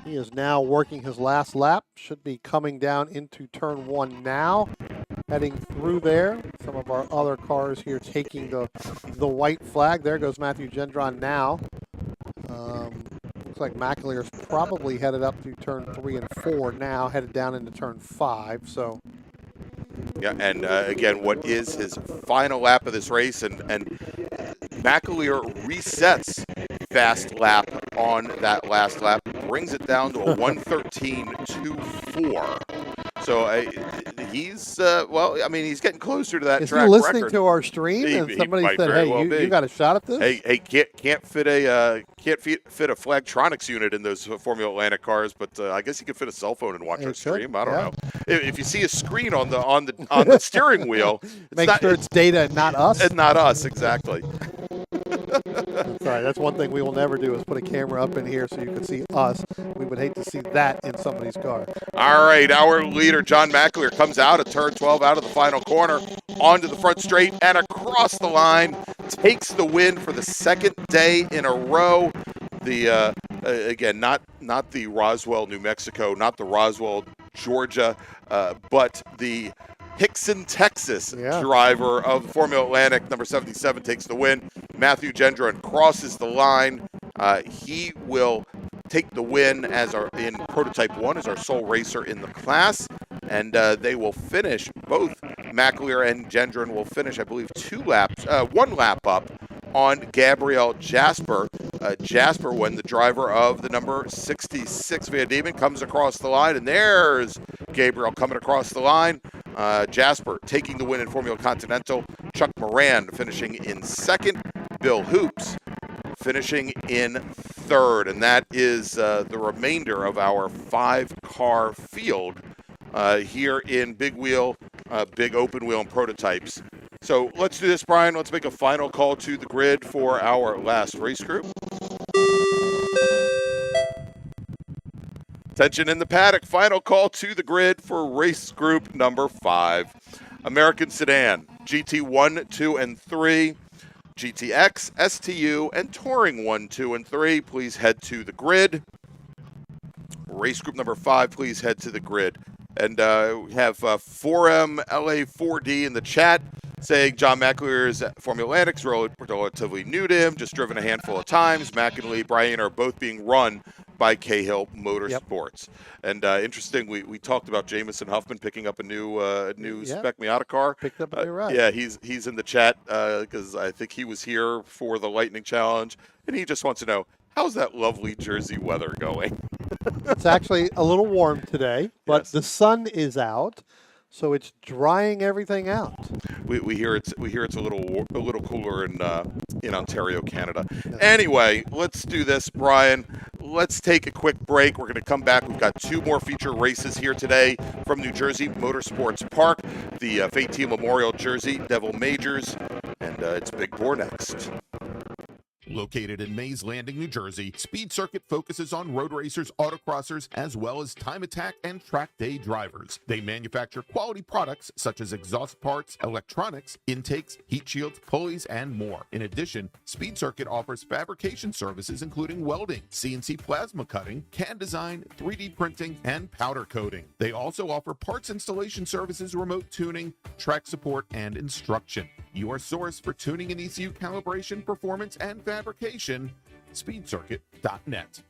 he is now working his last lap. Should be coming down into turn 1 now. Heading through there. Some of our other cars here taking the white flag. There goes Matthew Gendron now. Looks like McAleer's probably headed up through turn 3 and 4 now, headed down into turn 5. So yeah, and again, what is his final lap of this race, and McAleer resets fast lap on that last lap, brings it down to a 1:13.24. So he's he's getting closer to that Is track he listening record. to our stream and somebody might said, very "Hey, well be. you got a shot at this"? Hey, can't fit a Flagtronics unit in those Formula Atlantic cars, but I guess you could fit a cell phone and watch our stream. I don't know. If you see a screen on the steering wheel, Make sure it's data and not us. And not us, exactly. Sorry, that's one thing we will never do is put a camera up in here so you can see us. We would hate to see that in somebody's car. All right, our leader, John McAleer, comes out of turn 12, out of the final corner, onto the front straight and across the line, takes the win for the second day in a row. The again, not the Roswell, New Mexico, not the Roswell, Georgia, but the Hickson, Texas driver of Formula Atlantic, number 77, takes the win. Matthew Gendron crosses the line. He will take the win in Prototype 1 as our sole racer in the class. And they will finish, both McAleer and Gendron will finish, I believe, 1 lap up on Gabriel Jasper. Jasper, when the driver of the number 66 Van Diemen comes across the line, and there's Gabriel coming across the line. Jasper taking the win in Formula Continental. Chuck Moran finishing in second. Bill Hoops finishing in third. And that is the remainder of our 5-car field here in Big Wheel, Big Open Wheel, and Prototypes. So let's do this, Brian. Let's make a final call to the grid for our last race group. Attention in the paddock. Final call to the grid for race group number 5. American Sedan, GT 1, 2, and 3. GTX, STU, and Touring 1, 2, and 3. Please head to the grid. Race group number 5, please head to the grid. And we have 4M LA4D in the chat saying John McAleer's Formula Atlantic's relatively new to him, just driven a handful of times. Mac and Lee Bryan are both being run by Cahill Motorsports. And interesting, we talked about Jamison Huffman picking up a new spec Miata car. Picked up a new ride. Yeah, he's in the chat because I think he was here for the Lightning Challenge, and he just wants to know, how's that lovely Jersey weather going? It's actually a little warm today, but the sun is out, so it's drying everything out. We hear it's a little cooler in Ontario, Canada. Anyway, let's do this, Brian. Let's take a quick break. We're going to come back. We've got 2 more feature races here today from New Jersey Motorsports Park, the Fay Teal Memorial Jersey Devil Majors, and it's Big Bore next. Located in Mays Landing, New Jersey, Speed Circuit focuses on road racers, autocrossers, as well as time attack and track day drivers. They manufacture quality products such as exhaust parts, electronics, intakes, heat shields, pulleys, and more. In addition, Speed Circuit offers fabrication services including welding, CNC plasma cutting, CAD design, 3D printing, and powder coating. They also offer parts installation services, remote tuning, track support, and instruction. Your source for tuning and ECU calibration, performance, and fabrication, speedcircuit.net.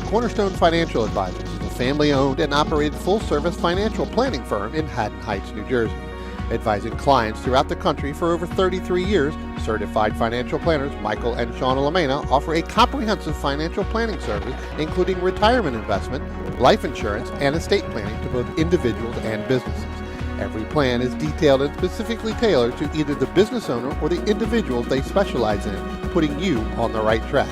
Cornerstone Financial Advisors is a family-owned and operated full-service financial planning firm in Haddon Heights, New Jersey. Advising clients throughout the country for over 33 years, certified financial planners Michael and Shauna Lamena offer a comprehensive financial planning service including retirement investment, life insurance, and estate planning to both individuals and businesses. Every plan is detailed and specifically tailored to either the business owner or the individuals they specialize in, putting you on the right track.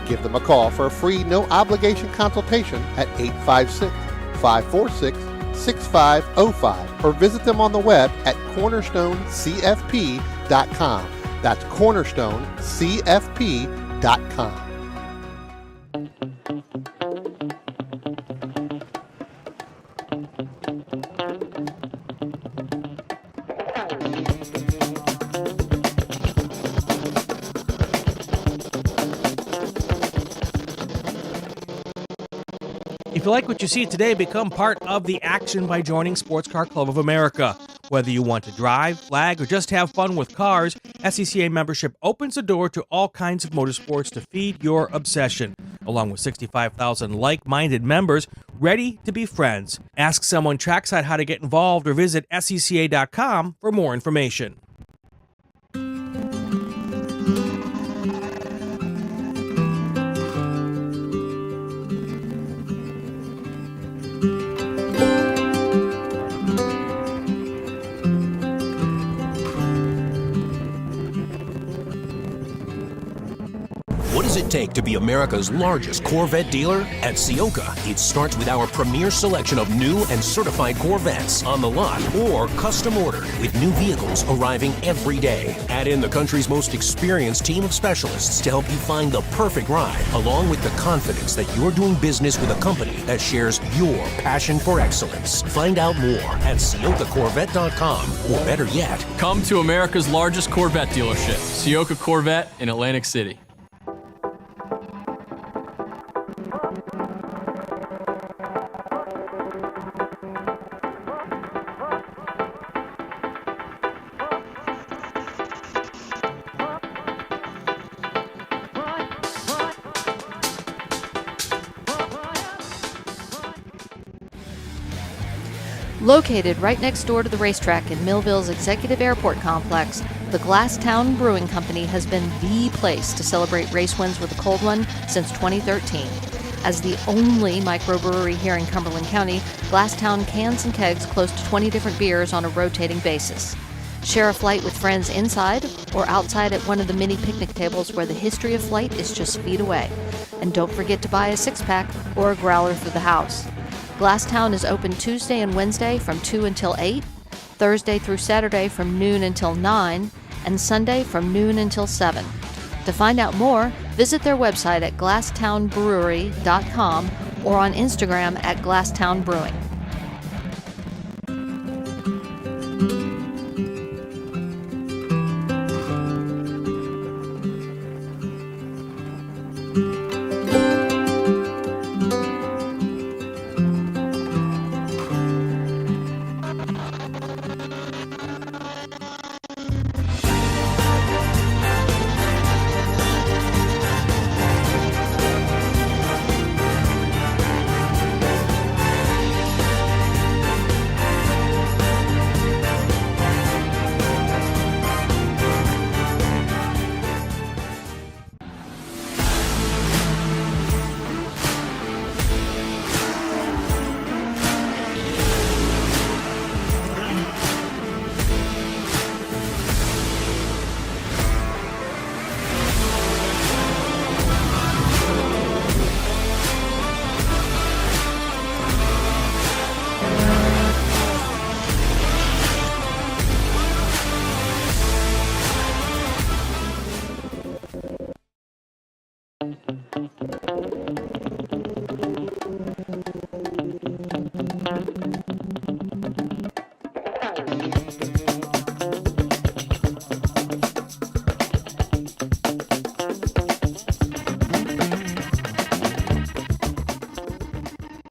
Give them a call for a free, no-obligation consultation at 856-546-6505 or visit them on the web at cornerstonecfp.com. That's cornerstonecfp.com. If you like what you see today, become part of the action by joining Sports Car Club of America. Whether you want to drive, flag, or just have fun with cars, SCCA membership opens the door to all kinds of motorsports to feed your obsession. along with 65,000 like-minded members ready to be friends. Ask someone trackside how to get involved or visit SCCA.com for more information. What does it take to be America's largest Corvette dealer? At Ciocca, it starts with our premier selection of new and certified Corvettes on the lot or custom ordered, with new vehicles arriving every day. Add in the country's most experienced team of specialists to help you find the perfect ride, along with the confidence that you're doing business with a company that shares your passion for excellence. Find out more at CioccaCorvette.com, or better yet, Come to America's largest Corvette dealership, Ciocca Corvette in Atlantic City. Located right next door to the racetrack in Millville's Executive Airport Complex, the Glasstown Brewing Company has been the place to celebrate race wins with a cold one since 2013. As the only microbrewery here in Cumberland County, Glasstown cans and kegs close to 20 different beers on a rotating basis. Share a flight with friends inside or outside at one of the many picnic tables where the history of flight is just feet away. And don't forget to buy a six-pack or a growler for the house. Glasstown is open Tuesday and Wednesday from 2 until 8, Thursday through Saturday from noon until 9, and Sunday from noon until 7. To find out more, visit their website at glasstownbrewery.com or on Instagram at Glasstown Brewing.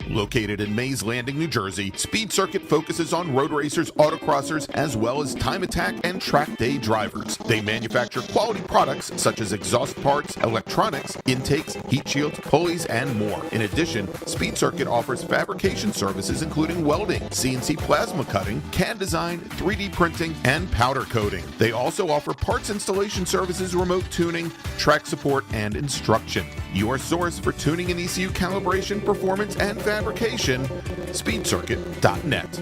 Located in Mays Landing, New Jersey, Speed Circuit focuses on road racers, autocrossers, as well as time attack and track day drivers. They manufacture quality products such as exhaust parts, electronics, intakes, heat shields, pulleys, and more. In addition, Speed Circuit offers fabrication services including welding, CNC plasma cutting, CAD design, 3D printing, and powder coating. They also offer parts installation services, remote tuning, track support, and instruction. Your source for tuning and ECU calibration, performance, and fabrication, speedcircuit.net.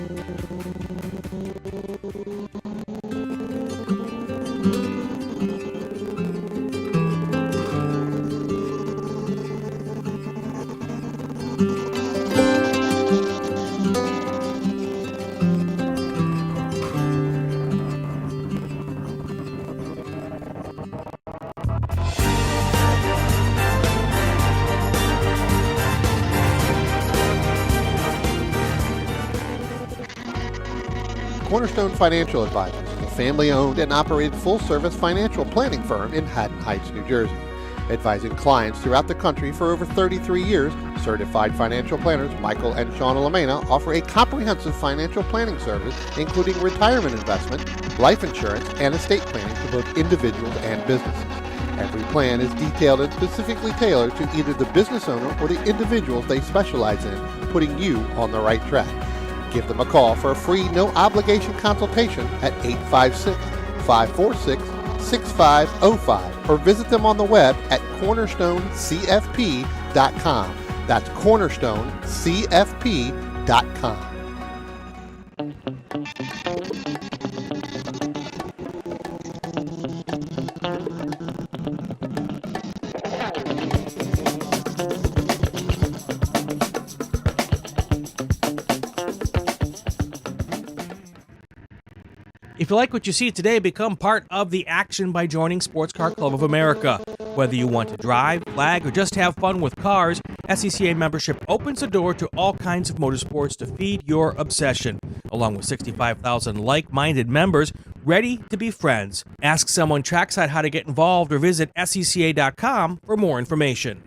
Cornerstone Financial Advisors is a family-owned and operated full-service financial planning firm in Haddon Heights, New Jersey. Advising clients throughout the country for over 33 years, certified financial planners Michael and Shauna Lamena offer a comprehensive financial planning service including retirement investment, life insurance, and estate planning to both individuals and businesses. Every plan is detailed and specifically tailored to either the business owner or the individuals they specialize in, putting you on the right track. Give them a call for a free, no-obligation consultation at 856-546-6505 or visit them on the web at cornerstonecfp.com. That's cornerstonecfp.com. If you like what you see today, become part of the action by joining Sports Car Club of America. Whether you want to drive, flag, or just have fun with cars, SCCA membership opens the door to all kinds of motorsports to feed your obsession, along with 65,000 like-minded members ready to be friends. Ask someone trackside how to get involved or visit SCCA.com for more information.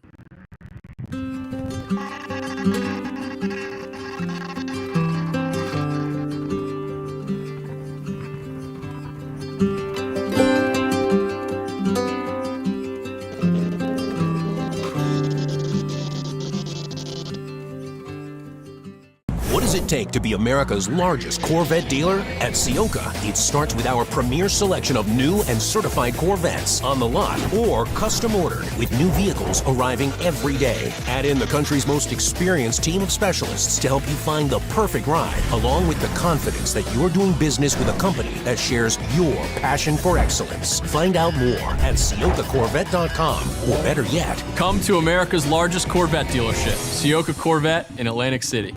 What does it take to be America's largest Corvette dealer? At Ciocca, it starts with our premier selection of new and certified Corvettes on the lot or custom ordered, with new vehicles arriving every day. Add in the country's most experienced team of specialists to help you find the perfect ride, along with the confidence that you're doing business with a company that shares your passion for excellence. Find out more at CioccaCorvette.com, or better yet, Come to America's largest Corvette dealership, Ciocca Corvette in Atlantic City.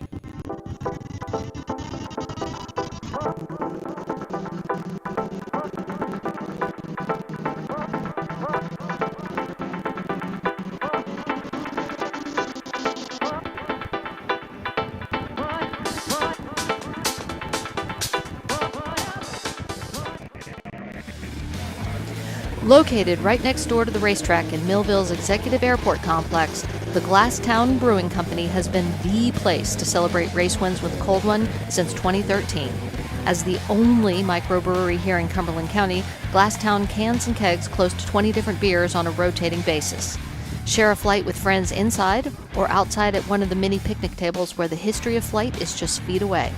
Located right next door to the racetrack in Millville's Executive Airport Complex, the Glasstown Brewing Company has been the place to celebrate race wins with a cold one since 2013. As the only microbrewery here in Cumberland County, Glasstown cans and kegs close to 20 different beers on a rotating basis. Share a flight with friends inside or outside at one of the mini picnic tables where the history of flight is just feet away.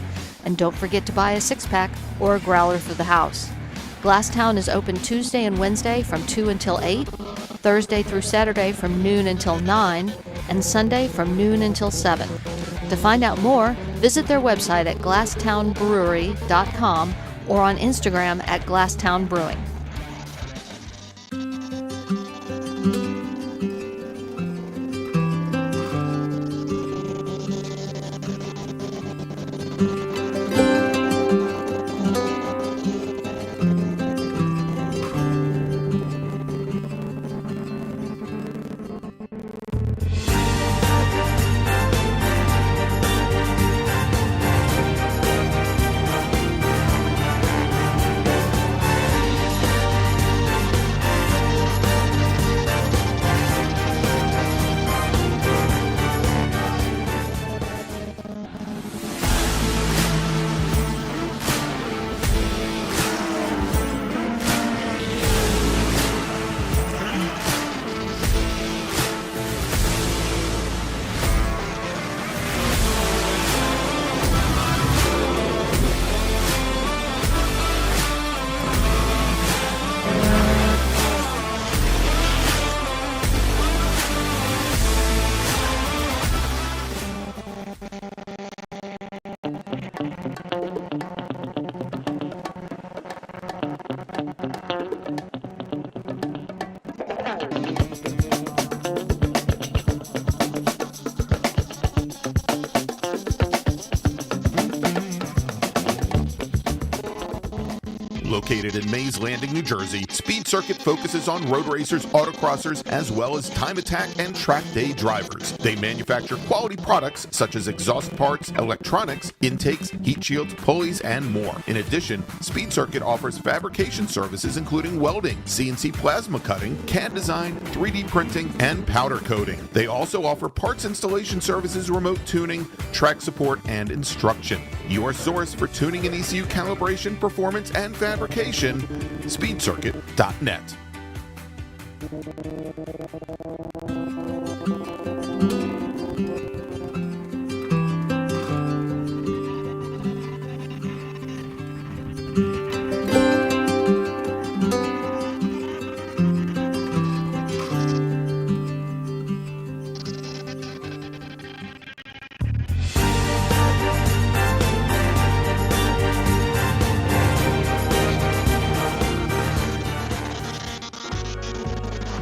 And don't forget to buy a six-pack or a growler for the house. Glasstown is open Tuesday and Wednesday from 2 until 8, Thursday through Saturday from noon until 9, and Sunday from noon until 7. To find out more, visit their website at glasstownbrewery.com or on Instagram at Glasstown Brewing. Located in Mays Landing, New Jersey, Speed Circuit focuses on road racers, autocrossers, as well as time attack and track day drivers. They manufacture quality products such as exhaust parts, electronics, intakes, heat shields, pulleys, and more. In addition, Speed Circuit offers fabrication services including welding, CNC plasma cutting, CAD design, 3D printing, and powder coating. They also offer parts installation services, remote tuning, track support, and instruction. Your source for tuning and ECU calibration, performance, and fabrication, speedcircuit.net.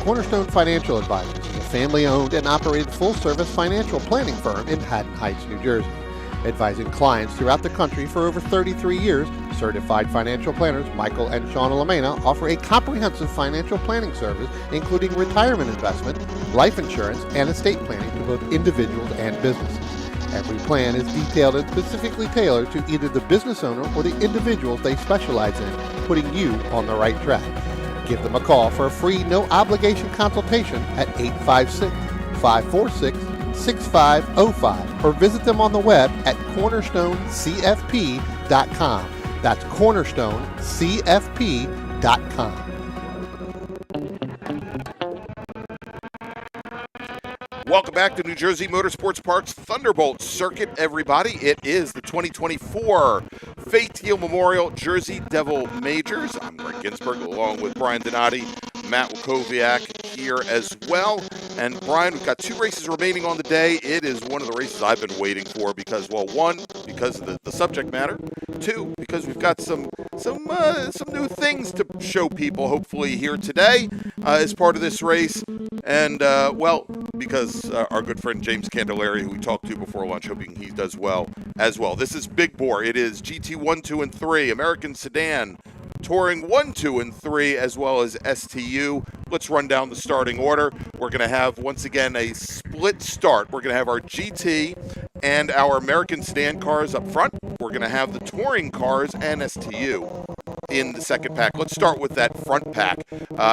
Cornerstone Financial Advisors is a family-owned and operated full-service financial planning firm in Haddon Heights, New Jersey. Advising clients throughout the country for over 33 years, certified financial planners Michael and Shauna Lamena offer a comprehensive financial planning service including retirement investment, life insurance, and estate planning to both individuals and businesses. Every plan is detailed and specifically tailored to either the business owner or the individuals they specialize in, putting you on the right track. Give them a call for a free, no-obligation consultation at 856-546-6505 or visit them on the web at cornerstonecfp.com. That's cornerstonecfp.com. Welcome back to New Jersey Motorsports Park's Thunderbolt Circuit, everybody. It is the 2024 Fay Teal Memorial Jersey Devil Majors. I'm Greg Ginsburg, along with Brian Donati, Matt Wakowiak here as well. And Brian, we've got 2 races remaining on the day. It is one of the races I've been waiting for because, well, 1, because of the subject matter. 2, because we've got some new things to show people, hopefully, here today as part of this race. And, well, because our good friend James Candelaria, who we talked to before lunch, hoping he does well as well. This is Big Bore. It is GT 1, 2, and 3, American Sedan, Touring 1, 2, and 3, as well as STU. Let's run down the starting order. We're going to have, once again, a split start. We're going to have our GT and our American Sedan cars up front. We're going to have the Touring cars and STU in the second pack. Let's start with that front pack.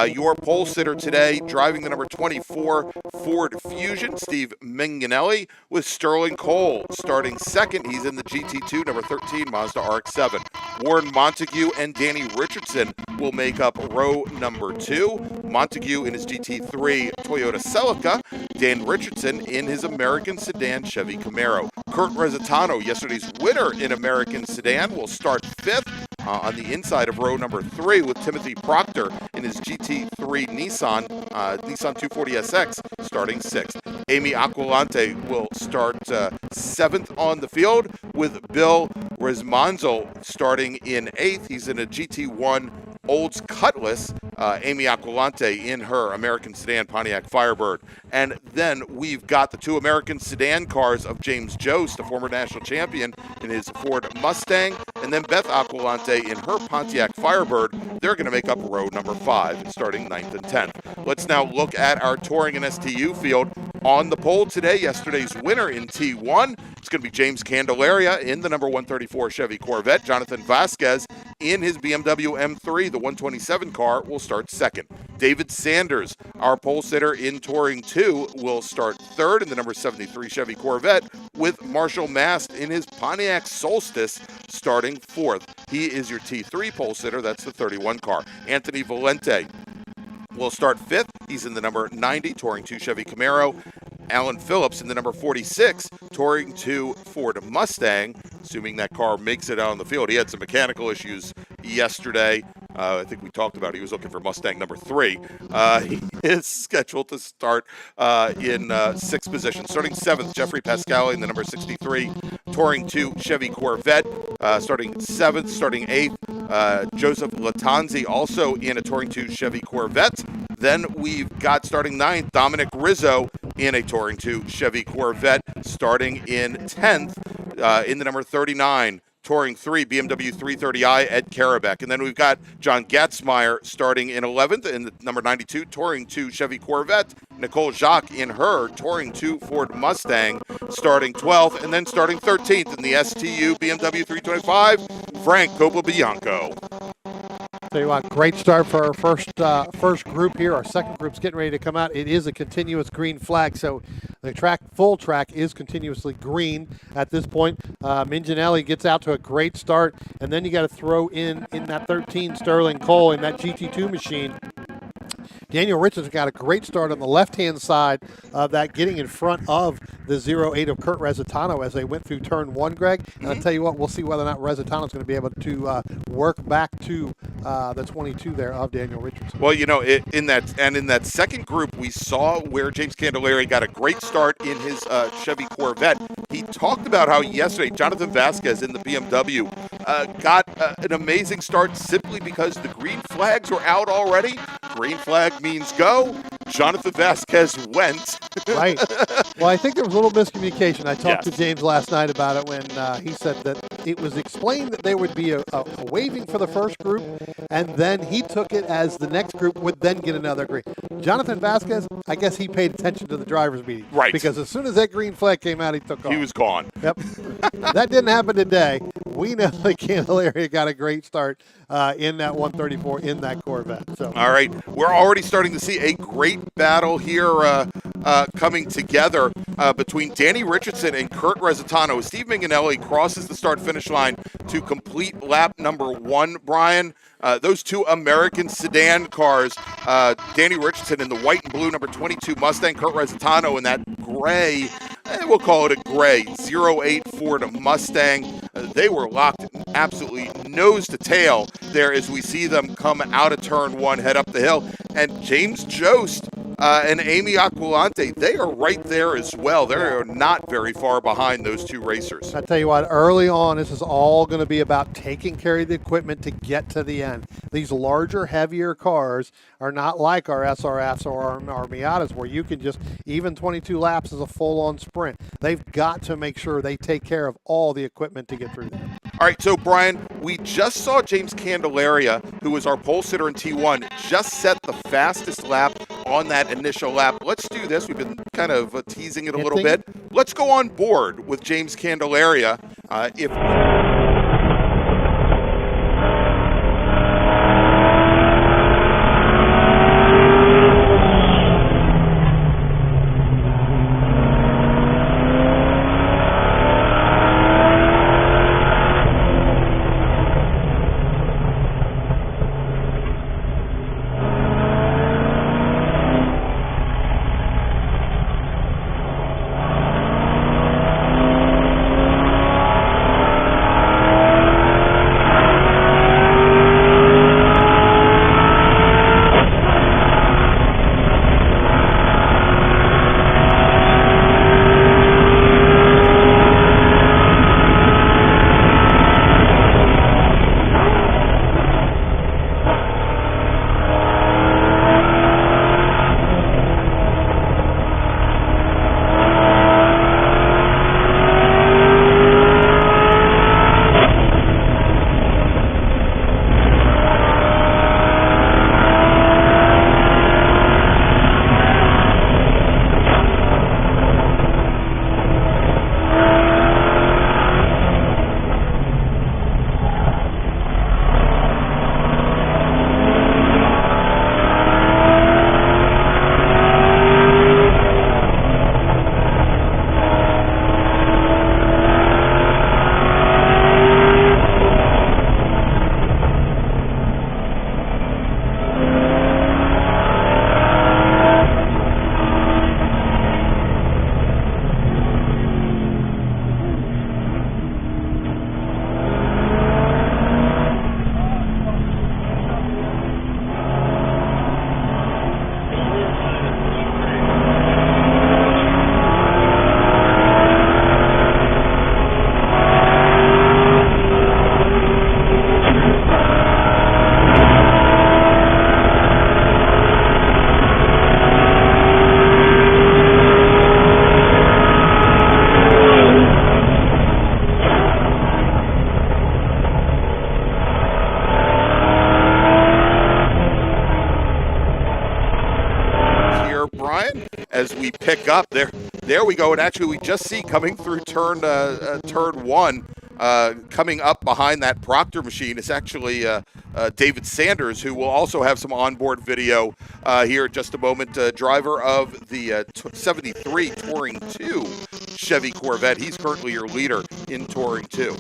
Your pole sitter today, driving the number 24 Ford Fusion, Steve Manganelli, with Sterling Cole starting second. He's in the GT2, number 13 Mazda RX-7. Warren Montague and Danny Richardson will make up row number 2. Montague in his GT3 Toyota Celica, Dan Richardson in his American Sedan Chevy Camaro. Kurt Rezatano, yesterday's winner in American Sedan, will start 5th. On the inside of row number 3 with Timothy Proctor in his GT3 Nissan 240SX starting 6th. Amy Aquilante will start 7th on the field with Bill Resmanzo starting in 8th. He's in a GT1 Olds Cutlass, Amy Aquilante in her American Sedan Pontiac Firebird. And then we've got the 2 American Sedan cars of James Jost, the former national champion, in his Ford Mustang, and then Beth Aquilante in her Pontiac Firebird. They're going to make up row number 5, starting 9th and 10th. Let's now look at our Touring and STU field. On the pole today, yesterday's winner in T1, it's going to be James Candelaria in the number 134 Chevy Corvette. Jonathan Vasquez in his BMW M3, the 127 car, will start second. David Sanders, our pole sitter in Touring 2, will start third in the number 73 Chevy Corvette, with Marshall Mast in his Pontiac Solstice starting 4th. He is your T3 pole sitter. That's the 31 car. Anthony Valente will start 5th. He's in the number 90 Touring 2 Chevy Camaro. Alan Phillips in the number 46 Touring 2 Ford Mustang, assuming that car makes it out on the field. He had some mechanical issues yesterday. I think we talked about it. He was looking for Mustang number 3. He is scheduled to start in 6th position. Starting 7th, Jeffrey Pascali in the number 63 Touring 2 Chevy Corvette. Starting 7th, starting 8th, Joseph Latanzi also in a Touring 2 Chevy Corvette. Then we've got starting 9th, Dominic Rizzo in a Touring 2 Chevy Corvette. Starting in 10th, in the number 39, Touring 3 BMW 330i, Ed Karabek. And then we've got John Gatzmeyer starting in 11th in the number 92 Touring 2 Chevy Corvette. Nicole Jacques in her Touring 2 Ford Mustang starting 12th. And then starting 13th in the STU BMW 325, Frank Copobianco. Tell you what, great start for our first group here. Our second group's getting ready to come out. It is a continuous green flag, so the full track is continuously green at this point. Minginelli gets out to a great start, and then you got to throw in that 13 Sterling Cole in that GT2 machine. Daniel Richardson got a great start on the left-hand side of that, getting in front of the 08 of Kurt Resitano as they went through turn 1, Greg. And I'll tell you what, we'll see whether or not Resitano's going to be able to work back to the 22 there of Daniel Richardson. Well, in that second group, we saw where James Candelaria got a great start in his Chevy Corvette. He talked about how yesterday Jonathan Vasquez in the BMW got an amazing start simply because the green flags were out already. Green flag means go. Jonathan Vasquez went. Right. Well, I think there was a little miscommunication. I talked Yes. to James last night about it when he said that it was explained that there would be a waving for the first group, and then he took it as the next group would then get another green. Jonathan Vasquez, I guess he paid attention to the driver's meeting. Right. Because as soon as that green flag came out, he took off. He was gone. Yep. That didn't happen today. We know that Candelaria got a great start in that 134 in that Corvette. So. All right. We're already starting to see a great battle here coming together between Danny Richardson and Kurt Resitano. Steve Minganelli crosses the start-finish line to complete lap number 1, Brian. Those two American sedan cars, Danny Richardson in the white and blue number 22 Mustang, Kurt Resitano in that gray, we'll call it a gray, 08 Ford Mustang. They were locked absolutely nose to tail there as we see them come out of turn 1, head up the hill. And James Jost and Amy Aquilante, they are right there as well. They are not very far behind those two racers. I tell you what, early on, this is all going to be about taking care of the equipment to get to the end. These larger, heavier cars are not like our SRFs or our Miatas, where you can just, even 22 laps is a full-on sprint. They've got to make sure they take care of all the equipment to get through there. All right, so Brian, we just saw James Candelaria, who was our pole sitter in T1, just set the fastest lap on that initial lap. Let's do this. We've been kind of teasing it a little bit. Let's go on board with James Candelaria. As we pick up there we go. And actually, we just see coming through turn 1, coming up behind that Proctor machine is actually David Sanders, who will also have some onboard video here in just a moment. Driver of the 73 Touring 2 Chevy Corvette. He's currently your leader in Touring 2.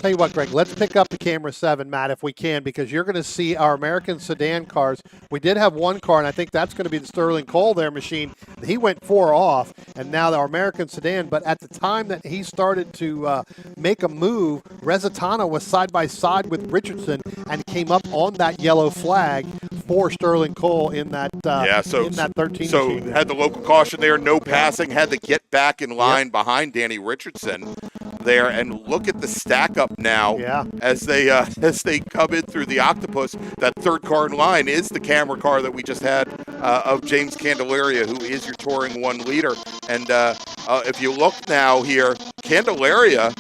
Tell you what, Greg, let's pick up the camera 7, Matt, if we can, because you're going to see our American sedan cars. We did have one car, and I think that's going to be the Sterling Cole there machine. He went 4 off, and now our American sedan. But at the time that he started to make a move, Resitano was side by side with Richardson and came up on that yellow flag for Sterling Cole in that in that 13 So machine. had the local caution there, no passing, had to get back in line behind Danny Richardson there, and look at the stack up now as they come in through the octopus. That third car in line is the camera car that we just had of James Candelaria, who is your Touring 1 leader. And if you look now here, Candelaria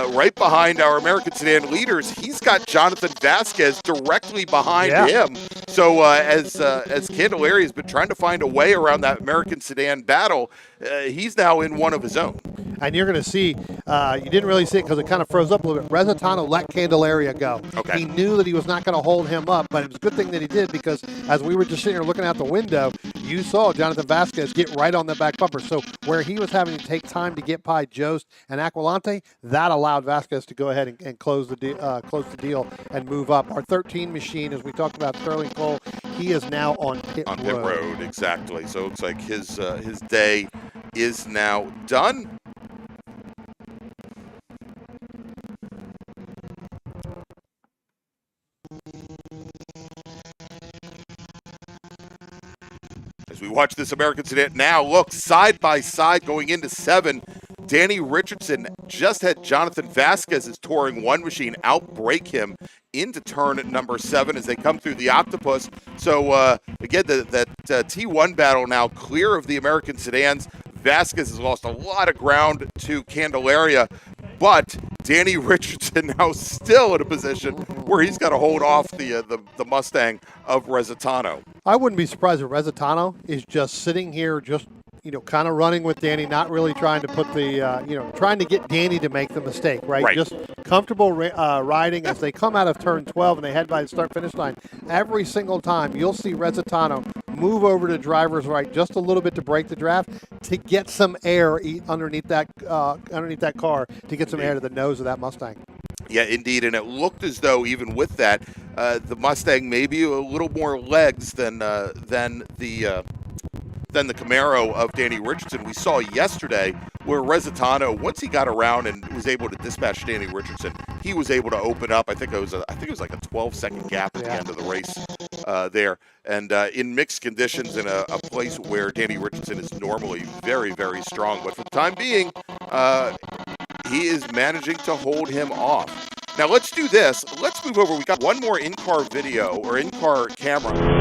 right behind our American sedan leaders, he's got Jonathan Vasquez directly behind him. So as Candelaria has been trying to find a way around that American sedan battle, he's now in one of his own. And you're going to see, you didn't really see it because it kind of froze up a little bit. Resitano let Candelaria go. Okay. He knew that he was not going to hold him up, but it was a good thing that he did, because as we were just sitting here looking out the window, you saw Jonathan Vasquez get right on the back bumper. So where he was having to take time to get by Jost and Aquilante, that allowed Vasquez to go ahead and close the deal and move up. Our 13 machine, as we talked about, Sterling Cole, he is now on pit road. Exactly. So it looks like his day is now done. As we watch this American sedan now, look, side by side going into 7, Danny Richardson just had Jonathan Vasquez's Touring 1 machine outbrake him into turn number 7 as they come through the octopus. So again, that T1 battle now clear of the American sedans. Vasquez has lost a lot of ground to Candelaria, but Danny Richardson now still in a position where he's got to hold off the Mustang of Resitano. I wouldn't be surprised if Resitano is just sitting here, just kind of running with Danny, not really trying to put trying to get Danny to make the mistake, right? Just comfortable riding as they come out of turn 12 and they head by the start-finish line. Every single time you'll see Resitano move over to driver's right just a little bit to break the draft, to get some air underneath that car, to get some air to the nose of that Mustang. Yeah, indeed, and it looked as though even with that, the Mustang maybe a little more legs than the Camaro of Danny Richardson. We saw yesterday where Resitano, once he got around and was able to dispatch Danny Richardson, he was able to open up. I think it was like a 12-second gap at the end of the race there. And in mixed conditions, in a place where Danny Richardson is normally very, very strong, but for the time being, he is managing to hold him off. Now let's do this. Let's move over. We got one more in-car video or in-car camera.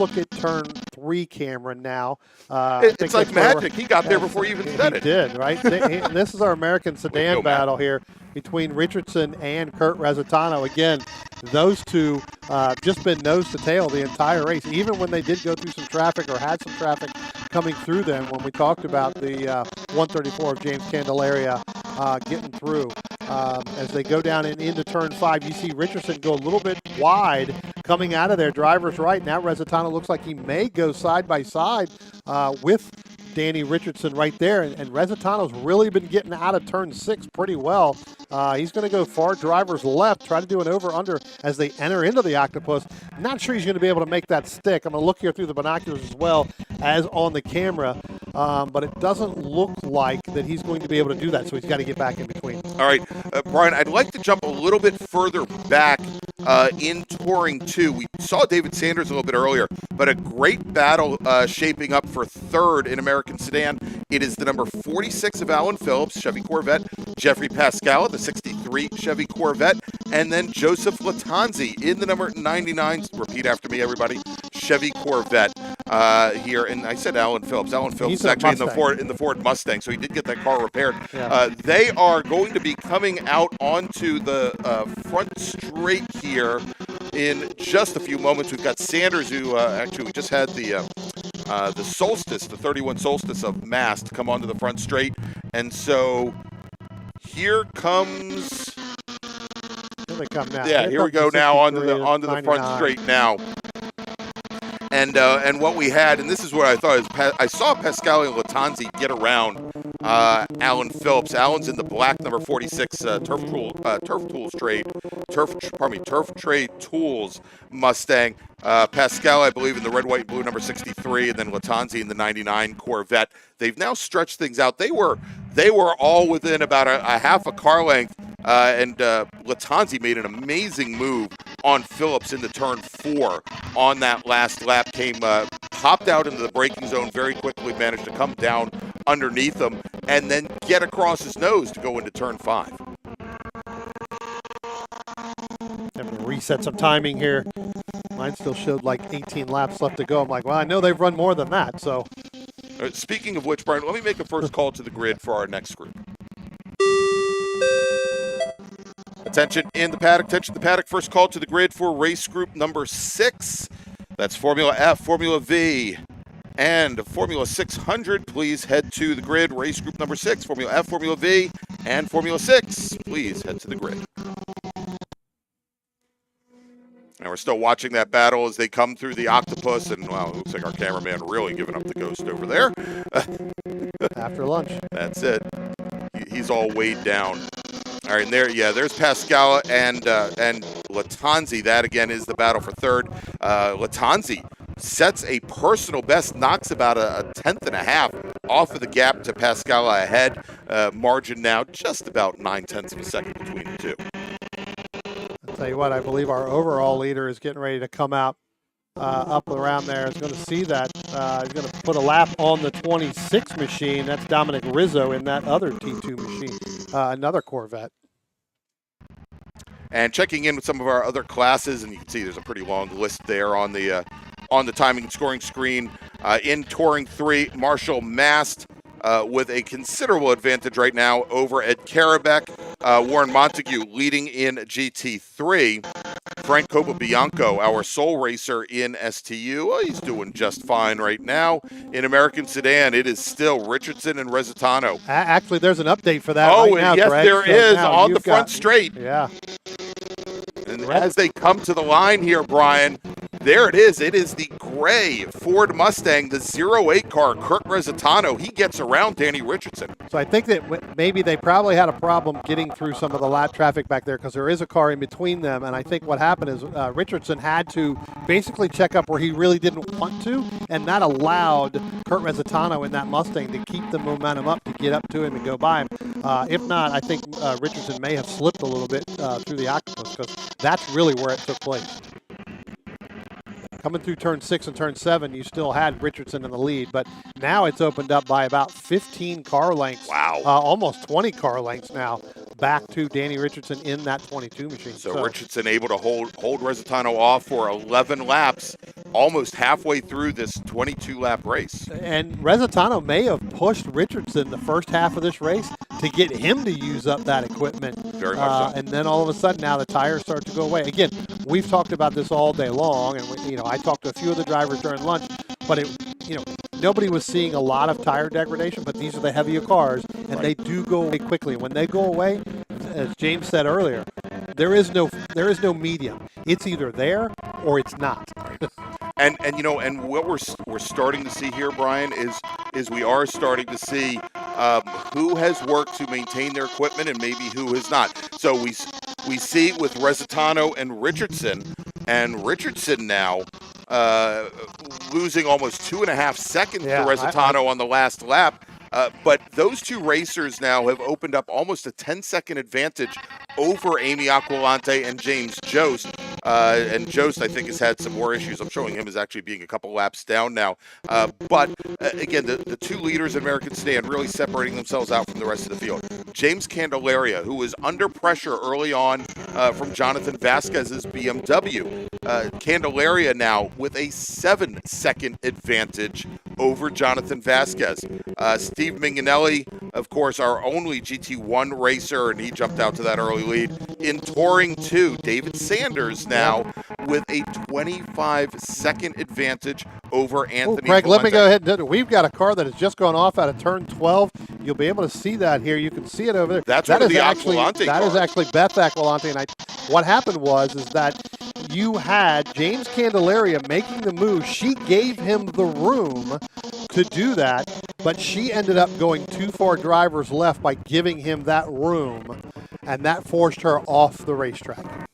look at turn 3 camera now. It's like magic. He got there before you even said it. He did, right? This is our American sedan battle here between Richardson and Kurt Resitano. Again, those two just been nose to tail the entire race, even when they did go through some traffic or had some traffic coming through them when we talked about the 134 of James Candelaria getting through. As they go down and into turn 5, you see Richardson go a little bit wide coming out of there, driver's right. Now Resitano looks like he may go side by side with Danny Richardson right there, and Resitano's really been getting out of turn 6 pretty well. He's going to go far driver's left, try to do an over-under as they enter into the Octopus. Not sure he's going to be able to make that stick. I'm going to look here through the binoculars as well as on the camera, but it doesn't look like that he's going to be able to do that, so he's got to get back in between. All right, Brian, I'd like to jump a little bit further back in Touring 2. We saw David Sanders a little bit earlier, but a great battle shaping up for third in American Sedan. It is the number 46 of Alan Phillips, Chevy Corvette, Jeffrey Pascala, the 63 Chevy Corvette, and then Joseph Latanzi in the number 99, repeat after me, everybody, Chevy Corvette here. And I said Alan Phillips. Alan Phillips is actually in the Ford Mustang, so he did get that car repaired. Yeah. They are going to be coming out onto the front straight here in just a few moments. We've got Sanders, who actually we just had the Solstice, the 31 Solstice of Mast, come onto the front straight. And so here comes... Here they come now. Yeah, here we go now onto the front straight now. And what we had, and this is what I thought, is I saw Pascal and Latanzi get around Alan Phillips. Alan's in the black number 46 Turf Trade Tools Mustang. Pascal, I believe, in the red, white, and blue number 63, and then Latanzi in the 99 Corvette. They've now stretched things out. They were all within about a half a car length, and Latanzi made an amazing move on Phillips into turn 4 on that last lap. Popped out into the braking zone very quickly, managed to come down underneath him, and then get across his nose to go into turn 5. Have to reset some timing here. Mine still showed like 18 laps left to go. I'm like, well, I know they've run more than that, so. Speaking of which, Brian, let me make a first call to the grid for our next group. Attention in the paddock. Attention the paddock. First call to the grid for race group number 6. That's Formula F, Formula V, and Formula 600. Please head to the grid. Race group number 6, Formula F, Formula V, and Formula 6. Please head to the grid. And we're still watching that battle as they come through the Octopus, and wow, it looks like our cameraman really giving up the ghost over there. After lunch. That's it. He's all weighed down. All right, and there's Pascala and Latanzi. That again is the battle for third. Latanzi sets a personal best, knocks about a tenth and a half off of the gap to Pascala ahead. Margin now just about 9/10 of a second between the two. I'll tell you what, I believe our overall leader is getting ready to come out up around there. Is going to see that. He's going to put a lap on the 26 machine. That's Dominic Rizzo in that other T2 machine, another Corvette. And checking in with some of our other classes, and you can see there's a pretty long list there on the timing and scoring screen. In Touring 3, Marshall Mast with a considerable advantage right now over Ed Karabek. Warren Montague leading in GT3. Frank Copabianco, our sole racer in STU, well, he's doing just fine right now. In American Sedan, it is still Richardson and Resitano. Actually, there's an update for that right now, yes, Greg. there is on the front straight. Yeah. And as they come to the line here, Brian, there it is. It is the gray Ford Mustang, the 08 car, Kurt Resitano. He gets around Danny Richardson. So I think that maybe they probably had a problem getting through some of the lap traffic back there because there is a car in between them. And I think what happened is Richardson had to basically check up where he really didn't want to, and that allowed Kurt Resitano in that Mustang to keep the momentum up to get up to him and go by him. If not, I think Richardson may have slipped a little bit through the Octopus because that's really where it took place. Coming through turn 6 and turn 7, you still had Richardson in the lead, but now it's opened up by about 15 car lengths. Wow. Almost 20 car lengths now back to Danny Richardson in that 22 machine. So Richardson able to hold Resitano off for 11 laps. almost halfway through this 22-lap race. And Resitano may have pushed Richardson the first half of this race to get him to use up that equipment. Very much so. And then all of a sudden now the tires start to go away. Again, we've talked about this all day long, and I talked to a few of the drivers during lunch, but nobody was seeing a lot of tire degradation, but these are the heavier cars, and they do go away quickly. When they go away, as James said earlier, there is no medium. It's either there or it's not. And what we're starting to see here, Brian, is we are starting to see who has worked to maintain their equipment and maybe who has not. So we see it with Resitano and Richardson now losing almost 2.5 seconds to Resitano on the last lap. But those two racers now have opened up almost a 10-second advantage over Amy Aquilante and James Jost. And Jost, I think, has had some more issues. I'm showing him as actually being a couple laps down now. But again, the two leaders in American Sedan really separating themselves out from the rest of the field. James Candelaria, who was under pressure early on from Jonathan Vasquez's BMW. Candelaria now with a 7-second advantage over Jonathan Vasquez. Steve Minganelli, of course, our only GT1 racer, and he jumped out to that early lead. In Touring 2, David Sanders now with a 25-second advantage over Anthony Greg, Valente. let me go ahead and do it. We've got a car that has just gone off out of turn 12. You'll be able to see that here. You can see it over there. That's one of the Aquilante That cars. is actually Beth Aquilante. And what happened was that you had James Candelaria making the move. She gave him the room to do that, but she ended up going too far drivers left by giving him that room, and that forced her off the racetrack.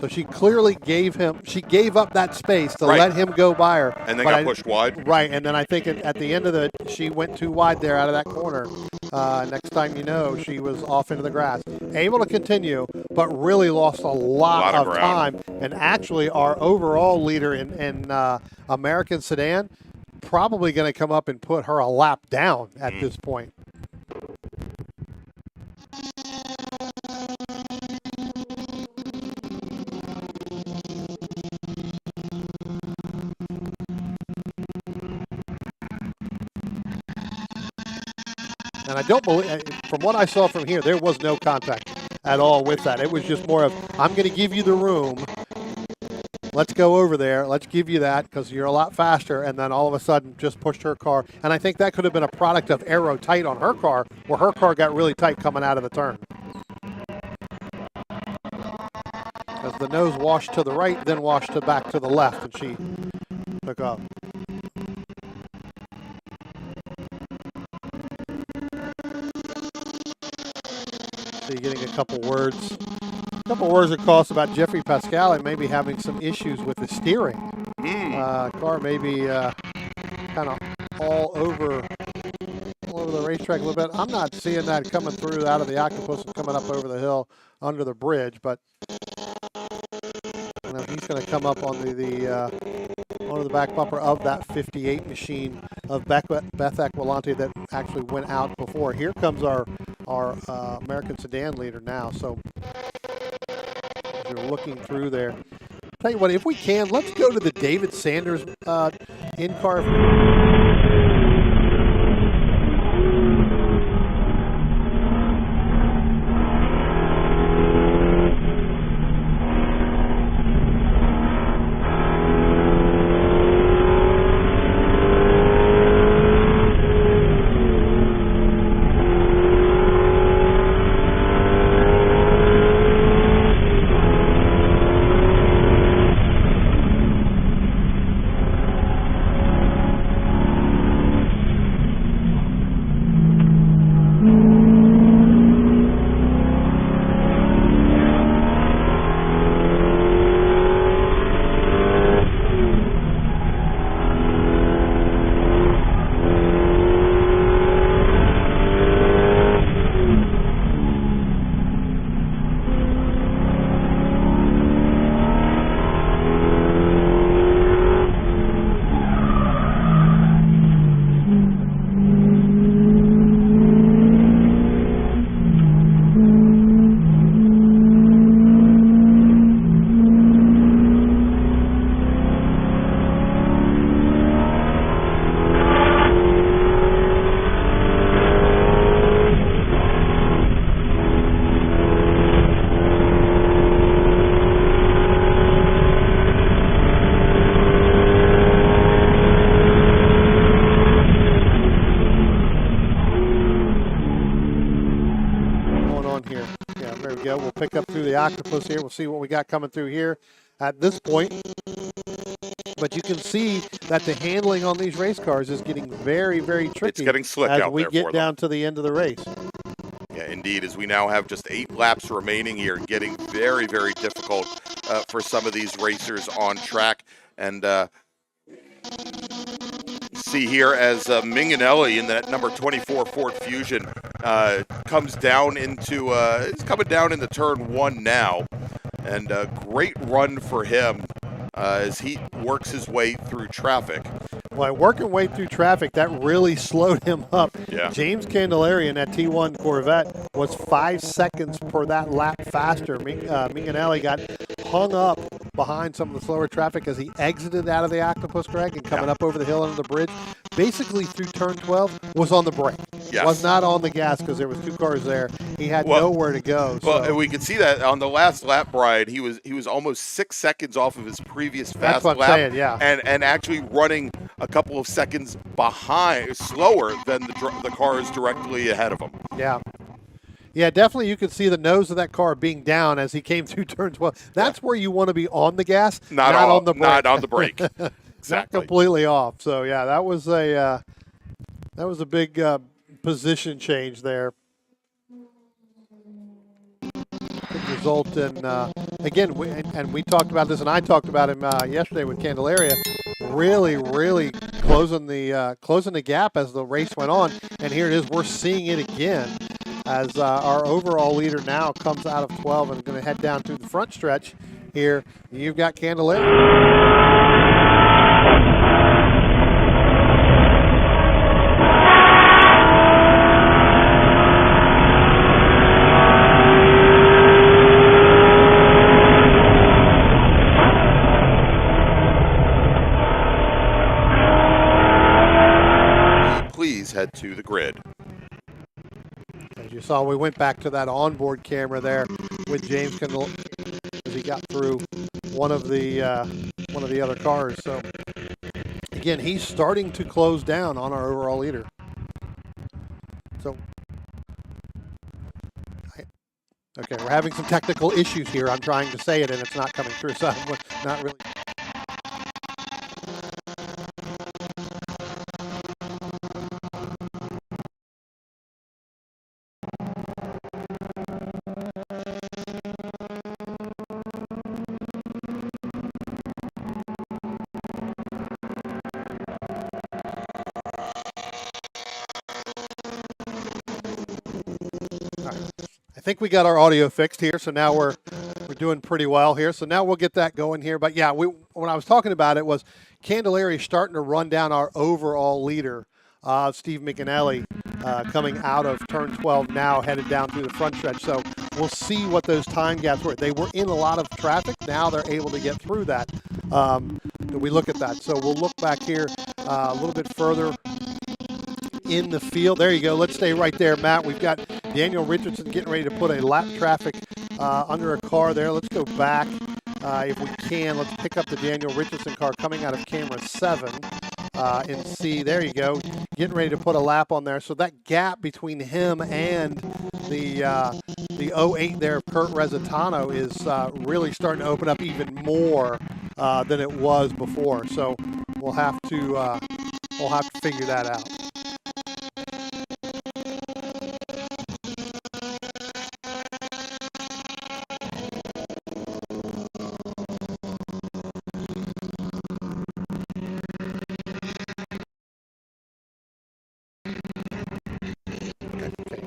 So she clearly gave up that space to let him go by her. And then got pushed wide. Right, and then I think at the end of she went too wide there out of that corner. Next time you know, she was off into the grass. Able to continue, but really lost a lot of time. And actually, our overall leader in American Sedan probably going to come up and put her a lap down at this point. And I don't believe, from what I saw from here, there was no contact at all with that. It was just more of, I'm going to give you the room. Let's go over there. Let's give you that because you're a lot faster. And then all of a sudden just pushed her car. And I think that could have been a product of aero tight on her car, where her car got really tight coming out of the turn. As the nose washed to the right, then washed back to the left, and she took off. So you're getting a couple words across about Jeffrey Pascal and maybe having some issues with the steering. Car maybe kind of all over the racetrack a little bit. I'm not seeing that coming through out of the Octopus and coming up over the hill under the bridge, but he's going to come up on onto the back bumper of that 58 machine of Beth Aquilante that actually went out before. Here comes our American Sedan leader now. So as you're looking through there, tell you what, if we can, let's go to the David Sanders in-car. octopus here. We'll see what we got coming through here at this point. But you can see that the handling on these race cars is getting very, very tricky. It's getting slick as out we there get for down to the end of the race. Yeah, indeed, as we now have just 8 laps remaining here, getting very, very difficult for some of these racers on track. And see here as Minganelli in that number 24 Ford Fusion comes down into, it's coming down into turn 1 now. And a great run for him as he works his way through traffic. Well, working way through traffic, that really slowed him up. Yeah. James Candelaria in that T1 Corvette was 5 seconds per that lap faster. Minganelli got hung up behind some of the slower traffic as he exited out of the octopus, Greg, and coming up over the hill under the bridge. Basically, through turn 12, was on the brake. Yes. Was not on the gas because there was 2 cars there. He had nowhere to go. Well, so. and we could see that on the last lap, Brian. He was almost 6 seconds off of his previous fast what I'm lap, saying, yeah. and actually running a couple of seconds behind, slower than the cars directly ahead of him. Yeah. Yeah, definitely you could see the nose of that car being down as he came through turn 12. That's where you want to be on the gas, not on the brake. Not on the brake. Exactly. Not completely off. So, yeah, that was a big position change there. Could result in, again, we talked about this, and I talked about him yesterday with Candelaria, really, really closing the gap as the race went on. And here it is. We're seeing it again as our overall leader now comes out of 12 and is going to head down through the front stretch here. You've got Candelaria. Please head to the grid. As you saw, we went back to that onboard camera there with James Kendall as he got through one of the other cars. So again, he's starting to close down on our overall leader. So okay, we're having some technical issues here. I'm trying to say it and it's not coming through, so I'm not really. I think we got our audio fixed here, so now we're doing pretty well here. So now we'll get that going here. But yeah, when I was talking about it was Candelaria starting to run down our overall leader, Steve Minganelli, coming out of turn 12 now, headed down through the front stretch. So we'll see what those time gaps were. They were in a lot of traffic. Now they're able to get through that. We look at that. So we'll look back here a little bit further in the field. There you go. Let's stay right there, Matt. We've got Daniel Richardson getting ready to put a lap traffic under a car there. Let's go back if we can. Let's pick up the Daniel Richardson car coming out of camera 7 and see. There you go. Getting ready to put a lap on there. So that gap between him and the 08 there of Kurt Resitano is really starting to open up even more than it was before. So we'll have to figure that out.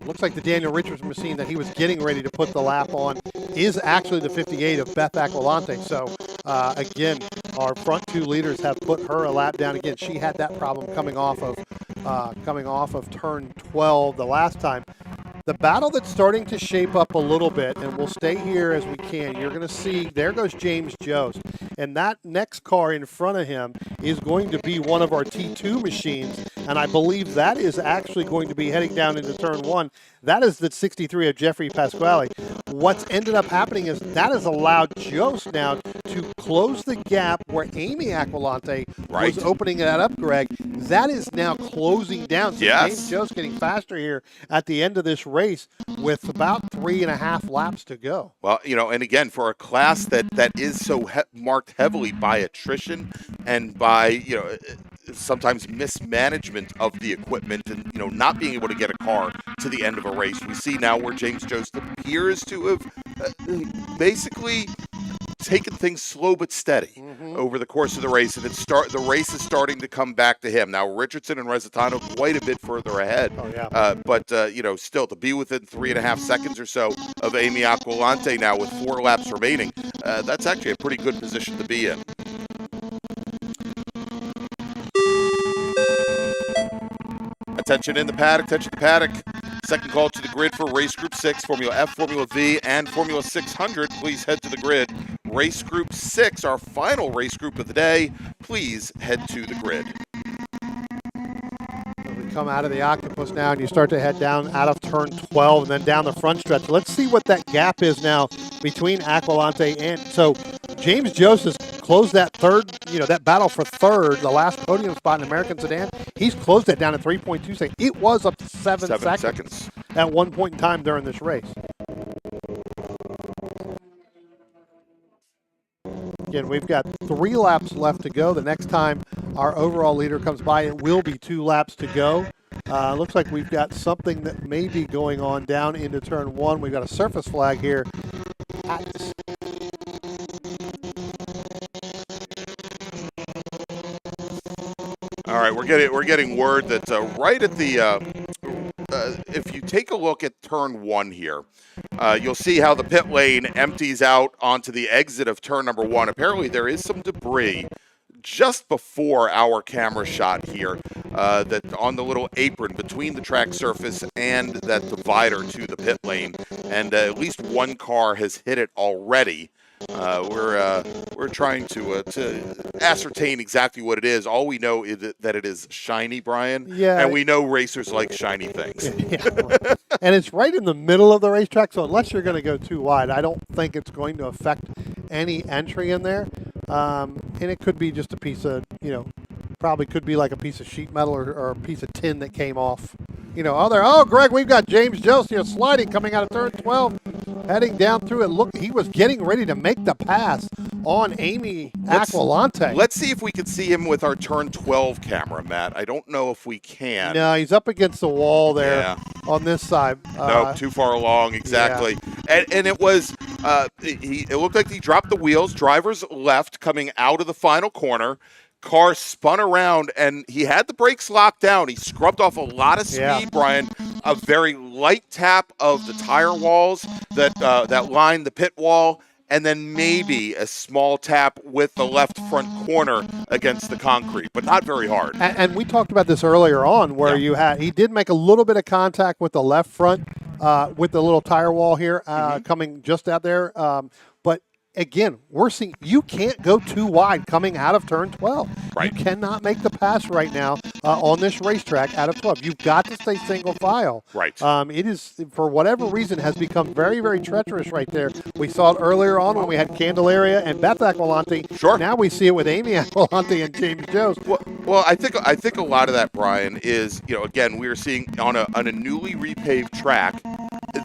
Looks like the Daniel Richardson machine that he was getting ready to put the lap on is actually the 58 of Beth Aquilante. So, again, our front 2 leaders have put her a lap down. Again, she had that problem coming off of turn 12 the last time. The battle that's starting to shape up a little bit, and we'll stay here as we can. You're going to see, there goes James Jost. And that next car in front of him is going to be one of our T2 machines and I believe that is actually going to be heading down into turn 1. That is the 63 of Jeffrey Pasquale. What's ended up happening is that has allowed Jost now to close the gap where Amy Aquilante was opening that up, Greg. That is now closing down. So James Jost getting faster here at the end of this race with about 3.5 laps to go. Well, and again, for a class that is so marked heavily by attrition and by, sometimes mismanagement of the equipment and, not being able to get a car to the end of a race, we see now where James Jost appears to have basically taken things slow but steady over the course of the race, and the race is starting to come back to him. Now, Richardson and Resitano quite a bit further ahead, but still to be within 3.5 seconds or so of Amy Aquilante now with 4 laps remaining, that's actually a pretty good position to be in. Attention in the paddock, Second call to the grid for Race Group 6, Formula F, Formula V, and Formula 600. Please head to the grid. Race Group 6, our final race group of the day. Please head to the grid. We come out of the Octopus now, and you start to head down out of turn 12 and then down the front stretch. Let's see what that gap is now between Aquilante and... So James Jost closed that third, that battle for third, the last podium spot in American Sedan. He's closed it down to 3.2 seconds. It was up to 7 seconds at one point in time during this race. Again, we've got 3 laps left to go. The next time our overall leader comes by, it will be 2 laps to go. Looks like we've got something that may be going on down into turn 1. We've got a surface flag here. All right, we're getting word that right at the if you take a look at turn 1 here, you'll see how the pit lane empties out onto the exit of turn number 1. Apparently, there is some debris just before our camera shot here that on the little apron between the track surface and that divider to the pit lane, and at least one car has hit it already. We're trying to ascertain exactly what it is. All we know is that it is shiny, Brian. Yeah. And we know racers like shiny things. Yeah. And it's right in the middle of the racetrack, so unless you're going to go too wide, I don't think it's going to affect any entry in there. And it could be just a piece of, probably could be like a piece of sheet metal or a piece of tin that came off. Greg, we've got James Jost here sliding coming out of turn 12, heading down through it. Look, he was getting ready to make the pass on Amy Aquilante. Let's see if we can see him with our turn 12 camera, Matt. I don't know if we can. No, he's up against the wall there on this side. No, too far along, exactly. Yeah. And it was, it looked like he dropped the wheels, driver's left coming out of the final corner. Car spun around, and he had the brakes locked down. He scrubbed off a lot of speed, Brian. A very light tap of the tire walls that line the pit wall, and then maybe a small tap with the left front corner against the concrete, but not very hard. And we talked about this earlier on, where he did make a little bit of contact with the left front with the little tire wall here coming just out there. But again, we're seeing you can't go too wide coming out of turn 12. Right. You cannot make the pass right now on this racetrack out of 12. You've got to stay single file. Right. It is, for whatever reason, has become very, very treacherous right there. We saw it earlier on when we had Candelaria and Beth Aquilante. Sure. Now we see it with Amy Aquilante and James Jost. Well, I think a lot of that, Brian, is, again, we are seeing on a newly repaved track.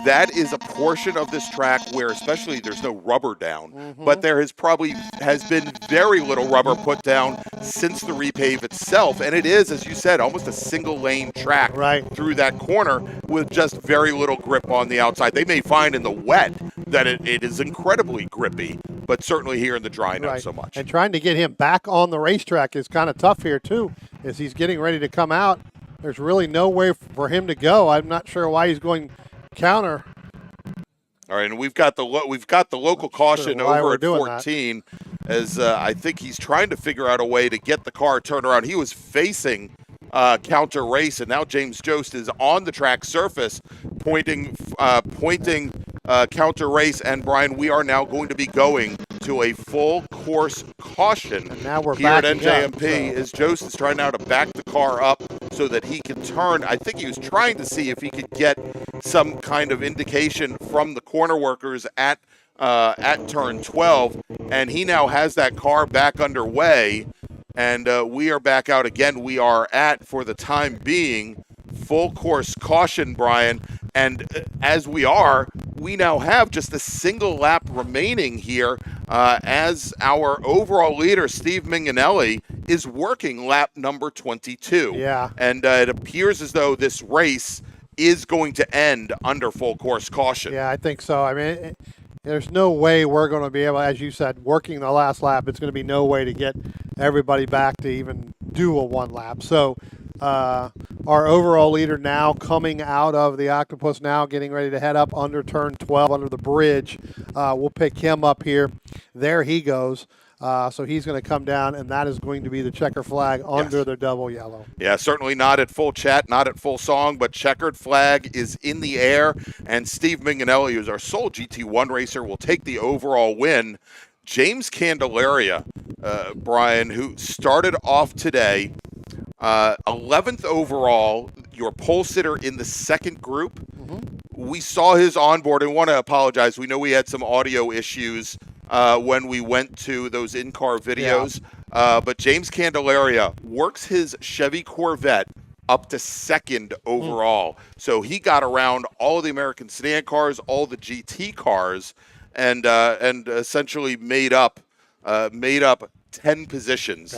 That is a portion of this track where especially there's no rubber down, but there has been very little rubber put down since the repave itself. And it is, as you said, almost a single lane track through that corner with just very little grip on the outside. They may find in the wet that it is incredibly grippy, but certainly here in the dry, not so much. And trying to get him back on the racetrack is kind of tough here too, as he's getting ready to come out. There's really no way for him to go. I'm not sure why he's going counter. All right, and we've got the local caution over at 14, as I think he's trying to figure out a way to get the car turned around. He was facing counter race, and now James Jost is on the track surface, pointing counter race. And Brian, we are now going to be going to a full course caution and now we're here at backing NJMP up, as Jost is trying now to back the car up so so that he can turn. I think he was trying to see if he could get some kind of indication from the corner workers at turn 12, and he now has that car back underway, and we are back out again. We are at, for the time being, full course caution, Brian, and as we now have just a single lap remaining here as our overall leader, Steve Minganelli, is working lap number 22. Yeah. And it appears as though this race is going to end under full course caution. Yeah, I think so. I mean, there's no way we're going to be able, as you said, working the last lap. It's going to be no way to get everybody back to even do a one lap. So our overall leader now coming out of the Octopus now, getting ready to head up under turn 12 under the bridge. We'll pick him up here. There he goes. So he's going to come down, and that is going to be the checker flag under the double yellow. Yeah, certainly not at full chat, not at full song, but checkered flag is in the air, and Steve Minganelli, who's our sole GT1 racer, will take the overall win. James Candelaria, Brian, who started off today 11th overall, your pole sitter in the second group. We saw his onboard, and want to apologize. We know we had some audio issues when we went to those in-car videos. But James Candelaria works his Chevy Corvette up to second overall. So he got around all the American sedan cars, all the GT cars, and essentially made up 10 positions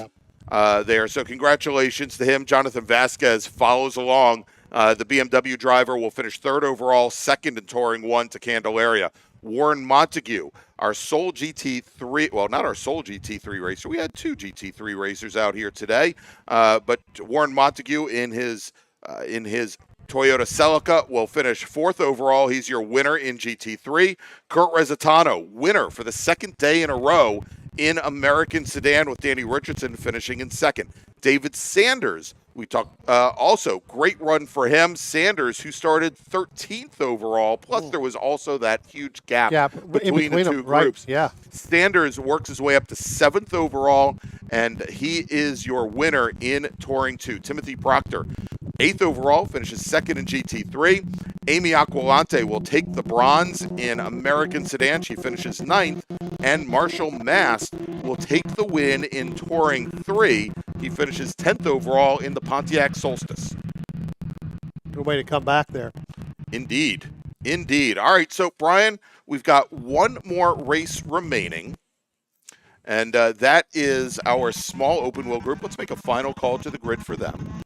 there. So congratulations to him. Jonathan Vasquez follows along. The BMW driver will finish third overall, second in Touring 1 to Candelaria. Warren Montague, our sole GT3, well, not our sole GT3 racer. We had two GT3 racers out here today, but Warren Montague in his Toyota Celica will finish fourth overall. He's your winner in GT3. Kurt Resitano, winner for the second day in a row in American Sedan, with Danny Richardson finishing in second. David Sanders, we talked also, great run for him. Sanders, who started 13th overall, plus there was also that huge gap between the two groups. Right. Yeah. Sanders works his way up to 7th overall, and he is your winner in Touring 2. Timothy Proctor, 8th overall, finishes second in GT3. Amy Aquilante will take the bronze in American Sedan. She finishes 9th. And Marshall Mast will take the win in Touring 3. He finishes 10th overall in the Pontiac Solstice. Good way to come back there. Indeed. Indeed. All right, so, Brian, we've got one more race remaining, and that is our small open wheel group. Let's make a final call to the grid for them.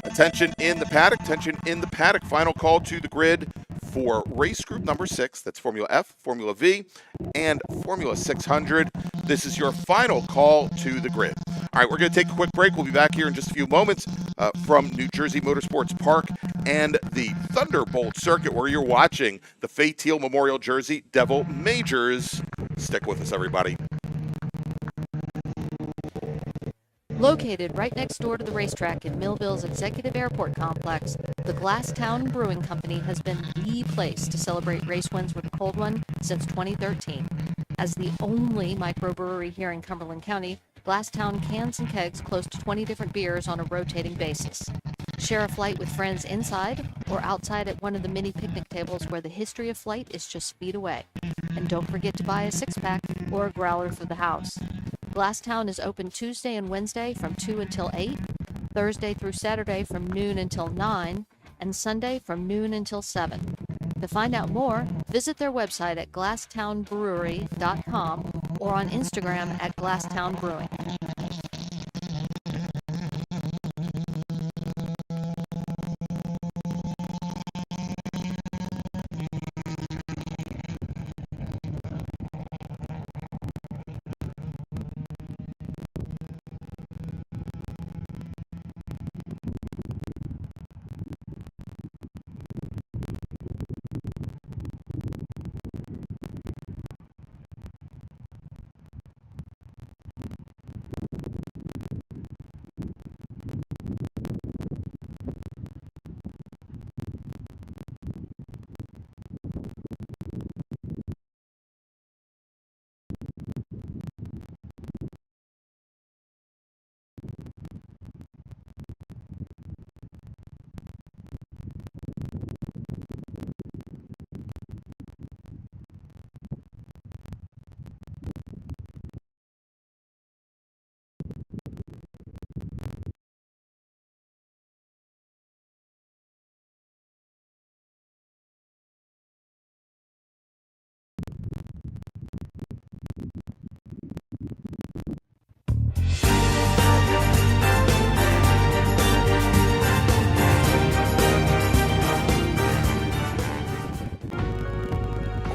Attention in the paddock. Attention in the paddock. Final call to the grid for race group number 6. That's Formula F, Formula V, and Formula 600. This is your final call to the grid. All right, we're going to take a quick break. We'll be back here in just a few moments from New Jersey Motorsports Park and the Thunderbolt circuit, where you're watching the Fay Teal Memorial Jersey Devil Majors. Stick with us, everybody. Located right next door to the racetrack in Millville's Executive Airport Complex, the Glasstown Brewing Company has been the place to celebrate race wins with a cold one since 2013. As the only microbrewery here in Cumberland County, Glasstown cans and kegs close to 20 different beers on a rotating basis. Share a flight with friends inside or outside at one of the mini picnic tables where the history of flight is just feet away. And don't forget to buy a six-pack or a growler for the house. Glasstown is open Tuesday and Wednesday from 2 until 8, Thursday through Saturday from noon until 9, and Sunday from noon until 7. To find out more, visit their website at glasstownbrewery.com or on Instagram at Glasstown Brewing.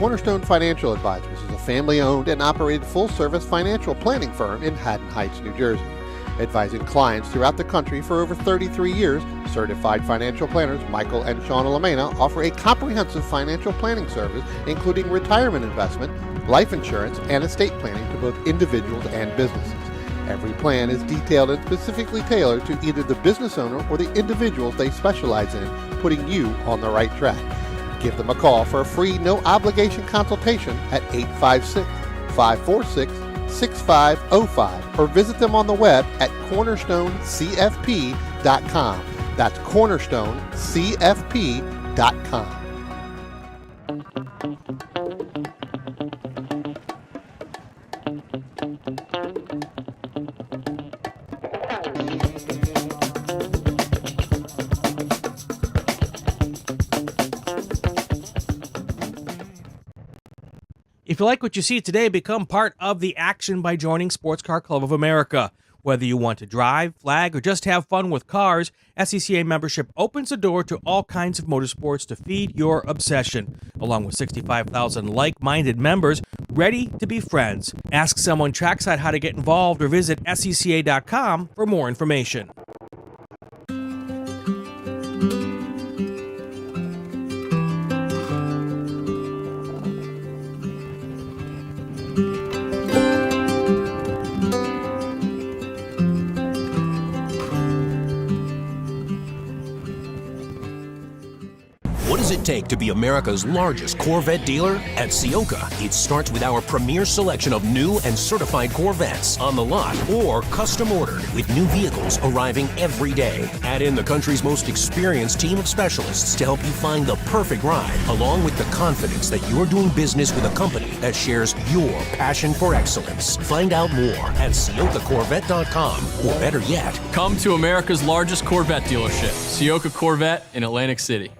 Cornerstone Financial Advisors is a family-owned and operated full-service financial planning firm in Haddon Heights, New Jersey. Advising clients throughout the country for over 33 years, certified financial planners Michael and Shauna Lamena offer a comprehensive financial planning service including retirement investment, life insurance, and estate planning to both individuals and businesses. Every plan is detailed and specifically tailored to either the business owner or the individuals they specialize in, putting you on the right track. Give them a call for a free, no-obligation consultation at 856-546-6505 or visit them on the web at cornerstonecfp.com. That's cornerstonecfp.com. If you like what you see today, become part of the action by joining Sports Car Club of America. Whether you want to drive, flag, or just have fun with cars, SCCA membership opens the door to all kinds of motorsports to feed your obsession, along with 65,000 like-minded members ready to be friends. Ask someone trackside how to get involved or visit SCCA.com for more information. What does it take to be America's largest Corvette dealer? At Ciocca, it starts with our premier selection of new and certified Corvettes on the lot or custom ordered with new vehicles arriving every day. Add in the country's most experienced team of specialists to help you find the perfect ride, along with the confidence that you're doing business with a company that shares your passion for excellence. Find out more at CioccaCorvette.com, or better yet, Come to America's largest Corvette dealership, Ciocca Corvette in Atlantic City.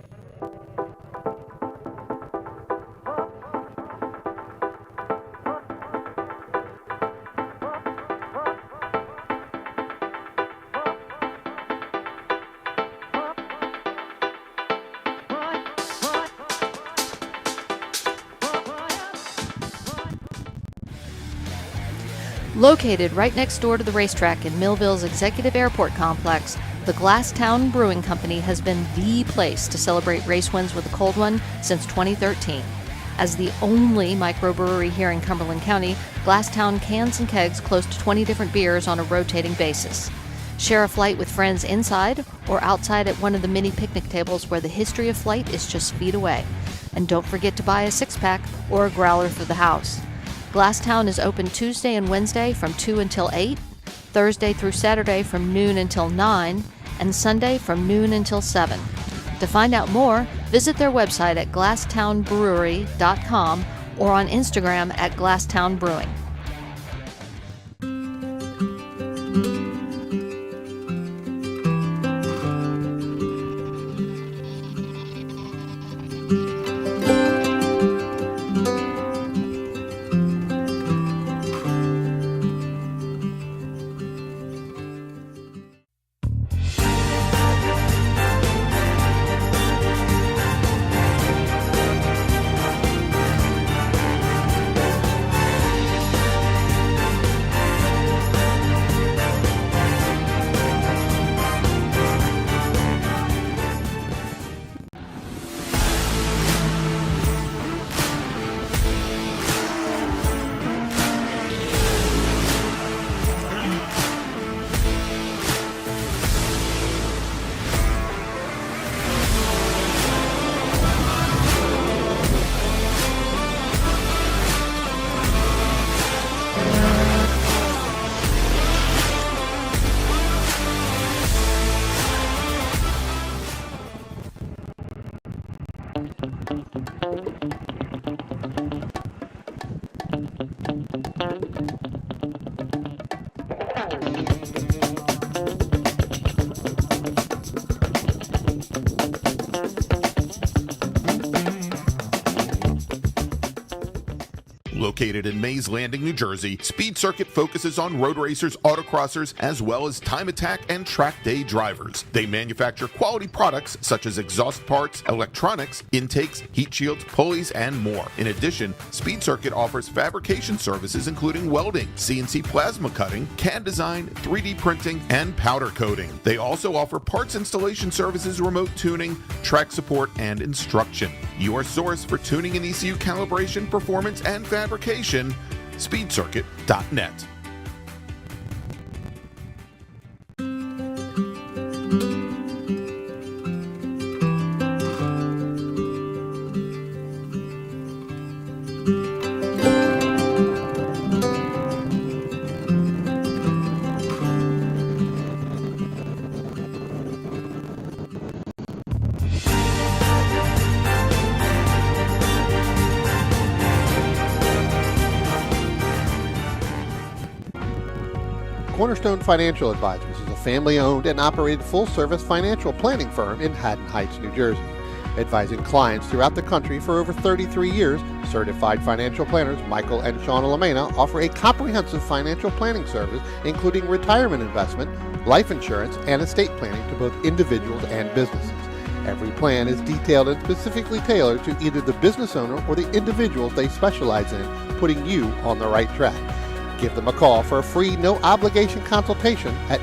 Located right next door to the racetrack in Millville's Executive Airport Complex, the Glasstown Brewing Company has been the place to celebrate race wins with a cold one since 2013. As the only microbrewery here in Cumberland County, Glasstown cans and kegs close to 20 different beers on a rotating basis. Share a flight with friends inside or outside at one of the mini picnic tables where the history of flight is just feet away. And don't forget to buy a six-pack or a growler for the house. Glasstown is open Tuesday and Wednesday from 2 until 8, Thursday through Saturday from noon until 9, and Sunday from noon until 7. To find out more, visit their website at glasstownbrewery.com or on Instagram at Glasstown Brewing. Located in Mays Landing, New Jersey, Speed Circuit focuses on road racers, autocrossers, as well as time attack and track day drivers. They manufacture quality products such as exhaust parts, electronics, intakes, heat shields, pulleys, and more. In addition, Speed Circuit offers fabrication services including welding, CNC plasma cutting, CAD design, 3D printing, and powder coating. They also offer parts installation services, remote tuning, track support, and instruction. Your source for tuning and ECU calibration, performance, and fabrication, speedcircuit.net. Cornerstone Financial Advisors is a family-owned and operated full-service financial planning firm in Haddon Heights, New Jersey. Advising clients throughout the country for over 33 years, certified financial planners Michael and Shauna Lamena offer a comprehensive financial planning service including retirement investment, life insurance, and estate planning to both individuals and businesses. Every plan is detailed and specifically tailored to either the business owner or the individuals they specialize in, putting you on the right track. Give them a call for a free, no-obligation consultation at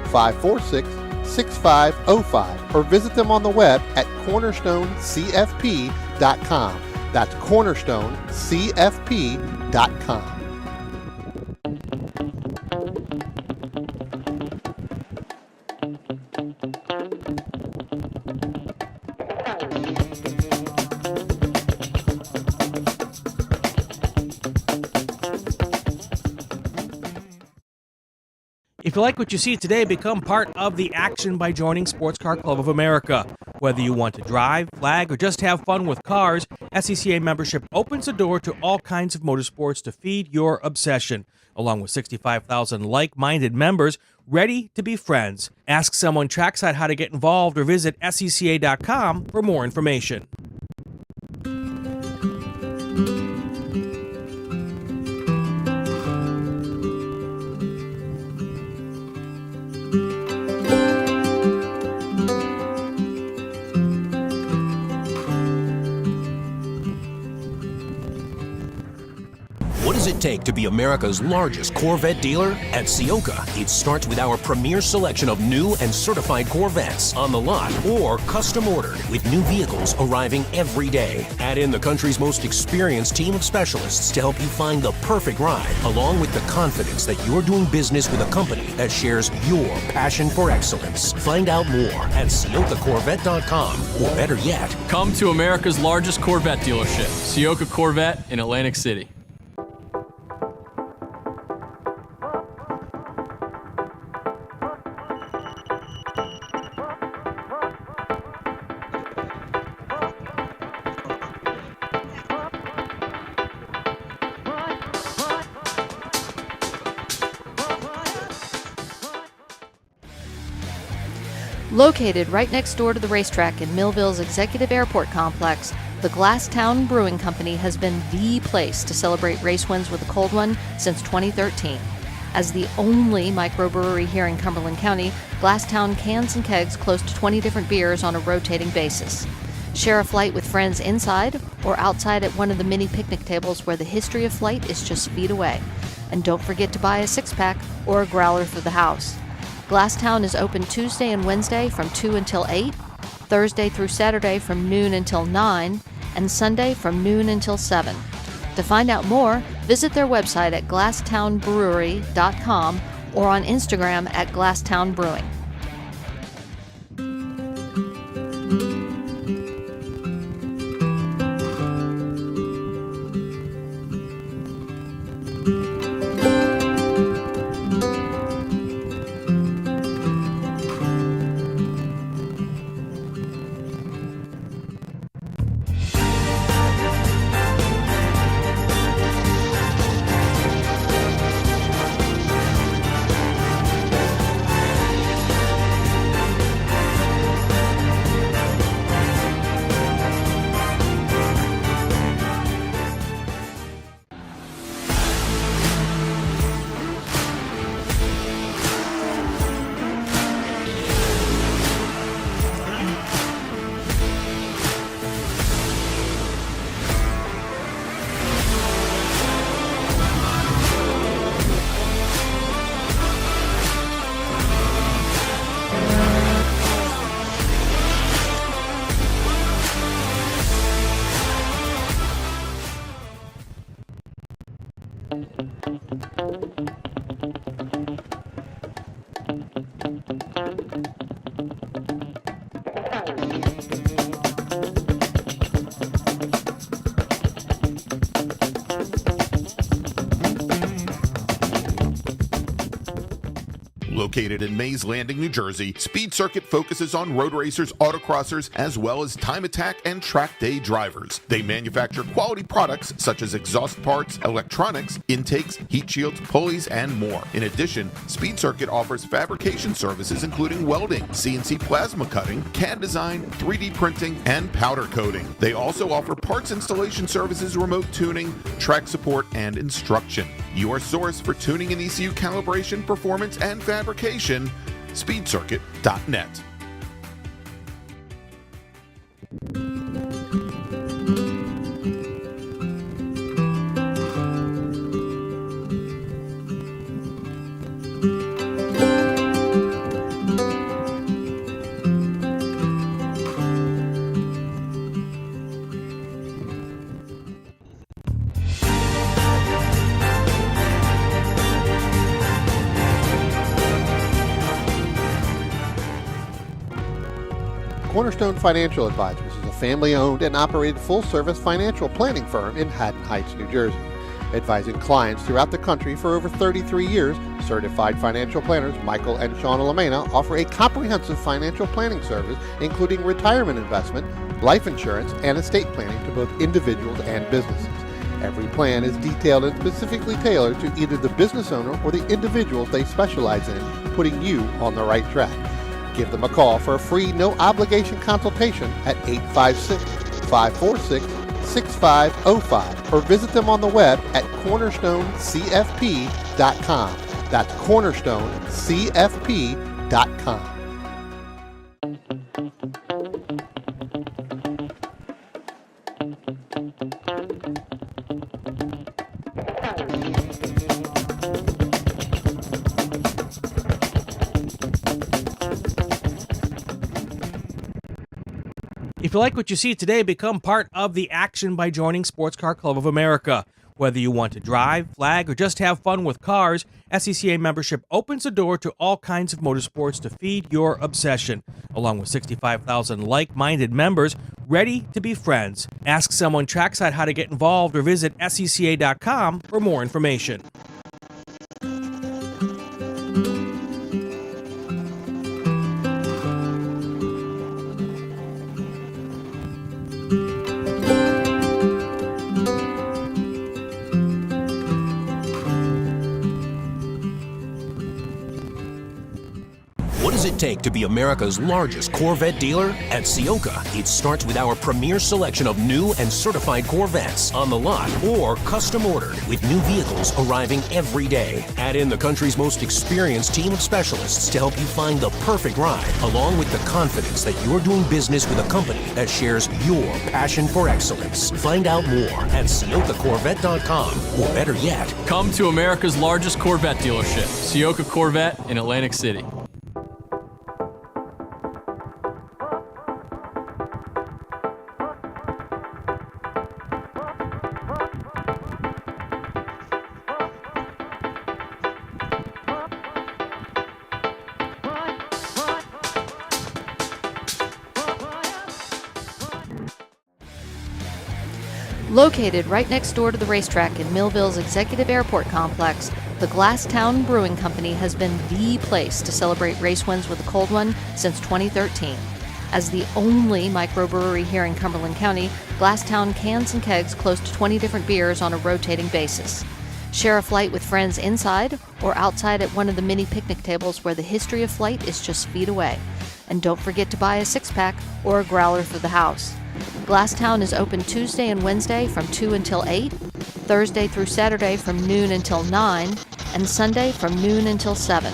856-546-6505 or visit them on the web at cornerstonecfp.com. That's cornerstonecfp.com. If you like what you see today, become part of the action by joining Sports Car Club of America. Whether you want to drive, flag, or just have fun with cars, SCCA membership opens the door to all kinds of motorsports to feed your obsession, along with 65,000 like-minded members ready to be friends. Ask someone trackside how to get involved or visit SCCA.com for more information. What does it take to be America's largest Corvette dealer? At Ciocca, it starts with our premier selection of new and certified Corvettes on the lot or custom ordered with new vehicles arriving every day. Add in the country's most experienced team of specialists to help you find the perfect ride, along with the confidence that you're doing business with a company that shares your passion for excellence. Find out more at CioccaCorvette.com, or better yet, Come to America's largest Corvette dealership, Ciocca Corvette in Atlantic City. Located right next door to the racetrack in Millville's Executive Airport Complex, the Glasstown Brewing Company has been the place to celebrate race wins with a cold one since 2013. As the only microbrewery here in Cumberland County, Glasstown cans and kegs close to 20 different beers on a rotating basis. Share a flight with friends inside or outside at one of the mini picnic tables where the history of flight is just feet away. And don't forget to buy a six-pack or a growler for the house. Glasstown is open Tuesday and Wednesday from 2 until 8, Thursday through Saturday from noon until 9, and Sunday from noon until 7. To find out more, visit their website at glasstownbrewery.com or on Instagram at Glasstown Brewing. Located in Mays Landing, New Jersey, Speed Circuit focuses on road racers, autocrossers, as well as time attack and track day drivers. They manufacture quality products such as exhaust parts, electronics, intakes, heat shields, pulleys, and more. In addition, Speed Circuit offers fabrication services including welding, CNC plasma cutting, CAD design, 3D printing, and powder coating. They also offer parts installation services, remote tuning, track support, and instruction. Your source for tuning and ECU calibration, performance, and fabrication, speedcircuit.net. Cornerstone Financial Advisors is a family-owned and operated full-service financial planning firm in Haddon Heights, New Jersey. Advising clients throughout the country for over 33 years, certified financial planners Michael and Shauna Lamena offer a comprehensive financial planning service including retirement investment, life insurance, and estate planning to both individuals and businesses. Every plan is detailed and specifically tailored to either the business owner or the individuals they specialize in, putting you on the right track. Give them a call for a free, no-obligation consultation at 856-546-6505 or visit them on the web at cornerstonecfp.com. That's cornerstonecfp.com. If you like what you see today, become part of the action by joining Sports Car Club of America. Whether you want to drive, flag, or just have fun with cars, SCCA membership opens the door to all kinds of motorsports to feed your obsession, along with 65,000 like-minded members ready to be friends. Ask someone trackside how to get involved or visit SCCA.com for more information. What does it take to be America's largest Corvette dealer? At Ciocca, it starts with our premier selection of new and certified Corvettes on the lot or custom ordered with new vehicles arriving every day. Add in the country's most experienced team of specialists to help you find the perfect ride, along with the confidence that you're doing business with a company that shares your passion for excellence. Find out more at CioccaCorvette.com, or better yet, Come to America's largest Corvette dealership, Ciocca Corvette in Atlantic City. Located right next door to the racetrack in Millville's Executive Airport Complex, the Glasstown Brewing Company has been the place to celebrate race wins with a cold one since 2013. As the only microbrewery here in Cumberland County, Glasstown cans and kegs close to 20 different beers on a rotating basis. Share a flight with friends inside or outside at one of the mini picnic tables where the history of flight is just feet away. And don't forget to buy a six-pack or a growler for the house. Glasstown is open Tuesday and Wednesday from 2 until 8, Thursday through Saturday from noon until 9, and Sunday from noon until 7.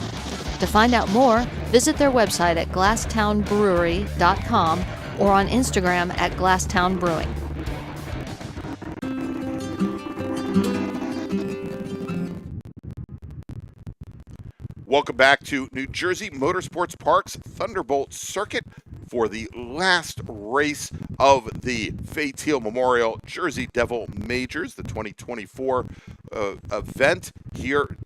To find out more, visit their website at glasstownbrewery.com or on Instagram at Glasstown Brewing. Welcome back to New Jersey Motorsports Park's Thunderbolt Circuit for the last race of the Fay Teal Memorial Jersey Devil Majors, the 2024 event here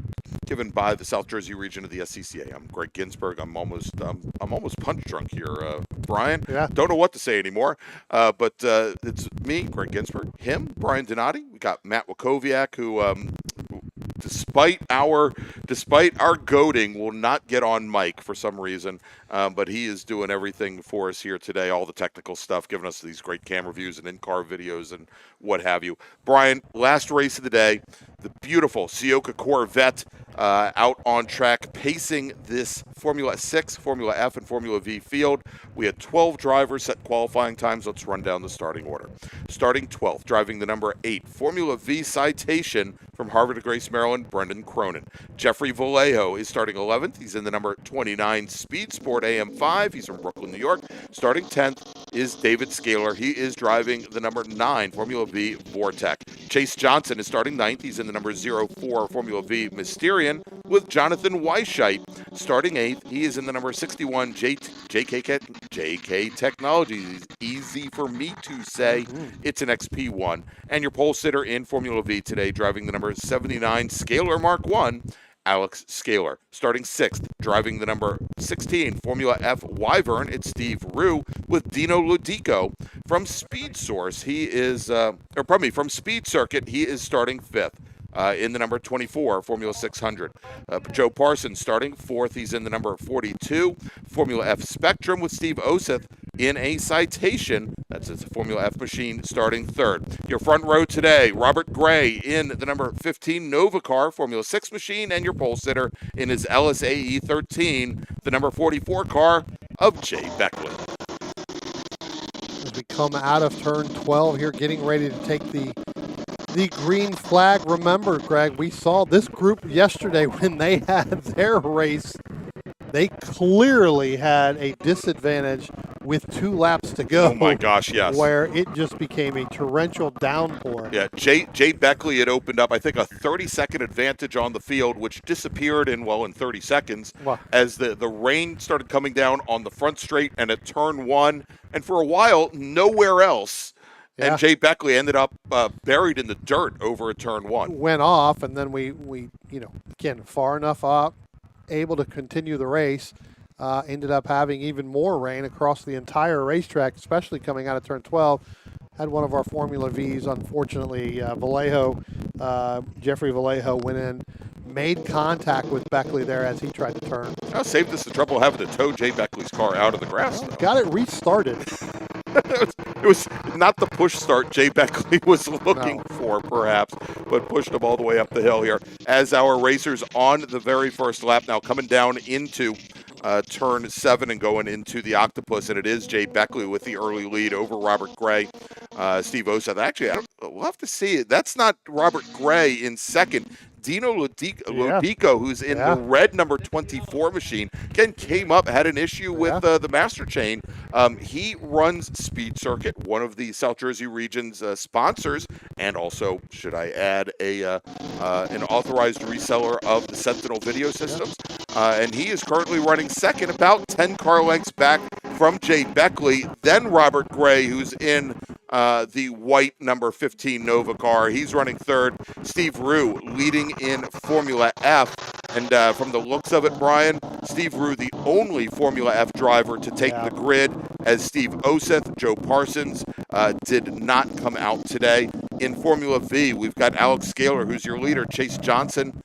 given by the South Jersey region of the SCCA. I'm Greg Ginsburg. I'm almost punch drunk here, Brian. Yeah. Don't know what to say anymore. But it's me, Greg Ginsburg, him, Brian Donati. We got Matt Wakowiak, who despite our goading, will not get on mic for some reason, but he is doing everything for us here today, all the technical stuff, giving us these great camera views and in-car videos and what have you. Brian, last race of the day, the beautiful Ciocca Corvette out on track, pacing this Formula 6, Formula F, and Formula V field. We had 12 drivers set qualifying times. Let's run down the starting order. Starting 12th, driving the number 8, Formula V Citation from Harvard of Grace, Maryland, Brendan Cronin. Jeffrey Vallejo is starting 11th. He's in the number 29 Speed Sport AM5. He's from Brooklyn, New York. Starting 10th is David Scaler. He is driving the number 9 Formula V Vortec. Chase Johnson is starting 9th. He's in the number 04 Formula V Mysterian with Jonathan Weisheit. Starting 8th, he is in the number 61 JK Technologies. Easy for me to say. It's an XP1. And your pole sitter in Formula V today, driving the number 79 Scaler Mark 1, Alex Scaler. Starting 6th, driving the number 16 Formula F Wyvern, it's Steve Rue with Dino Ludico. From Speed Source, he is, from Speed Circuit, he is starting 5th. In the number 24 Formula 600. Joe Parsons starting 4th. He's in the number 42 Formula F Spectrum with Steve Oseth in a Citation. That's a Formula F machine starting 3rd. Your front row today, Robert Gray in the number 15 Nova car Formula 6 machine, and your pole sitter in his LSAE 13, the number 44 car of Jay Beckley. As we come out of turn 12 here, getting ready to take the green flag. Remember, Greg, we saw this group yesterday when they had their race. They clearly had a disadvantage with 2 laps to go. Oh my gosh, yes. Where it just became a torrential downpour. Yeah, Jay Beckley had opened up, I think, a 30-second advantage on the field, which disappeared in 30 seconds as the rain started coming down on the front straight and at turn 1. And for a while, nowhere else. And Jay Beckley ended up buried in the dirt over at turn 1. Went off, and then we again, far enough up, able to continue the race. Ended up having even more rain across the entire racetrack, especially coming out of turn 12. Had one of our Formula Vs, unfortunately, Jeffrey Vallejo went in, made contact with Beckley there as he tried to turn. Now saved us the trouble of having to tow Jay Beckley's car out of the grass, though. Got it restarted. It was not the push start Jay Beckley was looking for, perhaps, but pushed him all the way up the hill here. As our racers on the very first lap now coming down into turn 7 and going into the Octopus, and it is Jay Beckley with the early lead over Robert Gray. Steve Oseth. Actually, we'll have to see it. That's not Robert Gray in second. Dino Ludico, who's in the red number 24 machine, again came up, had an issue with the master chain. He runs Speed Circuit, one of the South Jersey region's sponsors, and also, should I add, an authorized reseller of the Sentinel video systems. And he is currently running second, about 10 car lengths back from Jay Beckley. Then Robert Gray, who's in the white number 15 Nova car. He's running third. Steve Rue leading in Formula F. And from the looks of it, Brian, Steve Rue, the only Formula F driver to take the grid, as Steve Oseth, Joe Parsons, did not come out today. In Formula V, we've got Alex Scaler, who's your leader, Chase Johnson,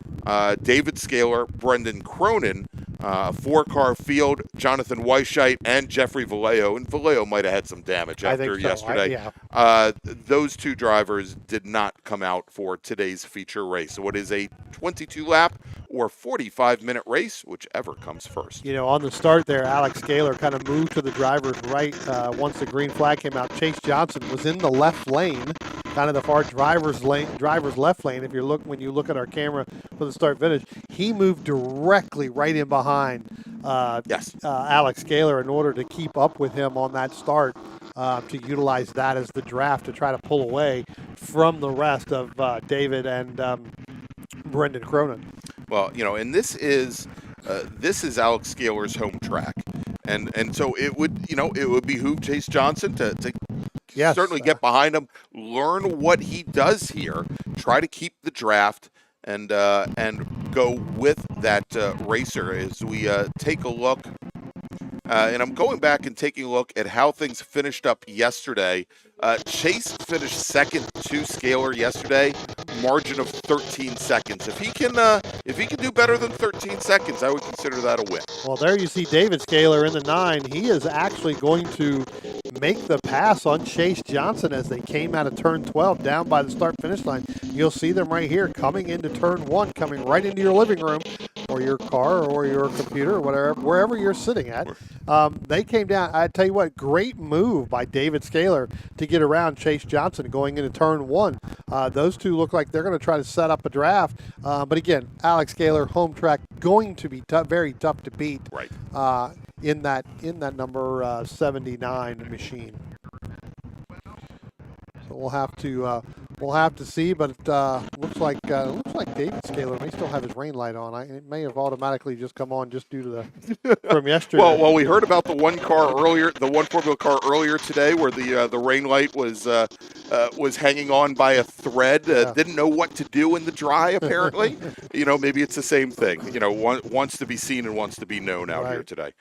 David Scaler, Brendan Cronin, 4-car field, Jonathan Weisheit, and Jeffrey Vallejo. And Vallejo might have had some damage after yesterday. Those 2 drivers did not come out for today's feature race. So it is a 22-lap or 45-minute race, whichever comes first. You know, on the start there, Alex Scaler kind of moved to the driver's right once the green flag came out. Chase Johnson was in the left lane, kind of the far driver's left lane. If you look, when you look at our camera for the start finish, he moved directly right in behind Alex Scaler in order to keep up with him on that start, to utilize that as the draft to try to pull away from the rest of David and Brendan Cronin. Well, you know, and this is Alex Scaler's home track, and so it would behoove Chase Johnson to certainly get behind him, learn what he does here. try to keep the draft and go with that racer as we take a look. And I'm going back and taking a look at how things finished up yesterday. Chase finished second to Scaler yesterday, margin of 13 seconds. If he can do better than 13 seconds, I would consider that a win. Well, there you see David Scaler in the 9. He is actually going to make the pass on Chase Johnson as they came out of turn 12 down by the start-finish line. You'll see them right here coming into turn 1, coming right into your living room or your car or your computer or whatever, wherever you're sitting at. They came down. I tell you what, great move by David Scaler to get around Chase Johnson going into turn 1. Those two look like they're going to try to set up a draft. But again, Alex Scaler, home track, going to be very tough to beat. Right. In that number 79 machine. So we'll have to see, but looks like David Scaler may still have his rain light on. It may have automatically just come on just due to the from yesterday. Well, we heard about the one Formula car earlier today, where the rain light was hanging on by a thread. Didn't know what to do in the dry. Apparently, maybe it's the same thing. Wants to be seen and wants to be known out here today.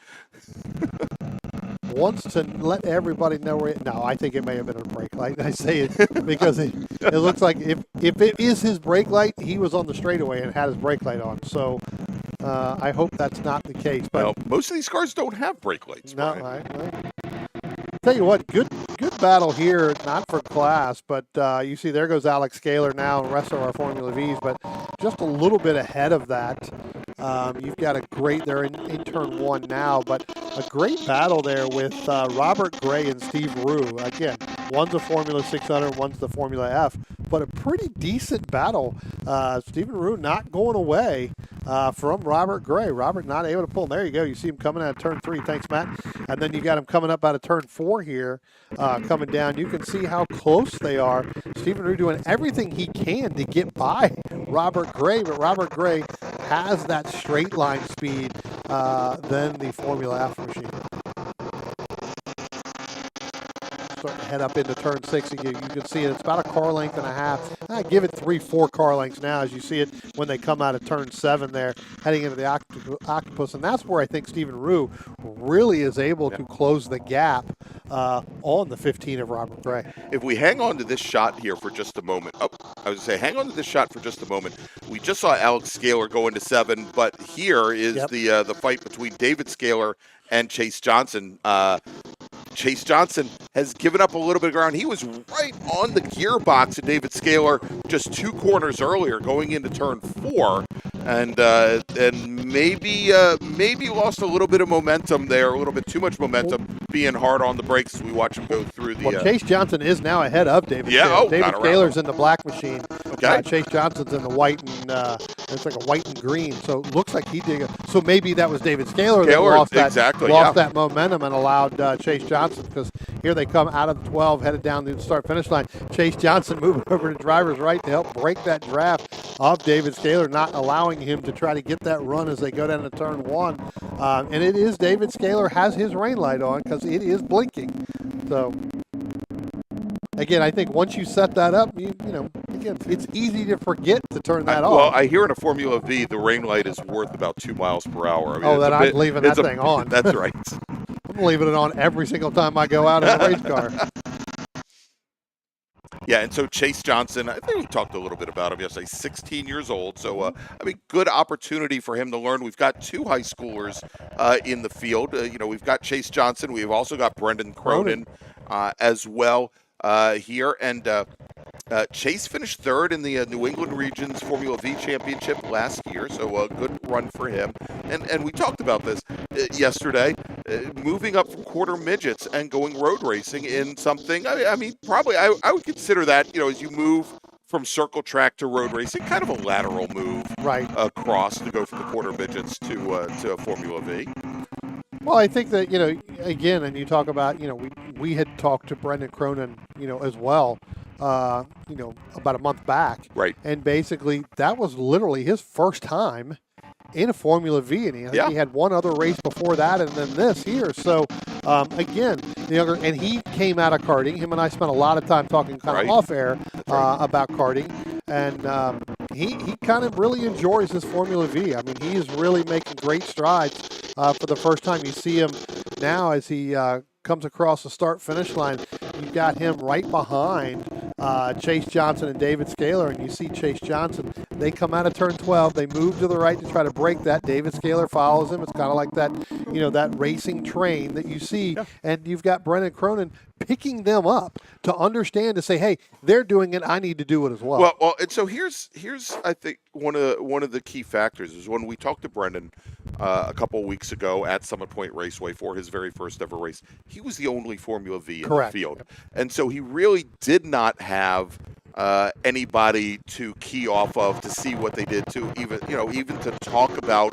Wants to let everybody know where. No, I think it may have been a brake light. I say it because it looks like if it is his brake light, he was on the straightaway and had his brake light on. So I hope that's not the case. But well, most of these cars don't have brake lights. No, I tell you what, good battle here, not for class, but you see there goes Alex Scaler now and the rest of our Formula Vs, but just a little bit ahead of that. You've got they're in turn 1 now, but a great battle there with Robert Gray and Steve Rue. Again, one's a Formula 600, one's the Formula F, but a pretty decent battle. Stephen Rue not going away from Robert Gray. Robert not able to pull him. There you go. You see him coming out of turn 3. Thanks, Matt. And then you got him coming up out of turn 4 here, coming down. You can see how close they are. Stephen Rue doing everything he can to get by Robert Gray, but Robert Gray has that straight line speed than the Formula F machine. Starting to head up into turn 6 again. You can see it. It's about a car length and a half. I give it 3-4 car lengths now as you see it when they come out of turn 7 there, heading into the Octopus. And that's where I think Stephen Rue really is able to close the gap on the 15 of Robert Gray. If we hang on to this shot here for just a moment. Hang on to this shot for just a moment. We just saw Alex Scaler go into 7, but here is the fight between David Scaler and Chase Johnson. Chase Johnson has given up a little bit of ground. He was right on the gearbox of David Scaler just 2 corners earlier going into turn 4. And maybe lost a little bit of momentum there, a little bit too much momentum, being hard on the brakes as we watch him go through the... Well, Chase Johnson is now ahead of David Scaler. David Scaler's in the black machine. Okay. Chase Johnson's in the white and it's like a white and green. So it looks like he did. So maybe that was David Scaler that lost that momentum and allowed Chase Johnson, because here they come out of the 12, headed down to the start-finish line. Chase Johnson moving over to driver's right to help break that draft of David Scaler, not allowing him to try to get that run as they go down to turn 1. And it is David Scaler has his rain light on because it is blinking. So, again, I think once you set that up, again, it's easy to forget to turn that off. Well, I hear in a Formula V, the rain light is worth about 2 miles per hour. I mean, then I'm leaving that thing on. That's right. I'm leaving it on every single time I go out in a race car. Yeah, and so Chase Johnson, I think we talked a little bit about him yesterday, 16 years old. So, good opportunity for him to learn. We've got 2 high schoolers in the field. We've got Chase Johnson. We've also got Brendan Cronin as well here. And Chase finished 3rd in the New England Region's Formula V Championship last year, so a good run for him. And we talked about this yesterday, moving up from quarter midgets and going road racing in something, probably I would consider that, as you move from circle track to road racing, kind of a lateral move across to go from the quarter midgets to Formula V. Well, I think that, again, and you talk about, we had talked to Brendan Cronin, as well, about a month back. Right. And basically that was literally his first time in a Formula V. And he had one other race before that and then this here. So, again, and he came out of karting. Him and I spent a lot of time talking kind of off air about karting. And he kind of really enjoys his Formula V. I mean, he is really making great strides for the first time. You see him now as he comes across the start-finish line. You've got him right behind Chase Johnson and David Scaler, and you see Chase Johnson. They come out of turn 12. They move to the right to try to break that. David Scaler follows him. It's kind of like that, that racing train that you see. Yeah. And you've got Brennan Cronin picking them up to understand, to say, hey, they're doing it, I need to do it as well. Well, and so here's I think one of the key factors is when we talked to Brendan a couple of weeks ago at Summit Point Raceway for his very first ever race. He was the only Formula V in the field, and so he really did not have anybody to key off of to see what they did, to even to talk about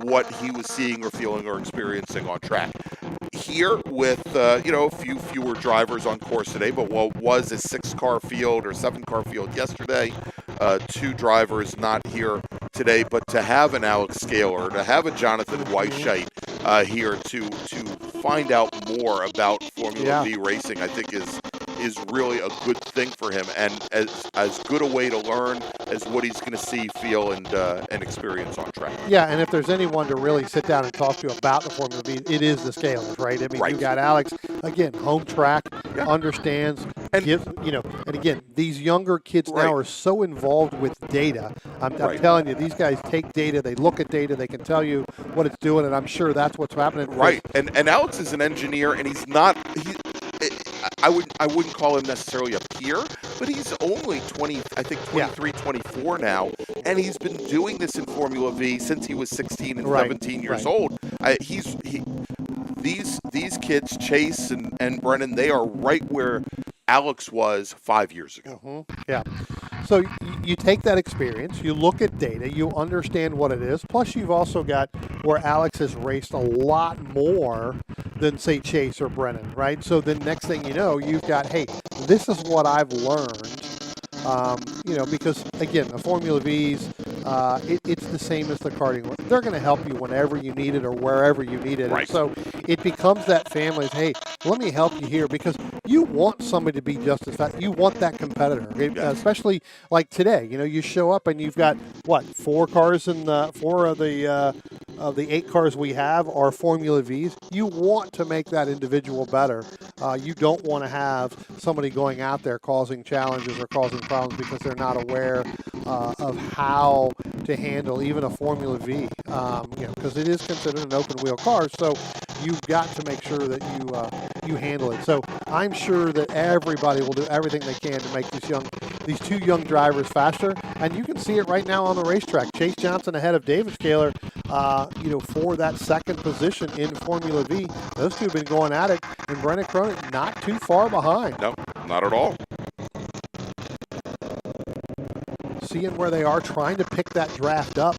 what he was seeing or feeling or experiencing on track. Here with a few fewer drivers on course today, but what was a 6-car field or 7-car field yesterday, 2 drivers not here today, but to have an Alex Scaler, to have a Jonathan Weisheit here to find out more about Formula V racing, I think is really a good thing for him, and as good a way to learn as what he's going to see, feel, and experience on track. Yeah, and if there's anyone to really sit down and talk to about the Formula V, it is the Scalers, right? I mean, you got Alex, again, home track, understands, and gives, and again, these younger kids now are so involved with data. I'm telling you, these guys take data, they look at data, they can tell you what it's doing, and I'm sure that's what's happening. Right, and Alex is an engineer, and he's not. I wouldn't call him necessarily a peer, but he's only 23, 24 now, and he's been doing this in Formula V since he was 16 and 17 years old. These kids, Chase and Brennan, they are right where Alex was 5 years ago. Mm-hmm. Yeah. So you take that experience, you look at data, you understand what it is. Plus, you've also got where Alex has raced a lot more than, say, Chase or Brennan, right? So then next thing you know, you've got, hey, this is what I've learned. Because, again, the Formula Vs, it's the same as the karting. They're going to help you whenever you need it or wherever you need it. Right. And so it becomes that family. Hey, let me help you here, because you want somebody to be just as fast. You want that competitor, especially like today. You show up and you've got, 4 cars in the 4 of the 8 cars we have are Formula Vs. You want to make that individual better. You don't want to have somebody going out there causing challenges or causing problems because they're not aware of how to handle even a Formula V, because it is considered an open wheel car. So you've got to make sure that you handle it. So I'm sure that everybody will do everything they can to make these 2 young drivers faster. And you can see it right now on the racetrack. Chase Johnson ahead of David Scaler, for that second position in Formula V. Those 2 have been going at it, and Brennan Cronin not too far behind. No, not at all. Seeing where they are, trying to pick that draft up.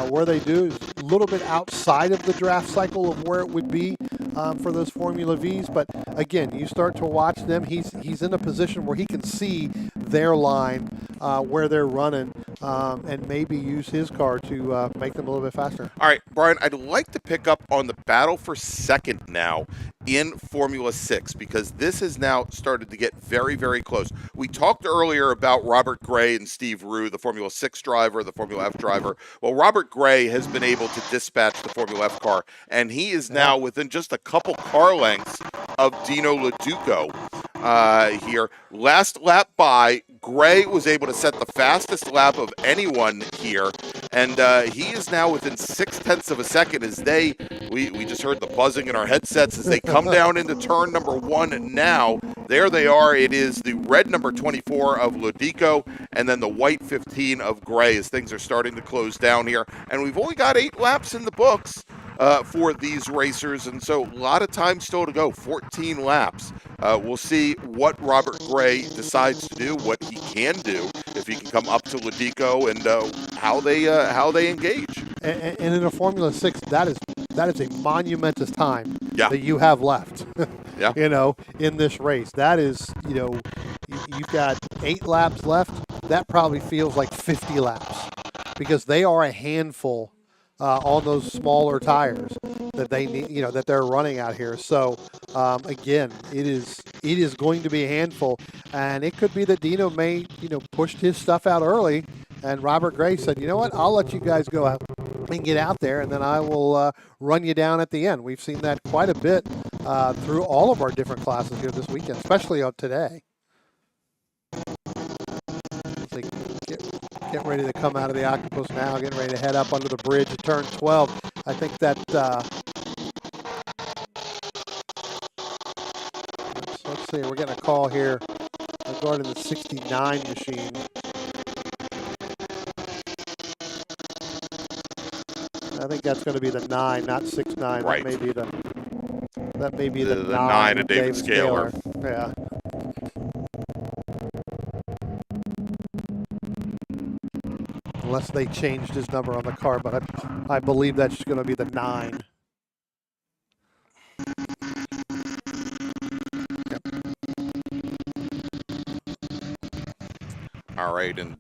Where they do is a little bit outside of the draft cycle of where it would be for those Formula Vs. But again, you start to watch them. He's in a position where he can see their line, where they're running, and maybe use his car to make them a little bit faster. All right, Brian, I'd like to pick up on the battle for second now in Formula 6, because this has now started to get very, very close. We talked earlier about Robert Gray and Steve Rue, the Formula 6 driver, the Formula F driver. Well, Robert Gray has been able to dispatch the Formula F car, and he is now within just a couple car lengths of Dino Laduco here. Last lap by, Gray was able to set the fastest lap of anyone here, and he is now within 0.6 of a second as we just heard the buzzing in our headsets as they come down into turn number 1 now. There they are. It is the red number 24 of Laduco and then the white 15 of Gray as things are starting to close down here. And we've only got 8 laps in the books for these racers, and so a lot of time still to go, 14 laps. We'll see what Robert Gray decides to do, what he can do, if he can come up to Laduco, and how they engage. And in a Formula 6, that is a monumentous time that you have left. In this race. That is, you've got 8 laps left. That probably feels like 50 laps, because they are a handful on those smaller tires that they need, that they're running out here. So again, it is going to be a handful, and it could be that Dino may pushed his stuff out early, and Robert Gray said, you know what, I'll let you guys go out and get out there, and then I will run you down at the end. We've seen that quite a bit through all of our different classes here this weekend, especially of today. They get ready to come out of the Octopus now, getting ready to head up under the bridge at turn 12. I think that, let's see, we're getting a call here regarding the 69 machine. I think that's going to be the 9, not 6-9. Right. That may be the 9 of David Scaler. Yeah. Unless they changed his number on the car, but I believe that's going to be the 9. All right, and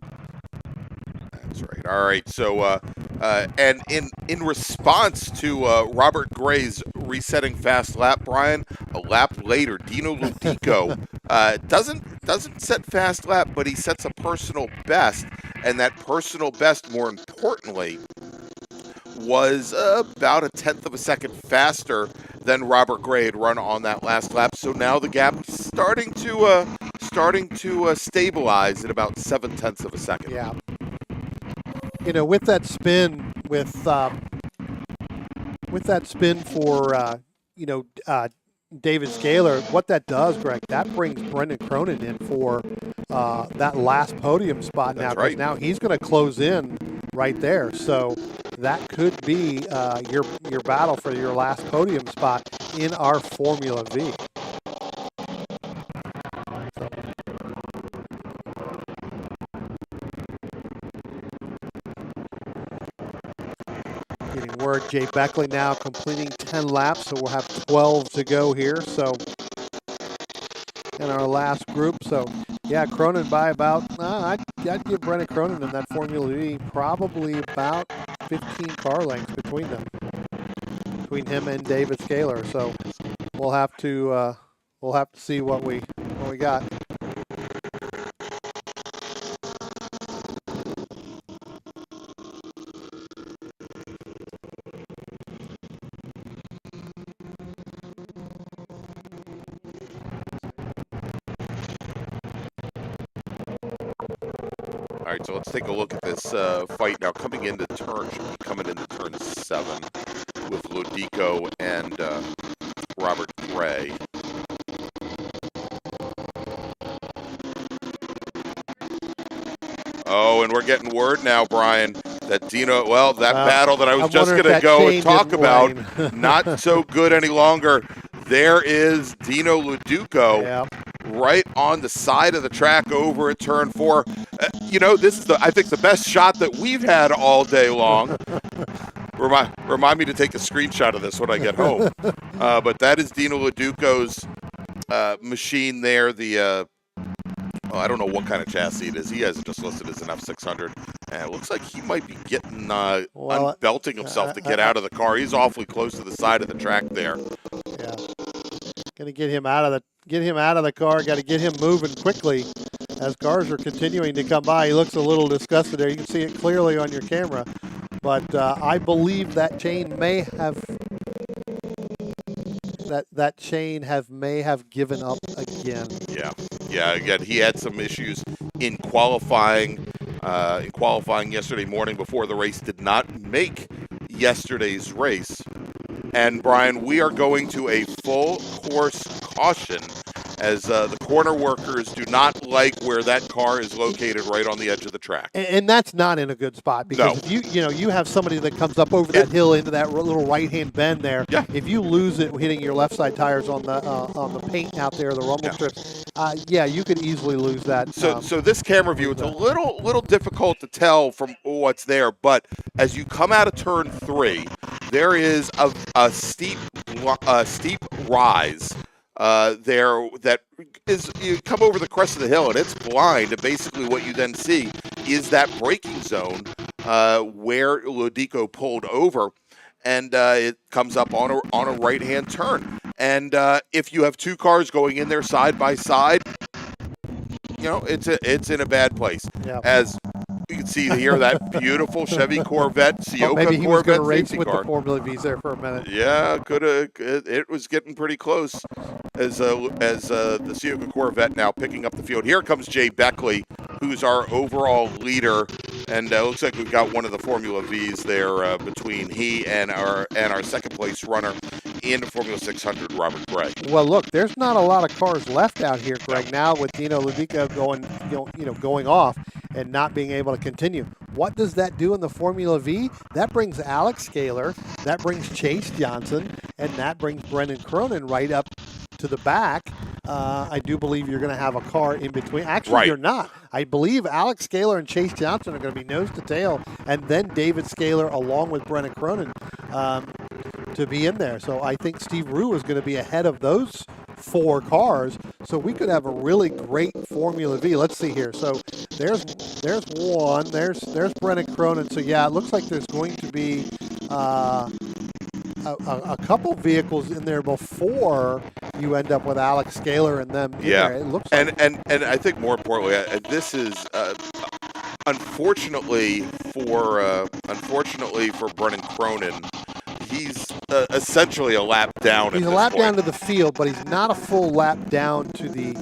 that's right. All right, so and in response to Robert Gray's resetting fast lap, Brian, a lap later, Dino Ludico doesn't set fast lap, but he sets a personal best, and that personal best, more importantly, was about a tenth of a second faster than Robert Gray had run on that last lap. So now the gap is starting to stabilize at about 0.7 of a second. Yeah. With that spin, with that spin for David Scaler, what that does, Greg, that brings Brendan Cronin in for that last podium spot now. That's right. Now he's going to close in right there. So that could be your battle for your last podium spot in our Formula V. Getting word, Jay Beckley now completing 10 laps, so we'll have 12 to go here. So in our last group, so yeah, Cronin by about, I'd give Brendan Cronin in that Formula V probably about 15 car lengths between them, between him and David Scaler. So we'll have to see what we got. All right, so let's take a look at this fight now. Coming into turn 7 with Ludico and Robert Gray. Oh, and we're getting word now, Brian, that Dino, battle that I was just going to go and talk about, not so good any longer. There is Dino Ludico. Yeah. Right on the side of the track over at turn 4. This is I think the best shot that we've had all day long. Remind me to take a screenshot of this when I get home. But that is Dino Ludico's machine there. I don't know what kind of chassis it is. He has it just listed as an F600. And it looks like he might be getting unbelting himself to get out of the car. He's awfully close to the side of the track there. Yeah. Going to get him out of the car. Got to get him moving quickly as cars are continuing to come by. He looks a little disgusted there. You can see it clearly on your camera. But I believe that chain may have given up again. Yeah. Again, he had some issues in qualifying. Yesterday morning before the race. Did not make yesterday's race. And, Brian, we are going to a full course caution as the corner workers do not like where that car is located right on the edge of the track. And that's not in a good spot because if you have somebody that comes up over that hill into that little right-hand bend there. Yeah. If you lose it hitting your left side tires on the paint out there, the rumble strips, you could easily lose that. So this camera view, it's a little difficult to tell from what's there, but as you come out of turn 3, there is a steep rise there that is, you come over the crest of the hill and it's blind, and basically what you then see is that braking zone where Ludico pulled over, and it comes up on a right-hand turn. And if you have two cars going in there side by side, it's in a bad place. Yeah. As you can see here, that beautiful Chevy Corvette, Ciocca maybe he was Corvette going to race safety with car. the Formula V's there for a minute. Yeah, could have. It was getting pretty close as the Ciocca Corvette now picking up the field. Here comes Jay Beckley, who's our overall leader, and it looks like we've got one of the Formula V's there between he and our second place runner in Formula 600, Robert Gray. Well, look, there's not a lot of cars left out here, Greg. Now with Dino Ludico going off and not being able to continue. What does that do in the Formula V? That brings Alex Scaler, that brings Chase Johnson, and that brings Brendan Cronin right up to the back. I do believe you're going to have a car in between. Actually, You're not. I believe Alex Scaler and Chase Johnson are going to be nose to tail, and then David Scaler along with Brendan Cronin to be in there. So I think Steve Rue is going to be ahead of those four cars. So we could have a really great Formula V. Let's see here. So there's one. There's Brendan Cronin. So yeah, it looks like there's going to be a couple vehicles in there before you end up with Alex Scaler and them in there. It looks like. And I think more importantly, this is unfortunately for Brendan Cronin, he's essentially a lap down. He's a lap down to the field, but he's not a full lap down to the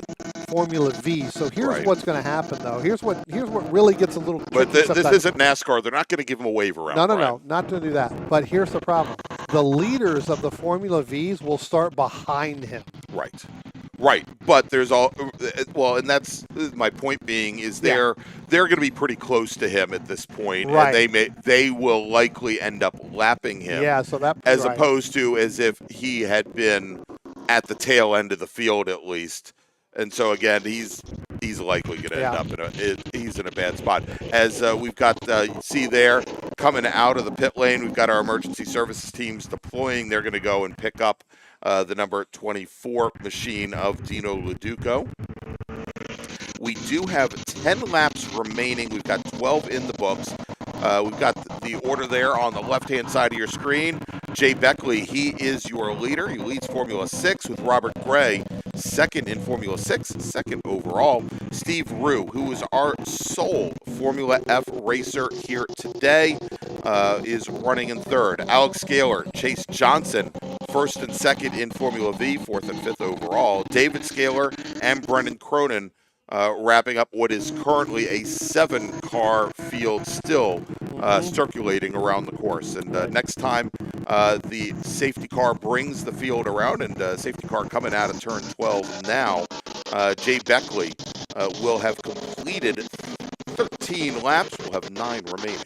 Formula V. So here's what's going to happen, though. Here's what really gets a little tricky. But this isn't NASCAR. They're not going to give him a wave around. No, not to do that. But here's the problem: the leaders of the Formula Vs will start behind him. Right. But there's and that's my point being is they're going to be pretty close to him at this point, and they will likely end up lapping him. Yeah, so that as opposed to as if he had been at the tail end of the field at least. And so again, he's likely going to end up he's in a bad spot. As we've got see there coming out of the pit lane, we've got our emergency services teams deploying. They're going to go and pick up the number 24 machine of Dino Luduco. We do have 10 laps remaining. We've got 12 in the books. We've got the order there on the left-hand side of your screen. Jay Beckley, he is your leader. He leads Formula 6 with Robert Gray, second in Formula 6, second overall. Steve Rue, who is our sole Formula F racer here today, is running in third. Alex Scaler, Chase Johnson, first and second in Formula V, fourth and fifth overall. David Scaler and Brendan Cronin wrapping up what is currently a 7-car field still circulating around the course. And next time the safety car brings the field around, and safety car coming out of turn 12 now, Jay Beckley will have completed 13 laps. We'll have 9 remaining.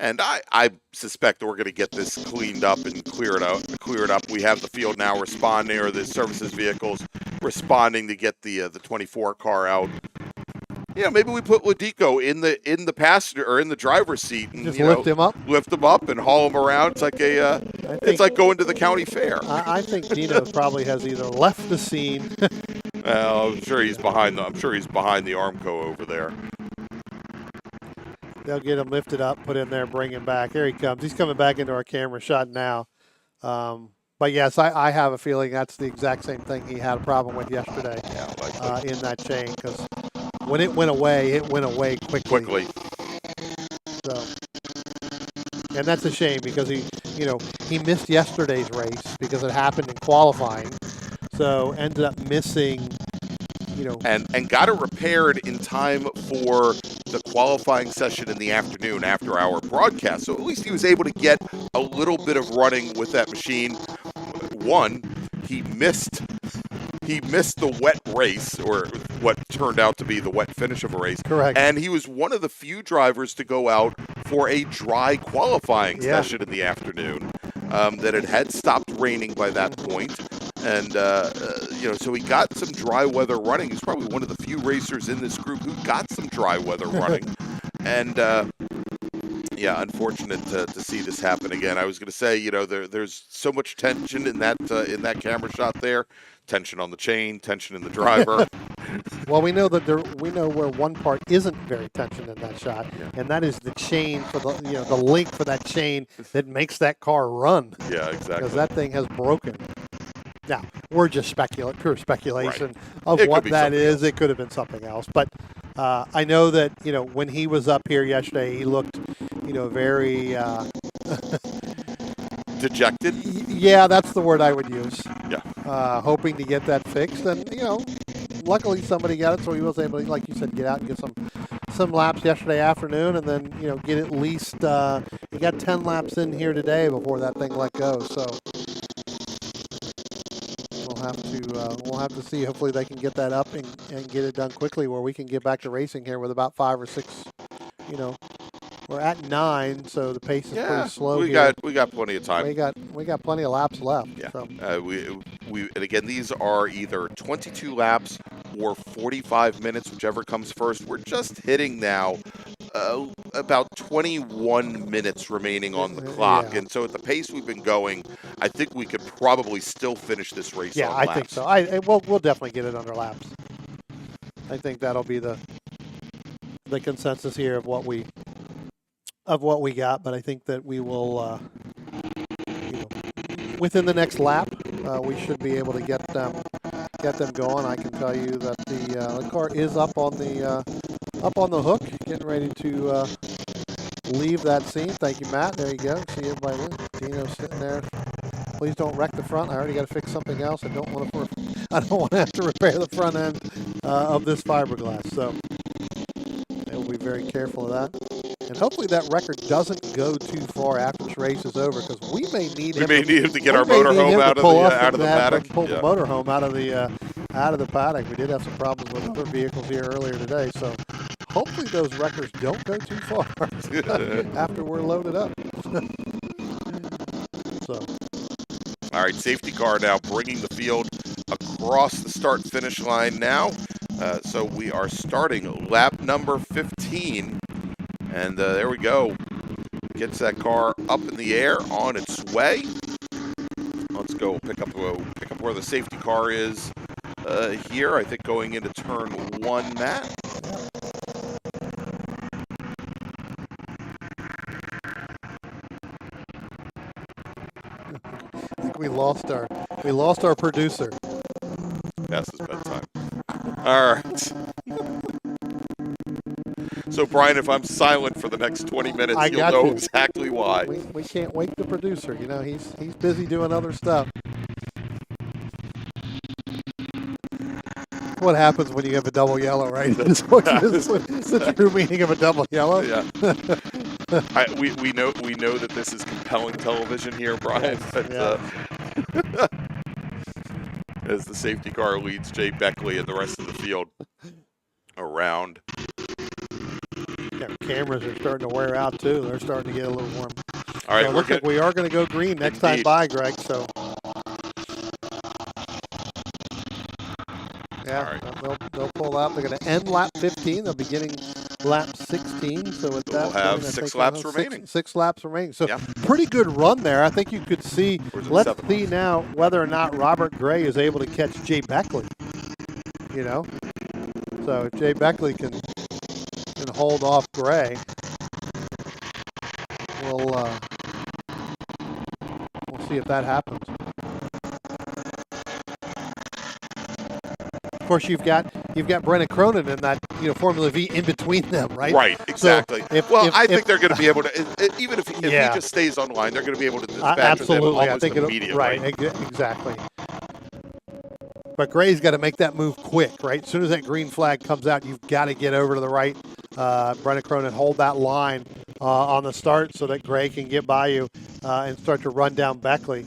And I suspect that we're going to get this cleaned up and cleared up. We have the field now responding, or the services vehicles responding to get the 24 car out. Yeah, maybe we put Ludico in the passenger or in the driver's seat and just lift him up and haul him around. It's like it's like going to the county fair. I think Dino probably has either left the scene. Well, I'm sure he's behind the Armco over there. They'll get him lifted up, put in there, bring him back. Here he comes. He's coming back into our camera shot now. But yes, I have a feeling that's the exact same thing he had a problem with yesterday in that chain, because when it went away quickly. So, and that's a shame, because he missed yesterday's race because it happened in qualifying. So ended up missing. And got it repaired in time for the qualifying session in the afternoon after our broadcast. So at least he was able to get a little bit of running with that machine. One, he missed the wet race, or what turned out to be the wet finish of a race. Correct. And he was one of the few drivers to go out for a dry qualifying session in the afternoon. That it had stopped raining by that point. And, so he got some dry weather running. He's probably one of the few racers in this group who got some dry weather running. And, unfortunate to see this happen again. I was going to say, there's so much tension in that camera shot there. Tension on the chain, tension in the driver. Well, we know that we know where one part isn't very tensioned in that shot, and that is the chain for the link for that chain that makes that car run. Yeah, exactly. Because that thing has broken. Now, we're just pure speculation of It what could be that something is. else. It could have been something else. But I know that, when he was up here yesterday, he looked, very Dejected. yeah, that's the word I would use. Yeah. Hoping to get that fixed. And, luckily somebody got it, so he was able to, like you said, get out and get some laps yesterday afternoon, and then, get at least, he got 10 laps in here today before that thing let go. So we'll have to see. Hopefully they can get that up and get it done quickly where we can get back to racing here with about 5 or 6, we're at 9, so the pace is pretty slow. We got plenty of time. We got plenty of laps left. Yeah. So. And again, these are either 22 laps or 45 minutes, whichever comes first. We're just hitting now about 21 minutes remaining on the clock. Yeah. And so at the pace we've been going, I think we could probably still finish this race on I laps. think so. We'll definitely get it under laps. I think that'll be the consensus here of what we got, but I think that we will, within the next lap, we should be able to get them going. I can tell you that the car is up on the hook, getting ready to leave that scene. Thank you, Matt. There you go. See everybody. Dino's sitting there. Please don't wreck the front. I already got to fix something else. I don't want to have to repair the front end of this fiberglass. So we'll be very careful of that. And hopefully that record doesn't go too far after this race is over, because we may need him to get our motorhome out of the paddock. Pull the motorhome out of the paddock. We did have some problems with other vehicles here earlier today, so hopefully those records don't go too far after we're loaded up. So. All right, safety car now bringing the field across the start-finish line now. So we are starting lap number 15. And there we go. Gets that car up in the air on its way. Let's go pick up where the safety car is here. I think going into turn 1, Matt. I think we lost our producer. Past his bedtime. All right. So, Brian, if I'm silent for the next 20 minutes, you'll know exactly why. We can't wake the producer. He's busy doing other stuff. What happens when you have a double yellow, right? It's the true meaning of a double yellow. Yeah. We know that this is compelling television here, Brian. But, as the safety car leads Jay Beckley and the rest of the field around. Yeah, cameras are starting to wear out too. They're starting to get a little warm. All right, so it looks like we are going to go green next time by, Greg. So yeah, they'll pull out. They're going to end lap 15. They'll be getting lap 16. So with that, we'll have 6 laps remaining. 6 laps remaining. So pretty good run there. I think you could see. Let's see now whether or not Robert Gray is able to catch Jay Beckley. So if Jay Beckley can hold off Gray, we'll see if that happens. Of course, you've got Brennan Cronin in that Formula V in between them, right? Right, exactly. So I think they're going to be able to, even if he just stays online, they're going to be able to dispatch him almost immediately. Right, exactly. But Gray's got to make that move quick, right? As soon as that green flag comes out, you've got to get over to the right. Brennan Cronin, hold that line on the start so that Gray can get by you and start to run down Beckley.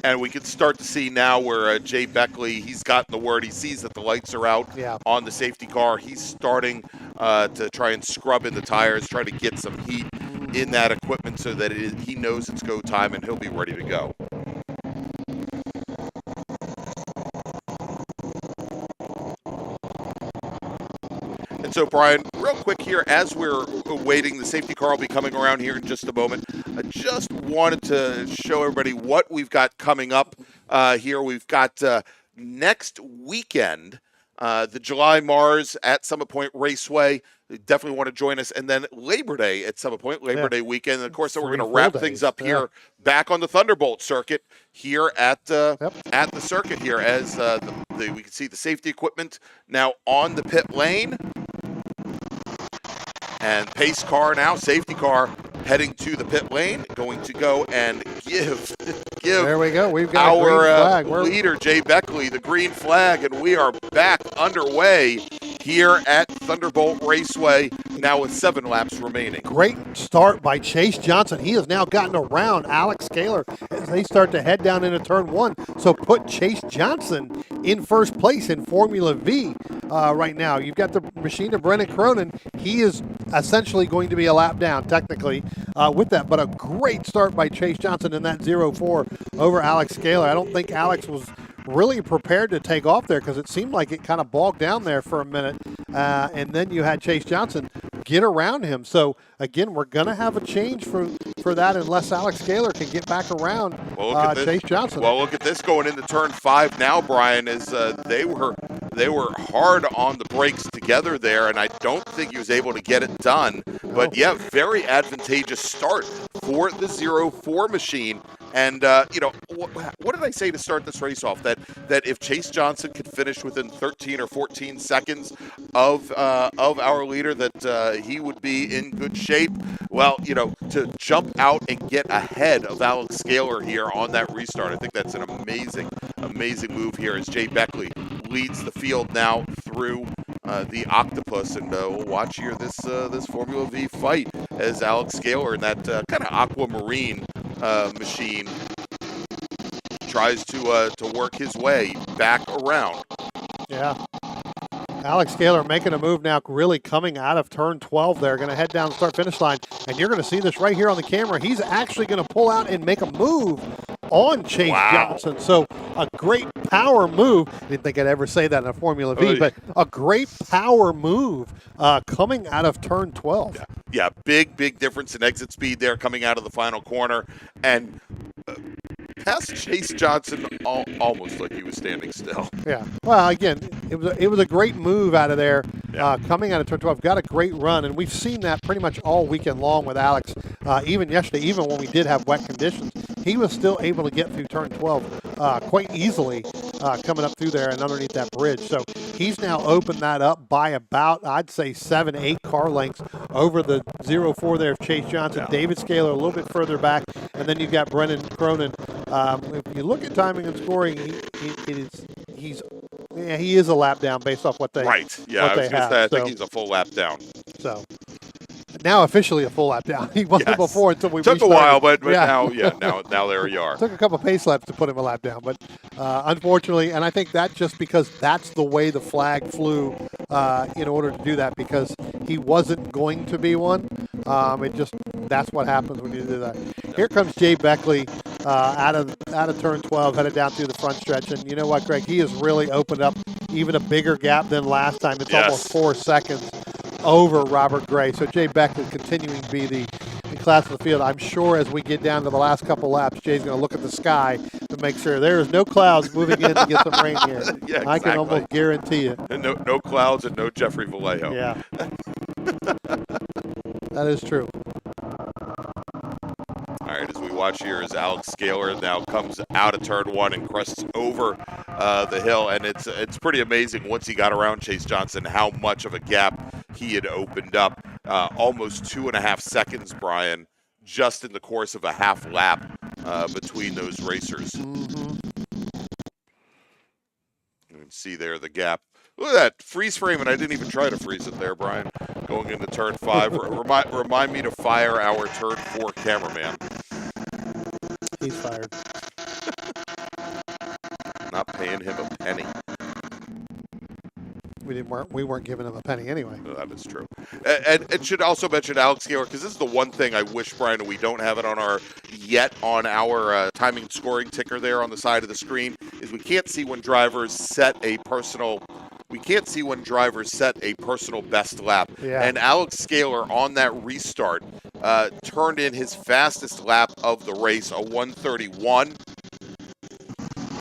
And we can start to see now where Jay Beckley, he's gotten the word. He sees that the lights are out on the safety car. He's starting to try and scrub in the tires, try to get some heat in that equipment so that he knows it's go time and he'll be ready to go. And so, Brian, real quick here, as we're waiting, the safety car will be coming around here in just a moment. I just wanted to show everybody what we've got coming up here. We've got next weekend, the July Mars at Summit Point Raceway. You definitely want to join us. And then Labor Day at Summit Point, Labor Day weekend. And, of course, then we're going to wrap things up here back on the Thunderbolt circuit here at the circuit here as we can see the safety equipment now on the pit lane. And pace car now, safety car, heading to the pit lane, going to go and give there we go. We've got our leader, Jay Beckley, the green flag, and we are back underway here at Thunderbolt Raceway, now with 7 laps remaining. Great start by Chase Johnson. He has now gotten around Alex Scaler as they start to head down into turn 1. So put Chase Johnson in first place in Formula V right now. You've got the machine of Brennan Cronin. He is essentially going to be a lap down technically with that, but a great start by Chase Johnson in that 0-4 over Alex Scaler. I don't think Alex was really prepared to take off there because it seemed like it kind of bogged down there for a minute, and then you had Chase Johnson get around him. So again, we're going to have a change for that unless Alex Scaler can get back around Chase Johnson. Well, look at this going into turn 5 now, Brian, as they were hard on the brakes together there, and I don't think he was able to get it done. But yeah, very advantageous start for the 0-4 machine. And what did I say to start this race off? That if Chase Johnson could finish within 13 or 14 seconds of our leader, that he would be in good shape. Well, to jump out and get ahead of Alex Scaler here on that restart, I think that's an amazing move here as Jay Beckley leads the field now through the Octopus, and we'll watch here this Formula V fight as Alex Scaler in that kind of aquamarine machine tries to work his way back around. Yeah. Alex Scaler making a move now, really coming out of turn 12 there, going to head down the start-finish line, and you're going to see this right here on the camera. He's actually going to pull out and make a move on Chase Johnson. So a great power move. I didn't think I'd ever say that in a Formula V, but a great power move coming out of turn 12. Yeah, big difference in exit speed there coming out of the final corner, and passed Chase Johnson almost like he was standing still. Yeah. Well, again, it was a great move out of there coming out of turn 12. Got a great run, and we've seen that pretty much all weekend long with Alex. Even yesterday, even when we did have wet conditions, he was still able to get through turn 12 quite easily coming up through there and underneath that bridge. So he's now opened that up by about, I'd say, 7-8 car lengths over the 0-4 there of Chase Johnson. David Scaler a little bit further back, and then you've got Brennan Cronin. If you look at timing and scoring, he is a lap down based off what they Yeah, I was going to say, I think he's a full lap down. So now officially a full lap down. He wasn't before until we took restarted. a while, but now there you are. Took a couple pace laps to put him a lap down, but unfortunately, and I think that just because that's the way the flag flew in order to do that, because he wasn't going to be one. That's what happens when you do that. Here comes Jay Beckley out of turn 12, headed down through the front stretch, and you know what, Greg? He has really opened up even a bigger gap than last time. It's almost 4 seconds over Robert Gray. So Jay Beckley continuing to be the class of the field. I'm sure as we get down to the last couple laps, Jay's going to look at the sky to make sure there is no clouds moving in to get some rain here. Exactly. I can almost guarantee it. And no clouds and no Jeffrey Vallejo. Yeah. That is true. All right, as we watch here as Alex Scaler now comes out of turn 1 and crests over the hill, and it's pretty amazing once he got around Chase Johnson how much of a gap he had opened up. Almost 2.5 seconds, Brian, just in the course of a half lap between those racers. Mm-hmm. You can see there the gap. Look at that freeze frame, and I didn't even try to freeze it there, Brian. Going into turn 5. Remind me to fire our turn 4 cameraman. He's fired. Not paying him a penny. We weren't giving him a penny anyway. That is true. And should also mention Alex Scaler, because this is the one thing I wish, Brian, we don't have it on our timing scoring ticker there on the side of the screen, is we can't see when drivers set a personal best lap. Yeah. And Alex Scaler on that restart turned in his fastest lap of the race, a 1:31.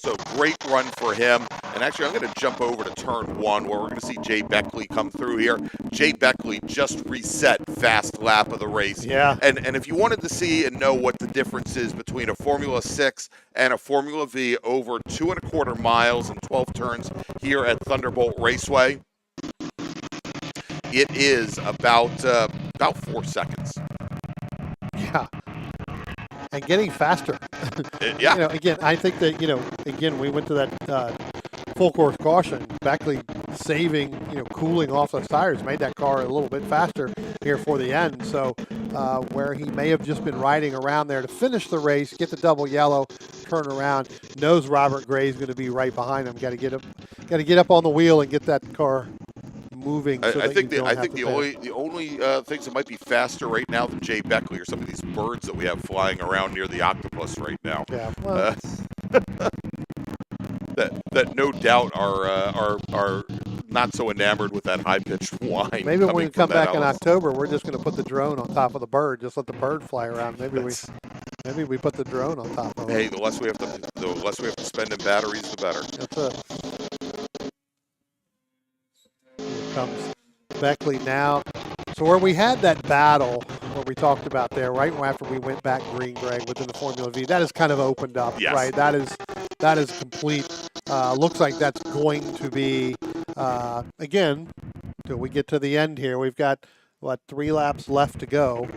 So great run for him. And actually, I'm going to jump over to turn 1 where we're going to see Jay Beckley come through here. Jay Beckley just reset fast lap of the race. Yeah. And if you wanted to see and know what the difference is between a Formula 6 and a Formula V over 2.25 miles and 12 turns here at Thunderbolt Raceway, it is about 4 seconds. Yeah. And getting faster. Yeah. You know, again, I think that, you know, again, we went to that full course caution. Beckley saving, you know, cooling off those tires made that car a little bit faster here for the end. So where he may have just been riding around there to finish the race, get the double yellow, turn around, knows Robert Gray is going to be right behind him. Got to get up on the wheel and get that car moving. So I think the only things that might be faster right now than Jay Beckley are some of these birds that we have flying around near the octopus right now. Yeah. Well, that no doubt are not so enamored with that high pitched whine. Maybe when we come back in October, we're just going to put the drone on top of the bird. Just let the bird fly around. Maybe we put the drone on top of it. Hey, the less we have to spend in batteries, the better. That's it. Here comes Beckley now. So where we had that battle, where we talked about there, right after we went back green, Greg, within the Formula V, that has kind of opened up, yes. Right? That is complete. Looks like that's going to be, again, till we get to the end here, we've got, 3 laps left to go.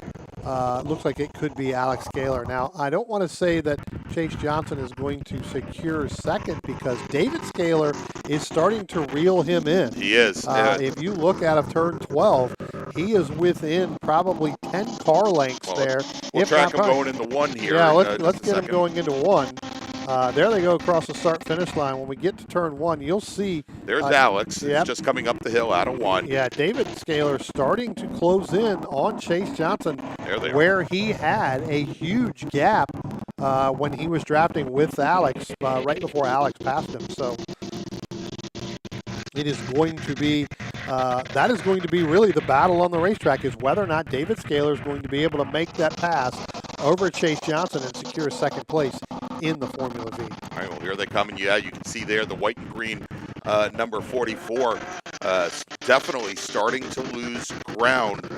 Looks like it could be Alex Gaylor. Now, I don't want to say that Chase Johnson is going to secure second because David Scaler is starting to reel him in. He is. If you look out of turn 12, he is within probably 10 car lengths there. We'll track him going into 1 here. Yeah, let's get him going into 1. There they go across the start-finish line. When we get to turn 1, you'll see. There's Alex. Yep. He's just coming up the hill out of 1. Yeah, David Scaler starting to close in on Chase Johnson, where he had a huge gap when he was drafting with Alex right before Alex passed him. So it is going to be that is going to be really the battle on the racetrack, is whether or not David Scaler is going to be able to make that pass over Chase Johnson and secure second place in the Formula V. All right, well, here they come, and you can see there the white and green number 44 definitely starting to lose ground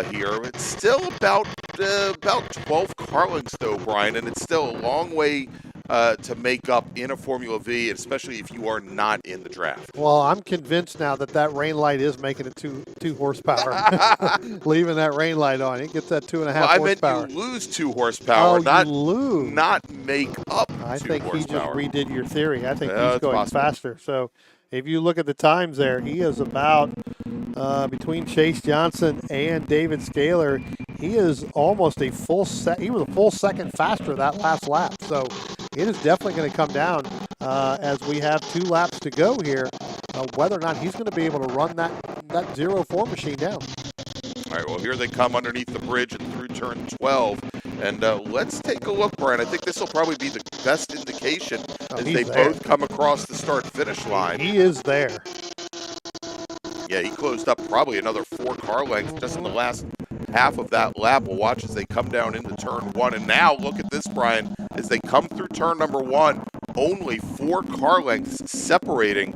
here. It's still about 12 car lengths, though, Brian, and it's still a long way to make up in a Formula V, especially if you are not in the draft. Well, I'm convinced now that rain light is making it 2 horsepower. Leaving that rain light on, it gets that 2.5 horsepower. I meant you lose 2 horsepower, not make up 2 I think horsepower. he just redid your theory. I think he's going faster. So if you look at the times there, he is about between Chase Johnson and David Scaler, he is almost he was a full second faster that last lap. So it is definitely going to come down as we have 2 laps to go here, whether or not he's going to be able to run that 0-4 machine down. All right, well, here they come underneath the bridge and through turn 12. And let's take a look, Brian. I think this will probably be the best indication as they both come across the start-finish line. He is there. Yeah, he closed up probably another 4 car lengths just in the last half of that lap. We'll watch as they come down into turn 1. And now look at this, Brian. As they come through turn number 1, only 4 car lengths separating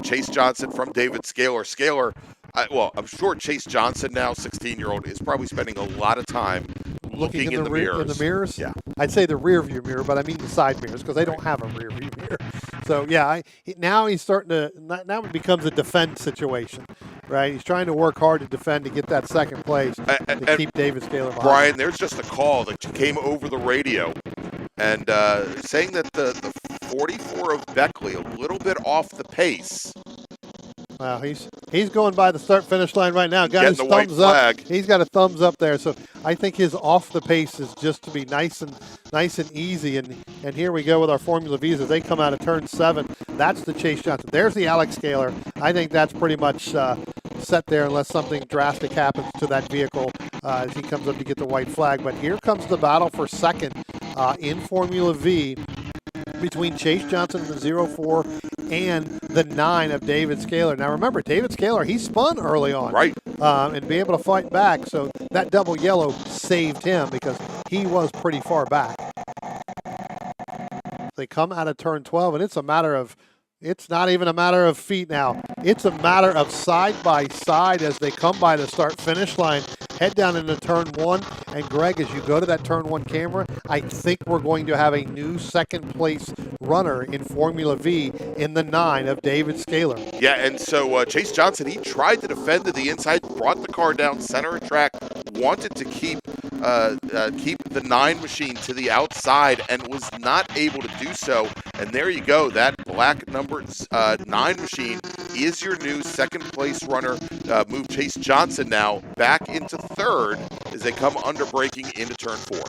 Chase Johnson from David Scaler. Scaler, I'm sure Chase Johnson now, 16-year-old, is probably spending a lot of time looking in the mirrors. In the mirrors? Yeah. I'd say the rear view mirror, but I mean the side mirrors because they don't have a rear view mirror. So, yeah, now he's starting to – now it becomes a defend situation, right? He's trying to work hard to defend to get that second place to keep David Scaler behind. Brian, there's just a call that came over the radio and saying that the 44 of Beckley a little bit off the pace. Wow, he's going by the start-finish line right now. Got his thumbs up. He's got a thumbs up there. So I think his off the pace is just to be nice and easy. And here we go with our Formula V's as they come out of turn 7. That's the Chase Johnson. There's the Alex Scaler. I think that's pretty much set there unless something drastic happens to that vehicle as he comes up to get the white flag. But here comes the battle for second in Formula V between Chase Johnson and the 0-4 and the 9 of David Scaler. Now remember, David Scaler, he spun early on. Right. And be able to fight back. So that double yellow saved him because he was pretty far back. They come out of turn 12, and it's a matter of It's not even a matter of feet now. It's a matter of side by side as they come by the start-finish line. Head down into turn one. And Greg, as you go to that turn one camera, I think we're going to have a new second-place runner in Formula V in the 9 of David Scaler. Yeah, and so Chase Johnson, he tried to defend to the inside, brought the car down center of track, wanted to keep the 9 machine to the outside and was not able to do so. And there you go. That black number 9 machine is your new second place runner. Move Chase Johnson now back into third as they come under braking into turn 4.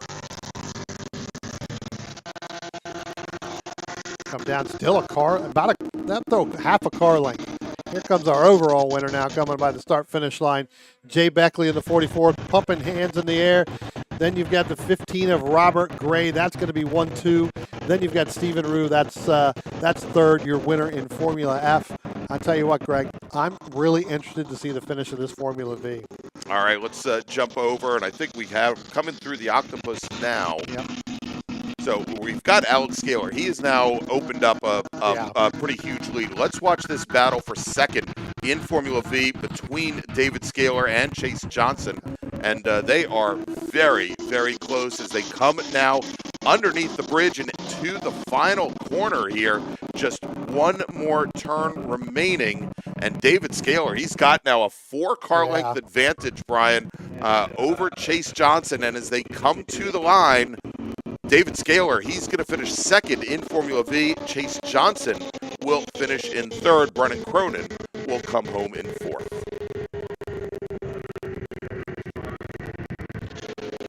Come down, still a car, half a car length. Here comes our overall winner now coming by the start-finish line. Jay Beckley in the 44, pumping hands in the air. Then you've got the 15 of Robert Gray. That's going to be 1-2. Then you've got Stephen Rue. That's third, your winner in Formula F. I'll tell you what, Greg, I'm really interested to see the finish of this Formula V. All right, let's jump over, and I think we have coming through the Octopus now. Yep. So we've got Alex Scaler. He has now opened up a pretty huge lead. Let's watch this battle for second in Formula V between David Scaler and Chase Johnson. And they are very, very close as they come now underneath the bridge and to the final corner here. Just one more turn remaining. And David Scaler, he's got now a 4-car length advantage, Brian, over Chase Johnson. And as they come to the line, David Scaler, he's going to finish second in Formula V. Chase Johnson will finish in third. Brennan Cronin will come home in fourth.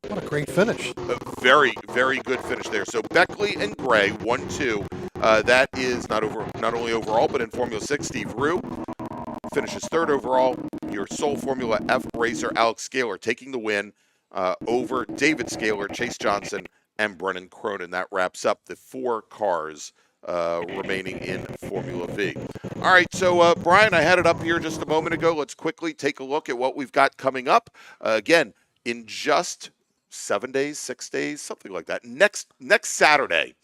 What a great finish. A very, very good finish there. So Beckley and Gray, 1-2. That is not only overall, but in Formula 6, Steve Rue finishes third overall. Your sole Formula F racer, Alex Scaler, taking the win over David Scaler, Chase Johnson, and Brennan Cronin. That wraps up the 4 cars remaining in Formula V. All right, so Brian, I had it up here just a moment ago. Let's quickly take a look at what we've got coming up. Again, in just 7 days, 6 days, something like that. Next Saturday,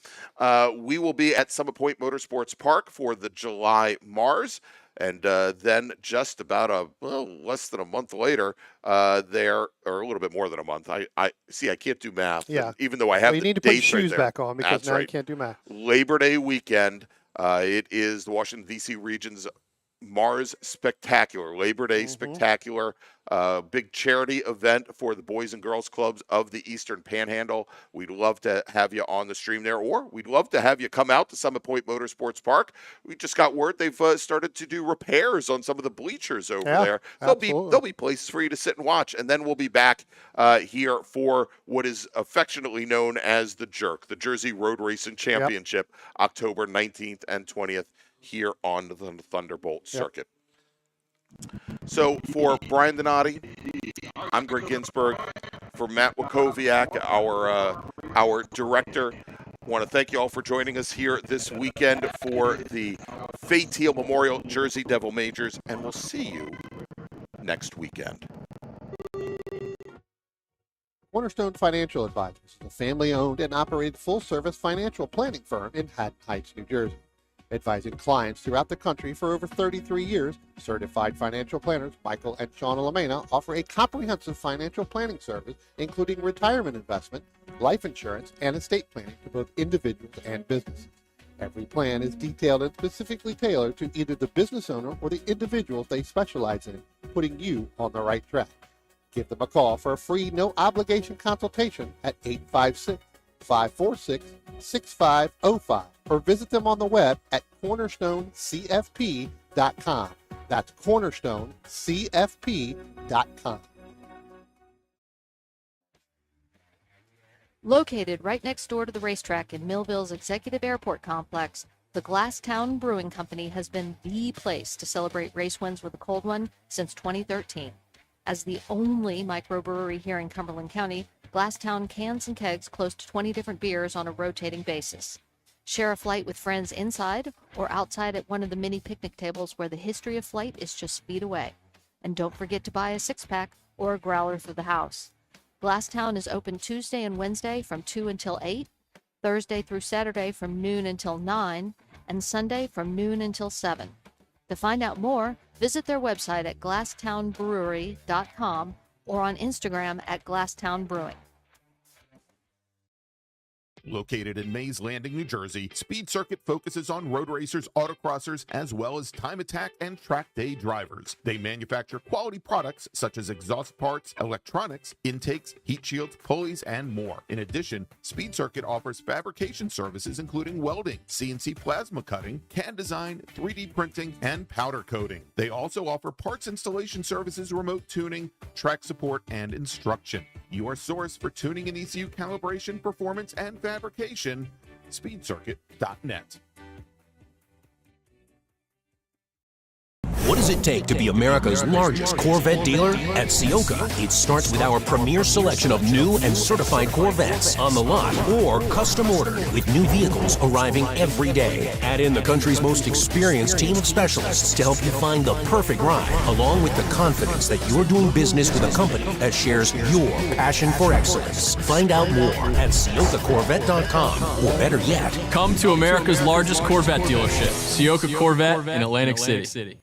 we will be at Summit Point Motorsports Park for the July Mars. And then just about less than a month later, or a little bit more than a month. I see. I can't do math. Yeah. Even though I have you the need to put your dates right shoes there. back on because That's now right. you can't do math. Labor Day weekend. It is the Washington D.C. region's Mars Spectacular, Labor Day Spectacular, big charity event for the Boys and Girls Clubs of the Eastern Panhandle. We'd love to have you on the stream there, or we'd love to have you come out to Summit Point Motorsports Park. We just got word they've started to do repairs on some of the bleachers over there. There'll be places for you to sit and watch, and then we'll be back here for what is affectionately known as the Jerk, the Jersey Road Racing Championship, October 19th and 20th. Here on the Thunderbolt circuit. So for Brian Donati, I'm Greg Ginsburg. For Matt Wakowiak, our director, I want to thank you all for joining us here this weekend for the Fay Teal Memorial Jersey Devil Majors, and we'll see you next weekend. Cornerstone Financial Advisors is a family-owned and operated full-service financial planning firm in Haddon Heights, New Jersey. Advising clients throughout the country for over 33 years, certified financial planners Michael and Shauna Lamena offer a comprehensive financial planning service, including retirement investment, life insurance, and estate planning to both individuals and businesses. Every plan is detailed and specifically tailored to either the business owner or the individuals they specialize in, putting you on the right track. Give them a call for a free, no-obligation consultation at 856-546-6505 or visit them on the web at cornerstonecfp.com. That's cornerstonecfp.com. Located right next door to the racetrack in Millville's Executive Airport Complex, the Glasstown Brewing Company has been the place to celebrate race wins with a cold one since 2013. As the only microbrewery here in Cumberland County, Glasstown cans and kegs close to 20 different beers on a rotating basis. Share a flight with friends inside or outside at one of the mini picnic tables where the history of flight is just feet away. And don't forget to buy a six-pack or a growler for the house. Glasstown is open Tuesday and Wednesday from 2 until 8, Thursday through Saturday from noon until 9, and Sunday from noon until 7. To find out more, visit their website at glasstownbrewery.com or on Instagram at Glasstown Brewing. Located in Mays Landing, New Jersey, Speed Circuit focuses on road racers, autocrossers, as well as time attack and track day drivers. They manufacture quality products such as exhaust parts, electronics, intakes, heat shields, pulleys, and more. In addition, Speed Circuit offers fabrication services including welding, CNC plasma cutting, CAD design, 3D printing, and powder coating. They also offer parts installation services, remote tuning, track support, and instruction. Your source for tuning and ECU calibration, performance, and fabrication, speedcircuit.net. What does it take to be America's largest Corvette dealer? At Ciocca, it starts with our premier selection of new and certified Corvettes on the lot or custom ordered with new vehicles arriving every day. Add in the country's most experienced team of specialists to help you find the perfect ride, along with the confidence that you're doing business with a company that shares your passion for excellence. Find out more at CioccaCorvette.com, or better yet, Come to America's largest Corvette dealership, Ciocca Corvette in Atlantic City.